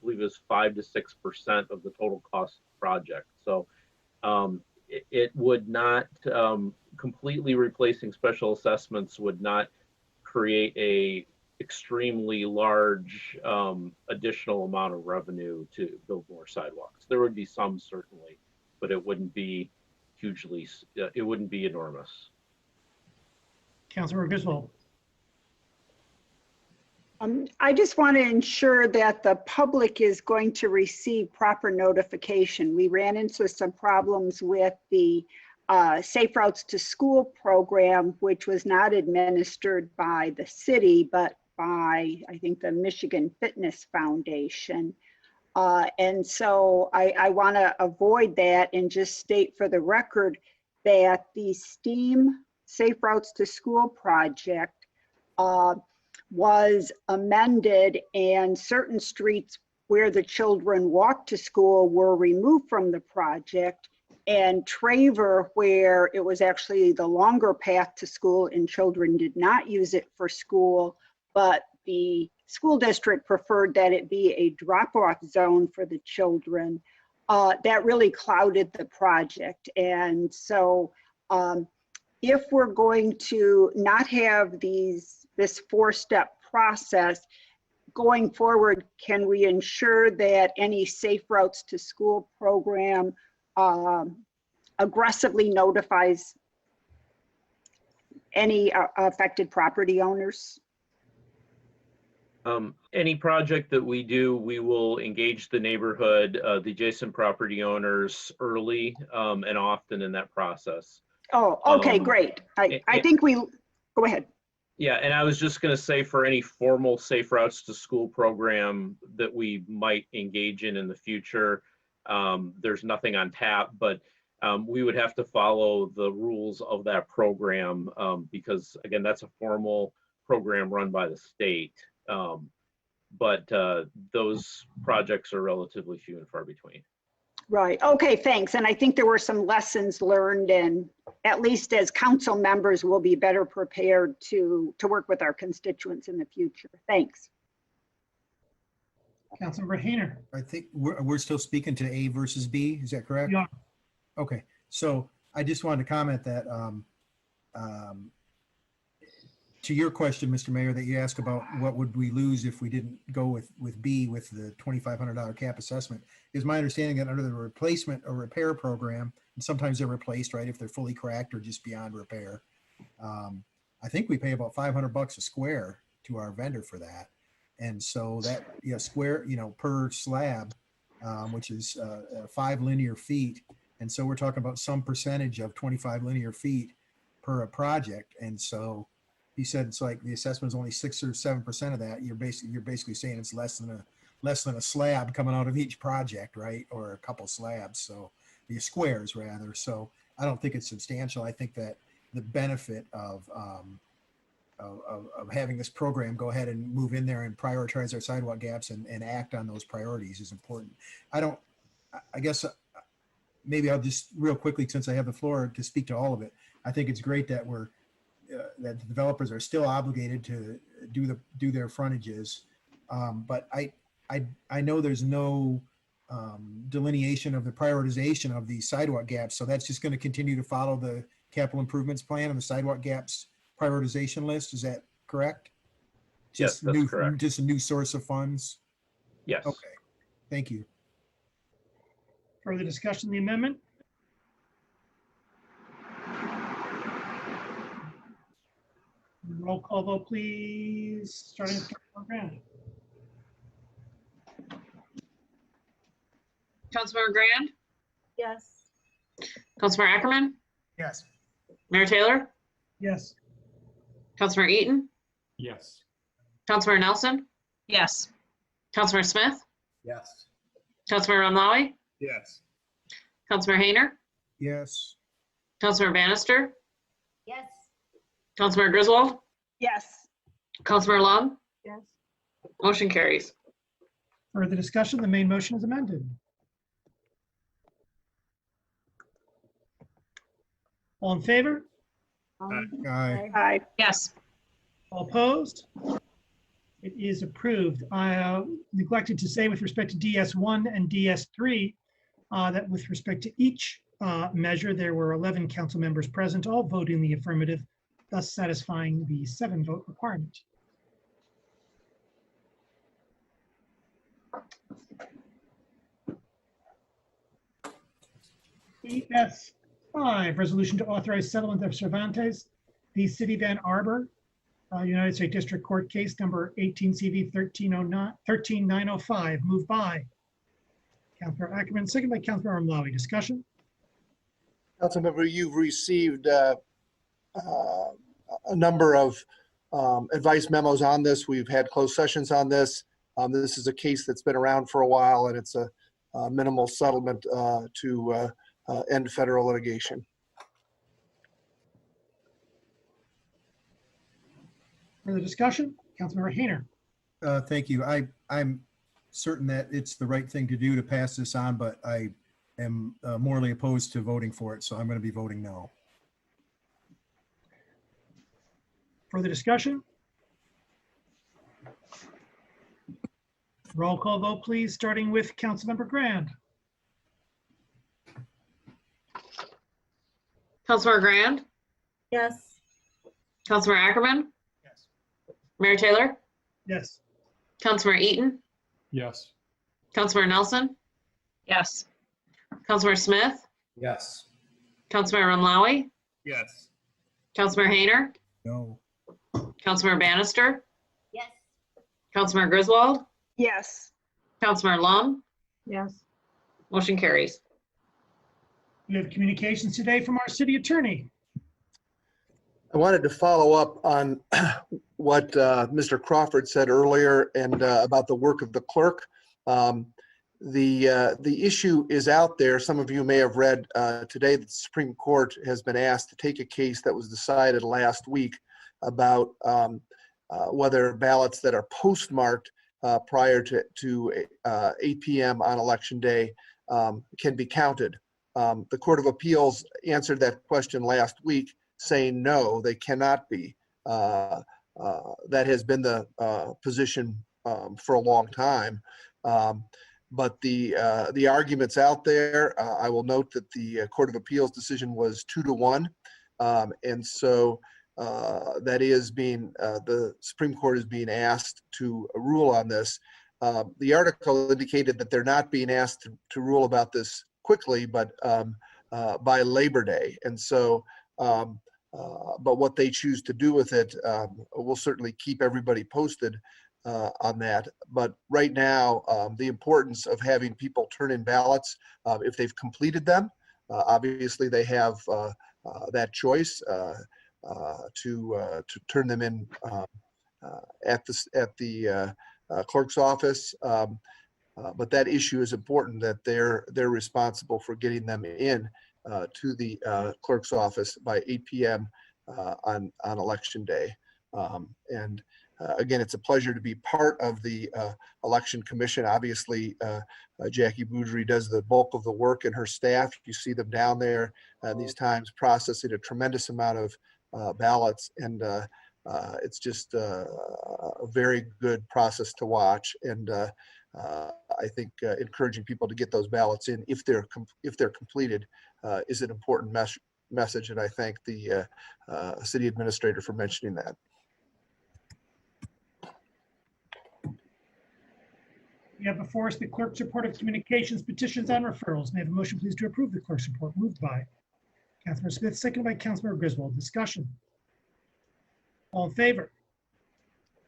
believe it was 5 to 6% of the total cost of the project. So it would not, completely replacing special assessments would not create a extremely large additional amount of revenue to build more sidewalks. There would be some, certainly, but it wouldn't be hugely, it wouldn't be enormous. Councilor Griswold. I just want to ensure that the public is going to receive proper notification. We ran into some problems with the Safe Routes to School program, which was not administered by the city, but by, I think, the Michigan Fitness Foundation. And so I want to avoid that and just state for the record that the STEAM Safe Routes to School project was amended, and certain streets where the children walked to school were removed from the project, and Traver, where it was actually the longer path to school and children did not use it for school, but the school district preferred that it be a drop-off zone for the children, that really clouded the project. And so if we're going to not have this four-step process going forward, can we ensure that any Safe Routes to School program aggressively notifies any affected property owners? Any project that we do, we will engage the neighborhood, the adjacent property owners early and often in that process. Oh, okay, great. I think we, go ahead. Yeah, and I was just going to say for any formal Safe Routes to School program that we might engage in the future, there's nothing on tap, but we would have to follow the rules of that program because, again, that's a formal program run by the state. But those projects are relatively few and far between. Right. Okay, thanks. And I think there were some lessons learned, and at least as council members, we'll be better prepared to work with our constituents in the future. Thanks. Councilmember Hayner. I think we're still speaking to A versus B. Is that correct? Yeah. Okay. So I just wanted to comment that to your question, Mr. Mayor, that you asked about what would we lose if we didn't go with B with the $2,500 cap assessment, is my understanding that under the replacement or repair program, and sometimes they're replaced, right, if they're fully cracked or just beyond repair. I think we pay about $500 a square to our vendor for that. And so that, square, per slab, which is 5 linear feet. And so we're talking about some percentage of 25 linear feet per project. And so he said it's like the assessment is only 6 or 7% of that. You're basically saying it's less than a slab coming out of each project, right? Or a couple slabs. So the squares rather. So I don't think it's substantial. I think that the benefit of having this program go ahead and move in there and prioritize our sidewalk gaps and act on those priorities is important. I guess maybe I'll just real quickly, since I have the floor, to speak to all of it. I think it's great that that the developers are still obligated to do their frontages. But I know there's no delineation of the prioritization of these sidewalk gaps. So that's just going to continue to follow the capital improvements plan and the sidewalk gaps prioritization list. Is that correct? Yes, that's correct. Just a new source of funds? Yes. Okay. Thank you. Further discussion on the amendment? Roll call vote, please. Starting with Councilmember Grand. Councilmember Grand, Yes. Councilmember Ackerman, Yes. Mayor Taylor, Yes. Councilmember Eaton, Yes. Councilmember Nelson, yes. Councilmember Smith, Yes. Councilmember Runlawi, Yes. Councilmember Hayner, Yes. Councilmember Bannister, Yes. Councilmember Griswold, Yes. Councilmember Lum, Yes. motion carries. Further discussion, the main motion is amended. All in favor? Aye. Aye. Yes. All opposed? It is approved. I neglected to say with respect to DS1 and DS3 that with respect to each measure, there were 11 council members present, all voting in the affirmative, thus satisfying the 7-vote requirement. ES5, resolution to authorize settlement of Cervantes, the City of Ann Arbor, United States District Court case number 18 CV 13905, moved by Councilmember Ackerman, second by Councilmember Mlawi. Discussion? Councilmember, you've received a number of advice memos on this. We've had closed sessions on this. This is a case that's been around for a while, and it's a minimal settlement to end federal litigation. Further discussion? Councilmember Hayner. Thank you. I'm certain that it's the right thing to do to pass this on, but I am morally opposed to voting for it, so I'm going to be voting no. Further discussion? Roll call vote, please, starting with Councilmember Grand. Councilmember Grand, Yes. Councilmember Ackerman, Yes. Mayor Taylor, Yes. Councilmember Eaton, Yes. Councilmember Nelson, yes. Councilmember Smith, Yes. Councilmember Runlawi, Yes. Councilmember Hayner, No. Councilmember Bannister, Yes. Councilmember Griswold, Yes. Councilmember Lum, Yes. motion carries. We have communications today from our city attorney. I wanted to follow up on what Mr. Crawford said earlier and about the work of the clerk. The issue is out there. Some of you may have read today that the Supreme Court has been asked to take a case that was decided last week about whether ballots that are postmarked prior to 8 p.m. on Election Day can be counted. The Court of Appeals answered that question last week, saying no, they cannot be. That has been the position for a long time. But the arguments out there, I will note that the Court of Appeals decision was 2-1. And so that is being, the Supreme Court is being asked to rule on this. The article indicated that they're not being asked to rule about this quickly, but by Labor Day. And so, but what they choose to do with it, we'll certainly keep everybody posted on that. But right now, the importance of having people turn in ballots, if they've completed them, obviously they have that choice to turn them in at the clerk's office. But that issue is important, that they're responsible for getting them in to the clerk's office by 8 p.m. On Election Day. And again, it's a pleasure to be part of the Election Commission. Obviously, Jackie Boudry does the bulk of the work, and her staff, you see them down there these times processing a tremendous amount of ballots. And it's just a very good process to watch. And I think encouraging people to get those ballots in if they're completed is an important message. And I thank the city administrator for mentioning that. We have before us the clerk's report of communications, petitions, and referrals. May I have a motion, please, to approve the clerk's report? Moved by Councilmember Smith, seconded by Councilmember Griswold. Discussion. All in favor?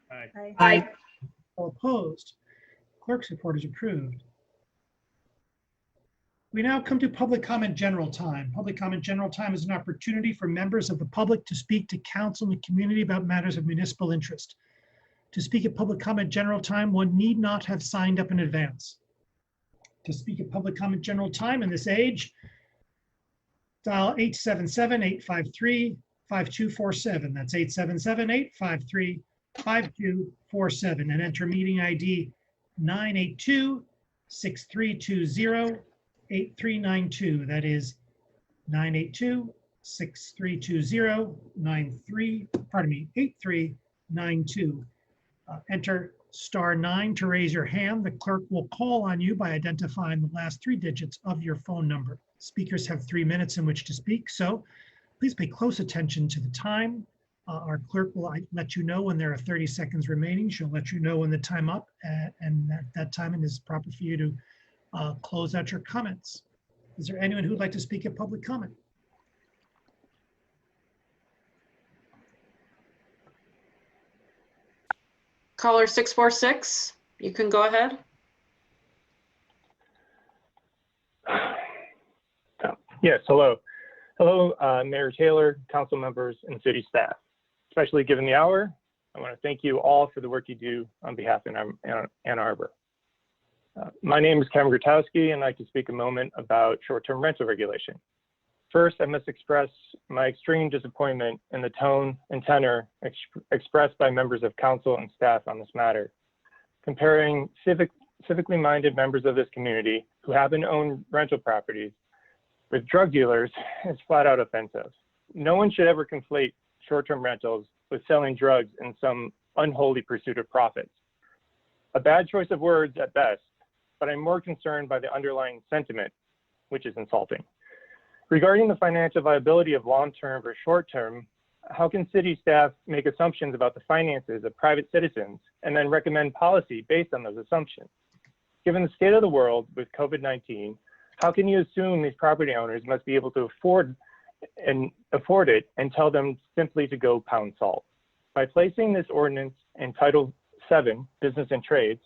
Aye. Aye. All opposed? Clerk's report is approved. We now come to public comment general time. Public comment general time is an opportunity for members of the public to speak to council and the community about matters of municipal interest. To speak at public comment general time, one need not have signed up in advance. To speak at public comment general time in this age, dial 877-853-5247. That's 877-853-5247 and enter meeting ID 982-6320-8392. That is 982-6320-8392. Enter *9 to raise your hand. The clerk will call on you by identifying the last 3 digits of your phone number. Speakers have 3 minutes in which to speak, so please pay close attention to the time. Our clerk will let you know when there are 30 seconds remaining. She'll let you know when the time up, and at that time it is proper for you to close out your comments. Is there anyone who would like to speak at public comment? Caller 646, you can go ahead. Yes, hello. Hello, Mayor Taylor, council members, and city staff. Especially given the hour, I want to thank you all for the work you do on behalf of Ann Arbor. My name is Kevin Grotowski, and I'd like to speak a moment about short-term rental regulation. First, I must express my extreme disappointment in the tone and tenor expressed by members of council and staff on this matter. Comparing civically minded members of this community who happen to own rental properties with drug dealers is flat out offensive. No one should ever conflate short-term rentals with selling drugs in some unholy pursuit of profits. A bad choice of words at best, but I'm more concerned by the underlying sentiment, which is insulting. Regarding the financial viability of long-term or short-term, how can city staff make assumptions about the finances of private citizens and then recommend policy based on those assumptions? Given the state of the world with COVID-19, how can you assume these property owners must be able to afford it and tell them simply to go pound salt? By placing this ordinance in Title 7, Business and Trades,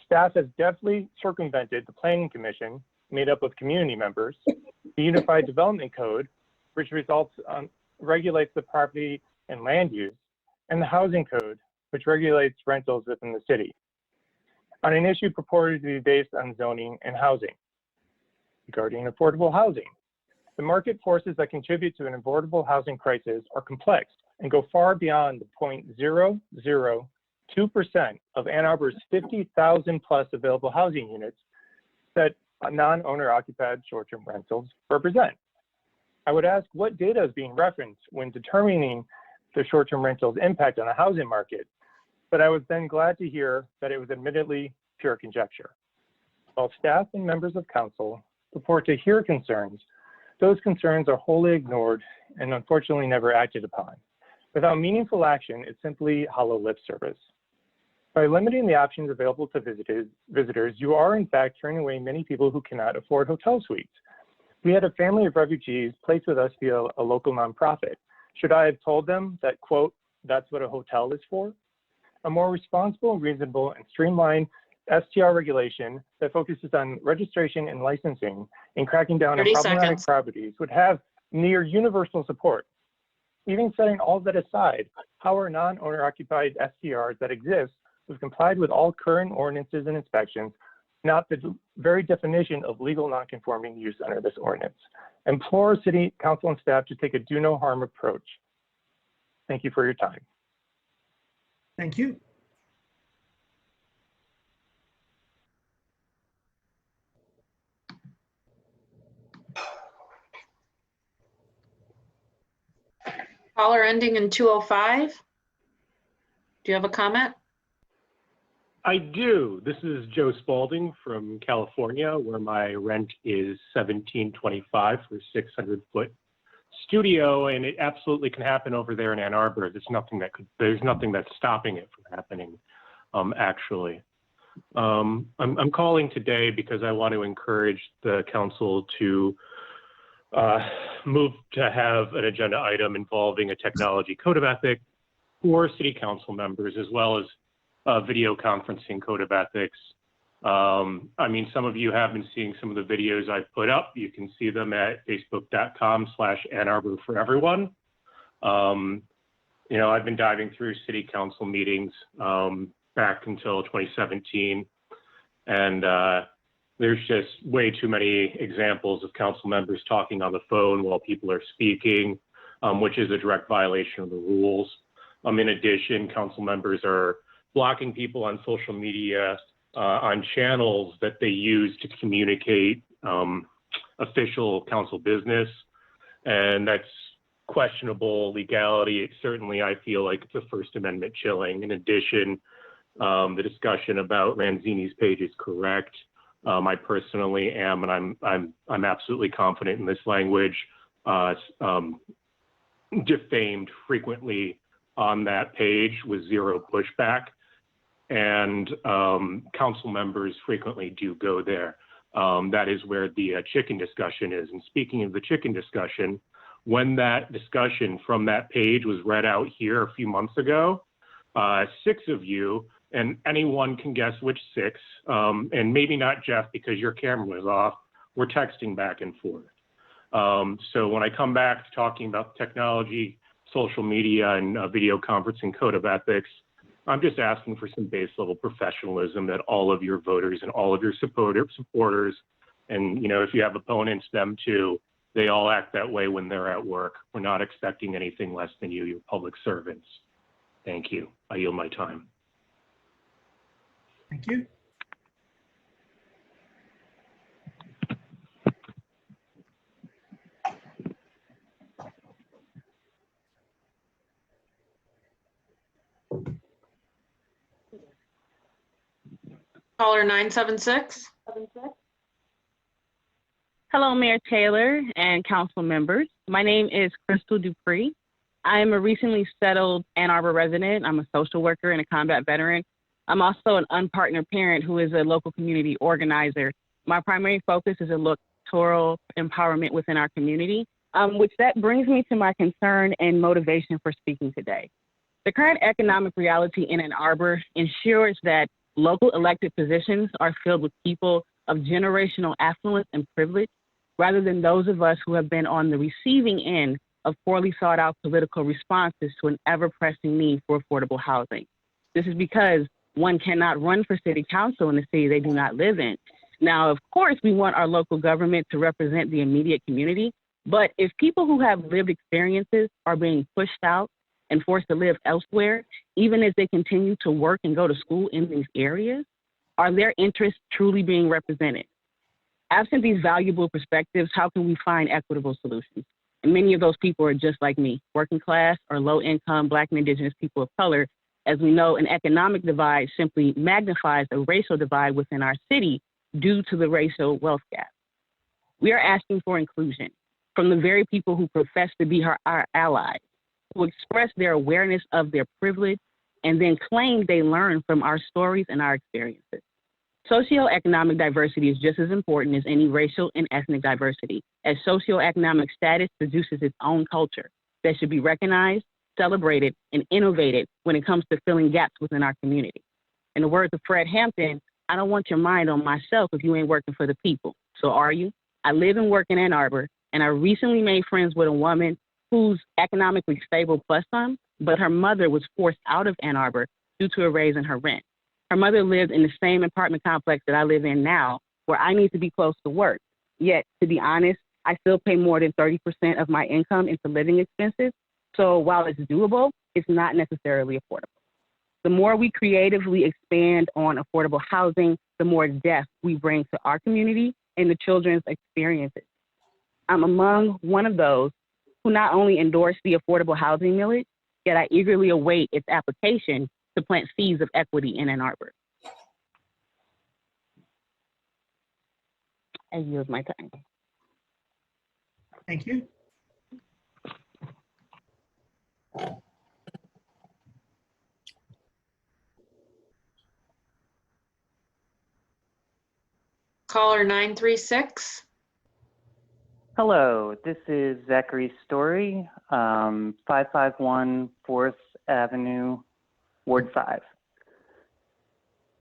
staff has deftly circumvented the Planning Commission, made up of community members, the Unified Development Code, which regulates the property and land use, and the Housing Code, which regulates rentals within the city, on an issue purported to be based on zoning and housing. Regarding affordable housing, the market forces that contribute to an affordable housing crisis are complex and go far beyond the 0.002% of Ann Arbor's 50,000 plus available housing units that non-owner occupied short-term rentals represent. I would ask what data is being referenced when determining the short-term rentals impact on the housing market, but I was then glad to hear that it was admittedly pure conjecture. While staff and members of council purport to hear concerns, those concerns are wholly ignored and unfortunately never acted upon. Without meaningful action, it's simply hollow lip service. By limiting the options available to visitors, you are in fact turning away many people who cannot afford hotel suites. We had a family of refugees placed with us via a local nonprofit. Should I have told them that, quote, that's what a hotel is for? A more responsible, reasonable, and streamlined STR regulation that focuses on registration and licensing and cracking down on 30 problematic seconds. properties would have near universal support. Even setting all that aside, how are non-owner occupied STRs that exist have complied with all current ordinances and inspections, not the very definition of legal non-conforming use under this ordinance? Implore City Council and staff to take a do no harm approach. Thank you for your time. Thank you. Caller ending in 205. Do you have a comment? I do. This is Joe Spalding from California, where my rent is $17.25 for a 600-foot studio, and it absolutely can happen over there in Ann Arbor. There's nothing that's stopping it from happening, actually. I'm calling today because I want to encourage the council to move to have an agenda item involving a technology code of ethics for city council members, as well as video conferencing code of ethics. I mean, some of you have been seeing some of the videos I've put up. You can see them at facebook.com/Ann Arbor for everyone. You know, I've been diving through city council meetings back until 2017, and there's just way too many examples of council members talking on the phone while people are speaking, which is a direct violation of the rules. In addition, council members are blocking people on social media on channels that they use to communicate official council business, and that's questionable legality. Certainly, I feel like it's a First Amendment chilling. In addition, the discussion about Lanzini's page is correct. I personally am, and I'm absolutely confident in this language, defamed frequently on that page with zero pushback. And council members frequently do go there. That is where the chicken discussion is. And speaking of the chicken discussion, when that discussion from that page was read out here a few months ago, 6 of you, and anyone can guess which 6, and maybe not Jeff because your camera was off, were texting back and forth. So when I come back to talking about technology, social media, and video conferencing code of ethics, I'm just asking for some base level professionalism that all of your voters and all of your supporters, and you know, if you have opponents, them too, they all act that way when they're at work. We're not expecting anything less than you, your public servants. Thank you. I yield my time. Thank you. Caller 976. Hello, Mayor Taylor and council members. My name is Crystal Dupree. I am a recently settled Ann Arbor resident. I'm a social worker and a combat veteran. I'm also an unpartnered parent who is a local community organizer. My primary focus is electoral empowerment within our community, which that brings me to my concern and motivation for speaking today. The current economic reality in Ann Arbor ensures that local elected positions are filled with people of generational affluence and privilege, rather than those of us who have been on the receiving end of poorly thought out political responses to an ever-pressing need for affordable housing. This is because one cannot run for city council in a city they do not live in. Now, of course, we want our local government to represent the immediate community, but if people who have lived experiences are being pushed out and forced to live elsewhere, even as they continue to work and go to school in these areas, are their interests truly being represented? Absent these valuable perspectives, how can we find equitable solutions? And many of those people are just like me, working class or low income Black and Indigenous people of color. As we know, an economic divide simply magnifies a racial divide within our city due to the racial wealth gap. We are asking for inclusion from the very people who profess to be our allies, who express their awareness of their privilege and then claim they learn from our stories and our experiences. Socioeconomic diversity is just as important as any racial and ethnic diversity, as socioeconomic status produces its own culture that should be recognized, celebrated, and innovated when it comes to filling gaps within our community. In the words of Fred Hampton, I don't want your mind on myself if you ain't working for the people. So are you? I live and work in Ann Arbor, and I recently made friends with a woman who's economically stable plus some, but her mother was forced out of Ann Arbor due to a raise in her rent. Her mother lived in the same apartment complex that I live in now, where I need to be close to work. Yet, to be honest, I still pay more than 30% of my income into living expenses. So while it's doable, it's not necessarily affordable. The more we creatively expand on affordable housing, the more depth we bring to our community and the children's experiences. I'm among one of those who not only endorse the affordable housing millage, yet I eagerly await its application to plant seeds of equity in Ann Arbor. I yield my time. Thank you. Caller 936. Hello, this is Zachary Story, 551 4th Avenue, Ward 5.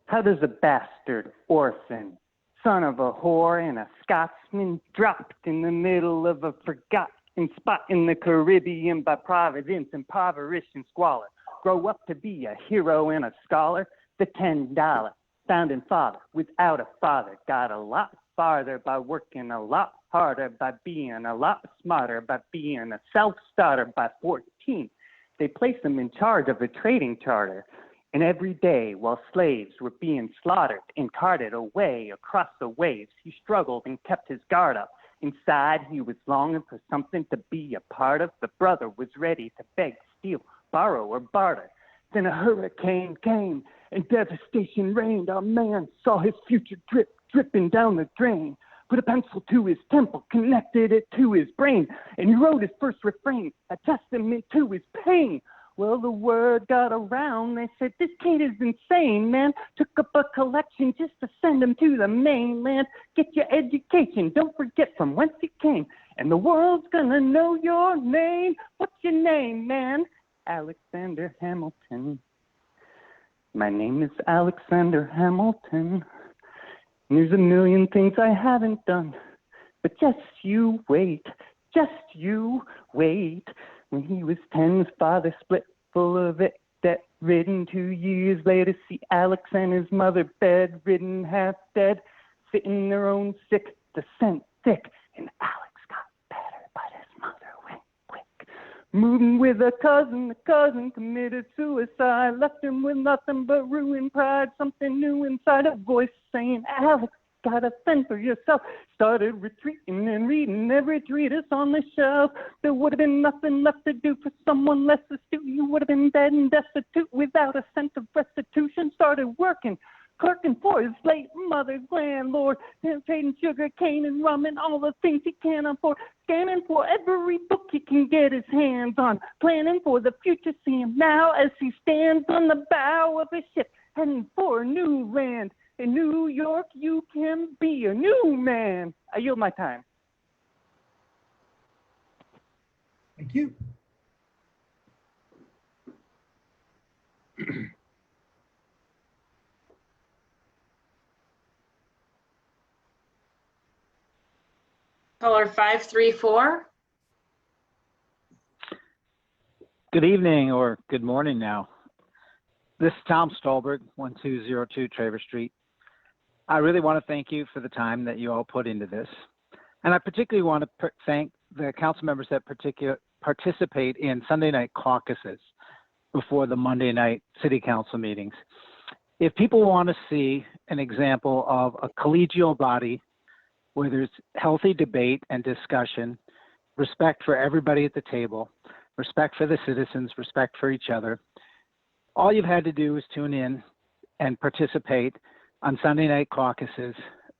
How does a bastard orphan, son of a whore and a Scotsman, dropped in the middle of a forgotten spot in the Caribbean by providence, impoverished and squalor, grow up to be a hero and a scholar? The $10 founding father without a father got a lot farther by working a lot harder, by being a lot smarter, by being a self-starter. By 14, they placed him in charge of a trading charter. And every day while slaves were being slaughtered and carted away across the waves, he struggled and kept his guard up. Inside, he was longing for something to be a part of. The brother was ready to beg, steal, borrow, or barter. Then a hurricane came and devastation reigned. Our man saw his future dripping down the drain. Put a pencil to his temple, connected it to his brain, and he wrote his first refrain, a testament to his pain. Well, the word got around. They said, this kid is insane, man. Took up a collection just to send him to the mainland. Get your education. Don't forget from whence you came. And the world's gonna know your name. What's your name, man? Alexander Hamilton. My name is Alexander Hamilton. And there's a million things I haven't done. But just you wait. Just you wait. When he was 10, his father split full of it, debt-ridden. 2 years later, see Alex and his mother bedridden, half dead, sitting their own sick, descent thick. And Alex got better, but his mother went quick. Moving with a cousin, the cousin committed suicide. Left him with nothing but ruined pride. Something new inside, a voice saying, Alex, gotta fend for yourself. Started retreating and reading every treatise on the shelf. There would have been nothing left to do for someone less astute. You would have been dead and destitute without a cent of restitution. Started working, clerking for his late mother's landlord. Then trading sugar cane and rum and all the things he can't afford. Scanning for every book he can get his hands on. Planning for the future, see him now as he stands on the bow of a ship, heading for a new land. In New York, you can be a new man. I yield my time. Thank you. Caller 534. Good evening or good morning now. This is Tom Stolberg, 1202 Traver Street. I really want to thank you for the time that you all put into this. And I particularly want to thank the council members that participate in Sunday night caucuses before the Monday night city council meetings. If people want to see an example of a collegial body where there's healthy debate and discussion, respect for everybody at the table, respect for the citizens, respect for each other, all you've had to do is tune in and participate on Sunday night caucuses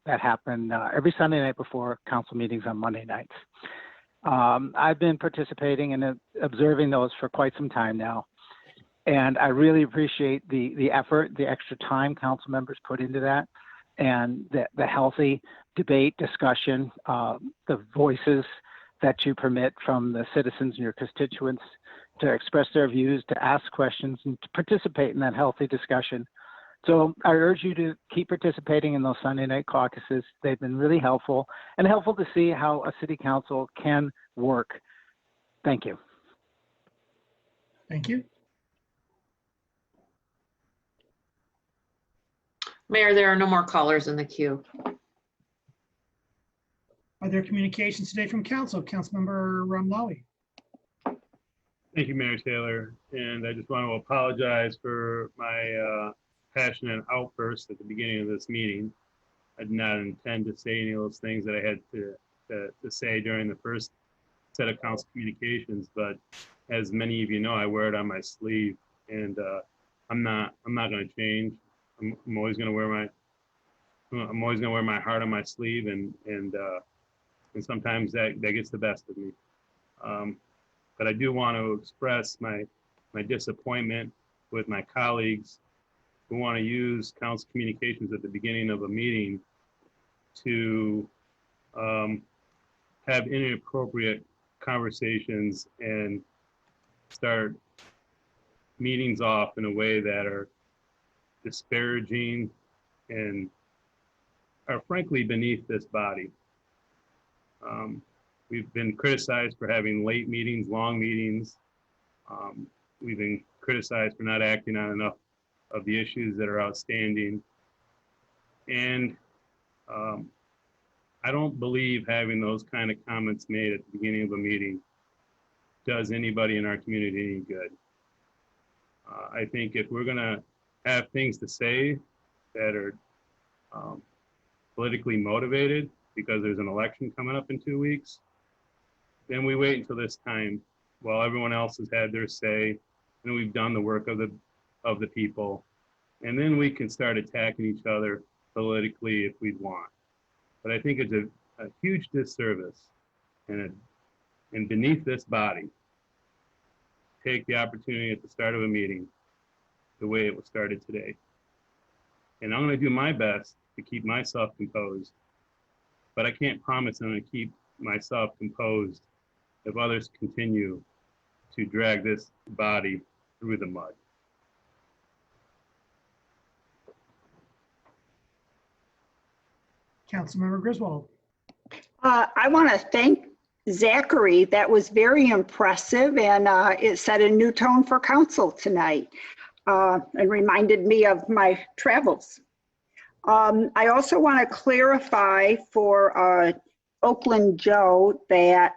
that happen every Sunday night before council meetings on Monday nights. I've been participating and observing those for quite some time now. And I really appreciate the effort, the extra time council members put into that, and the healthy debate, discussion, the voices that you permit from the citizens and your constituents to express their views, to ask questions, and to participate in that healthy discussion. So I urge you to keep participating in those Sunday night caucuses. They've been really helpful, and helpful to see how a city council can work. Thank you. Thank you. Mayor, there are no more callers in the queue. Are there communications today from council? Councilmember Ramlawi. Thank you, Mayor Taylor. And I just want to apologize for my passionate outburst at the beginning of this meeting. I did not intend to say any of those things that I had to say during the first set of council communications, but as many of you know, I wear it on my sleeve, and I'm not going to change. I'm always going to wear my heart on my sleeve, and sometimes that gets the best of me. But I do want to express my disappointment with my colleagues who want to use council communications at the beginning of a meeting to have inappropriate conversations and start meetings off in a way that are disparaging and are frankly beneath this body. We've been criticized for having late meetings, long meetings. We've been criticized for not acting on enough of the issues that are outstanding. And I don't believe having those kind of comments made at the beginning of a meeting does anybody in our community any good. I think if we're gonna have things to say that are politically motivated because there's an election coming up in 2 weeks, then we wait until this time while everyone else has had their say and we've done the work of the people, and then we can start attacking each other politically if we want. But I think it's a huge disservice and beneath this body, take the opportunity at the start of a meeting the way it was started today. And I'm going to do my best to keep myself composed, but I can't promise I'm going to keep myself composed if others continue to drag this body through the mud. Councilmember Griswold. I want to thank Zachary. That was very impressive, and it set a new tone for council tonight and reminded me of my travels. I also want to clarify for Oakland Joe that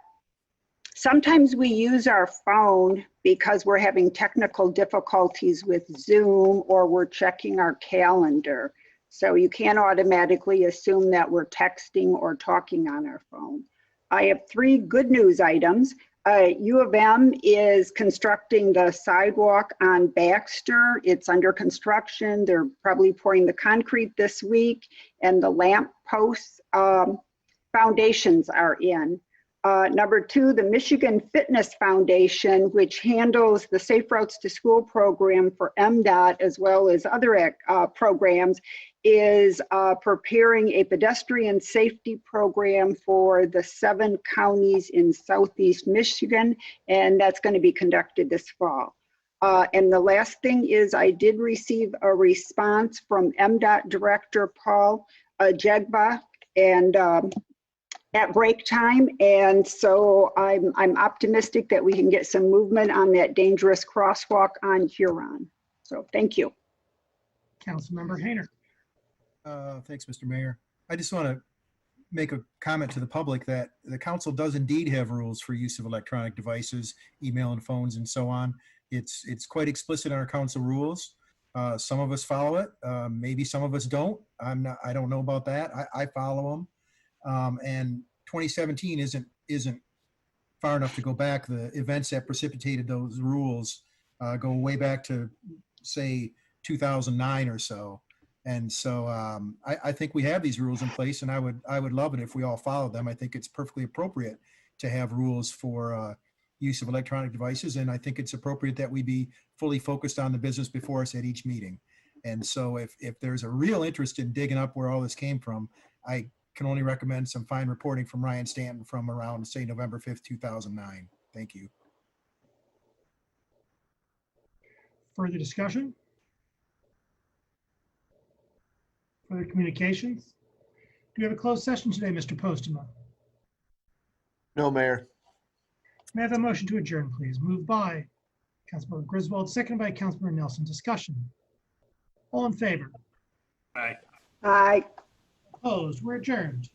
sometimes we use our phone because we're having technical difficulties with Zoom or we're checking our calendar. So you can't automatically assume that we're texting or talking on our phone. I have 3 good news items. U of M is constructing the sidewalk on Baxter. It's under construction. They're probably pouring the concrete this week, and the lamp posts foundations are in. Number 2, the Michigan Fitness Foundation, which handles the Safe Routes to School program for MDOT as well as other programs, is preparing a pedestrian safety program for the 7 counties in Southeast Michigan, and that's going to be conducted this fall. And the last thing is I did receive a response from MDOT Director Paul Jegba and at break time. And so I'm optimistic that we can get some movement on that dangerous crosswalk on Huron. So thank you. Councilmember Hayner. Thanks, Mr. Mayor. I just want to make a comment to the public that the council does indeed have rules for use of electronic devices, email and phones and so on. It's quite explicit in our council rules. Some of us follow it. Maybe some of us don't. I don't know about that. I follow them. And 2017 isn't far enough to go back. The events that precipitated those rules go way back to, say, 2009 or so. And so I think we have these rules in place, and I would love it if we all followed them. I think it's perfectly appropriate to have rules for use of electronic devices, and I think it's appropriate that we be fully focused on the business before us at each meeting. And so if there's a real interest in digging up where all this came from, I can only recommend some fine reporting from Ryan Stanton from around, say, November 5th, 2009. Thank you. Further discussion? Further communications? Do we have a closed session today, Mr. Postma? No, Mayor. May I have a motion to adjourn, please? Moved by Councilmember Griswold, seconded by Councilmember Nelson. Discussion. All in favor? Aye. Aye. Opposed? We're adjourned.